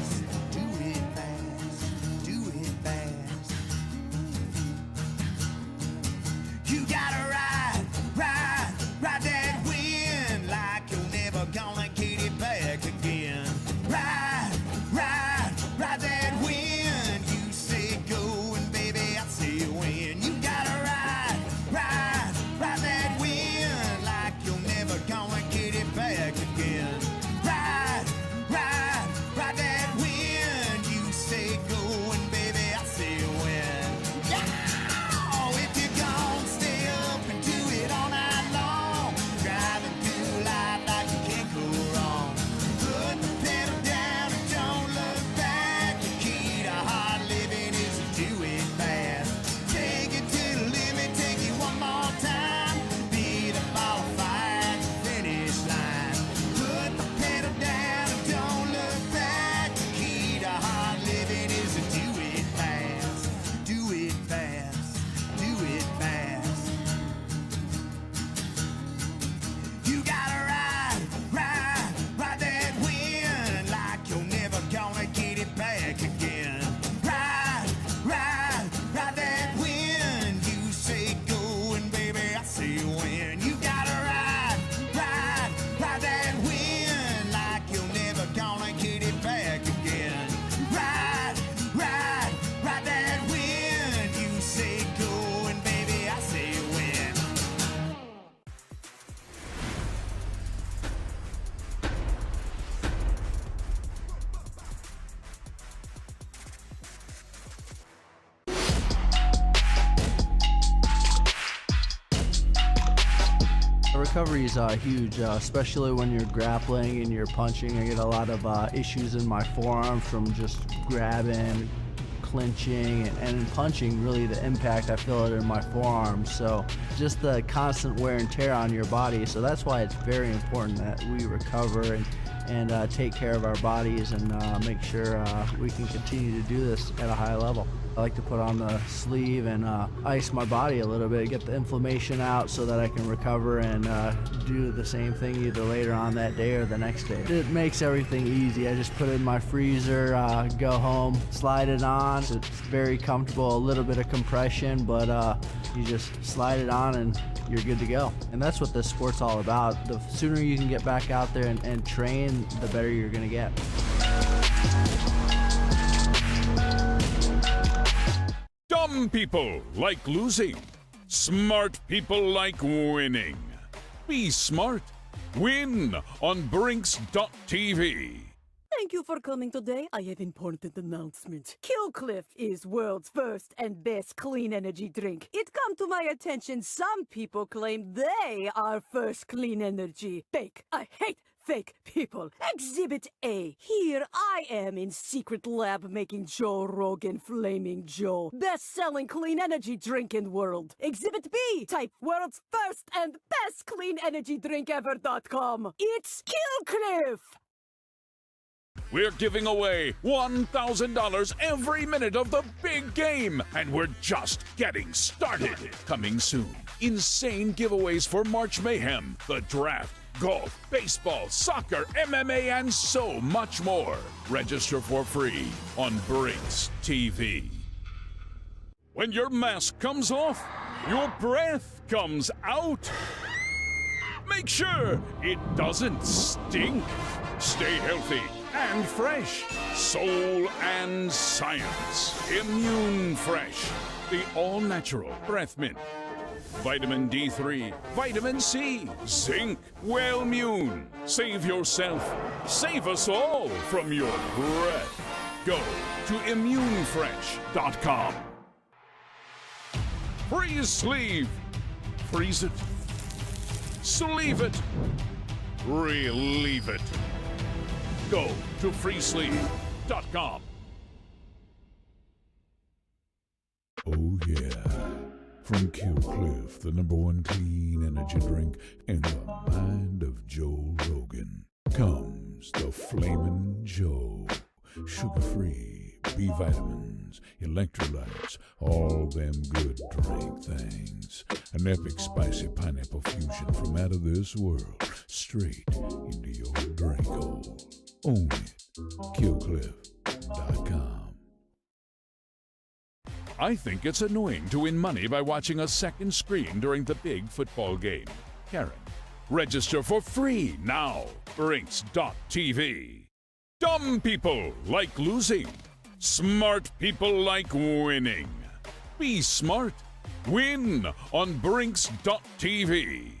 recovery is huge, especially when you're grappling and you're punching. I get a lot of issues in my forearms from just grabbing, clinching, and in punching. Really, the impact, I feel it in my forearms. So just the constant wear and tear on your body. So that's why it's very important that we recover and take care of our bodies and make sure we can continue to do this at a high level. I like to put on the sleeve and ice my body a little bit, get the inflammation out so that I can recover and do the same thing either later on that day or the next day. It makes everything easy. I just put it in my freezer, go home, slide it on. It's very comfortable, a little bit of compression, but you just slide it on and you're good to go. And that's what this sport's all about. The sooner you can get back out there and train, the better you're gonna get. Dumb people like losing. Smart people like winning. Be smart. Win on Brinks.tv. Thank you for coming today. I have important announcement. Killcliff is world's first and best clean energy drink. It come to my attention some people claim they are first clean energy. Fake. I hate fake people. Exhibit A. Here I am in secret lab making Joe Rogan Flaming Joe. Best-selling clean energy drink in world. Exhibit B. Type world's first and best clean energy drink ever.com. It's Killcliff. We're giving away $1,000 every minute of the big game, and we're just getting started. Coming soon, insane giveaways for March Mayhem, the draft, golf, baseball, soccer, MMA, and so much more. Register for free on Brinks TV. When your mask comes off, your breath comes out. Make sure it doesn't stink. Stay healthy and fresh. Soul and science. Immune Fresh. The all-natural breath mint. Vitamin D3, vitamin C, zinc, Wellmune. Save yourself, save us all from your breath. Go to immunefresh.com. Freeze sleeve. Freeze it. Sleeve it. Relieve it. Go to freesleeve.com. Oh yeah. From Killcliff, the #1 clean energy drink in the mind of Joe Rogan, comes the Flamin' Joe. Sugar-free, B vitamins, electrolytes, all them good drink things. An epic spicy pineapple fusion from out of this world, straight into your drink hole. Own it. Killcliff.com. I think it's annoying to win money by watching a second screen during the big football game. Karen, register for free now. Brinks.tv. Dumb people like losing. Smart people like winning. Be smart. Win on Brinks.tv.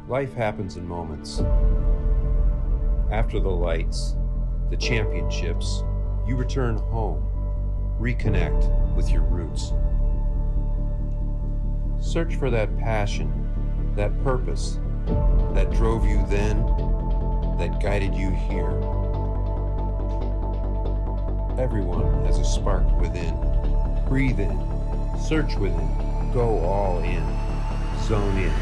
Life happens in moments. After the lights, the championships, you return home, reconnect with your roots. Search for that passion, that purpose, that drove you then, that guided you here. Everyone has a spark within. Breathe in, search within, go all in, zone in.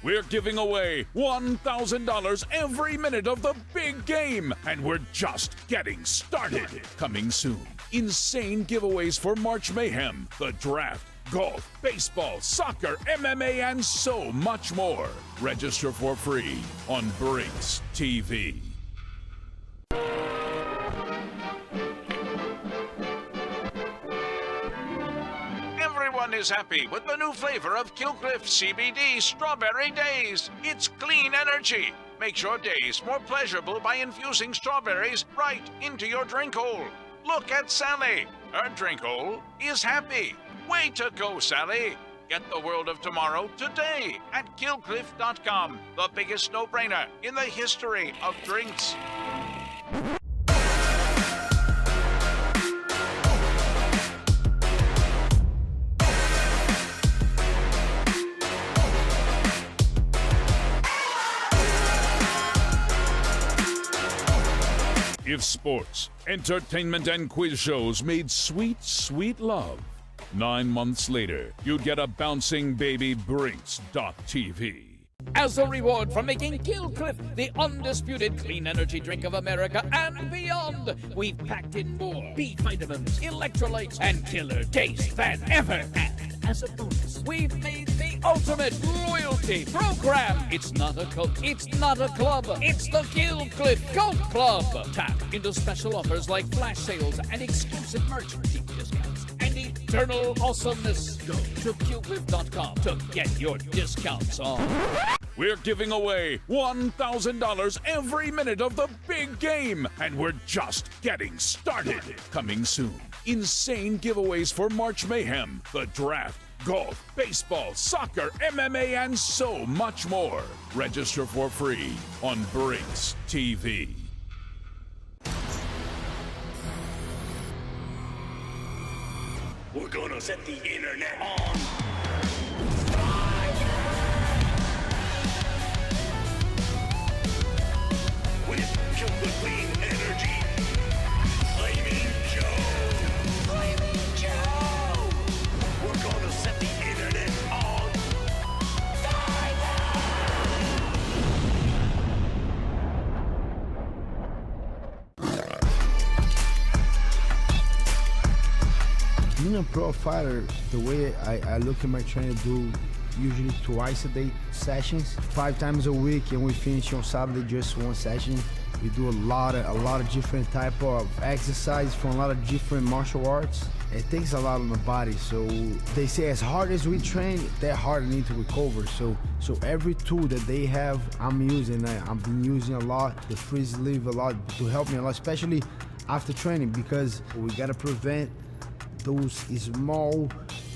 We're giving away $1,000 every minute of the big game, and we're just getting started. Coming soon, insane giveaways for March Mayhem, the draft, golf, baseball, soccer, MMA, and so much more. Register for free on Brinks TV. Everyone is happy with the new flavor of Killcliff CBD Strawberry Days. It's clean energy. Makes your days more pleasurable by infusing strawberries right into your drink hole. Look at Sally. Her drink hole is happy. Way to go, Sally. Get the world of tomorrow today at killcliff.com. The biggest no-brainer in the history of drinks. If sports, entertainment, and quiz shows made sweet, sweet love, 9 months later, you'd get a bouncing baby Brinks.tv. As a reward for making Killcliff the undisputed clean energy drink of America and beyond, we've packed in more B vitamins, electrolytes, and killer taste than ever. And as a bonus, we've made the ultimate loyalty program. It's not a cult, it's not a club, it's the Killcliff Cult Club. Tap into special offers like flash sales and exclusive merch, deep discounts, and eternal awesomeness. Go to killcliff.com to get your discounts on. We're giving away $1,000 every minute of the big game, and we're just getting started. Coming soon, insane giveaways for March Mayhem, the draft, golf, baseball, soccer, MMA, and so much more. Register for free on Brinks TV. We're gonna set the internet on. With Killcliff Clean Energy. Flaming Joe. Flaming Joe. We're gonna set the internet on Being a pro fighter, the way I look at my training, do usually twice a day sessions, 5 times a week, and we finish on Saturday just one session. We do a lot of different type of exercise from a lot of different martial arts. It takes a lot on the body, so they say as hard as we train, that hard I need to recover. So every tool that they have, I'm using. I've been using a lot, the free sleeve a lot to help me a lot, especially after training, because we gotta prevent those small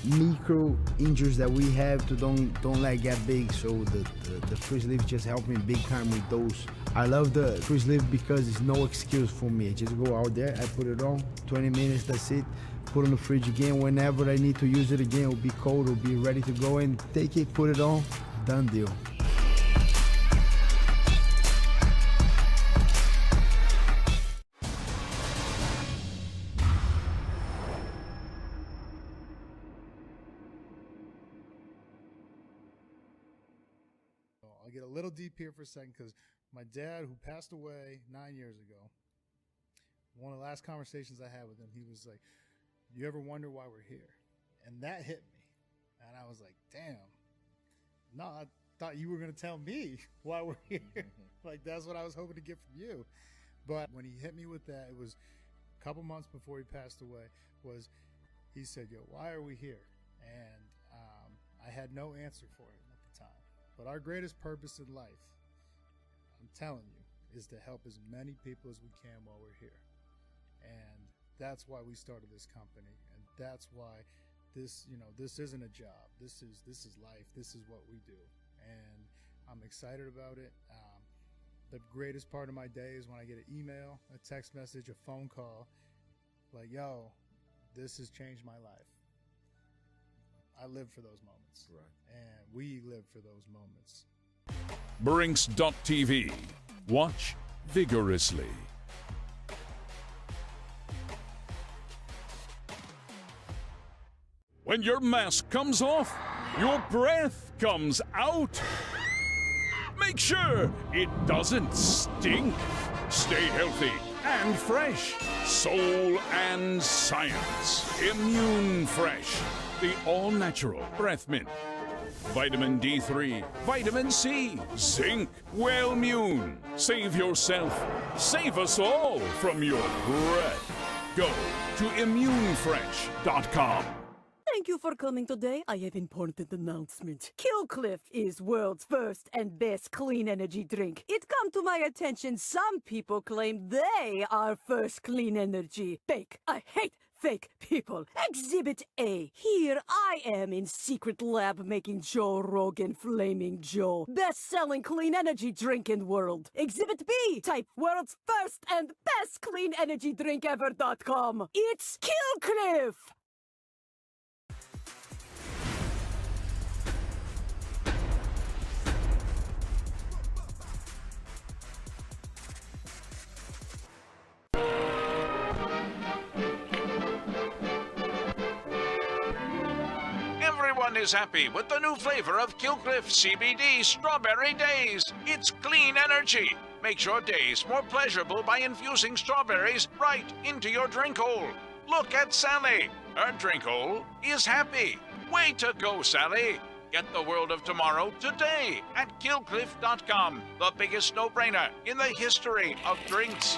micro injuries that we have to don't let get big. So the free sleeve just helped me big time with those. I love the free sleeve because it's no excuse for me. I just go out there, I put it on, 20 minutes, that's it. Put on the fridge again. Whenever I need to use it again, it'll be cold, it'll be ready to go and take it, put it on, done deal. I'll get a little deep here for a second because my dad, who passed away 9 years ago, one of the last conversations I had with him, he was like, "You ever wonder why we're here?" And that hit me. And I was like, damn. No, I thought you were going to tell me why we're here. Like, that's what I was hoping to get from you. But when he hit me with that, it was a couple months before he passed away, he said, yo, why are we here? And I had no answer for him at the time. But our greatest purpose in life, I'm telling you, is to help as many people as we can while we're here. And that's why we started this company. And that's why this isn't a job. This is life. This is what we do. And I'm excited about it. The greatest part of my day is when I get an email, a text message, a phone call, like, yo, this has changed my life. I live for those moments. Right. And we live for those moments. Brinks.tv. Watch vigorously. When your mask comes off, your breath comes out. Make sure it doesn't stink. Stay healthy and fresh. Soul and science. Immune Fresh. The all-natural breath mint. Vitamin D3, vitamin C, zinc, Wellmune. Save yourself, save us all from your breath. Go to immunefresh.com. Thank you for coming today. I have important announcement. Killcliff is world's first and best clean energy drink. It come to my attention some people claim they are first clean energy. Fake. I hate fake people. Exhibit A. Here I am in secret lab making Joe Rogan Flaming Joe. Best-selling clean energy drink in world. Exhibit B. Type world's first and best clean energy drink ever.com. It's Killcliff. Everyone is happy with the new flavor of Killcliff CBD Strawberry Days. It's clean energy. Makes your days more pleasurable by infusing strawberries right into your drink hole. Look at Sally. Her drink hole is happy. Way to go, Sally. Get the world of tomorrow today at killcliff.com. The biggest no-brainer in the history of drinks.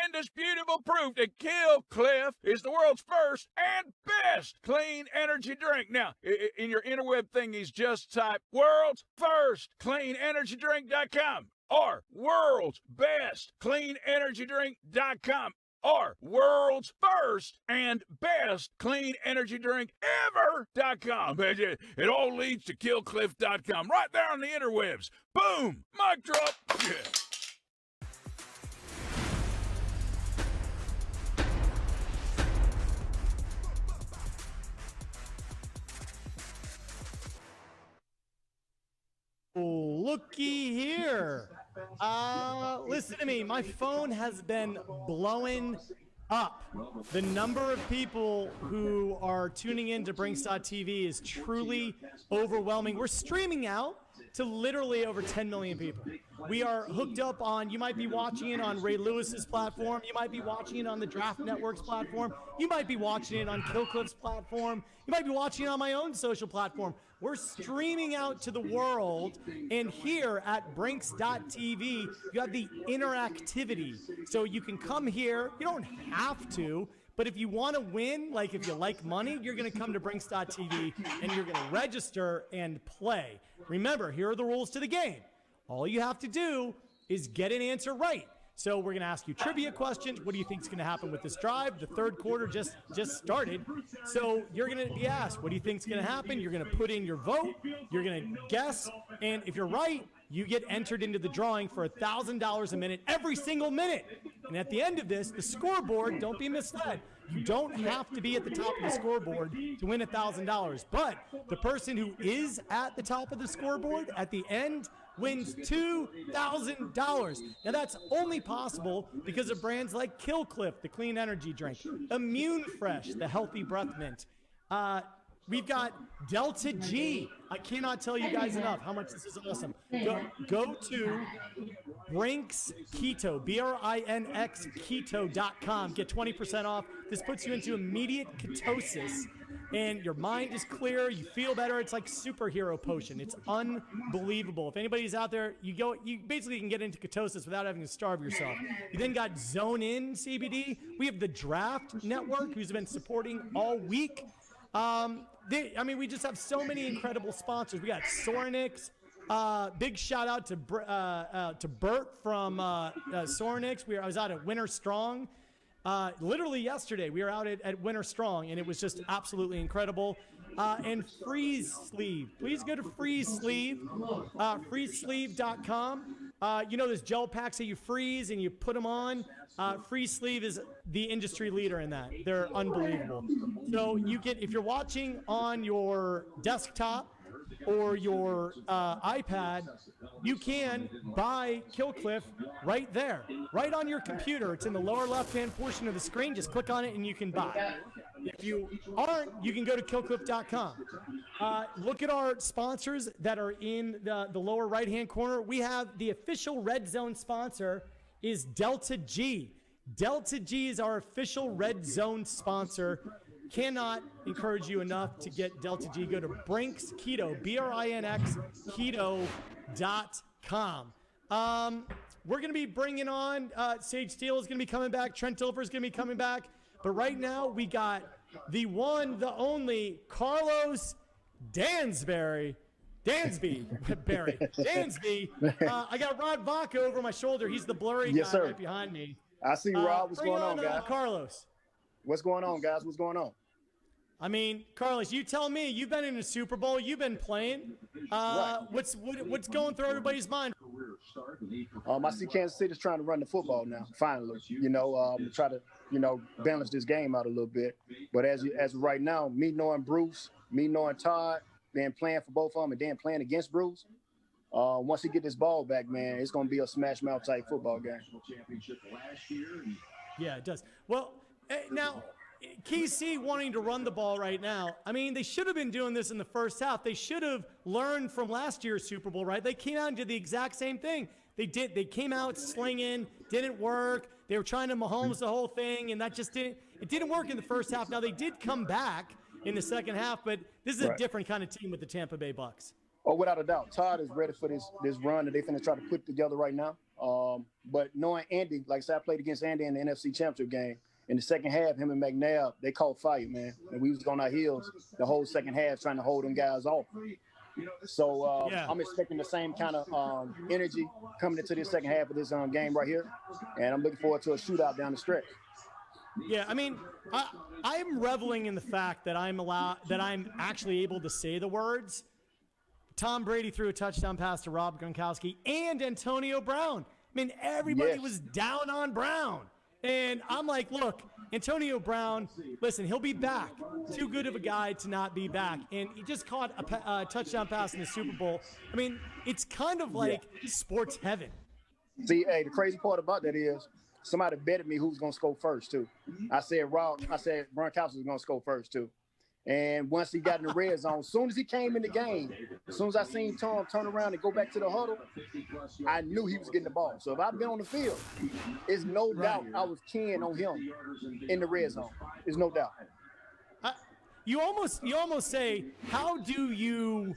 Indisputable proof that Killcliff is the world's first and best clean energy drink. Now, in your interweb thingies, just type world's first cleanenergydrink.com or world's best cleanenergydrink.com or world's first and best clean energy drink ever.com. It all leads to killcliff.com right there on the interwebs. Boom! Mic drop. Yeah. Looky here. Listen to me. My phone has been blowing up. The number of people who are tuning in to Brinks.tv is truly overwhelming. We're streaming out to literally over 10 million people. We are hooked up on, you might be watching it on Ray Lewis's platform. You might be watching it on the Draft Network's platform. You might be watching it on Killcliff's platform. You might be watching it on my own social platform. We're streaming out to the world, and here at Brinks.tv, you have the interactivity. So you can come here. You don't have to, but if you want to win, like if you like money, you're going to come to Brinks.tv, and you're going to register and play. Remember, here are the rules to the game. All you have to do is get an answer right. So we're going to ask you trivia questions. What do you think is going to happen with this drive? The third quarter just started. So you're going to be asked, what do you think is going to happen? You're going to put in your vote. You're going to guess. And if you're right, you get entered into the drawing for $1,000 a minute every single minute. And at the end of this, the scoreboard, don't be misled. You don't have to be at the top of the scoreboard to win $1,000. But the person who is at the top of the scoreboard at the end wins $2,000. Now that's only possible because of brands like Kill Cliff, the clean energy drink, Immune Fresh, the healthy breath mint. We've got Delta G. I cannot tell you guys enough how much this is awesome. Go to Brinks Keto, BRINX Keto.com. Get 20% off. This puts you into immediate ketosis, and your mind is clear. You feel better. It's like superhero potion. It's unbelievable. If anybody's out there, you basically can get into ketosis without having to starve yourself. You then got Zone In CBD. We have the Draft Network, who's been supporting all week. We just have so many incredible sponsors. We got Sornix. Big shout out to Bert from Sornix. I was out at Winter Strong. Literally yesterday, we were out at Winter Strong, and it was just absolutely incredible. And Freeze Sleeve. Please go to Freeze Sleeve, freezesleeve.com. Those gel packs that you freeze and you put them on. Freeze Sleeve is the industry leader in that. They're unbelievable. So if you're watching on your desktop or your iPad, you can buy Kill Cliff right there, right on your computer. It's in the lower left-hand portion of the screen. Just click on it and you can buy. If you aren't, you can go to killcliff.com. Look at our sponsors that are in the lower right-hand corner. We have the official Red Zone sponsor is Delta G. Delta G is our official Red Zone sponsor. Cannot encourage you enough to get Delta G. Go to Brinks Keto, BRINX Keto.com. We're going to be bringing on Sage Steele is going to be coming back. Trent Dilfer is going to be coming back. But right now we got the one, the only Carlos Dansby. I got Rod Vaca over my shoulder. He's the blurry guy right behind me. I see Rob. What's going on, guys? Carlos. What's going on, guys? What's going on? I mean, Carlos, you tell me. You've been in a Super Bowl. You've been playing. What's going through everybody's mind? I see Kansas City's trying to run the football now. Finally, try to balance this game out a little bit. But as of right now, me knowing Bruce, me knowing Todd, then playing for both of them, and then playing against Bruce. Once he get this ball back, man, it's going to be a smash mouth type football game. Yeah, it does. Well, now, KC wanting to run the ball right now. I mean, they should have been doing this in the first half. They should have learned from last year's Super Bowl, right? They came out and did the exact same thing. They came out slinging, didn't work. They were trying to Mahomes the whole thing, and that just didn't work in the first half. Now, they did come back in the second half, but this is a different kind of team with the Tampa Bay Bucks. Oh, without a doubt. Todd is ready for this run that they're going to try to put together right now. But knowing Andy, like I said, I played against Andy in the NFC Championship game. In the second half, him and McNabb, they caught fire, man. And we was on our heels the whole second half trying to hold them guys off. So I'm expecting the same kind of energy coming into this second half of this game right here. And I'm looking forward to a shootout down the stretch. Yeah, I mean, I'm reveling in the fact that I'm actually able to say the words. Tom Brady threw a touchdown pass to Rob Gronkowski and Antonio Brown. I mean, everybody was down on Brown. And I'm like, look, Antonio Brown, listen, he'll be back. Too good of a guy to not be back. And he just caught a touchdown pass in the Super Bowl. I mean, it's kind of like sports heaven. See, hey, the crazy part about that is somebody betted me who's going to score first, too. I said Gronkowski was going to score first, too. And once he got in the red zone, as soon as he came in the game, as soon as I seen Tom turn around and go back to the huddle, I knew he was getting the ball. So if I'd been on the field, it's no doubt I was keying on him in the red zone. There's no doubt. You almost say, how do you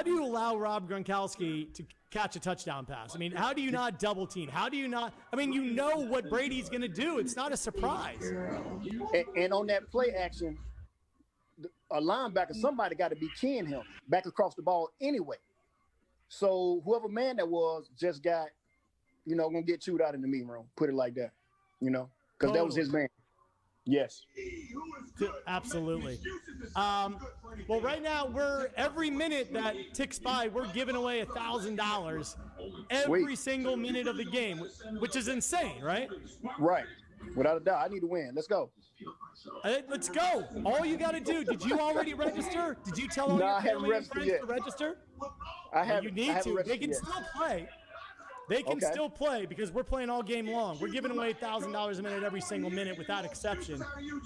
allow Rob Gronkowski to catch a touchdown pass? I mean, how do you not double team? How do you not? I mean, you know what Brady's going to do. It's not a surprise. And on that play action, a linebacker, somebody got to be keying him back across the ball anyway. So whoever man that was just got, going to get chewed out in the meeting room, put it like that, because that was his man. Yes. Absolutely. Well, right now every minute that ticks by, we're giving away $1,000 every single minute of the game, which is insane, right? Right. Without a doubt, I need to win. Let's go. Let's go. All you got to do. Did you already register? Did you tell all No, your I haven't family and registered friends yet. to register? I haven't. You need to. They can yet. still play. They can Okay. still play because we're playing all game long. We're giving away $1,000 a minute every single minute without exception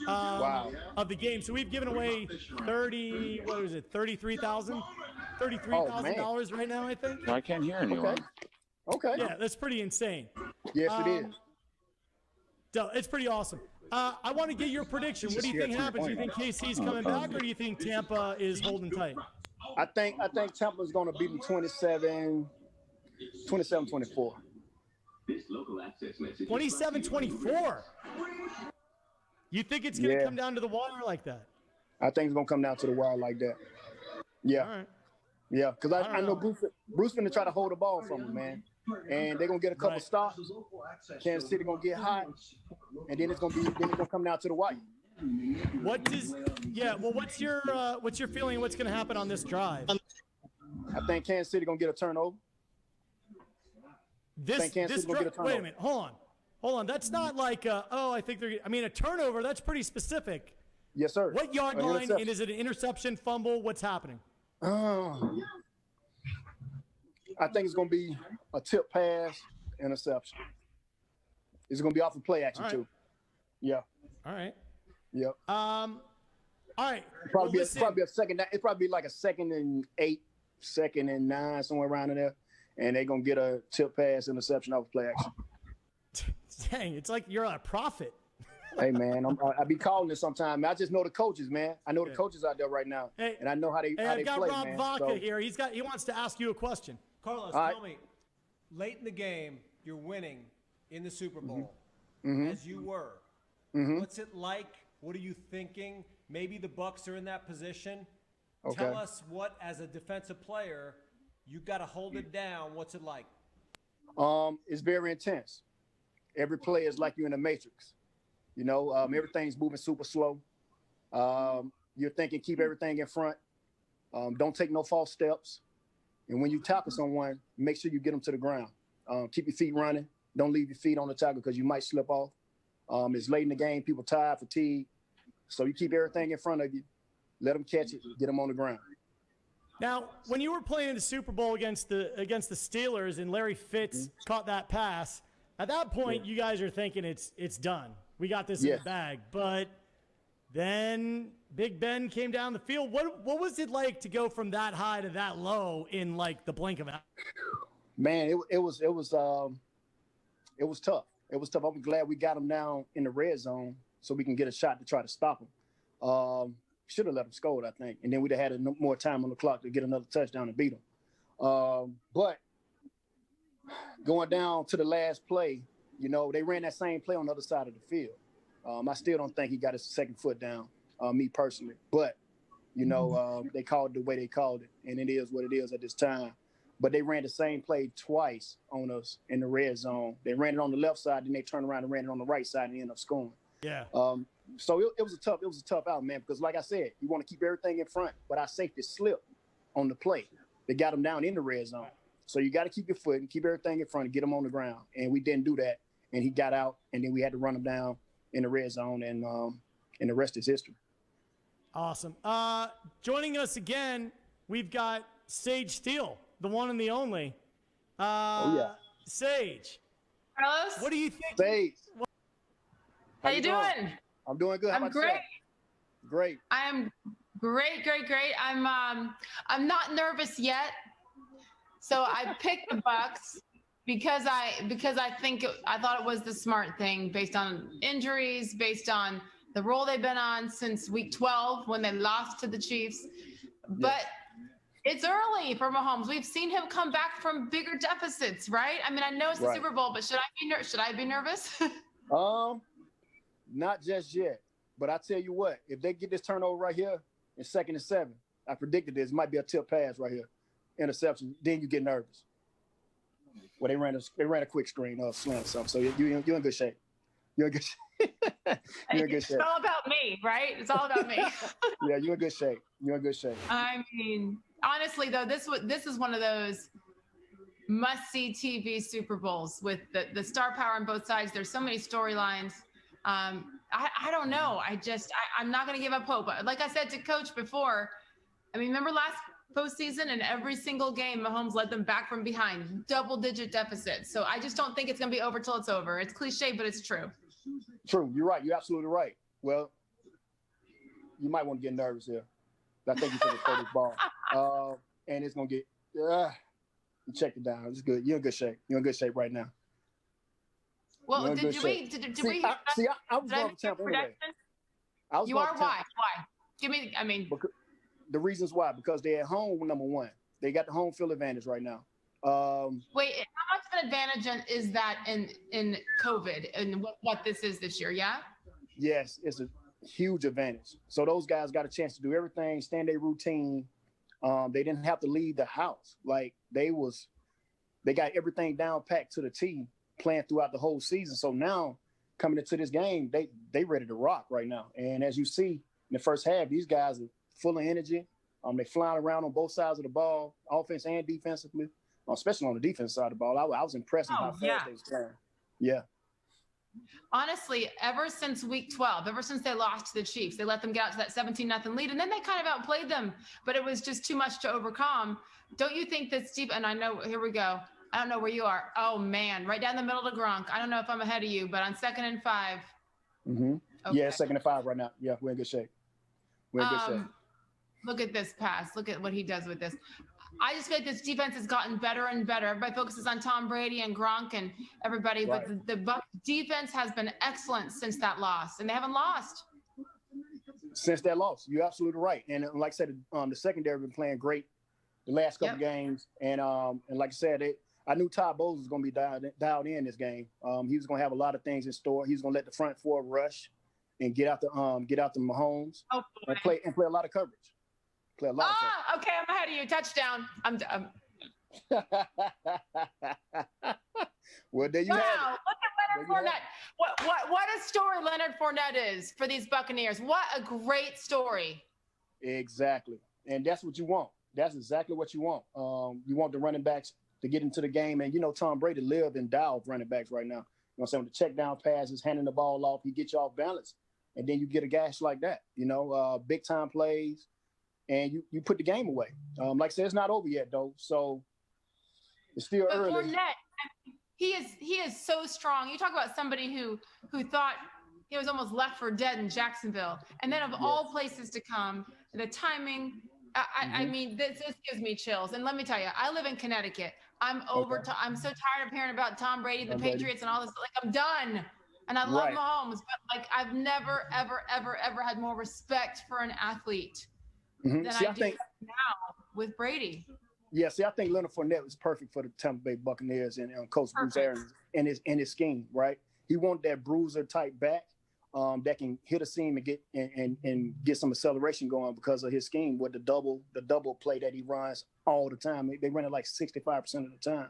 of the game. So we've given away $33,000 right now, I think. I can't hear anyone. Okay. Yeah, that's pretty insane. Yes, it is. It's pretty awesome. I want to get your prediction. What do you think happens? Do you think KC's coming back, or do you think Tampa is holding tight? I think Tampa's going to beat them 27-24. 27-24. You think it's going to come down to the wire like that? I think it's going to come down to the wire like that. Yeah. All right. Yeah, because I know Bruce going to try to hold the ball from him, man. And they're going to get a couple stops. Kansas City going to get hot. And then it's going to come down to the wire. What's your feeling? What's going to happen on this drive? I think Kansas City going to get a turnover. Wait a minute. Hold on. That's not like, I think they're. I mean, a turnover. That's pretty specific. Yes, sir. What yard line? And is it an interception, fumble? What's happening? I think it's going to be a tip pass, interception. It's going to be off of play action too. Yeah. All right. Yep. All right. Probably a second. It's probably like a 2nd and 8, 2nd and 9, somewhere around in there, and they're gonna get a tip pass, interception off of play action. Dang, it's like you're a prophet. Hey man, I be calling it sometime. I just know the coaches, man. I know the coaches out there right now, and I know how they I've got play, Rob man. Vaca here. He wants to ask you a question. Carlos, tell me, late in the game, you're winning in the Super Bowl, as you were. What's it like? What are you thinking? Maybe the Bucs are in that position. Okay. Tell us what, as a defensive player, you got to hold it down. What's it like? It's very intense. Every play is like you're in a matrix. You know, everything's moving super slow. You're thinking, keep everything in front. Don't take no false steps. And when you tackle someone, make sure you get them to the ground. Keep your feet running. Don't leave your feet on the tackle because you might slip off. It's late in the game. People tired, fatigued. So you keep everything in front of you. Let them catch it. Get them on the ground. Now, when you were playing in the Super Bowl against the Steelers and Larry Fitz caught that pass, at that point you guys are thinking it's done. We got this in the bag. But then Big Ben came down the field. What was it like to go from that high to that low in like the blink of an eye? Man, it was tough. It was tough. I'm glad we got him down in the red zone so we can get a shot to try to stop him. Should have let him score, I think. And then we'd have had more time on the clock to get another touchdown and beat him. But going down to the last play, you know, they ran that same play on the other side of the field. I still don't think he got his second foot down, me personally. But, you know, they called it the way they called it, and it is what it is at this time. But they ran the same play twice on us in the red zone. They ran it on the left side, then they turned around and ran it on the right side and ended up scoring. Yeah. So it was a tough out, man, because like I said, you want to keep everything in front, but our safety slipped on the play. They got him down in the red zone. So you got to keep your foot and keep everything in front and get him on the ground. And we didn't do that. And he got out, and then we had to run him down in the red zone, and the rest is history. Awesome. Joining us again, we've got Sage Steele, the one and the only. Sage. Carlos? What do you think? Sage. How you doing? I'm doing good. How I'm about great. yourself? Great. I am great. I'm not nervous yet. So I picked the Bucs because I thought it was the smart thing based on injuries, based on the role they've been on since week 12 when they lost to the Chiefs. But it's early for Mahomes. We've seen him come back from bigger deficits, right? I mean, I know it's the Super Bowl, but should I be nervous? Not just yet. But I tell you what, if they get this turnover right here in 2nd and 7, I predicted this. It might be a tip pass right here, interception. Then you get nervous. Well, they ran a quick screen slant or something. So you're in good shape. You're in good shape. You're in good It's shape. all about me, right? It's all about me. Yeah, you're in good shape. You're in good shape. I mean, honestly, though, this is one of those must-see TV Super Bowls with the star power on both sides. There's so many storylines. I don't know. I'm not going to give up hope. Like I said to Coach before, I mean, remember last postseason, and every single game, Mahomes led them back from behind, double-digit deficits. So I just don't think it's going to be over till it's over. It's cliche, but it's true. True. You're right. You're absolutely right. Well, you might want to get nervous here. I think he's going to throw this ball. And it's going to get you check it down. It's good. You're in good shape. You're in good shape right now. Well, You're in did good we? shape. Did See, we? I was going for Tampa anyway. You are why? Why? Give me. I mean, the reasons why, because they're at home. Number one, they got the home field advantage right now. Wait, how much of an advantage is that in COVID and what this is this year? Yeah. Yes, it's a huge advantage. So those guys got a chance to do everything, stand their routine. They didn't have to leave the house. Like they got everything down packed to the T, playing throughout the whole season. So now coming into this game, they ready to rock right now. And as you see in the first half, these guys are full of energy. They flying around on both sides of the ball, offense and defensively, especially on the defense side of the ball. I was impressed with how fast they was playing. Yeah. Honestly, ever since week 12, ever since they lost to the Chiefs, they let them get out to that 17-0 lead, and then they kind of outplayed them, but it was just too much to overcome. Don't you think that Steve, and I know, here we go. I don't know where you are. Oh man, right down the middle to Gronk. I don't know if I'm ahead of you, but on 2nd and 5. Mm-hmm. Okay. Yeah, 2nd and 5 right now. Yeah, we're in good shape. We're in good shape. Look at this pass. Look at what he does with this. I just feel like this defense has gotten better and better. Everybody focuses on Tom Brady and Gronk and everybody, Right. but the Bucs defense has been excellent since that loss, and they haven't lost. Since that loss, you're absolutely right. And like I said, the secondary been playing great the last couple games. And like I said, I knew Todd Bowles was going to be dialed in this game. He was going to have a lot of things in store. He was going to let the front four rush and get out the Mahomes and play a lot of coverage. Play a lot of coverage. Okay, I'm ahead of you. Touchdown. Well, there you have it. Wow, look at Leonard Fournette. What a story Leonard Fournette is for these Buccaneers. What a great story. Exactly. And that's what you want. That's exactly what you want. You want the running backs to get into the game. And, Tom Brady lived and died with running backs right now. You know what I'm saying? With the check down passes, handing the ball off, he gets you off balance. And then you get a gash like that, big time plays. And you put the game away. Like I said, it's not over yet, though. So it's still early. Fournette, he is so strong. You talk about somebody who thought he was almost left for dead in Jacksonville. And then of all places to come, the timing, I mean, this gives me chills. And let me tell you, I live in Connecticut. I'm I'm so tired of hearing about Tom Brady, the Patriots, and all this. Like, I'm done. And I love Mahomes, but like I've never, ever, ever, ever had more respect for an athlete than I do now with Brady. Yeah, see, I think Leonard Fournette was perfect for the Tampa Bay Buccaneers and Coach Bruce Arians in his scheme, right? He wanted that bruiser type back that can hit a seam and get some acceleration going because of his scheme with the double play that he runs all the time. They run it like 65% of the time.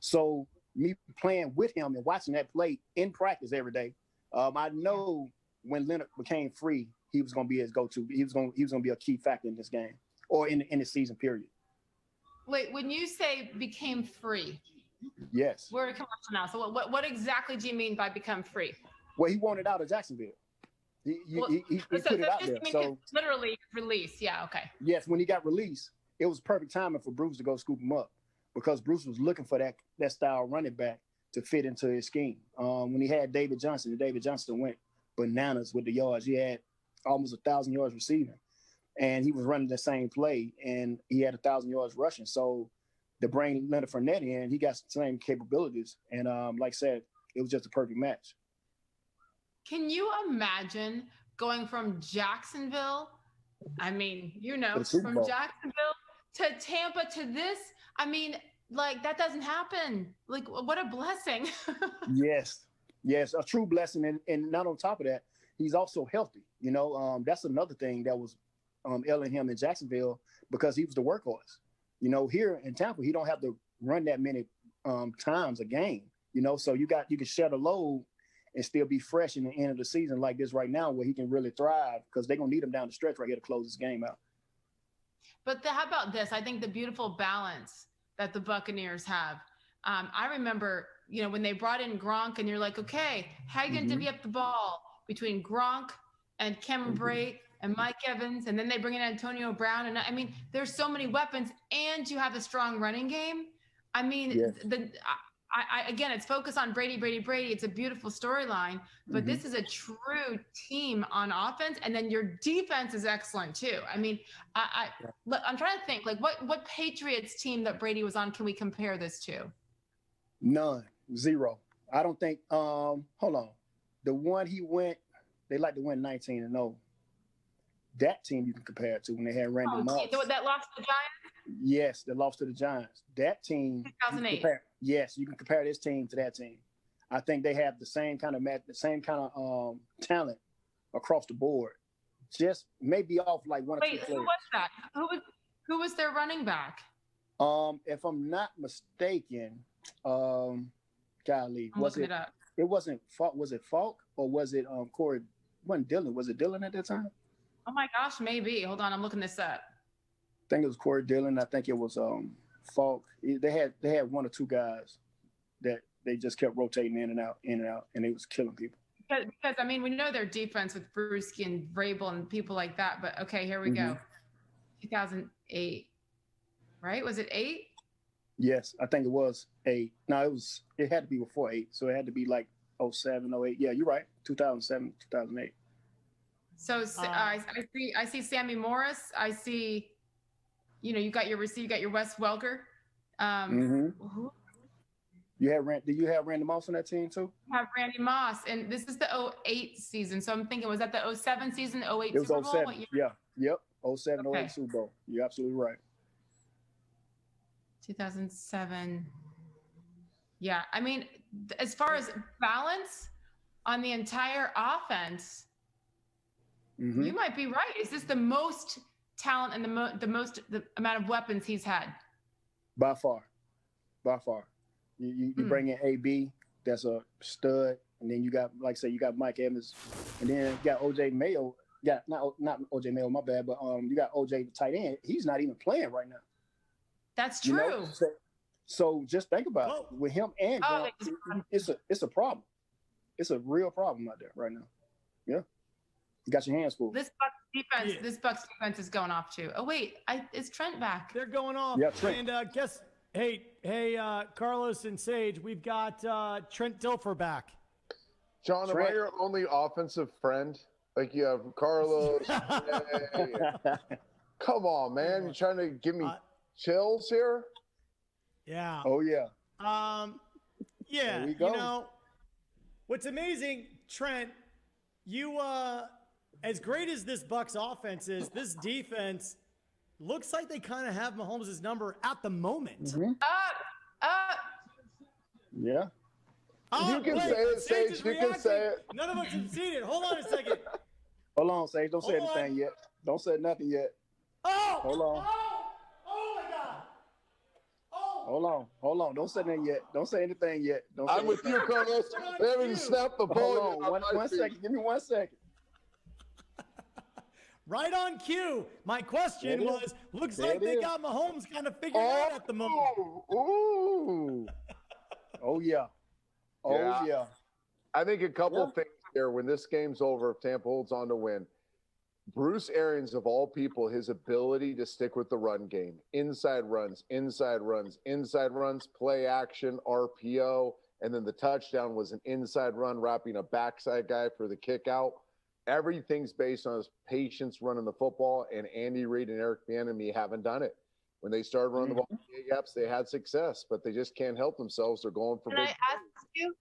So me playing with him and watching that play in practice every day, I know when Leonard became free, he was going to be his go-to. He was going to be a key factor in this game or in the season period. Wait, when you say became free, yes, we're at commercial now. So what exactly do you mean by become free? Well, he wanted out of Jacksonville. He put it out there. So literally release. Yeah. Okay. Yes, when he got released, it was perfect timing for Bruce to go scoop him up because Bruce was looking for that style running back to fit into his scheme. When he had David Johnson went bananas with the yards. He had almost 1,000 yards receiving, and he was running the same play, and he had 1,000 yards rushing. So to bring Leonard Fournette in, he got the same capabilities, and like I said, it was just a perfect match. Can you imagine going from Jacksonville? I mean, from Jacksonville to Tampa to this. I mean, like that doesn't happen. Like, what a blessing. Yes, a true blessing, and not on top of that, he's also healthy. That's another thing that was ailing him in Jacksonville because he was the workhorse. Here in Tampa, he don't have to run that many times a game. So you can share the load and still be fresh in the end of the season like this right now, where he can really thrive, because they're gonna need him down the stretch right here to close this game out. But how about this? I think the beautiful balance that the Buccaneers have. I remember, when they brought in Gronk, and you're like, okay, how are you going to divvy up the ball between Gronk and Cameron Brate and Mike Evans, and then they bring in Antonio Brown, and I mean, there's so many weapons, and you have a strong running game. I mean, again, it's focused on Brady. It's a beautiful storyline, but this is a true team on offense, and then your defense is excellent too. I mean, I'm trying to think, like, what Patriots team that Brady was on can we compare this to? None, zero. I don't think. Hold on, the one he went, they like to win 19-0. That team you can compare it to when they had Randy Moss. That lost to the Giants? Yes, they lost to the Giants. That team, 2008. Yes, you can compare this team to that team. I think they have the same kind of talent across the board. Just maybe off like one or two players. Who was that? Who was their running back? If I'm not mistaken, golly, I'm looking it up. It wasn't Falk. Was it Falk or was it Corey? Wasn't Dillon? Was it Dillon at that time? Oh my gosh, maybe. Hold on, I'm looking this up. I think it was Corey Dillon. I think it was Falk. They had one or two guys that they just kept rotating in and out, and it was killing people. Because I mean, we know their defense with Bruschi and Vrabel and people like that. But okay, here we go. 2008, right? Was it 8? Yes, I think it was 8. No, it had to be before 8, so it had to be like 07, 08. Yeah, you're right. 2007, 2008. So I see Sammy Morris. I see, you got your receiver, you got your Wes Welker. Do you have Randy Moss on that team too? I have Randy Moss, and this is the 08 season. So I'm thinking, was that the 07 season, the 08 It was Super Bowl? 07. Yeah, yep. 07, 08 Super Bowl. You're absolutely right. 2007. Yeah, I mean, as far as balance on the entire offense, you might be right. Is this the most talent and the amount of weapons he's had? By far. You bring in AB, that's a stud, and then you got, like I say, you got Mike Evans, and then you got OJ Mayo. Yeah, not OJ Mayo, my bad, but you got OJ the tight end. He's not even playing right now. That's true. So just think about it. With him and Gronk, it's a problem. It's a real problem out there right now. Yeah. You got your hands full. This Bucks defense is going off too. Oh wait, is Trent back? They're going off. Yeah, Trent. And hey, Carlos and Sage, we've got Trent Dilfer back. John, am I your only offensive friend? Like you have Carlos. Come on, man. You trying to give me chills here? Yeah. Oh yeah. Yeah. There we go. What's amazing, Trent, you as great as this Bucks offense is, this defense looks like they kind of have Mahomes' number at the moment. Yeah. You can say it, Sage. You can say it. None of us have seen it. Hold on a second. Hold on, Sage. Don't say anything yet. Don't say nothing yet. Oh! Hold on. Oh my God! Hold on. Don't say anything yet. Don't say anything yet. I'm with you, Carlos. They haven't even snapped the ball. Hold on. One second. Give me 1 second. Right on cue. My question was, looks like they got Mahomes kind of figured out at the moment. Ooh. Oh, yeah. Yeah. I think a couple things here. When this game's over, if Tampa holds on to win, Bruce Arians, of all people, his ability to stick with the run game, inside runs, play action, RPO, and then the touchdown was an inside run, wrapping a backside guy for the kick out. Everything's based on his patience running the football, and Andy Reid and Eric Bieniemy haven't done it. When they started running the ball in gaps, they had success, but they just can't help themselves. They're going for Can I ask you,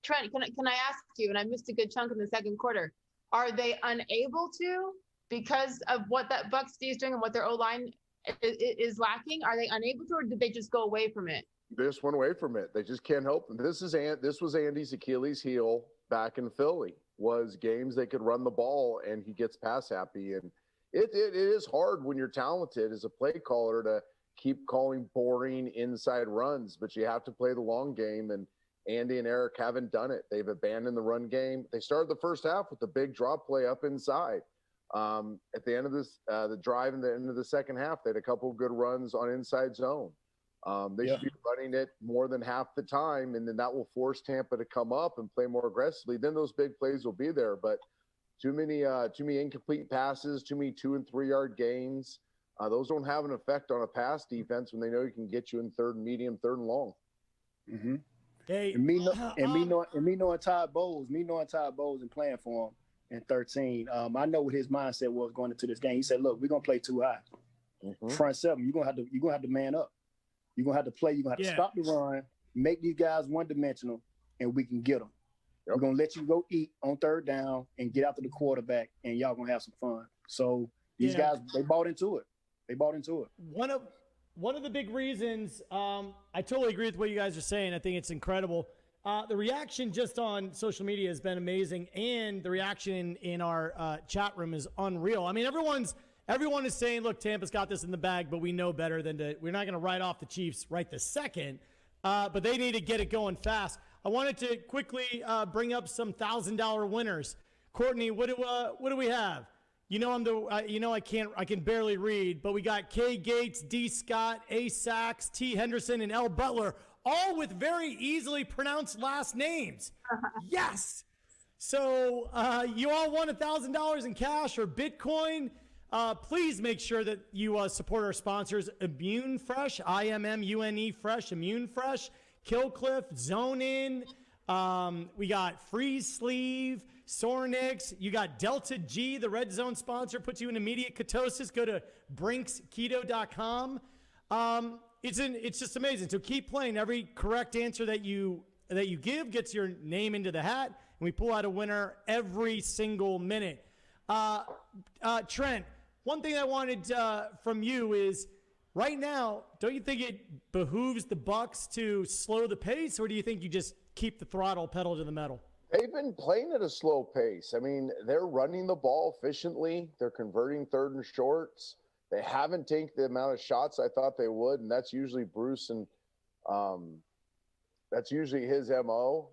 Trent, can I ask you, and I missed a good chunk in the second quarter, are they unable to, because of what that Bucks D is doing and what their O-line is lacking? Are they unable to, or did they just go away from it? They just went away from it. They just can't help them. This was Andy's Achilles heel back in Philly, was games they could run the ball and he gets pass happy. And it is hard when you're talented as a play caller to keep calling boring inside runs, but you have to play the long game. And Andy and Eric haven't done it. They've abandoned the run game. They started the first half with the big drop play up inside. At the end of this, the drive and the end of the second half, they had a couple good runs on inside zone. They should be running it more than half the time, and then that will force Tampa to come up and play more aggressively. Then those big plays will be there. But too many incomplete passes, too many 2 and 3 yard gains. Those don't have an effect on a pass defense when they know you can get you in third and medium, third and long. Mm-hmm. Hey, and me knowing Todd Bowles and playing for him in 13, I know what his mindset was going into this game. He said, "Look, we're gonna play too high, front seven. You're gonna have to man up. You're gonna have to play. You're gonna have to stop the run, make these guys one dimensional, and we can get them. We're gonna let you go eat on third down and get after the quarterback, and y'all gonna have some fun." So these guys, they bought into it. One of the big reasons, I totally agree with what you guys are saying. I think it's incredible. The reaction just on social media has been amazing, and the reaction in our chat room is unreal. I mean, everyone is saying, look, Tampa's got this in the bag, but we know better we're not going to write off the Chiefs right this second, but they need to get it going fast. I wanted to quickly bring up some $1,000 winners. Courtney, what do we have? You know, I can barely read, but we got K Gates, D Scott, A Sachs, T Henderson, and L Butler, all with very easily pronounced last names. Yes. So you all won $1,000 in cash or Bitcoin. Please make sure that you support our sponsors, Immune Fresh, IMMUNE Fresh, Immune Fresh, Killcliff, Zone In. We got Freeze Sleeve, Sornix. You got Delta G, the Red Zone sponsor, puts you in immediate ketosis. Go to brinksketo.com. It's just amazing. So keep playing. Every correct answer that you give gets your name into the hat, and we pull out a winner every single minute. Trent, one thing I wanted from you is, right now, don't you think it behooves the Bucs to slow the pace, or do you think you just keep the throttle pedal to the metal? They've been playing at a slow pace. I mean, they're running the ball efficiently. They're converting third and shorts. They haven't taken the amount of shots I thought they would, and that's usually Bruce, and that's usually his MO.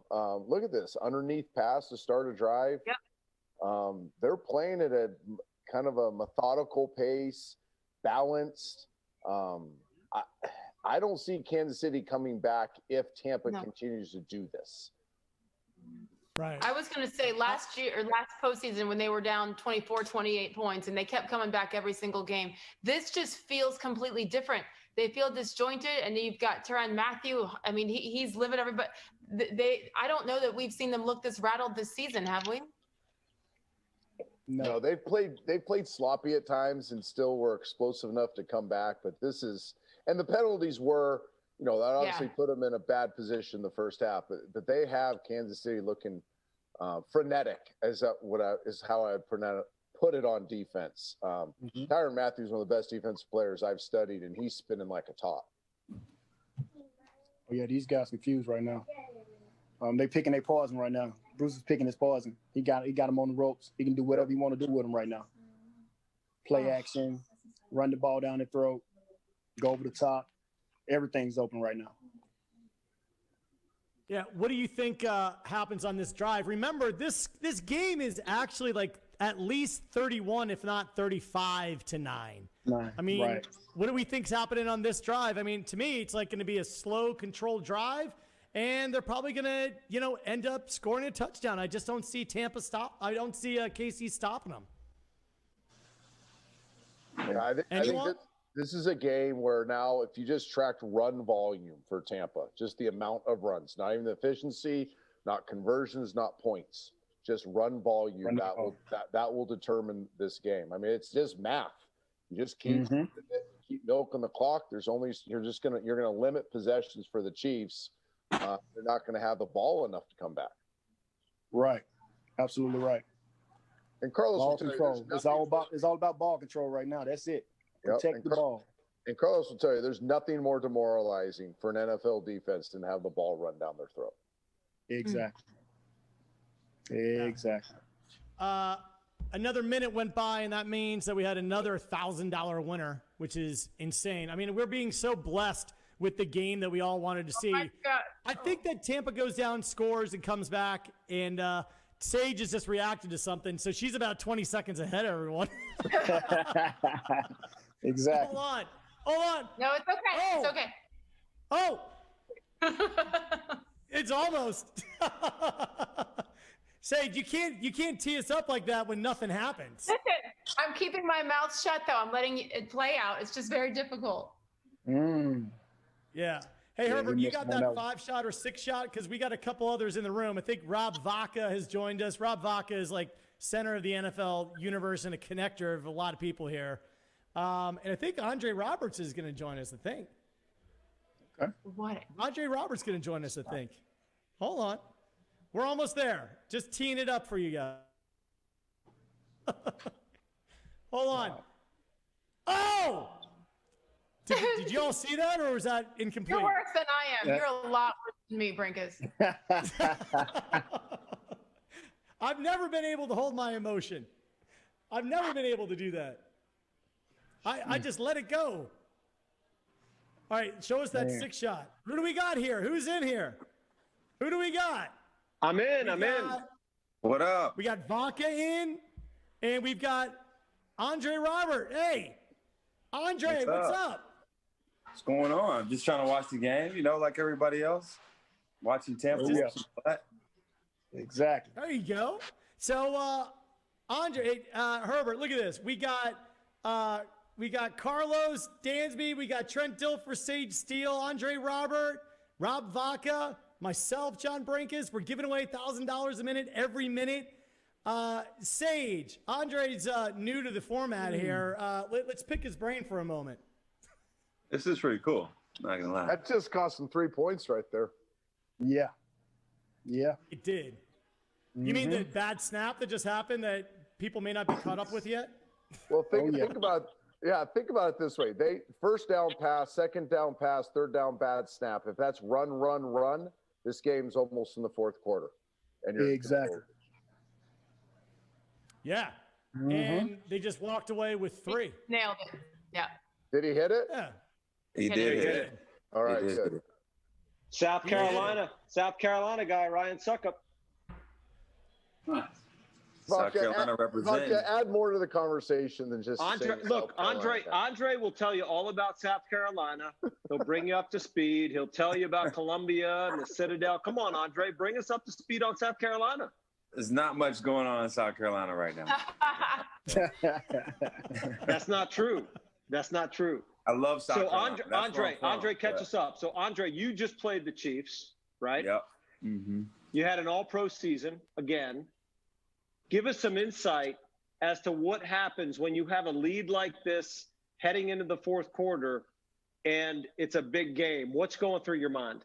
Look at this, underneath pass to start a drive. Yep. They're playing at a kind of a methodical pace, balanced. I don't see Kansas City coming back if Tampa continues to do this. Right. I was going to say last postseason when they were down 24, 28 points and they kept coming back every single game, this just feels completely different. They feel disjointed, and you've got Tyrann Mathieu. I mean, he's living everybody. I don't know that we've seen them look this rattled this season, have we? No, they've played sloppy at times and still were explosive enough to come back. But and the penalties were, that obviously put them in a bad position the first half. But they have Kansas City looking frenetic, is how I put it on defense. Tyrann Mathieu is one of the best defensive players I've studied, and he's spinning like a top. Oh yeah, these guys confused right now. They picking their poison right now. Bruce is picking his poison. He got him on the ropes. He can do whatever he want to do with him right now. Play action, run the ball down the throat, go over the top. Everything's open right now. Yeah, what do you think happens on this drive? Remember, this game is actually like at least 31, if not 35-9. I mean, what do we think's happening on this drive? I mean, to me, it's like going to be a slow, controlled drive. And they're probably going to, end up scoring a touchdown. I just don't see Tampa stop. I don't see KC stopping them. Yeah, I think this is a game where now if you just tracked run volume for Tampa, just the amount of runs, not even the efficiency, not conversions, not points, just run volume, that will determine this game. I mean, it's just math. You just keep milking the clock. You're going to limit possessions for the Chiefs. They're not going to have the ball enough to come back. Right. Absolutely right. And Carlos ball control. It's all about ball control right now. That's it. Protect the ball. And Carlos will tell you there's nothing more demoralizing for an NFL defense than have the ball run down their throat. Exactly. Exactly. Another minute went by, and that means that we had another $1,000 winner, which is insane. I mean, we're being so blessed with the game that we all wanted to see. Oh my God. I think that Tampa goes down, scores, and comes back, and Sage has just reacted to something, so she's about 20 seconds ahead of everyone. Exactly. Hold on. No, it's okay. Oh. It's okay. Oh! It's almost. Sage, you can't tee us up like that when nothing happens. Listen, I'm keeping my mouth shut, though. I'm letting it play out. It's just very difficult. Yeah. Hey, Yeah, Herbert, we you missed got one that out. 5-shot or 6-shot? Because we got a couple others in the room. I think Rob Vaca has joined us. Rob Vaca is like center of the NFL universe and a connector of a lot of people here. And I think Andre Roberts is going to join us, I think. Okay. What? Andre Roberts going to join us, I think. Hold on. We're almost there. Just teeing it up for you guys. Hold on. Oh! Did you all see that, or was that incomplete? You're worse than I am. Yeah. You're a lot worse than me, Brinkus. I've never been able to hold my emotion. I've never been able to do that. I just let it go. All right, show us that 6-shot. Who do we got here? Who's in here? Who do we got? I'm in. What up? We got Vaca in, and we've got Andre Robert. Hey, Andre, what's up? What's going on? Just trying to watch the game, like everybody else. Watching Tampa. Exactly. There you go. So, Andre, Herbert, look at this. We got Carlos Dansby. We got Trent Dilfer, Sage Steele, Andre Robert, Rob Vaca, myself, John Brinkus. We're giving away $1,000 a minute every minute. Sage, Andre's new to the format here. Let's pick his brain for a moment. This is pretty cool. Not gonna lie. That just cost him 3 points right there. Yeah. Yeah. It did. You mean the bad snap that just happened that people may not be caught up with yet? Well, think about it this way. They first down pass, second down pass, third down bad snap. If that's run, this game's almost in the fourth quarter. And you're Exactly. Yeah. And they just walked away with 3. Nailed it. Yeah. Did he hit it? Yeah. He did hit it. All right, He did. good. South Carolina guy, Ryan Suckup. South Carolina representing. Vodka, add more to the conversation than just Andre, saying look, South Carolina. Andre will tell you all about South Carolina. He'll bring you up to speed. He'll tell you about Columbia and the Citadel. Come on, Andre, bring us up to speed on South Carolina. There's not much going on in South Carolina right now. That's not true. That's not true. I love South Carolina. So Andre, catch us up. So Andre, you just played the Chiefs, right? Yep. Mm-hmm. You had an all-pro season again. Give us some insight as to what happens when you have a lead like this heading into the fourth quarter and it's a big game. What's going through your mind?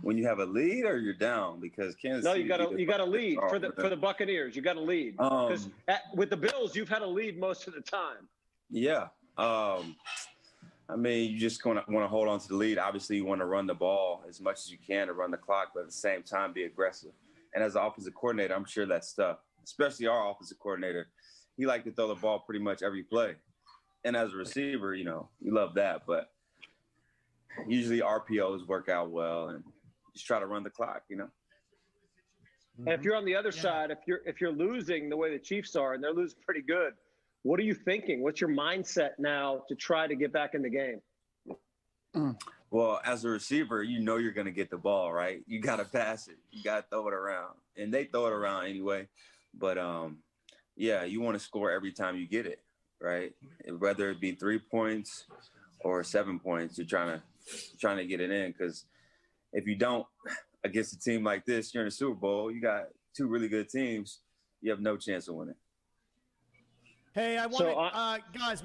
When you have a lead or you're down, because Kansas No, City you got a lead for the Buccaneers. You got a lead because with the Bills, you've had a lead most of the time. Yeah. I mean, you just want to hold on to the lead. Obviously, you want to run the ball as much as you can to run the clock, but at the same time, be aggressive. And as an offensive coordinator, I'm sure that's tough, especially our offensive coordinator. He liked to throw the ball pretty much every play. And as a receiver, you love that. But usually RPOs work out well, and just try to run the clock, And if you're on the other side, if you're losing the way the Chiefs are, and they're losing pretty good, what are you thinking? What's your mindset now to try to get back in the game? Well, as a receiver, you're going to get the ball, right? You got to pass it. You got to throw it around. And they throw it around anyway. But, you want to score every time you get it, right? Whether it be 3 points or 7 points, you're trying to get it in. Because if you don't, against a team like this, you're in the Super Bowl, you got two really good teams, you have no chance of winning. Hey, guys,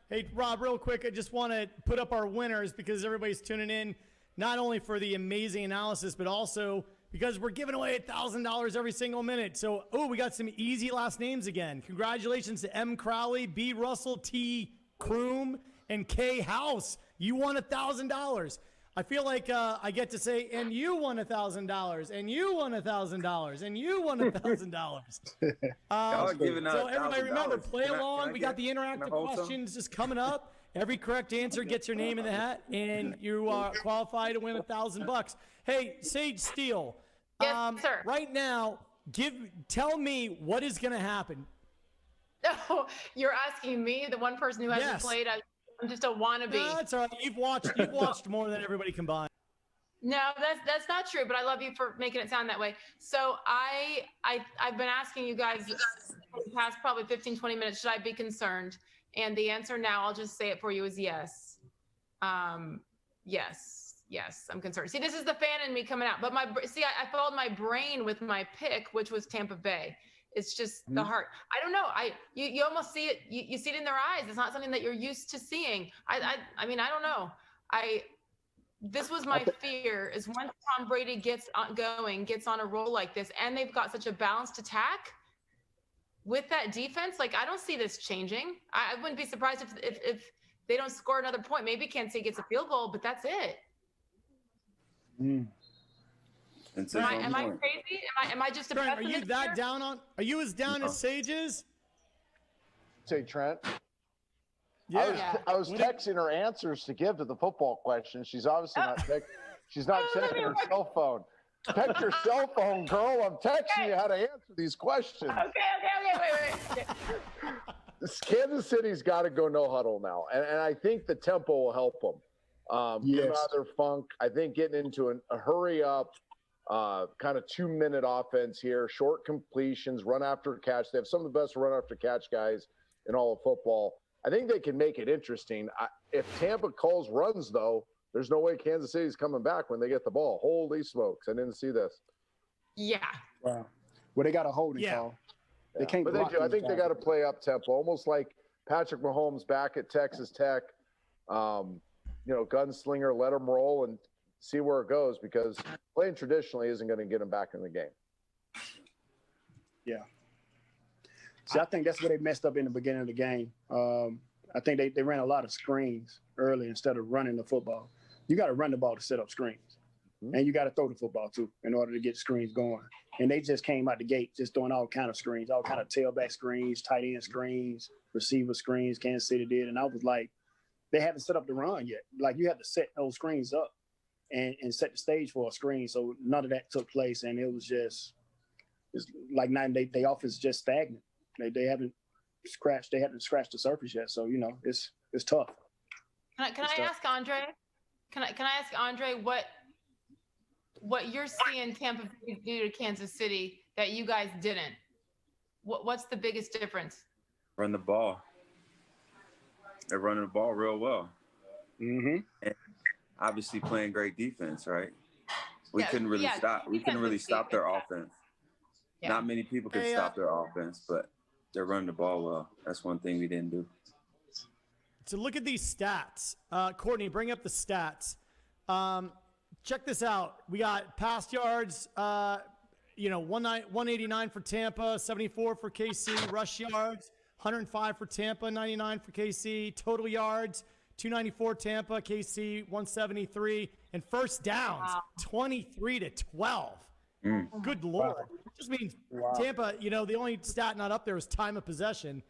hey, Rob, real quick, I just want to put up our winners because everybody's tuning in, not only for the amazing analysis, but also because we're giving away $1,000 every single minute. So, we got some easy last names again. Congratulations to M. Crowley, B. Russell, T. Kroom, and K. House. You won $1,000. I feel like I get to say, and you won $1,000, and you won $1,000, and you won $1,000. Y'all are giving out so everybody $1,000. remember, play along. Can I we got the interactive questions just coming up. Every correct answer gets your name in the hat, and you are qualified to win $1,000. Hey, Sage Steele. Yes, sir. Right now, tell me what is going to happen. No, you're asking me, the one person who hasn't played. I'm just a wannabe. No, that's all right. You've watched more than everybody combined. No, that's not true. But I love you for making it sound that way. So I've been asking you guys for the past probably 15, 20 minutes, should I be concerned? And the answer now, I'll just say it for you, is yes. Yes, I'm concerned. See, this is the fan in me coming out. But I followed my brain with my pick, which was Tampa Bay. It's just the heart. I don't know. You almost see it. You see it in their eyes. It's not something that you're used to seeing. I mean, I don't know. This was my fear, is once Tom Brady gets on a roll like this, and they've got such a balanced attack with that defense, like, I don't see this changing. I wouldn't be surprised if they don't score another point. Maybe Kansas City gets a field goal, but that's it. Am I crazy? Am I just a pessimist? Are you that down on? Are you as down as Sage is? Say, Trent. Yeah. I was texting her answers to give to the football question. She's obviously not she's not checking her cell phone. Check your cell phone, girl. I'm texting you how to answer these questions. Okay, wait. Kansas City's got to go no huddle now, and I think the tempo will help them. Get them out of their funk. I think getting into a hurry up, kind of 2-minute offense here, short completions, run after catch. They have some of the best run after catch guys in all of football. I think they can make it interesting. If Tampa calls runs, though, there's no way Kansas City's coming back when they get the ball. Holy smokes. I didn't see this. Yeah. Wow. Well, they got a holding call. They can't. But they do. I think they got to play up tempo, almost like Patrick Mahomes back at Texas Tech. Gunslinger, let them roll and see where it goes, because playing traditionally isn't going to get them back in the game. Yeah. See, I think that's where they messed up in the beginning of the game. I think they ran a lot of screens early instead of running the football. You got to run the ball to set up screens. And you got to throw the football, too, in order to get screens going. And they just came out the gate just throwing all kind of screens, all kind of tailback screens, tight end screens, receiver screens, Kansas City did. And I was like, they haven't set up the run yet. Like, you have to set those screens up and set the stage for a screen. So none of that took place. And it was just – it's like they offense is just stagnant. They haven't scratched the surface yet. So, it's tough. Can I ask Andre? Can I ask Andre what you're seeing Tampa Bay do to Kansas City that you guys didn't? What's the biggest difference? Run the ball. They're running the ball real well. Mm-hmm. And obviously playing great defense, right? We couldn't really stop their offense. Yeah. Not many people could stop their offense, but they're running the ball well. That's one thing we didn't do. So look at these stats. Courtney, bring up the stats. Check this out. We got pass yards, 189 for Tampa, 74 for KC. Rush yards, 105 for Tampa, 99 for KC. Total yards, 294 Tampa, KC 173. And first downs, 23-12. Good Lord. It just means Tampa, the only stat not up there is time of possession.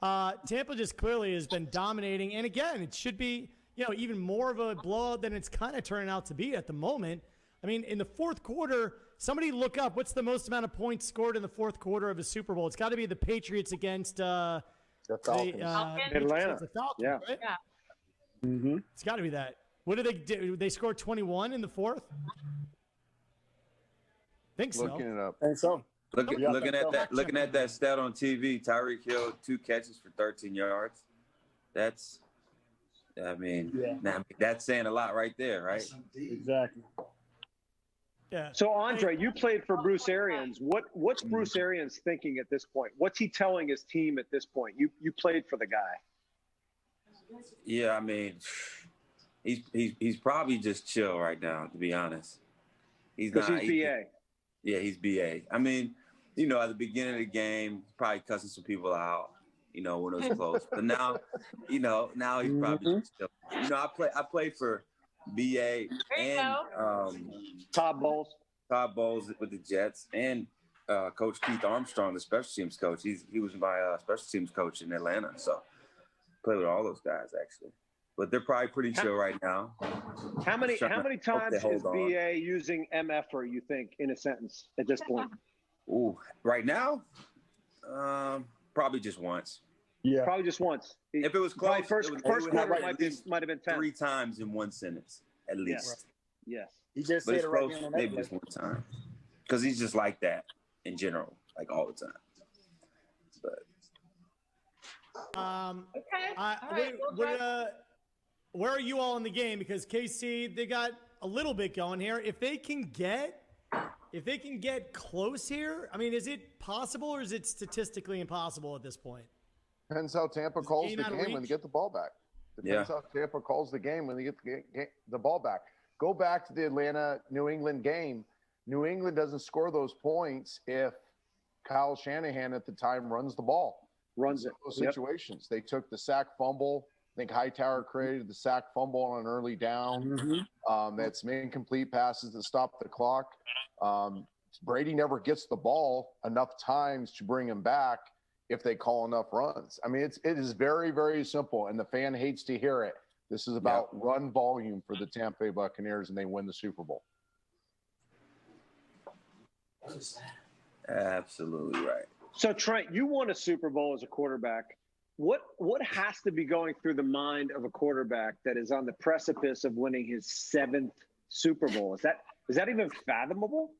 Tampa just clearly has been dominating. And again, it should be, even more of a blowout than it's kind of turning out to be at the moment. I mean, in the fourth quarter, somebody look up what's the most amount of points scored in the fourth quarter of a Super Bowl. It's got to be the Patriots against the Falcons. Atlanta. The Falcons, yeah. Right? Yeah. Mm-hmm. It's got to be that. What did they do? They scored 21 in the fourth? Think so. Looking it up. And so. Looking at that stat on TV, Tyreek Hill, 2 catches for 13 yards. That's saying a lot right there, right? Exactly. Yeah. So, Andre, you played for Bruce Arians. What's Bruce Arians thinking at this point? What's he telling his team at this point? You played for the guy. Yeah, I mean, he's probably just chill right now, to be honest. He's BA. Yeah, he's BA. I mean, at the beginning of the game, he's probably cussing some people out, when it was close. But now, now he's probably just chill. I played for BA and Todd Bowles with the Jets, and Coach Keith Armstrong, the special teams coach. He was my special teams coach in Atlanta. So played with all those guys, actually. but they're probably pretty chill right now. How many times they hold is on. BA using MFR, you think, in a sentence at this point? Ooh, right now, probably just once. Yeah, probably just once. If it was close, first quarter might have been 10. 3 times in one sentence at least. Yes. He just But said it's it right close, there on maybe that just one time, because he's just like that in general, like all the time. But where are you all in the game? Because KC, they got a little bit going here. If they can get close here, I mean, is it possible or is it statistically impossible at this point? Depends how Tampa calls the game when they get the ball back. Depends how Tampa calls the game when they get the ball back. Go back to the Atlanta-New England game. New England doesn't score those points if Kyle Shanahan at the time runs the ball. Runs it. Those situations. They took the sack fumble. I think Hightower created the sack fumble on an early down. That's some incomplete passes to stop the clock. Brady never gets the ball enough times to bring him back if they call enough runs. I mean, it is very, very simple, and the fan hates to hear it. This is about run volume for the Tampa Bay Buccaneers, and they win the Super Bowl. absolutely right. So Trent, you won a Super Bowl as a quarterback. What has to be going through the mind of a quarterback that is on the precipice of winning his 7th Super Bowl? Is that even fathomable?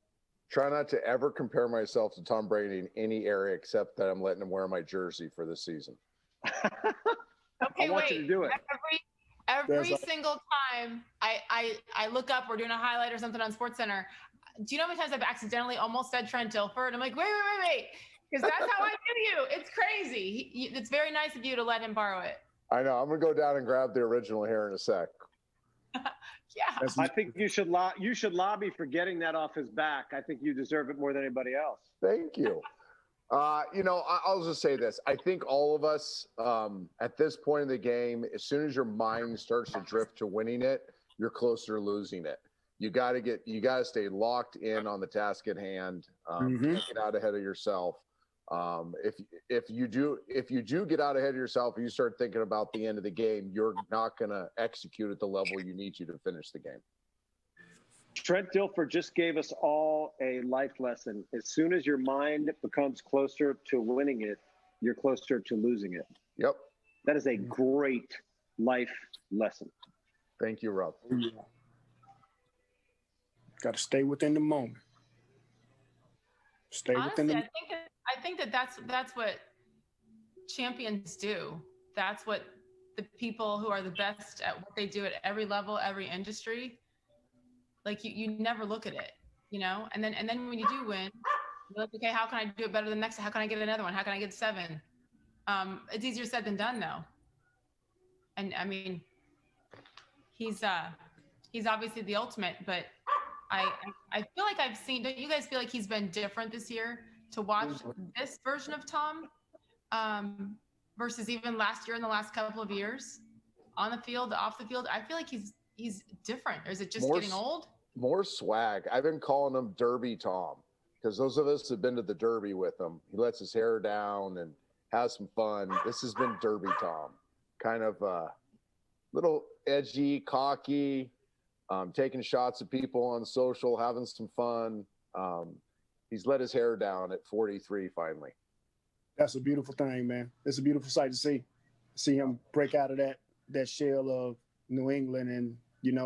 Try not to ever compare myself to Tom Brady in any area except that I'm letting him wear my jersey for this season. Okay, I want you to do it. Every single time I look up, we're doing a highlight or something on SportsCenter. Do you know how many times I've accidentally almost said Trent Dilfer? I'm like, wait. Because that's how I knew you. It's crazy. It's very nice of you to let him borrow it. I know. I'm going to go down and grab the original here in a sec. Yeah. I think you should lobby for getting that off his back. I think you deserve it more than anybody else. Thank you. I'll just say this. I think all of us at this point in the game, as soon as your mind starts to drift to winning it, you're closer to losing it. You got to stay locked in on the task at hand. Can't get out ahead of yourself. If you do get out ahead of yourself and you start thinking about the end of the game, you're not going to execute at the level you need to finish the game. Trent Dilfer just gave us all a life lesson. As soon as your mind becomes closer to winning it, you're closer to losing it. Yep. That is a great life lesson. Thank you, Rob. Got to stay within the moment. Honestly, I think that's what champions do. That's what the people who are the best at what they do at every level, every industry. Like you never look at it, and then when you do win, you're like, okay, how can I do it better than next? How can I get another one? How can I get 7? It's easier said than done, though. And I mean, he's obviously the ultimate, but I feel like I've seen. Don't you guys feel like he's been different this year to watch this version of Tom versus even last year and the last couple of years on the field, off the field? I feel like he's different. Or is it just getting old? More swag. I've been calling him Derby Tom because those of us have been to the Derby with him. He lets his hair down and has some fun. This has been Derby Tom. Kind of little edgy, cocky, taking shots at people on social, having some fun. He's let his hair down at 43 finally. That's a beautiful thing, man. It's a beautiful sight to see him break out of that shell of New England and,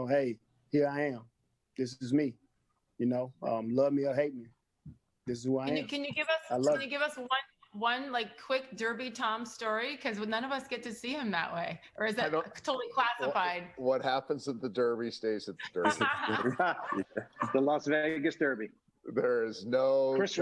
hey, here I am. This is me. Love me or hate me. This is who I am. Can you give us one like quick Derby Tom story? Because none of us get to see him that way. Or is that totally classified? What happens at the Derby stays at the Derby. The Las Vegas Derby. There is no Chris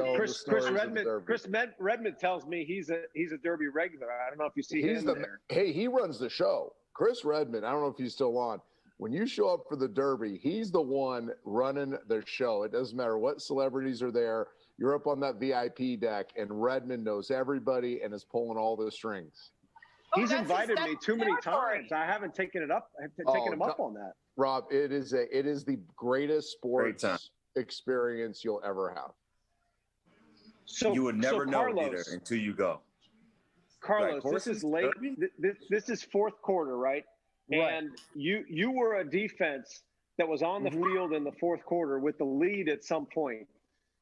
Redmond tells me he's a Derby regular. I don't know if you see him there. Hey, he runs the show. Chris Redmond, I don't know if he's still on. When you show up for the Derby, he's the one running the show. It doesn't matter what celebrities are there. You're up on that VIP deck, and Redmond knows everybody and is pulling all the strings. He's invited me too many times. I haven't taken it up. I haven't taken him up on that. Rob, it is the greatest sports experience you'll ever have. So you would never know either until you go. Carlos, this is late. This is fourth quarter, right? And you were a defense that was on the field in the fourth quarter with the lead at some point.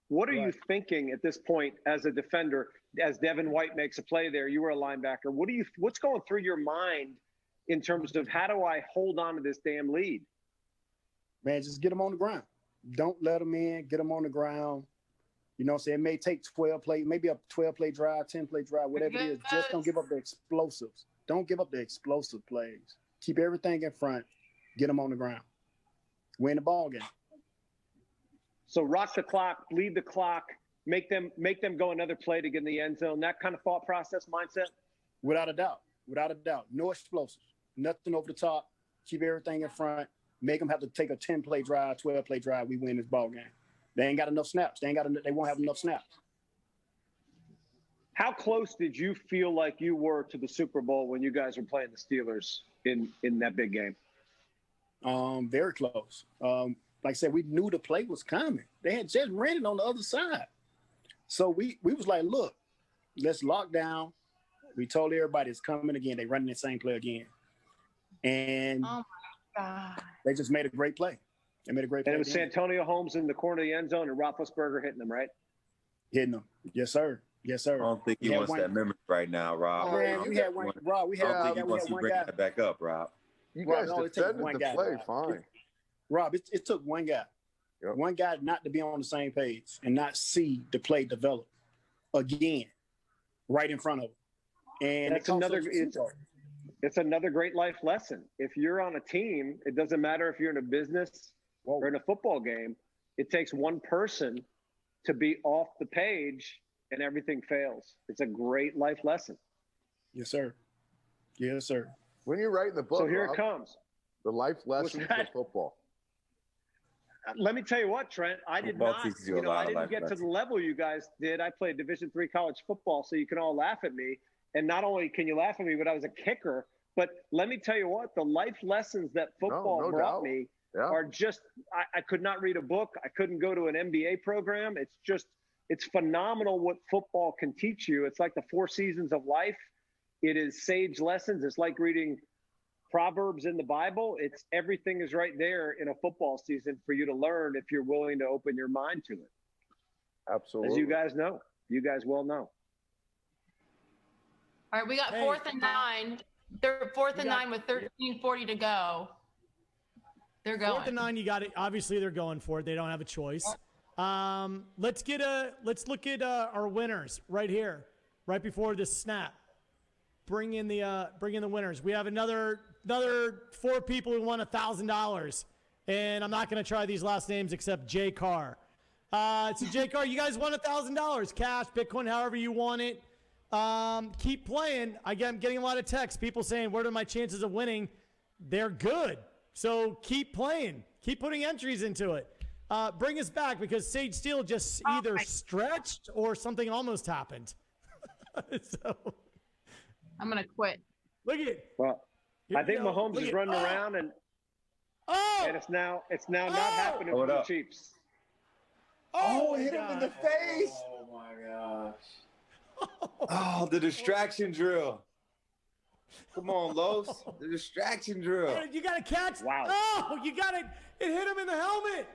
What are you thinking at this point as a defender, as Devin White makes a play there? You were a linebacker. What's going through your mind in terms of how do I hold on to this damn lead? Man, just get them on the ground. Don't let them in. Get them on the ground. You know what I'm saying? It may take 12 play, maybe a 12-play drive, 10-play drive, whatever it is. Just don't give up the explosives. Don't give up the explosive plays. Keep everything in front. Get them on the ground. Win the ball game. So rock the clock, bleed the clock, make them go another play to get in the end zone. That kind of thought process, mindset? Without a doubt. Without a doubt. No explosives. Nothing over the top. Keep everything in front. Make them have to take a 10-play drive, 12-play drive. We win this ball game. They ain't got enough snaps. They won't have enough snaps. How close did you feel like you were to the Super Bowl when you guys were playing the Steelers in that big game? Very close. Like I said, we knew the play was coming. They had just ran it on the other side. So we was like, look, let's lock down. We told everybody it's coming again. They running the same play again. And oh my God. They just made a great play. They made a great play. And it was Santonio Holmes in the corner of the end zone and Roethlisberger hitting them, right? Hitting them. Yes, sir. Yes, sir. I don't think he wants that memory right now, Rob. Oh, man, we had one. Rob, we had I don't think he wants to bring that back up, Rob. You guys defended the play fine. Rob, it took one guy. Yep. One guy not to be on the same page and not see the play develop again right in front of him. And it's another great life lesson. If you're on a team, it doesn't matter if you're in a business or in a football game. It takes one person to be off the page and everything fails. It's a great life lesson. Yes, sir. Yes, sir. When you're writing the book, so here it comes. The life lessons of football. Let me tell you what, Trent. I did not. I didn't get to the level you guys did. I played Division III college football, so you can all laugh at me. And not only can you laugh at me, but I was a kicker. But let me tell you what, the life lessons that football brought me are just. I could not read a book. I couldn't go to an MBA program. It's phenomenal what football can teach you. It's like the 4 seasons of life. It is sage lessons. It's like reading Proverbs in the Bible. It's everything is right there in a football season for you to learn if you're willing to open your mind to it. Absolutely. As you guys know, you guys well know. All right, we got 4th and 9. They're 4th and 9 with 13:40 to go. They're going. 4th and 9, you got it. Obviously, they're going for it. They don't have a choice. Let's look at our winners right here, right before this snap. Bring in the winners. We have another 4 people who won $1,000, and I'm not going to try these last names except Jay Carr. So Jay Carr, you guys won $1,000, cash, Bitcoin, however you want it. Keep playing. I'm getting a lot of texts, people saying, "What are my chances of winning?" They're good. So keep playing. Keep putting entries into it. Bring us back because Sage Steele just either stretched or something almost happened. So. I'm going to quit. Look at it. Well, I think Mahomes is running around and it's now not happening for the Chiefs. Oh, hit him in the face. Oh my gosh. Oh, the distraction drill. Come on, Los. The distraction drill. You got to catch. Wow. Oh, you got it. It hit him in the helmet.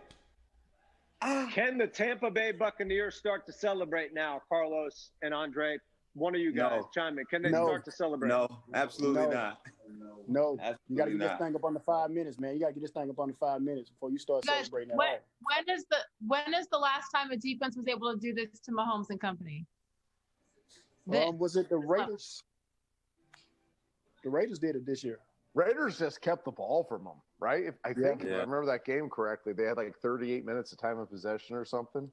Can the Tampa Bay Buccaneers start to celebrate now, Carlos and Andre? One of you guys chime in. Can they start to celebrate? No, absolutely not. No. Absolutely you got to get not. this thing up under 5 minutes, man. You got to get this thing up under 5 minutes before you start celebrating. When is the last time a defense was able to do this to Mahomes and company? Was it the Raiders? The Raiders did it this year. Raiders just kept the ball from them, right? I think if I remember that game correctly, they had like 38 minutes of time of possession or something.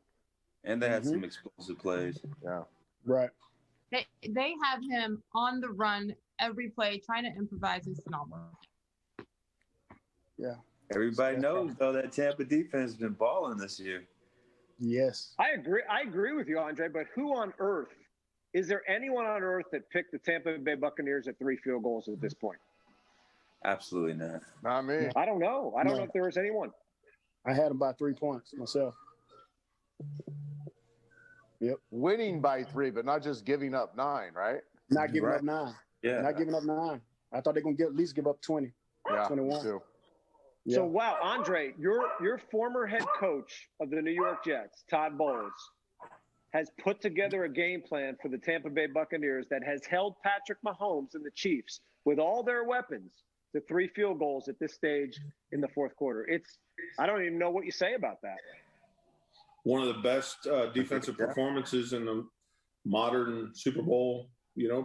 And they had some explosive plays. Yeah. Right. They have him on the run every play, trying to improvise. It's phenomenal. Yeah. Everybody knows though that Tampa defense has been balling this year. Yes. I agree with you, Andre. But who on earth is there anyone on earth that picked the Tampa Bay Buccaneers at 3 field goals at this point? Absolutely not. Not me. I don't know. I don't know if there was anyone. I had them by 3 points myself. Yep. Winning by 3, but not just giving up 9, right? Not giving up 9. Yeah. Not giving up 9. I thought they were going to at least give up 20. Yeah, 21. too. So wow, Andre, your former head coach of the New York Jets, Todd Bowles, has put together a game plan for the Tampa Bay Buccaneers that has held Patrick Mahomes and the Chiefs with all their weapons to 3 field goals at this stage in the fourth quarter. I don't even know what you say about that. One of the best defensive performances in the modern Super Bowl,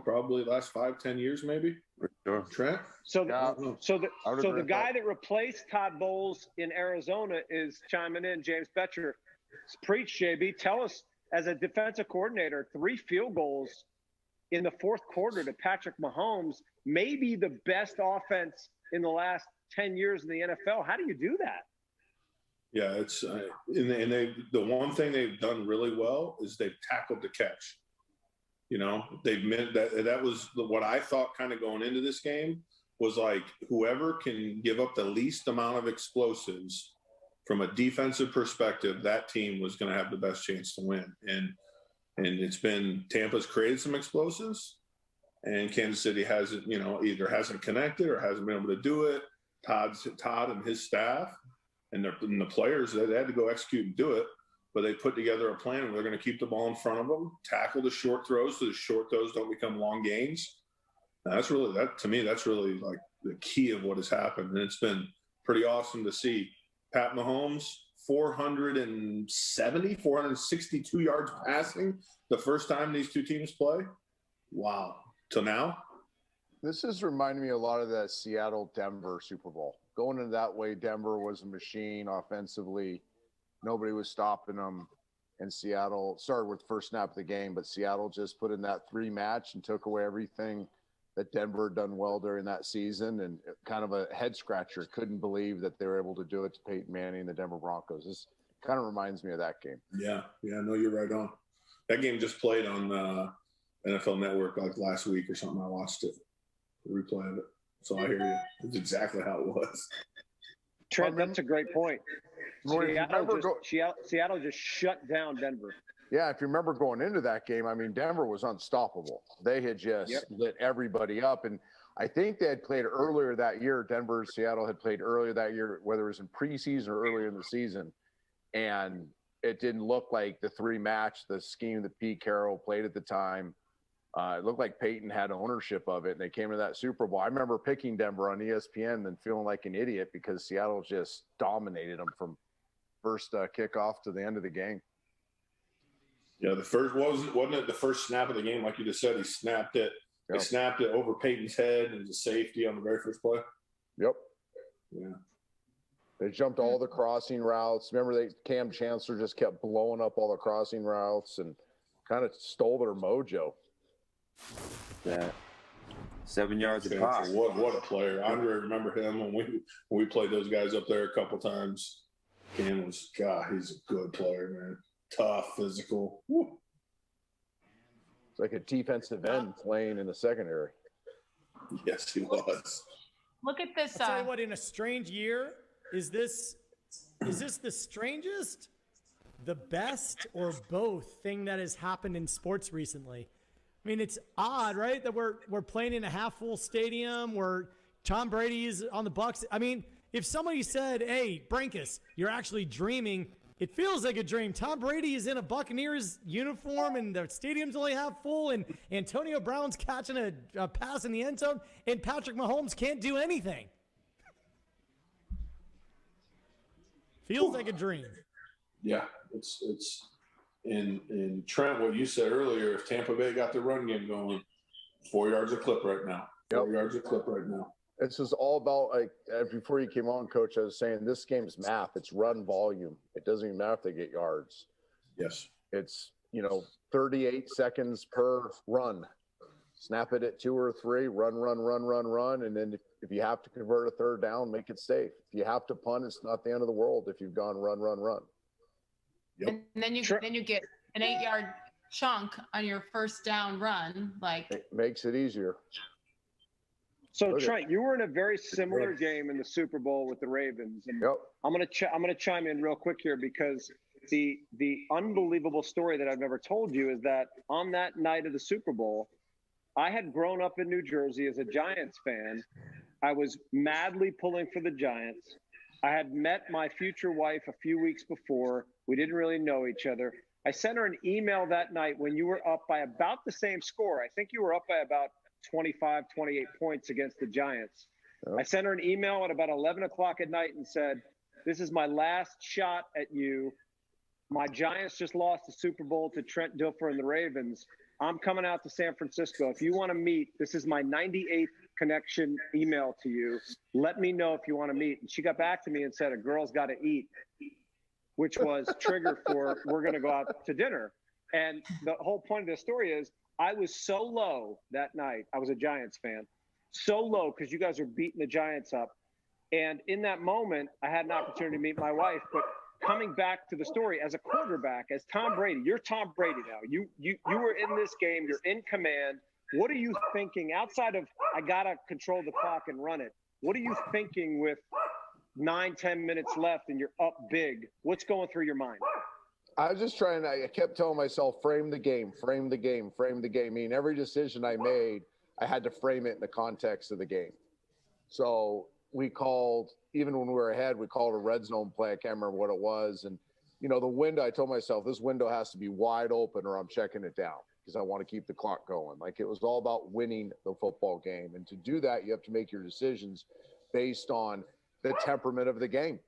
probably last 5-10 years, maybe. For sure. Trent? So the guy that replaced Todd Bowles in Arizona is chiming in, James Betcher. Preach, JB. Tell us, as a defensive coordinator, 3 field goals in the fourth quarter to Patrick Mahomes, maybe the best offense in the last 10 years in the NFL. How do you do that? Yeah, it's the one thing they've done really well is they've tackled the catch. They've meant that was what I thought kind of going into this game was like whoever can give up the least amount of explosives from a defensive perspective, that team was going to have the best chance to win. And it's been Tampa's created some explosives, and Kansas City hasn't, either hasn't connected or hasn't been able to do it. Todd and his staff and the players, they had to go execute and do it. But they put together a plan where they're going to keep the ball in front of them, tackle the short throws so the short throws don't become long gains. That's really like the key of what has happened. And it's been pretty awesome to see. Pat Mahomes, 462 yards passing the first time these two teams play. Wow. Till now. This is reminding me a lot of that Seattle-Denver Super Bowl. Going in that way, Denver was a machine offensively. Nobody was stopping them. And Seattle started with the first snap of the game, but Seattle just put in that 3 match and took away everything that Denver had done well during that season, and kind of a head scratcher. Couldn't believe that they were able to do it to Peyton Manning and the Denver Broncos. This kind of reminds me of that game. Yeah, no, you're right on. That game just played on NFL Network like last week or something. I watched it, the replay of it. So I hear you. It's exactly how it was. Trent, that's a great point. Seattle just shut down Denver. Yeah, if you remember going into that game, I mean, Denver was unstoppable. They had just lit everybody up. And I think they had played earlier that year. Denver, Seattle had played earlier that year, whether it was in preseason or earlier in the season. And it didn't look like the 3 match, the scheme that Pete Carroll played at the time. It looked like Peyton had ownership of it, and they came to that Super Bowl. I remember picking Denver on ESPN and feeling like an idiot because Seattle just dominated them from first kickoff to the end of the game. Yeah, the first wasn't it the first snap of the game, like you just said? He snapped it. Yep. He snapped it over Peyton's head and the safety on the very first play. Yep. Yeah. They jumped all the crossing routes. Remember, Cam Chancellor just kept blowing up all the crossing routes and kind of stole their mojo. Yeah. 7 yards a pop. What a player. Andre, remember him when we played those guys up there a couple times. Cam was, he's a good player, man. Tough, physical. Woo. It's like a defensive end playing in the secondary. Yes, he was. Look at this. I'll tell you what, in a strange year, is this the strangest, the best, or both thing that has happened in sports recently? I mean, it's odd, right, that we're playing in a half-full stadium where Tom Brady is on the Bucs. I mean, if somebody said, hey, Brankus, you're actually dreaming, it feels like a dream. Tom Brady is in a Buccaneers uniform, and the stadium's only half full, and Antonio Brown's catching a pass in the end zone, and Patrick Mahomes can't do anything. Feels like a dream. Yeah, it's in Trent, what you said earlier, if Tampa Bay got the run game going, 4 yards a clip right now. 4 yards a clip right now. This is all about, like, before you came on, Coach, I was saying this game's math. It's run volume. It doesn't even matter if they get yards. Yes. It's, 38 seconds per run. Snap it at 2 or 3, run. And then if you have to convert a third down, make it safe. If you have to punt, it's not the end of the world if you've gone run. Yep. And then you get an 8-yard chunk on your first down run. It makes it easier. So Trent, you were in a very similar game in the Super Bowl with the Ravens, and I'm gonna chime in real quick here because the unbelievable story that I've never told you is that on that night of the Super Bowl, I had grown up in New Jersey as a Giants fan. I was madly pulling for the Giants. I had met my future wife a few weeks before. We didn't really know each other. I sent her an email that night when you were up by about the same score. I think you were up by about 25, 28 points against the Giants. I sent her an email at about 11 o'clock at night and said, this is my last shot at you. My Giants just lost the Super Bowl to Trent Dilfer and the Ravens. I'm coming out to San Francisco. If you want to meet, this is my 98th connection email to you. Let me know if you want to meet. And she got back to me and said, a girl's got to eat, which was trigger for we're going to go out to dinner. And the whole point of this story is I was so low that night. I was a Giants fan. So low because you guys are beating the Giants up. And in that moment, I had an opportunity to meet my wife. But coming back to the story, as a quarterback, as Tom Brady, you're Tom Brady now. You were in this game. You're in command. What are you thinking outside of I got to control the clock and run it? What are you thinking with 9-10 minutes left and you're up big? What's going through your mind? I was just trying. I kept telling myself, frame the game, frame the game, frame the game. I mean, every decision I made, I had to frame it in the context of the game. So we called, even when we were ahead, we called a red zone play. I can't remember what it was. And, you know, the window, I told myself, this window has to be wide open or I'm checking it down because I want to keep the clock going. Like, it was all about winning the football game. And to do that, you have to make your decisions based on the temperament of the game.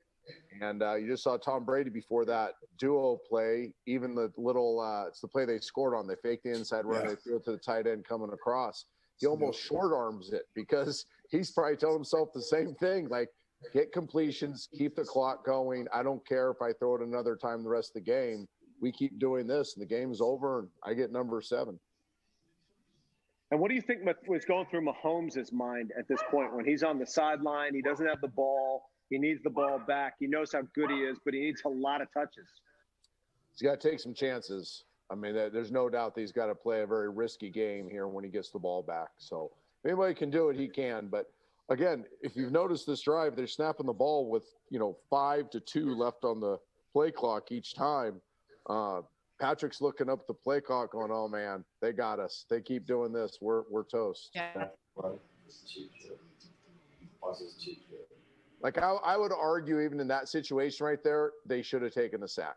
And you just saw Tom Brady before that duo play, even the little, it's the play they scored on. They faked the inside run, they threw it to the tight end coming across. He almost short arms it because he's probably telling himself the same thing, like, get completions, keep the clock going. I don't care if I throw it another time the rest of the game. We keep doing this, and the game's over, and I get number 7. And what do you think was going through Mahomes' mind at this point when he's on the sideline? He doesn't have the ball. He needs the ball back. He knows how good he is, but he needs a lot of touches. He's got to take some chances. I mean, there's no doubt that he's got to play a very risky game here when he gets the ball back. So if anybody can do it, he can. But, again, if you've noticed this drive, they're snapping the ball with, 5-2 left on the play clock each time. Patrick's looking up the play clock going, oh, man, they got us. They keep doing this. We're toast. Yeah. Like, I would argue even in that situation right there, they should have taken the sack.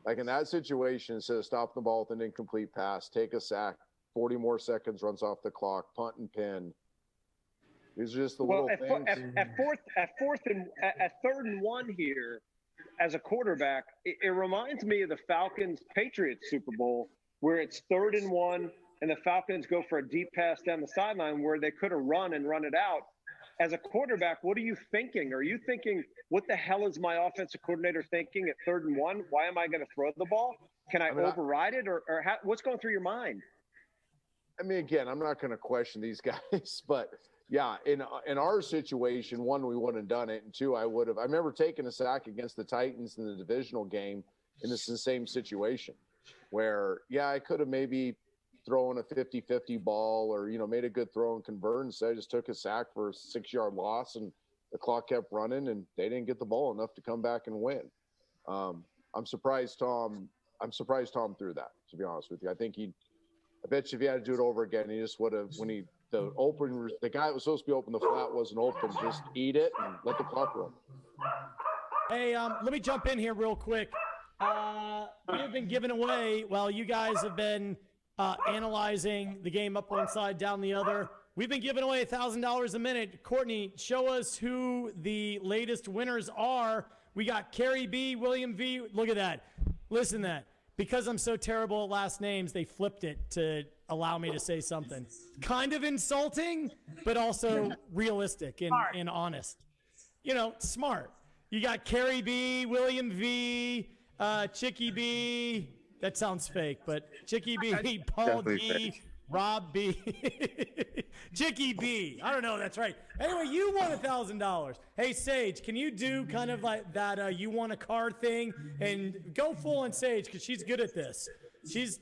Like, in that situation, instead of stopping the ball with an incomplete pass, take a sack, 40 more seconds runs off the clock, punt and pin. These are just the little things. At 3rd and 1 here, as a quarterback, it reminds me of the Falcons-Patriots Super Bowl, where it's 3rd and 1, and the Falcons go for a deep pass down the sideline where they could have run and run it out. As a quarterback, what are you thinking? Are you thinking, what the hell is my offensive coordinator thinking at 3rd and 1? Why am I going to throw the ball? Can I override it? Or what's going through your mind? I mean, again, I'm not going to question these guys, but yeah, in our situation, 1, we wouldn't have done it. And 2, I would have. I remember taking a sack against the Titans in the divisional game in the same situation where, yeah, I could have maybe throwing a 50-50 ball or, made a good throw and convert. Instead, I just took a sack for a 6-yard loss and the clock kept running and they didn't get the ball enough to come back and win. I'm surprised Tom threw that, to be honest with you. I bet you if he had to do it over again, he just would have, the guy that was supposed to be open, the flat wasn't open, just eat it and let the clock run. Hey, let me jump in here real quick. We've been giving away, you guys have been analyzing the game up one side, down the other. We've been giving away $1,000 a minute. Courtney, show us who the latest winners are. We got Carrie B, William V. Look at that. Listen to that. Because I'm so terrible at last names, they flipped it to allow me to say something. Kind of insulting, but also realistic and honest. Smart. You got Carrie B, William V, Chicky B. That sounds fake, but Chicky B, Paul B, Rob B, Chicky B. I don't know. That's right. Anyway, you won $1,000. Hey, Sage, can you do kind of like that you won a car thing and go full on Sage because she's good at this.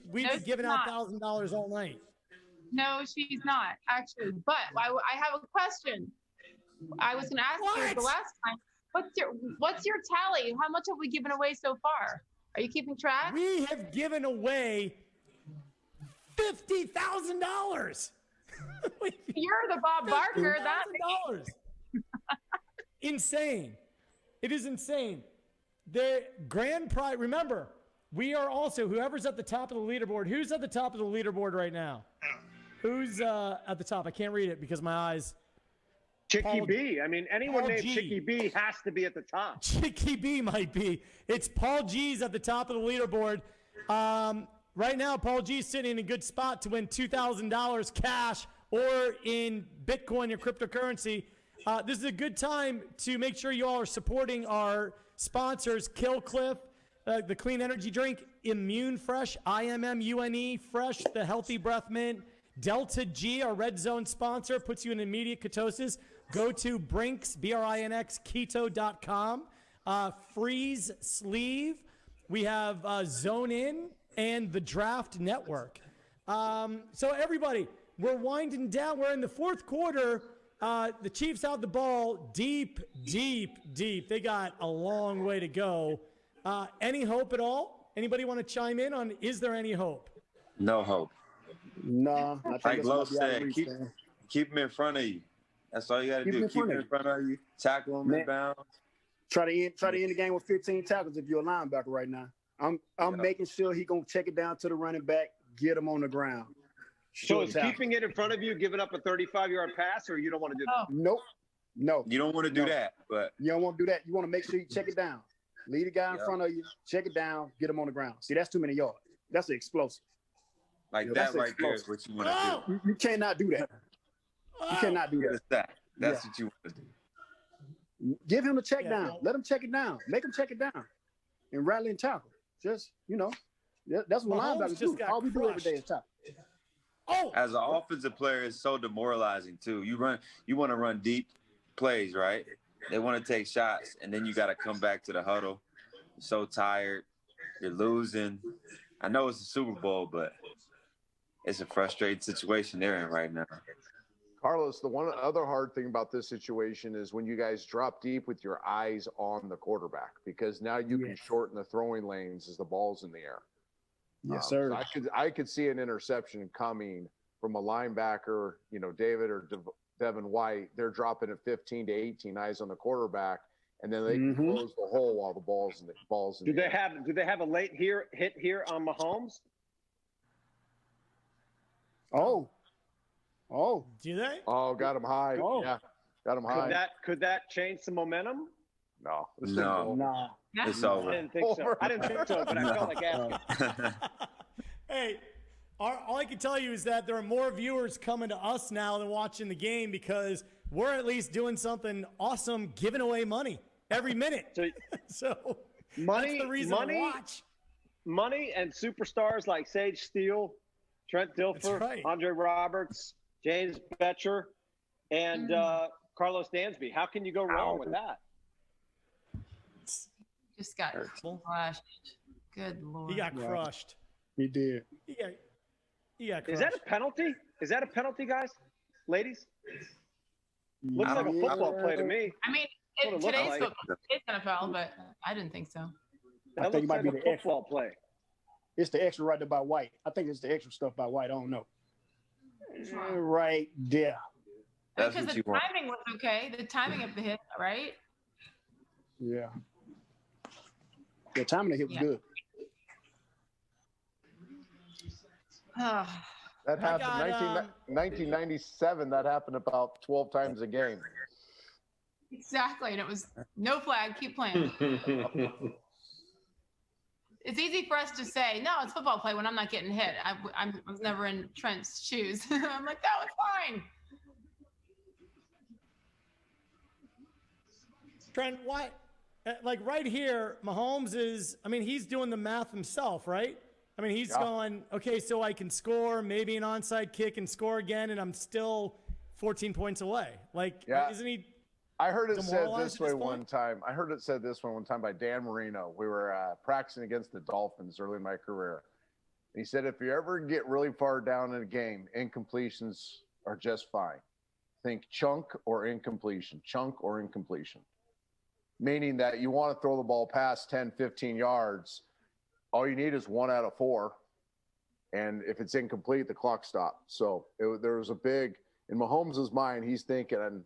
We've been giving out $1,000 all night. No, she's not actually. But I have a question. I was going to ask you the last time. What's your tally? How much have we given away so far? Are you keeping track? We have given away $50,000. You're the Bob Barker. $50,000. Insane. It is insane. The grand prize, remember, we are also, whoever's at the top of the leaderboard, who's at the top of the leaderboard right now? Who's at the top? I can't read it because my eyes. Chicky B. I mean, anyone named Chicky B has to be at the top. Chicky B might be. It's Paul G's at the top of the leaderboard. Right now, Paul G's sitting in a good spot to win $2,000 cash or in Bitcoin or cryptocurrency. This is a good time to make sure you all are supporting our sponsors, Kill Cliff, the clean energy drink, Immune Fresh, IMMUNE Fresh, the healthy breath mint, Delta G, our red zone sponsor, puts you in immediate ketosis. Go to Brinks, BRINX, keto.com. Freeze Sleeve. We have Zone In and the Draft Network. So everybody, we're winding down. We're in the fourth quarter. The Chiefs have the ball deep. They got a long way to go. Any hope at all? Anybody want to chime in on, is there any hope? No hope. No. Like Lo said, keep him in front of you. That's all you got to do. Keep him in front of you. Tackle him in bounds. Try to end the game with 15 tackles if you're a linebacker right now. I'm making sure he gonna check it down to the running back, get him on the ground. So is keeping it in front of you giving up a 35-yard pass, or you don't want to do that? Nope. No. You don't want to do that, but you don't want to do that. You want to make sure you check it down. Lead the guy in front of you, check it down, get him on the ground. See, that's too many yards. That's an explosive. Like that right there is what you want to do. You cannot do that. You cannot do that. That's what you want to do. Give him the check down. Let him check it down. Make him check it down. And rally and tackle. Just, that's what linebackers do. All we do every day is tackle. As an offensive player, it's so demoralizing too. You want to run deep plays, right? They want to take shots, and then you got to come back to the huddle. You're so tired. You're losing. I know it's a Super Bowl, but it's a frustrating situation they're in right now. Carlos, the one other hard thing about this situation is when you guys drop deep with your eyes on the quarterback, because now you can shorten the throwing lanes as the ball's in the air. Yes, sir. So I could see an interception coming from a linebacker, David or Devin White. They're dropping it 15 to 18 eyes on the quarterback, and then they can close the hole while the ball's in the air. Do they have a late hit here on Mahomes? Oh, do they? Oh, got him high. Oh. Yeah, got him high. Could that change some momentum? No. It's over. I didn't think so. But I felt like asking. Hey, all I can tell you is that there are more viewers coming to us now than watching the game because we're at least doing something awesome, giving away money every minute. So money, that's the reason to watch. Money and superstars like Sage Steele, Trent Dilfer, Andre Roberts, James Betcher, and Carlos Dansby. How can you go wrong with that? Just got crushed. Good Lord. He got crushed. He did. He got crushed. Is that a penalty? Is that a penalty, guys? Ladies? Looks like a football play to me. I mean, today's football, it's NFL, but I didn't think so. I think it might be the football play. It's the extra right there by White. I think it's the extra stuff by White. I don't know. Right there. Because the timing was okay. The timing of the hit, right? Yeah. The timing of the hit was good. That happened 1997. That happened about 12 times a game. Exactly. And it was no flag. Keep playing. It's easy for us to say, no, it's football play when I'm not getting hit. I was never in Trent's shoes. I'm like, that was fine. Trent, what? Like right here, Mahomes is, he's doing the math himself, right? He's going, okay, so I can score maybe an onside kick and score again, and I'm still 14 points away. Isn't he? I heard it said this way one time. By Dan Marino. We were practicing against the Dolphins early in my career. He said, if you ever get really far down in a game, incompletions are just fine. Think chunk or incompletion. Meaning that you want to throw the ball past 10, 15 yards. All you need is 1 out of 4. And if it's incomplete, the clock stopped. So there was a big, in Mahomes' mind, he's thinking, and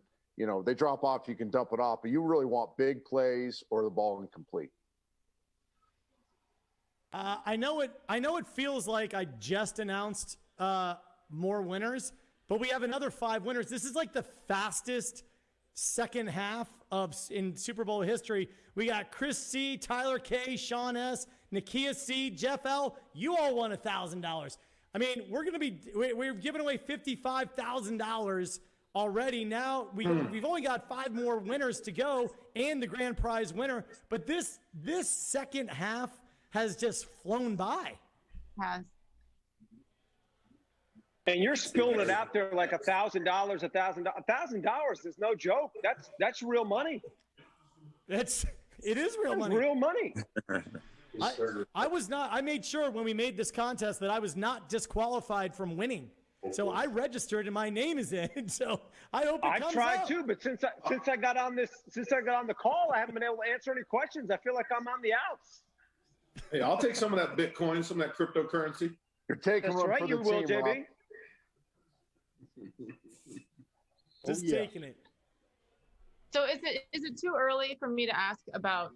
they drop off, you can dump it off, but you really want big plays or the ball incomplete. I know it feels like I just announced more winners, but we have another 5 winners. This is like the fastest second half in Super Bowl history. We got Chris C, Tyler K, Sean S, Nakia C, Jeff L. You all won $1,000. I mean, we're giving away $55,000 already. Now we've only got 5 more winners to go and the grand prize winner. But this second half has just flown by. Has. And you're spilling it out there like $1,000, $1,000. $1,000 is no joke. That's real money. It is real money. Real money. I made sure when we made this contest that I was not disqualified from winning. So I registered and my name is in. So I hope it comes out. I tried too, but since I got on the call, I haven't been able to answer any questions. I feel like I'm on the outs. Hey, I'll take some of that Bitcoin, some of that cryptocurrency. You're taking That's right, you will, JB. Rob. Just taking it. So is it too early for me to ask about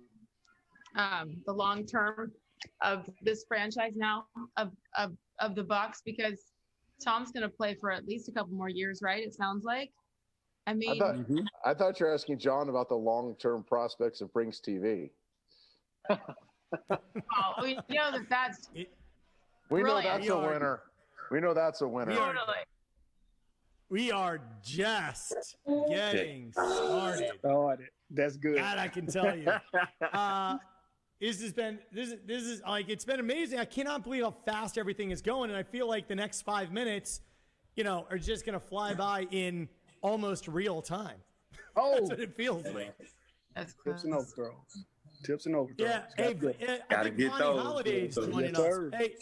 the long term of this franchise now of the Bucks, because Tom's going to play for at least a couple more years, right? It sounds like. I mean, I thought you were asking John about the long-term prospects of Brinks TV. Well, we know that's. We know that's a winner. We know that's a winner. Totally. We are just getting started. Oh, that's good. That I can tell you. This is like, it's been amazing. I cannot believe how fast everything is going, and I feel like the next 5 minutes, are just gonna fly by in almost real time. Oh, that's what it feels like. That's tips and overthrows. Tips and overthrows. Yeah, hey, Gotta get Vonnie those. Holiday's joining Yes, us. sir. Hey,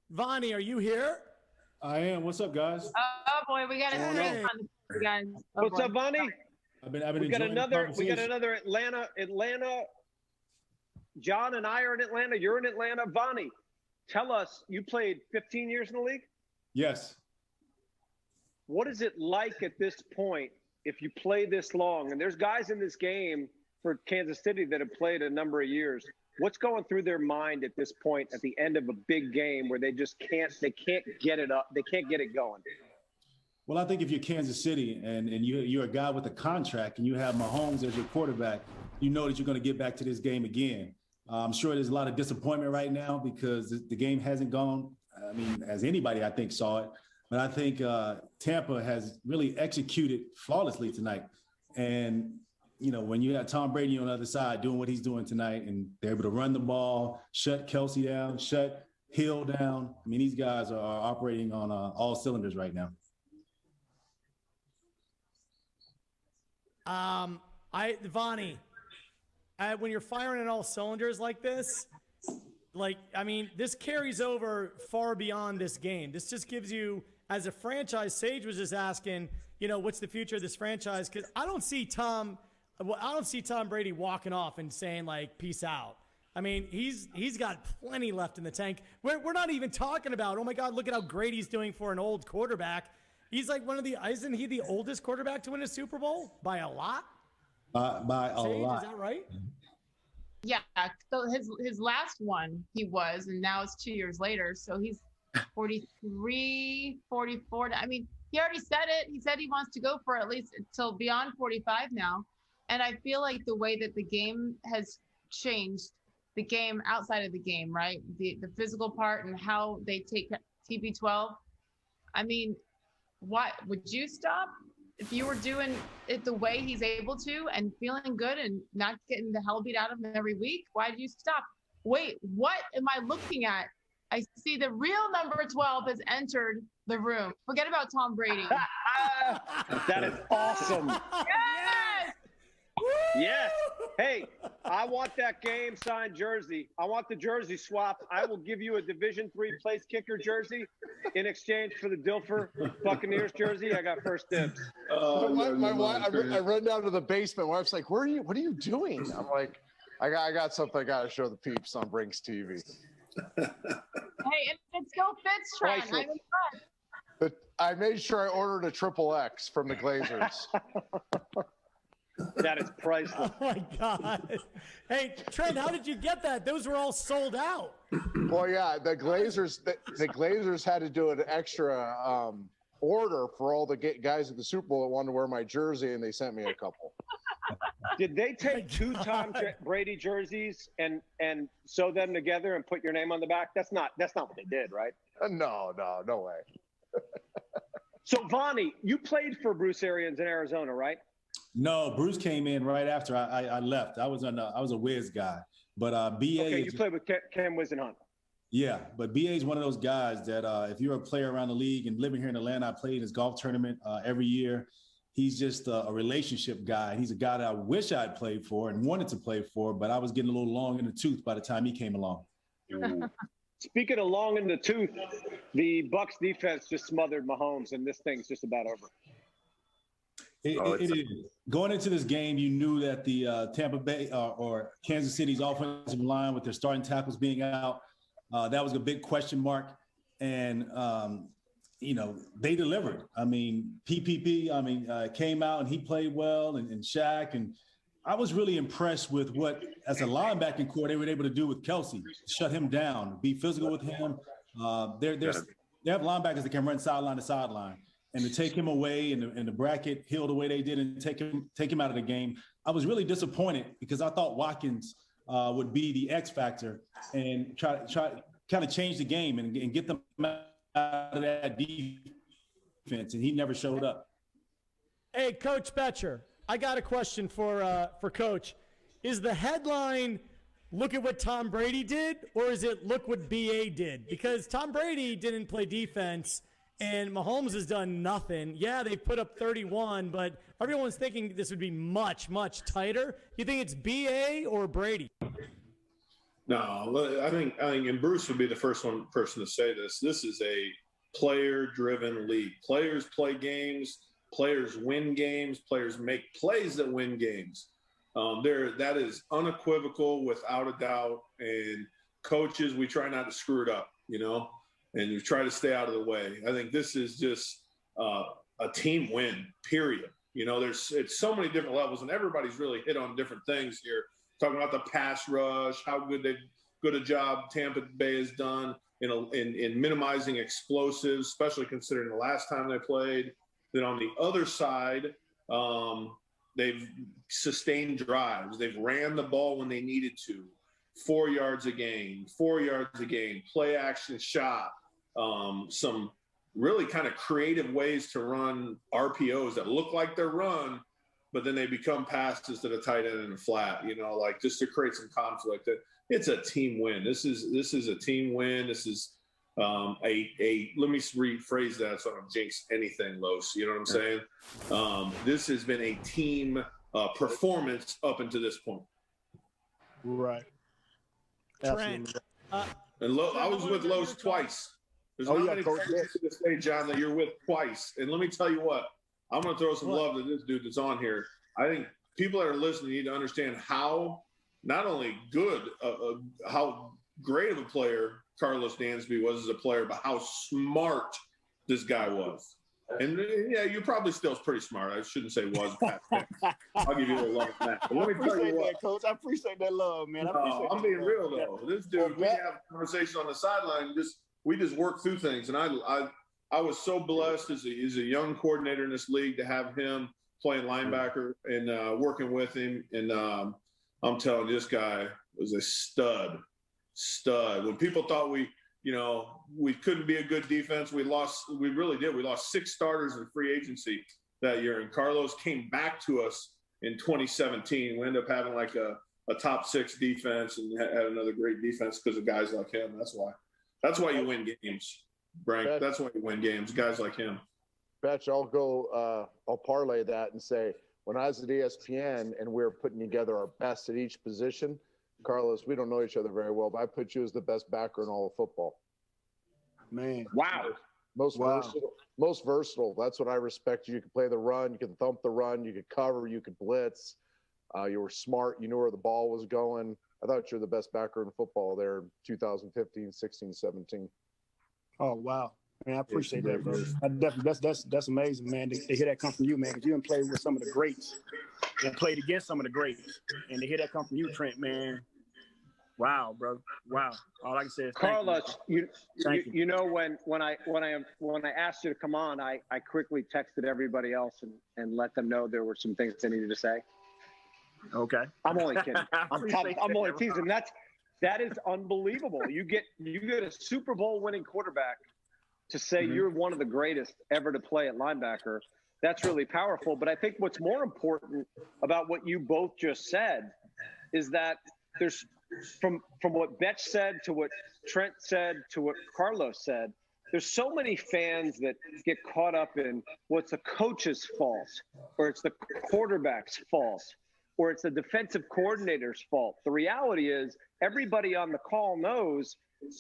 Vonnie, are you here? I am. What's up, guys? Oh boy, we got to Hey. you guys. Oh, What's boy. up, Vonnie? I've been We got enjoying another. the We got conversation. another Atlanta. John and I are in Atlanta. You're in Atlanta. Vonnie, tell us, you played 15 years in the league? Yes. What is it like at this point if you play this long? And there's guys in this game for Kansas City that have played a number of years. What's going through their mind at this point at the end of a big game where they just can't get it up, they can't get it going? Well, I think if you're Kansas City and you're a guy with a contract and you have Mahomes as your quarterback, you know that you're going to get back to this game again. I'm sure there's a lot of disappointment right now because the game hasn't gone, as anybody I think saw it. But I think Tampa has really executed flawlessly tonight. And, when you got Tom Brady on the other side doing what he's doing tonight and they're able to run the ball, shut Kelsey down, shut Hill down. These guys are operating on all cylinders right now. Vonnie, when you're firing on all cylinders like this, this carries over far beyond this game. This just gives you, as a franchise, Sage was just asking, what's the future of this franchise? Because I don't see Tom Brady walking off and saying peace out. He's got plenty left in the tank. We're not even talking about, oh my God, look at how great he's doing for an old quarterback. He's isn't he the oldest quarterback to win a Super Bowl by a lot? By a Sage, lot. is that right? Yeah. So his last one he was, and now it's 2 years later. So he's 43, 44. He already said it. He said he wants to go for at least until beyond 45 now. And I feel like the way that the game has changed, the game outside of the game, right? The physical part and how they take TB12. Why would you stop if you were doing it the way he's able to and feeling good and not getting the hell beat out of him every week? Why did you stop? Wait, what am I looking at? I see the real number 12 has entered the room. Forget about Tom Brady. That is awesome. Yes! Yes. Hey, I want that game signed jersey. I want the jersey swap. I will give you a Division III place kicker jersey in exchange for the Dilfer Buccaneers jersey. I got first dibs. My wife, I run down to the basement. My wife's like, "What are you doing?" I'm like, I got something I got to show the peeps on Brinks TV. Hey, it still fits, Trent. I'm impressed. But I made sure I ordered a XXX from the Glazers. That is priceless. Oh my God! Hey, Trent, how did you get that? Those were all sold out. Well, yeah, the Glazers had to do an extra order for all the guys at the Super Bowl that wanted to wear my jersey, and they sent me a couple. Did they take two Tom Brady jerseys and sew them together and put your name on the back? That's not what they did, right? No way. So, Vonnie, you played for Bruce Arians in Arizona, right? No, Bruce came in right after I left. I was a whiz guy, but BA. Okay, you played with Cam Wisenhunt. Yeah, but BA is one of those guys that if you're a player around the league and living here in Atlanta, I played in his golf tournament every year. He's just a relationship guy. He's a guy that I wish I'd played for and wanted to play for, but I was getting a little long in the tooth by the time he came along. Speaking of long in the tooth, the Bucs defense just smothered Mahomes, and this thing's just about over. It is. Going into this game, you knew that the Tampa Bay or Kansas City's offensive line with their starting tackles being out, that was a big question mark. And, they delivered. I mean, PPP, came out and he played well, and Shaq. And I was really impressed with what, as a linebacking core, they were able to do with Kelsey, shut him down, be physical with him. They have linebackers that can run sideline to sideline. And to take him away and the bracket heal the way they did and take him out of the game, I was really disappointed because I thought Watkins would be the X factor and try kind of change the game and get them out of that defense. And he never showed up. Hey, Coach Betcher, I got a question for Coach. Is the headline "Look at what Tom Brady did," or is it "Look what BA did"? Because Tom Brady didn't play defense. And Mahomes has done nothing. Yeah, they put up 31, but everyone's thinking this would be much, much tighter. You think it's BA or Brady? No, I think, and Bruce would be the person to say this. This is a player-driven league. Players play games. Players win games. Players make plays that win games. That is unequivocal, without a doubt. And coaches, we try not to screw it up, and you try to stay out of the way. I think this is just a team win, period. It's so many different levels, and everybody's really hit on different things here. Talking about the pass rush, how good a job Tampa Bay has done in minimizing explosives, especially considering the last time they played. Then on the other side, they've sustained drives. They've ran the ball when they needed to. 4 yards a game, play action shot, some really kind of creative ways to run RPOs that look like they're run, but then they become passes to the tight end and the flat, just to create some conflict. It's a team win. This is a team win. This is let me rephrase that so I don't jinx anything, Los. You know what I'm saying? This has been a team performance up until this point. Right. Trent. I was with Los twice. There's not many players to this day, John, that you're with twice. And let me tell you what, I'm going to throw some love to this dude that's on here. I think people that are listening need to understand how not only good, how great of a player Carlos Dansby was as a player, but how smart this guy was. And yeah, you're probably still pretty smart. I shouldn't say was. I'll give you a little love on that. But let me tell you what, Coach. I appreciate that love, man. I'm being real though. This dude, we have a conversation on the sideline. We just work through things, and I was so blessed as a young coordinator in this league to have him playing linebacker and working with him. And I'm telling you, this guy was a stud. When people thought we couldn't be a good defense, we really did. We lost 6 starters in free agency that year. And Carlos came back to us in 2017. We ended up having like a top 6 defense and had another great defense because of guys like him. That's why you win games, Frank. That's why you win games, guys like him. Betch, I'll parlay that and say, when I was at ESPN and we were putting together our best at each position, Carlos, we don't know each other very well, but I put you as the best backer in all of football. Man. Wow. Most versatile. That's what I respect. You could play the run. You could thump the run. You could cover. You could blitz. You were smart. You knew where the ball was going. I thought you're the best backer in football there, 2015, 16, 17. Oh wow, man, I appreciate that, bro. I definitely, that's amazing, man. To hear that come from you, man, because you didn't play with some of the greats and played against some of the greats, and to hear that come from you, Trent, man. Wow, bro. Wow. All I can say is Carlos, you. You know when I asked you to come on, I quickly texted everybody else and let them know there were some things they needed to say. Okay. I'm only kidding. I'm only teasing. That is unbelievable. You get a Super Bowl winning quarterback to say you're one of the greatest ever to play at linebacker. That's really powerful. But I think what's more important about what you both just said is that there's from what Betch said to what Trent said to what Carlos said, there's so many fans that get caught up in what's the coach's fault, or it's the quarterback's fault, or it's the defensive coordinator's fault. The reality is everybody on the call knows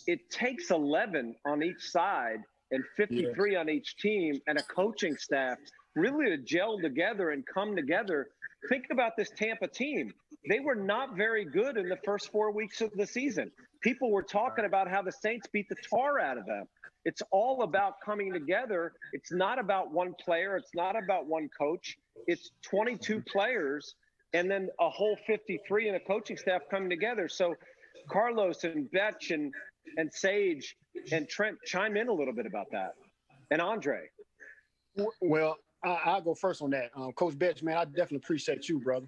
it takes 11 on each side and 53 on each team and a coaching staff really to gel together and come together. Think about this Tampa team. They were not very good in the first 4 weeks of the season. People were talking about how the Saints beat the tar out of them. It's all about coming together. It's not about one player. It's not about one coach. It's 22 players and then a whole 53 and a coaching staff coming together. So Carlos and Betch and Sage and Trent, chime in a little bit about that. And Andre. Well, I'll go first on that. Coach Betch, man, I definitely appreciate you, brother,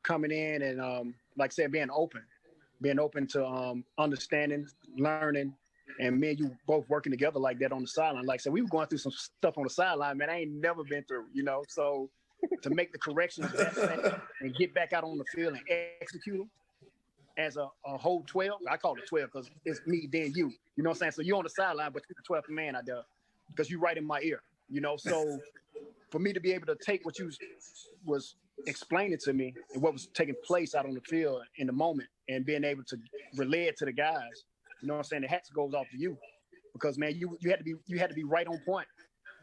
coming in and, like I said, being open to understanding, learning, and me and you both working together like that on the sideline. Like I said, we were going through some stuff on the sideline, man, I ain't never been through, so to make the corrections and get back out on the field and execute them as a whole 12. I call it 12 because it's me, then you. You know what I'm saying? So you're on the sideline, but you're the 12th man out there because you're right in my ear, So for me to be able to take what you was explaining to me and what was taking place out on the field in the moment and being able to relay it to the guys, you know what I'm saying? The hat goes off to you because, man, you had to be right on point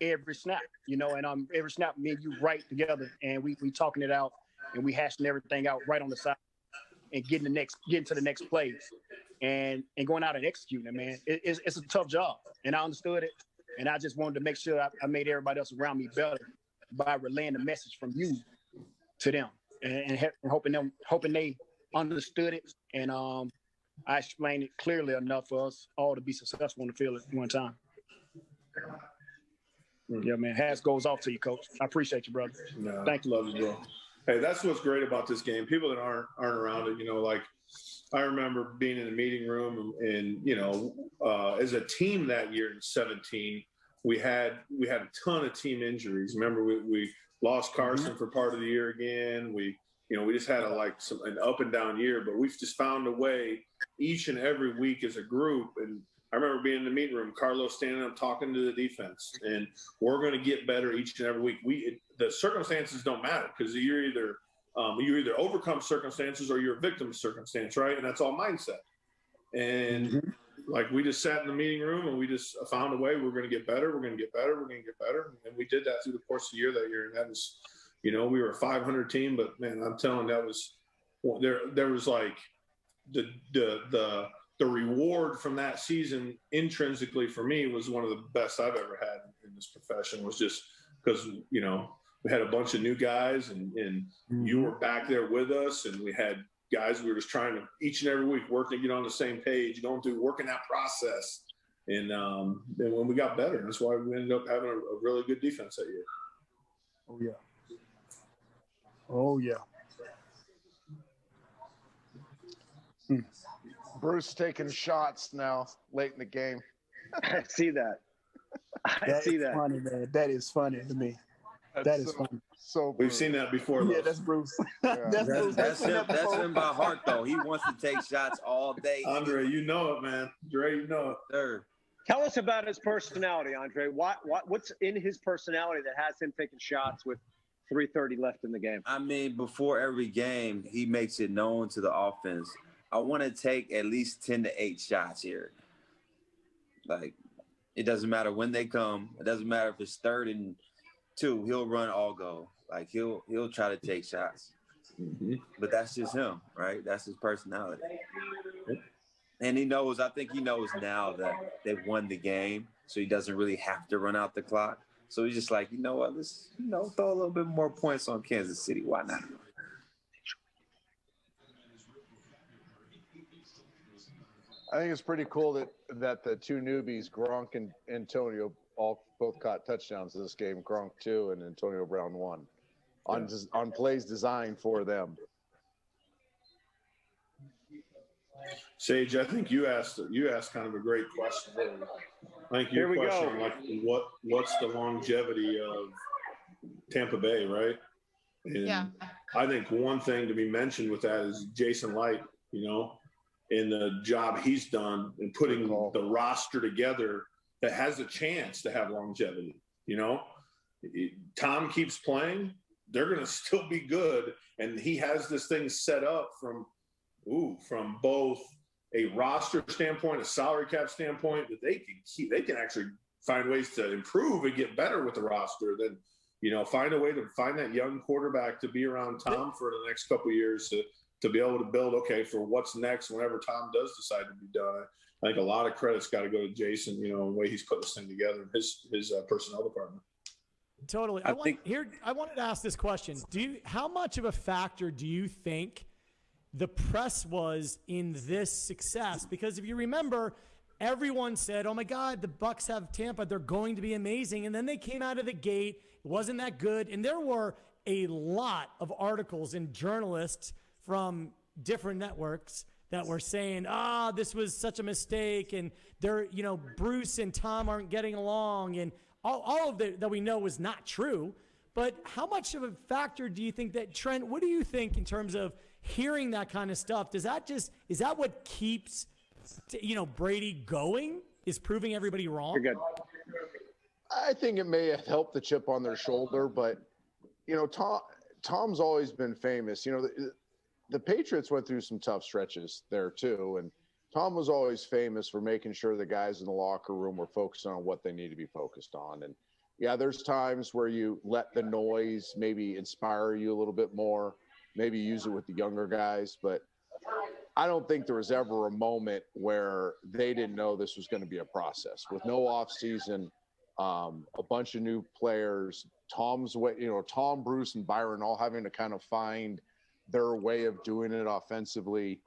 every snap, and every snap, me and you right together, and we talking it out and we hashing everything out right on the side and getting to the next play and going out and executing it, man. It's a tough job, and I understood it, and I just wanted to make sure I made everybody else around me better by relaying the message from you to them and hoping they understood it, and I explained it clearly enough for us all to be successful on the field at one time. Yeah, man. Hats goes off to you, Coach. I appreciate you, brother. No, thank you. Love you, bro. Hey, that's what's great about this game. People that aren't around it, like I remember being in the meeting room and as a team that year in 17, we had a ton of team injuries. Remember, we lost Carson for part of the year again. We just had an up and down year, but we've just found a way each and every week as a group. And I remember being in the meeting room, Carlos standing up talking to the defense, and we're going to get better each and every week. The circumstances don't matter because you either overcome circumstances or you're a victim of circumstance, right? And that's all mindset. And we just sat in the meeting room and we just found a way. We're going to get better. We're going to get better. We're going to get better. And we did that through the course of the year that year. And that was, we were a 500 team, but man, I'm telling you, that was there was the reward from that season intrinsically for me was one of the best I've ever had in this profession, was just because, we had a bunch of new guys and you were back there with us, and we had guys we were just trying to each and every week work to get on the same page, going through working that process. And then when we got better, that's why we ended up having a really good defense that year. Oh, yeah. Oh, yeah. Bruce taking shots now late in the game. I see that. I see that. Funny, man. That is funny to me. That is funny. So we've seen that before. Yeah, that's Bruce. That's Bruce. That's him by heart, though. He wants to take shots all day. Andre, you know it, man. Dre, you know it. Sir. Tell us about his personality, Andre. What's in his personality that has him taking shots with 3:30 left in the game? I mean, before every game, he makes it known to the offense, I want to take at least 10 to 8 shots here. It doesn't matter when they come. It doesn't matter if it's 3rd and 2. He'll run all go. He'll try to take shots. But that's just him, right? That's his personality. And he knows, I think he knows now that they've won the game, so he doesn't really have to run out the clock. So he's just like, you know what, let's, throw a little bit more points on Kansas City. Why not? I think it's pretty cool that the two newbies, Gronk and Antonio, both caught touchdowns in this game. Gronk 2 and Antonio Brown 1 on plays designed for them. Sage, I think you asked kind of a great question. I think your question, like, what's the longevity of Tampa Bay, right? And I think one thing to be mentioned with that is Jason Light, in the job he's done in putting the roster together that has a chance to have longevity. Tom keeps playing, they're going to still be good, and he has this thing set up from both a roster standpoint, a salary cap standpoint, that they can actually find ways to improve and get better with the roster. Then, find a way to find that young quarterback to be around Tom for the next couple of years to be able to build, for what's next whenever Tom does decide to be done. I think a lot of credit's got to go to Jason, the way he's put this thing together in his personnel department. Totally. I wanted to ask this question. How much of a factor do you think the press was in this success? Because if you remember, everyone said, oh my God, the Bucs have Tampa, they're going to be amazing. And then they came out of the gate, it wasn't that good. And there were a lot of articles and journalists from different networks that were saying, this was such a mistake. And they're, Bruce and Tom aren't getting along. And all of that we know was not true. But how much of a factor do you think that, Trent, what do you think in terms of hearing that kind of stuff? Is that what keeps, Brady going, is proving everybody wrong? You're good. I think it may have helped the chip on their shoulder, but, Tom's always been famous. The Patriots went through some tough stretches there too. And Tom was always famous for making sure the guys in the locker room were focused on what they need to be focused on. And yeah, there's times where you let the noise maybe inspire you a little bit more, maybe use it with the younger guys. But I don't think there was ever a moment where they didn't know this was going to be a process with no off season, a bunch of new players, Tom, Bruce and Byron all having to kind of find their way of doing it offensively,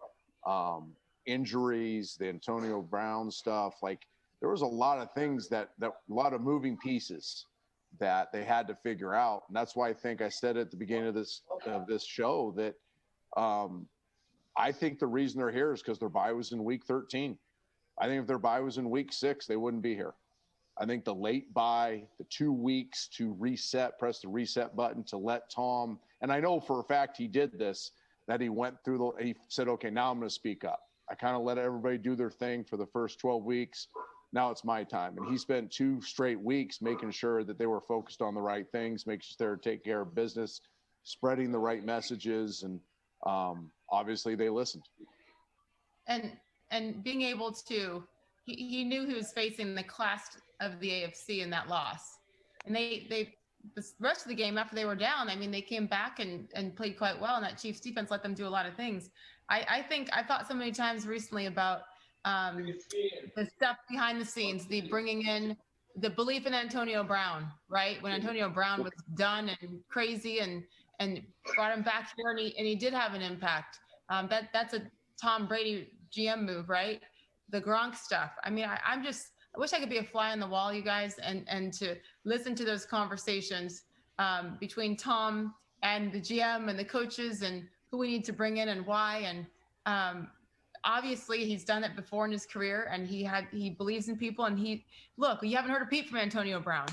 injuries, the Antonio Brown stuff. Like, there was a lot of things that a lot of moving pieces that they had to figure out. And that's why I think I said at the beginning of this show that I think the reason they're here is because their bye was in week 13. I think if their bye was in week 6, they wouldn't be here. I think the late bye, the 2 weeks to reset, press the reset button to let Tom, and I know for a fact he did this, that he said, okay, now I'm going to speak up. I kind of let everybody do their thing for the first 12 weeks. Now it's my time. And he spent 2 straight weeks making sure that they were focused on the right things, making sure they were taking care of business, spreading the right messages. And obviously they listened. And being able to, he knew he was facing the class of the AFC in that loss. And they the rest of the game after they were down, I mean, they came back and played quite well, and that Chiefs defense let them do a lot of things. I think I've thought so many times recently about the stuff behind the scenes, the bringing in the belief in Antonio Brown, right? When Antonio Brown was done and crazy and brought him back here, and he did have an impact. That's a Tom Brady GM move, right? The Gronk stuff. I mean, I wish I could be a fly on the wall, you guys, and to listen to those conversations between Tom and the GM and the coaches and who we need to bring in and why. And obviously he's done it before in his career, and he believes in people. And you haven't heard a peep from Antonio Brown.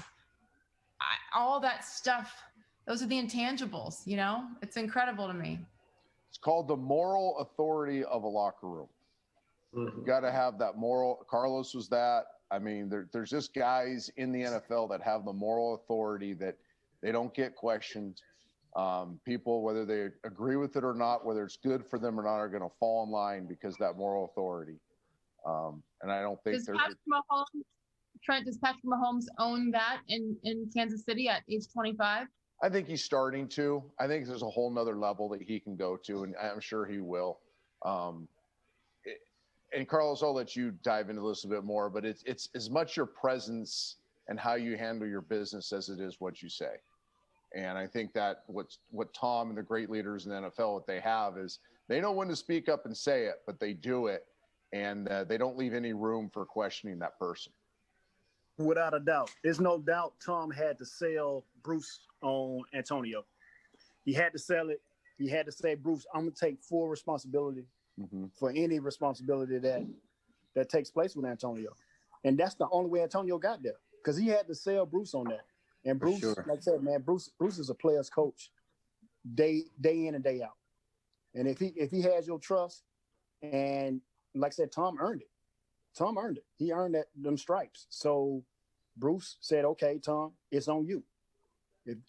All that stuff, those are the intangibles, it's incredible to me. It's called the moral authority of a locker room. Mm-hmm. You got to have that moral. Carlos was that. I mean, there's just guys in the NFL that have the moral authority that they don't get questioned. People, whether they agree with it or not, whether it's good for them or not, are going to fall in line because of that moral authority. And I don't think does Patrick Mahomes own that in Kansas City at age 25? I think he's starting to. I think there's a whole nother level that he can go to, and I'm sure he will. And Carlos, I'll let you dive into this a bit more, but it's as much your presence and how you handle your business as it is what you say. And I think that what Tom and the great leaders in the NFL, what they have is they know when to speak up and say it, but they do it, and they don't leave any room for questioning that person. Without a doubt. There's no doubt Tom had to sell Bruce on Antonio. He had to sell it. He had to say, Bruce, I'm going to take full responsibility for any responsibility that takes place with Antonio. And that's the only way Antonio got there, because he had to sell Bruce on that. And Bruce, like I said, man, Bruce is a player's coach day in and day out. And if he has your trust, and like I said, Tom earned it. Tom earned it. He earned them stripes. So Bruce said, okay, Tom, it's on you.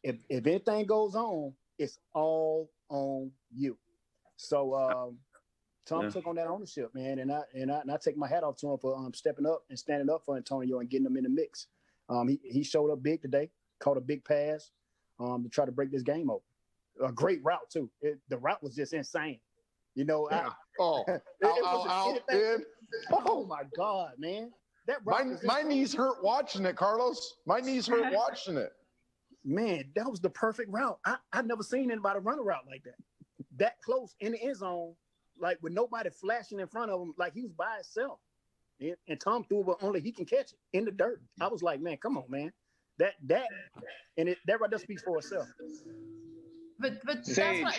If anything goes on, it's all on you. So Tom took on that ownership, man, and I take my hat off to him for stepping up and standing up for Antonio and getting him in the mix. He showed up big today, caught a big pass to try to break this game open. A great route too. The route was just insane. You know, oh my God, man. That my knees hurt watching it, Carlos. My knees hurt watching it. Man, that was the perfect route. I've never seen anybody run a route like that. That close in the end zone, like with nobody flashing in front of him, like he was by himself. And Tom threw it where only he can catch it in the dirt. I was like, man, come on, man. That right there speaks for itself. But that's what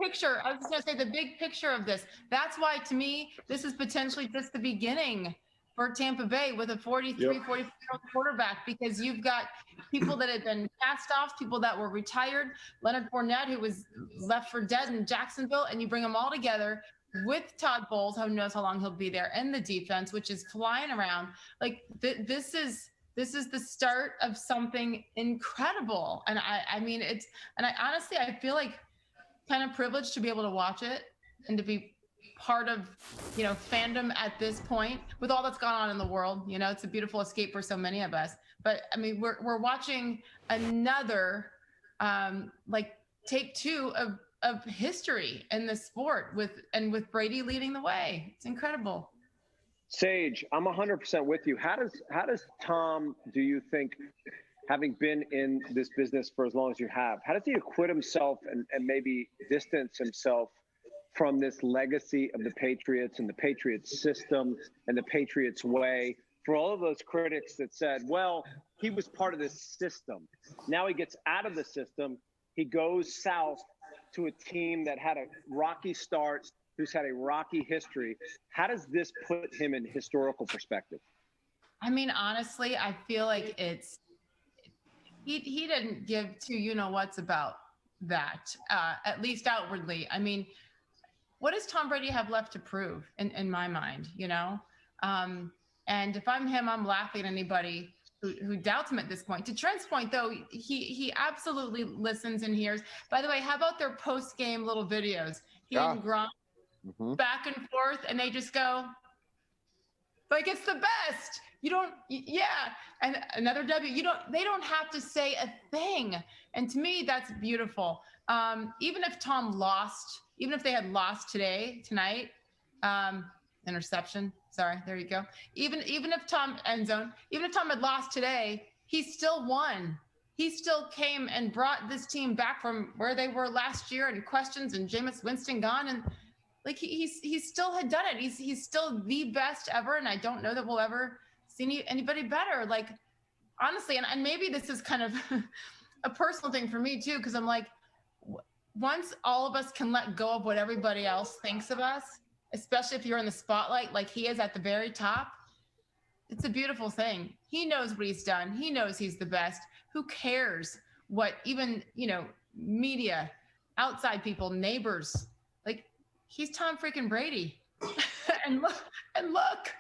picture. I was just gonna say the big picture of this. That's why, to me, this is potentially just the beginning for Tampa Bay with a 44-year-old quarterback, because you've got people that have been cast off, people that were retired, Leonard Fournette, who was left for dead in Jacksonville, and you bring them all together with Todd Bowles, who knows how long he'll be there, and the defense, which is flying around. Like this is the start of something incredible. And I mean, I honestly, I feel like kind of privileged to be able to watch it and to be part of, fandom at this point with all that's gone on in the world. It's a beautiful escape for so many of us. But I mean, we're watching another take two of history in the sport with Brady leading the way. It's incredible. Sage, I'm 100% with you. How does Tom, do you think, having been in this business for as long as you have, how does he acquit himself and maybe distance himself from this legacy of the Patriots and the Patriots system and the Patriots way? For all of those critics that said, well, he was part of this system. Now he gets out of the system. He goes south to a team that had a rocky start, who's had a rocky history. How does this put him in historical perspective? I mean, honestly, I feel like he didn't give two what's about that, at least outwardly. I mean, what does Tom Brady have left to prove in my mind, And if I'm him, I'm laughing at anybody who doubts him at this point. To Trent's point, though, he absolutely listens and hears. By the way, how about their post-game little videos? He and Gronk back and forth, and they just go, like, it's the best. And another W. They don't have to say a thing. And to me, that's beautiful. Even if Tom lost, even if they had lost tonight, interception. Sorry, there you go. Even if Tom end zone, even if Tom had lost today, he still won. He still came and brought this team back from where they were last year and questions and Jameis Winston gone, and like he still had done it. He's still the best ever, and I don't know that we'll ever see anybody better. Like, honestly, and maybe this is kind of a personal thing for me too, because I'm like, once all of us can let go of what everybody else thinks of us, especially if you're in the spotlight like he is at the very top, it's a beautiful thing. He knows what he's done. He knows he's the best. Who cares what even, media, outside people, neighbors, like, he's Tom freaking Brady. and look,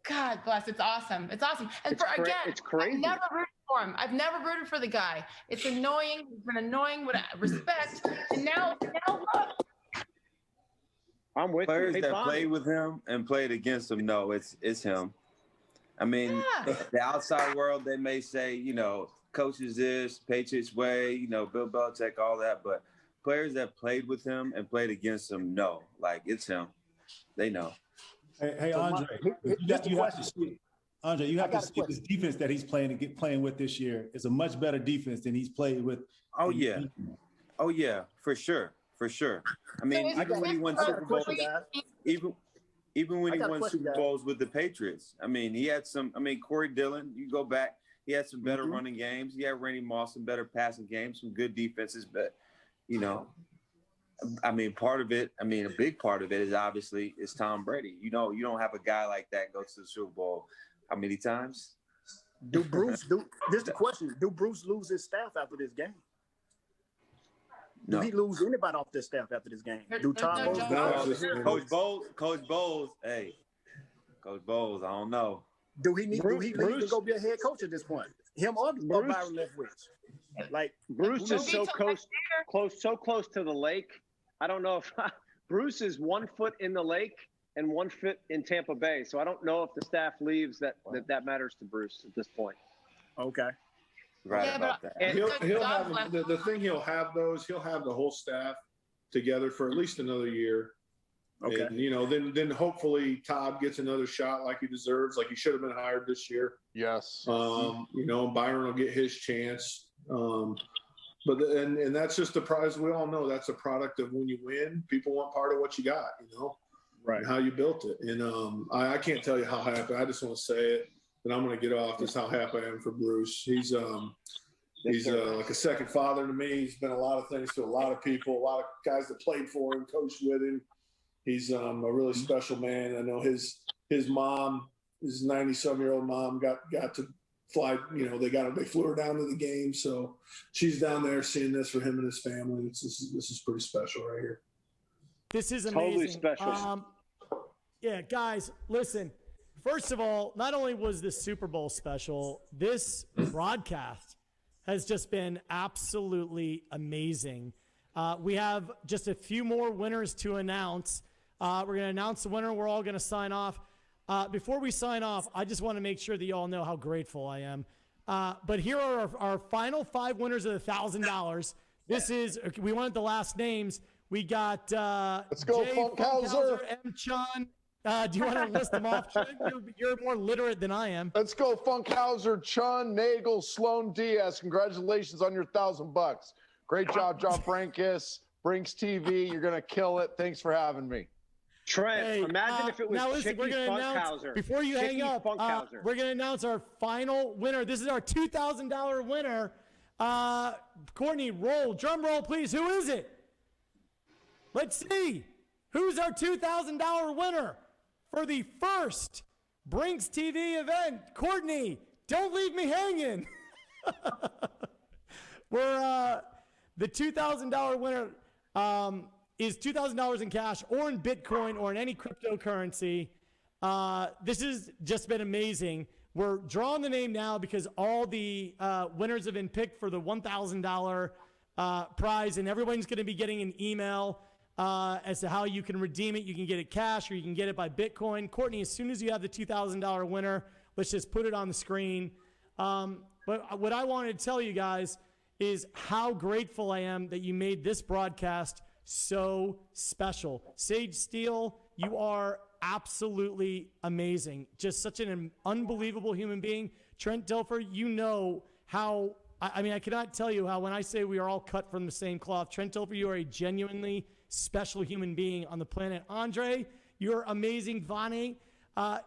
God bless, it's awesome. It's awesome. And it's crazy. I've never rooted for him. I've never rooted for the guy. It's annoying. He's been annoying with respect. And now look. I'm with players you. That played with him and played against him. No, it's him. I mean, the outside world, they may say, coaches this, Patriots way, you know, Bill Belichick, all that. But players that played with him and played against him know, like, it's him. They know. Hey, Andre, you have to see, Andre, you have to see this defense that he's playing with this year is a much better defense than he's played with. Oh yeah, for sure. I mean, even when he won Super Bowls, even when he won Super Bowls with the Patriots, I mean, he had some. I mean, Corey Dillon, you go back, he had some better running games. He had Randy Moss, some better passing games, some good defenses. But you know, I mean, a big part of it is obviously Tom Brady. You know, you don't have a guy like that go to the Super Bowl how many times? This is the question. Do Bruce lose his staff after this game? No. Do he lose anybody off this staff after this game? Do Tom Coach Bowles, hey, Coach Bowles, I don't know. Do he leave to go be a head coach at this point? Him or Byron Leftwich? Like Bruce is so close to the lake. I don't know if Bruce is 1 foot in the lake and 1 foot in Tampa Bay. So I don't know if the staff leaves that matters to Bruce at this point. Okay. Right about that. And he'll have the thing. He'll have the whole staff together for at least another year. Okay. And, you know, then hopefully Todd gets another shot like he deserves, like he should have been hired this year. Yes. You know, Byron will get his chance. But that's just the prize. We all know that's a product of when you win. People want part of what you got. You know, right? And how you built it. And I can't tell you how happy. I just want to say it. And I'm going to get off this, how happy I am for Bruce. He's like a second father to me. He's been a lot of things to a lot of people, a lot of guys that played for him, coached with him. He's a really special man. I know his mom, his 90-some-year-old mom got to fly, you know, they flew her down to the game. So she's down there seeing this for him and his family. This is pretty special right here. This is amazing. Totally special. Yeah, guys, listen. First of all, not only was this Super Bowl special, this broadcast has just been absolutely amazing. We have just a few more winners to announce. We're going to announce the winner. We're all going to sign off. Before we sign off, I just want to make sure that you all know how grateful I am. But here are our final 5 winners of the $1,000. We wanted the last names. We got let's go, Jay Funkhauser, M. Chun. Do you want to list them off? You're more literate than I am. Let's go, Funkhauser, Chun, Nagel, Sloan Diaz. Congratulations on your $1,000. Great job, John Francis. Brinks TV. You're gonna kill it. Thanks for having me. Trent, imagine if it was now listen, Chicky Funkhauser. Before you hang up, we're going to announce our final winner. This is our $2,000 winner. Courtney, drum roll, please. Who is it? Let's see. Who's our $2,000 winner for the first Brinks TV event? Courtney, don't leave me hanging. We're the $2,000 winner is $2,000 in cash or in Bitcoin or in any cryptocurrency. This has just been amazing. We're drawing the name now because all the winners have been picked for the $1,000 prize, and everyone's going to be getting an email as to how you can redeem it. You can get it cash or you can get it by Bitcoin. Courtney, as soon as you have the $2,000 winner, let's just put it on the screen. But what I wanted to tell you guys is how grateful I am that you made this broadcast so special. Sage Steele, you are absolutely amazing. Just such an unbelievable human being. Trent Dilfer, you know how, I mean, I cannot tell you how when I say we are all cut from the same cloth. Trent Dilfer, you are a genuinely special human being on the planet. Andre, you're amazing. Vani,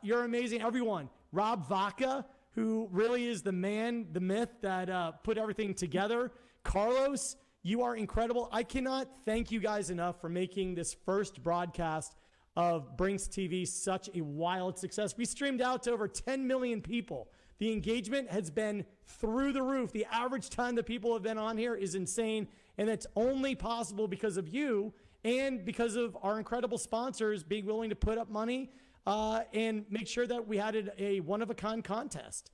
you're amazing. Everyone. Rob Vaca, who really is the man, the myth that put everything together. Carlos, you are incredible. I cannot thank you guys enough for making this first broadcast of Brinks TV such a wild success. We streamed out to over 10 million people. The engagement has been through the roof. The average time that people have been on here is insane, and it's only possible because of you and because of our incredible sponsors being willing to put up money and make sure that we had a one-of-a-kind contest.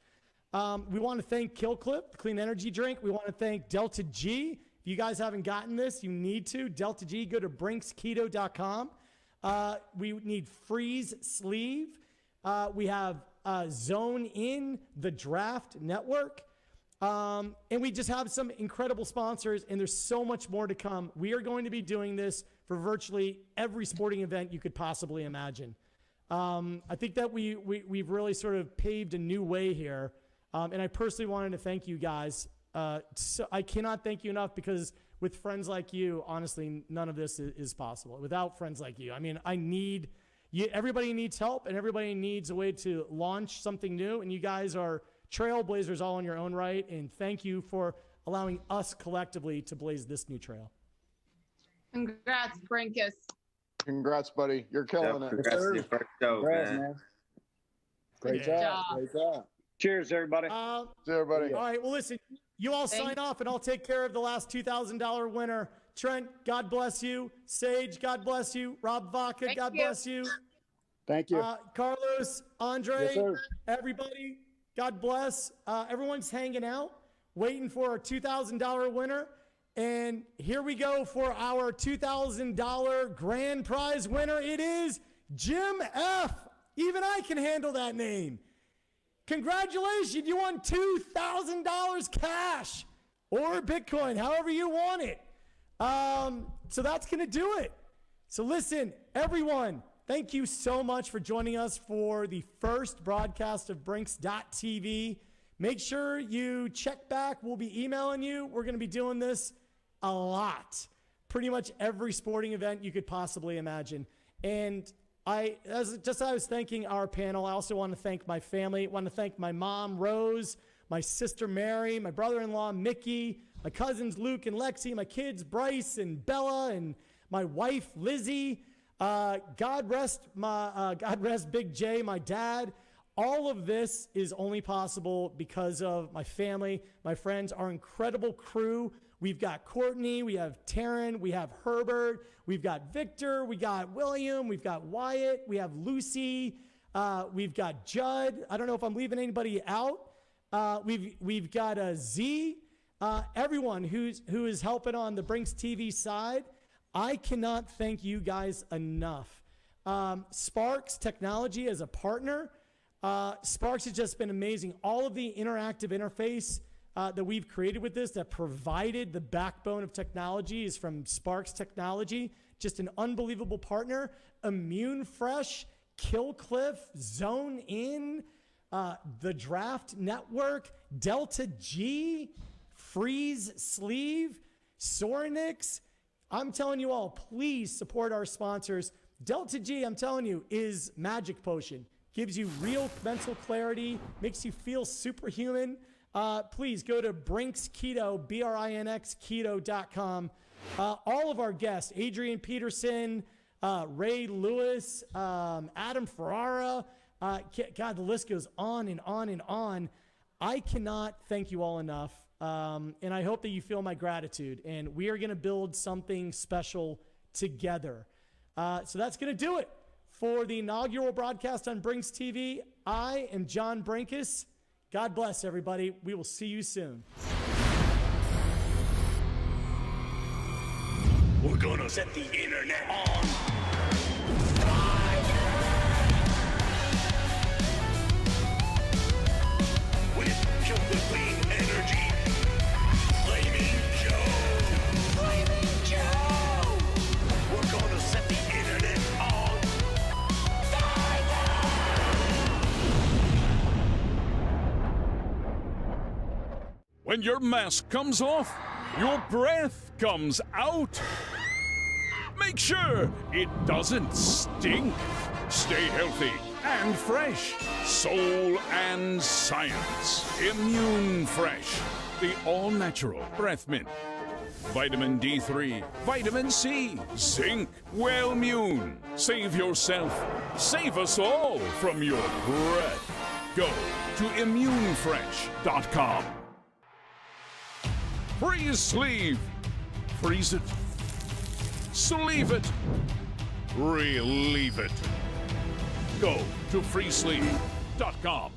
We want to thank Killclip, the clean energy drink. We want to thank Delta G. If you guys haven't gotten this, you need to. Delta G, go to brinksketo.com. We need Freeze Sleeve. We have Zone In, the Draft Network. And we just have some incredible sponsors, and there's so much more to come. We are going to be doing this for virtually every sporting event you could possibly imagine. I think that we've really sort of paved a new way here. And I personally wanted to thank you guys. So I cannot thank you enough, because with friends like you, honestly, none of this is possible. Without friends like you, I mean, I need you. Everybody needs help, and everybody needs a way to launch something new. And you guys are trailblazers all in your own right. And thank you for allowing us collectively to blaze this new trail. Congrats, Brinkus. Congrats, buddy. You're killing it. Congrats to your first show, man. Great job. Great job. Cheers, everybody. Cheers, everybody. All right. Well, listen, you all sign off, and I'll take care of the last $2,000 winner. Trent, God bless you. Sage, God bless you. Rob Vaca, God bless you. Thank you. Carlos, Andre, Yes, sir. everybody, God bless. Everyone's hanging out, waiting for our $2,000 winner. And here we go for our $2,000 grand prize winner. It is Jim F. Even I can handle that name. Congratulations, you won $2,000 cash or Bitcoin, however you want it. So that's going to do it. So listen, everyone, thank you so much for joining us for the first broadcast of Brinks.tv. Make sure you check back. We'll be emailing you. We're going to be doing this a lot. Pretty much every sporting event you could possibly imagine. And as I was thanking our panel, I also want to thank my family. I want to thank my mom, Rose, my sister, Mary, my brother-in-law, Mickey, my cousins, Luke and Lexi, my kids, Bryce and Bella, and my wife, Lizzie. God rest Big J, my dad. All of this is only possible because of my family, my friends, our incredible crew. We've got Courtney, we have Taryn, we have Herbert, we've got Victor, we got William, we've got Wyatt, we have Lucy, we've got Judd. I don't know if I'm leaving anybody out. We've got Z. Everyone who is helping on the Brinks TV side. I cannot thank you guys enough. Sparks Technology as a partner. Sparks has just been amazing. All of the interactive interface that we've created with this, that provided the backbone of technology, is from Sparks Technology. Just an unbelievable partner. Immune Fresh, Killcliff, Zone In, the Draft Network, Delta G, Freeze Sleeve, Sorenix. I'm telling you all, please support our sponsors. Delta G, I'm telling you, is magic potion. Gives you real mental clarity, makes you feel superhuman. Please go to Brinks Keto, BRINX Keto.com. All of our guests, Adrian Peterson, Ray Lewis, Adam Ferrara, God, the list goes on and on and on. I cannot thank you all enough. And I hope that you feel my gratitude. And we are going to build something special together. So that's going to do it for the inaugural broadcast on Brinks TV. I am John Brinkus. God bless everybody. We will see you soon. We're gonna set the internet on with clean energy. Flaming Joe. We're gonna set the internet on fire. When your mask comes off, your breath comes out. Make sure it doesn't stink. Stay healthy and fresh. Soul and science. Immune Fresh. The all-natural breath mint. Vitamin D3, vitamin C, zinc, Wellmune. Save yourself, save us all from your breath. Go to immunefresh.com. Freeze sleeve. Freeze it. Sleeve it. Relieve it. Go to freesleeve.com.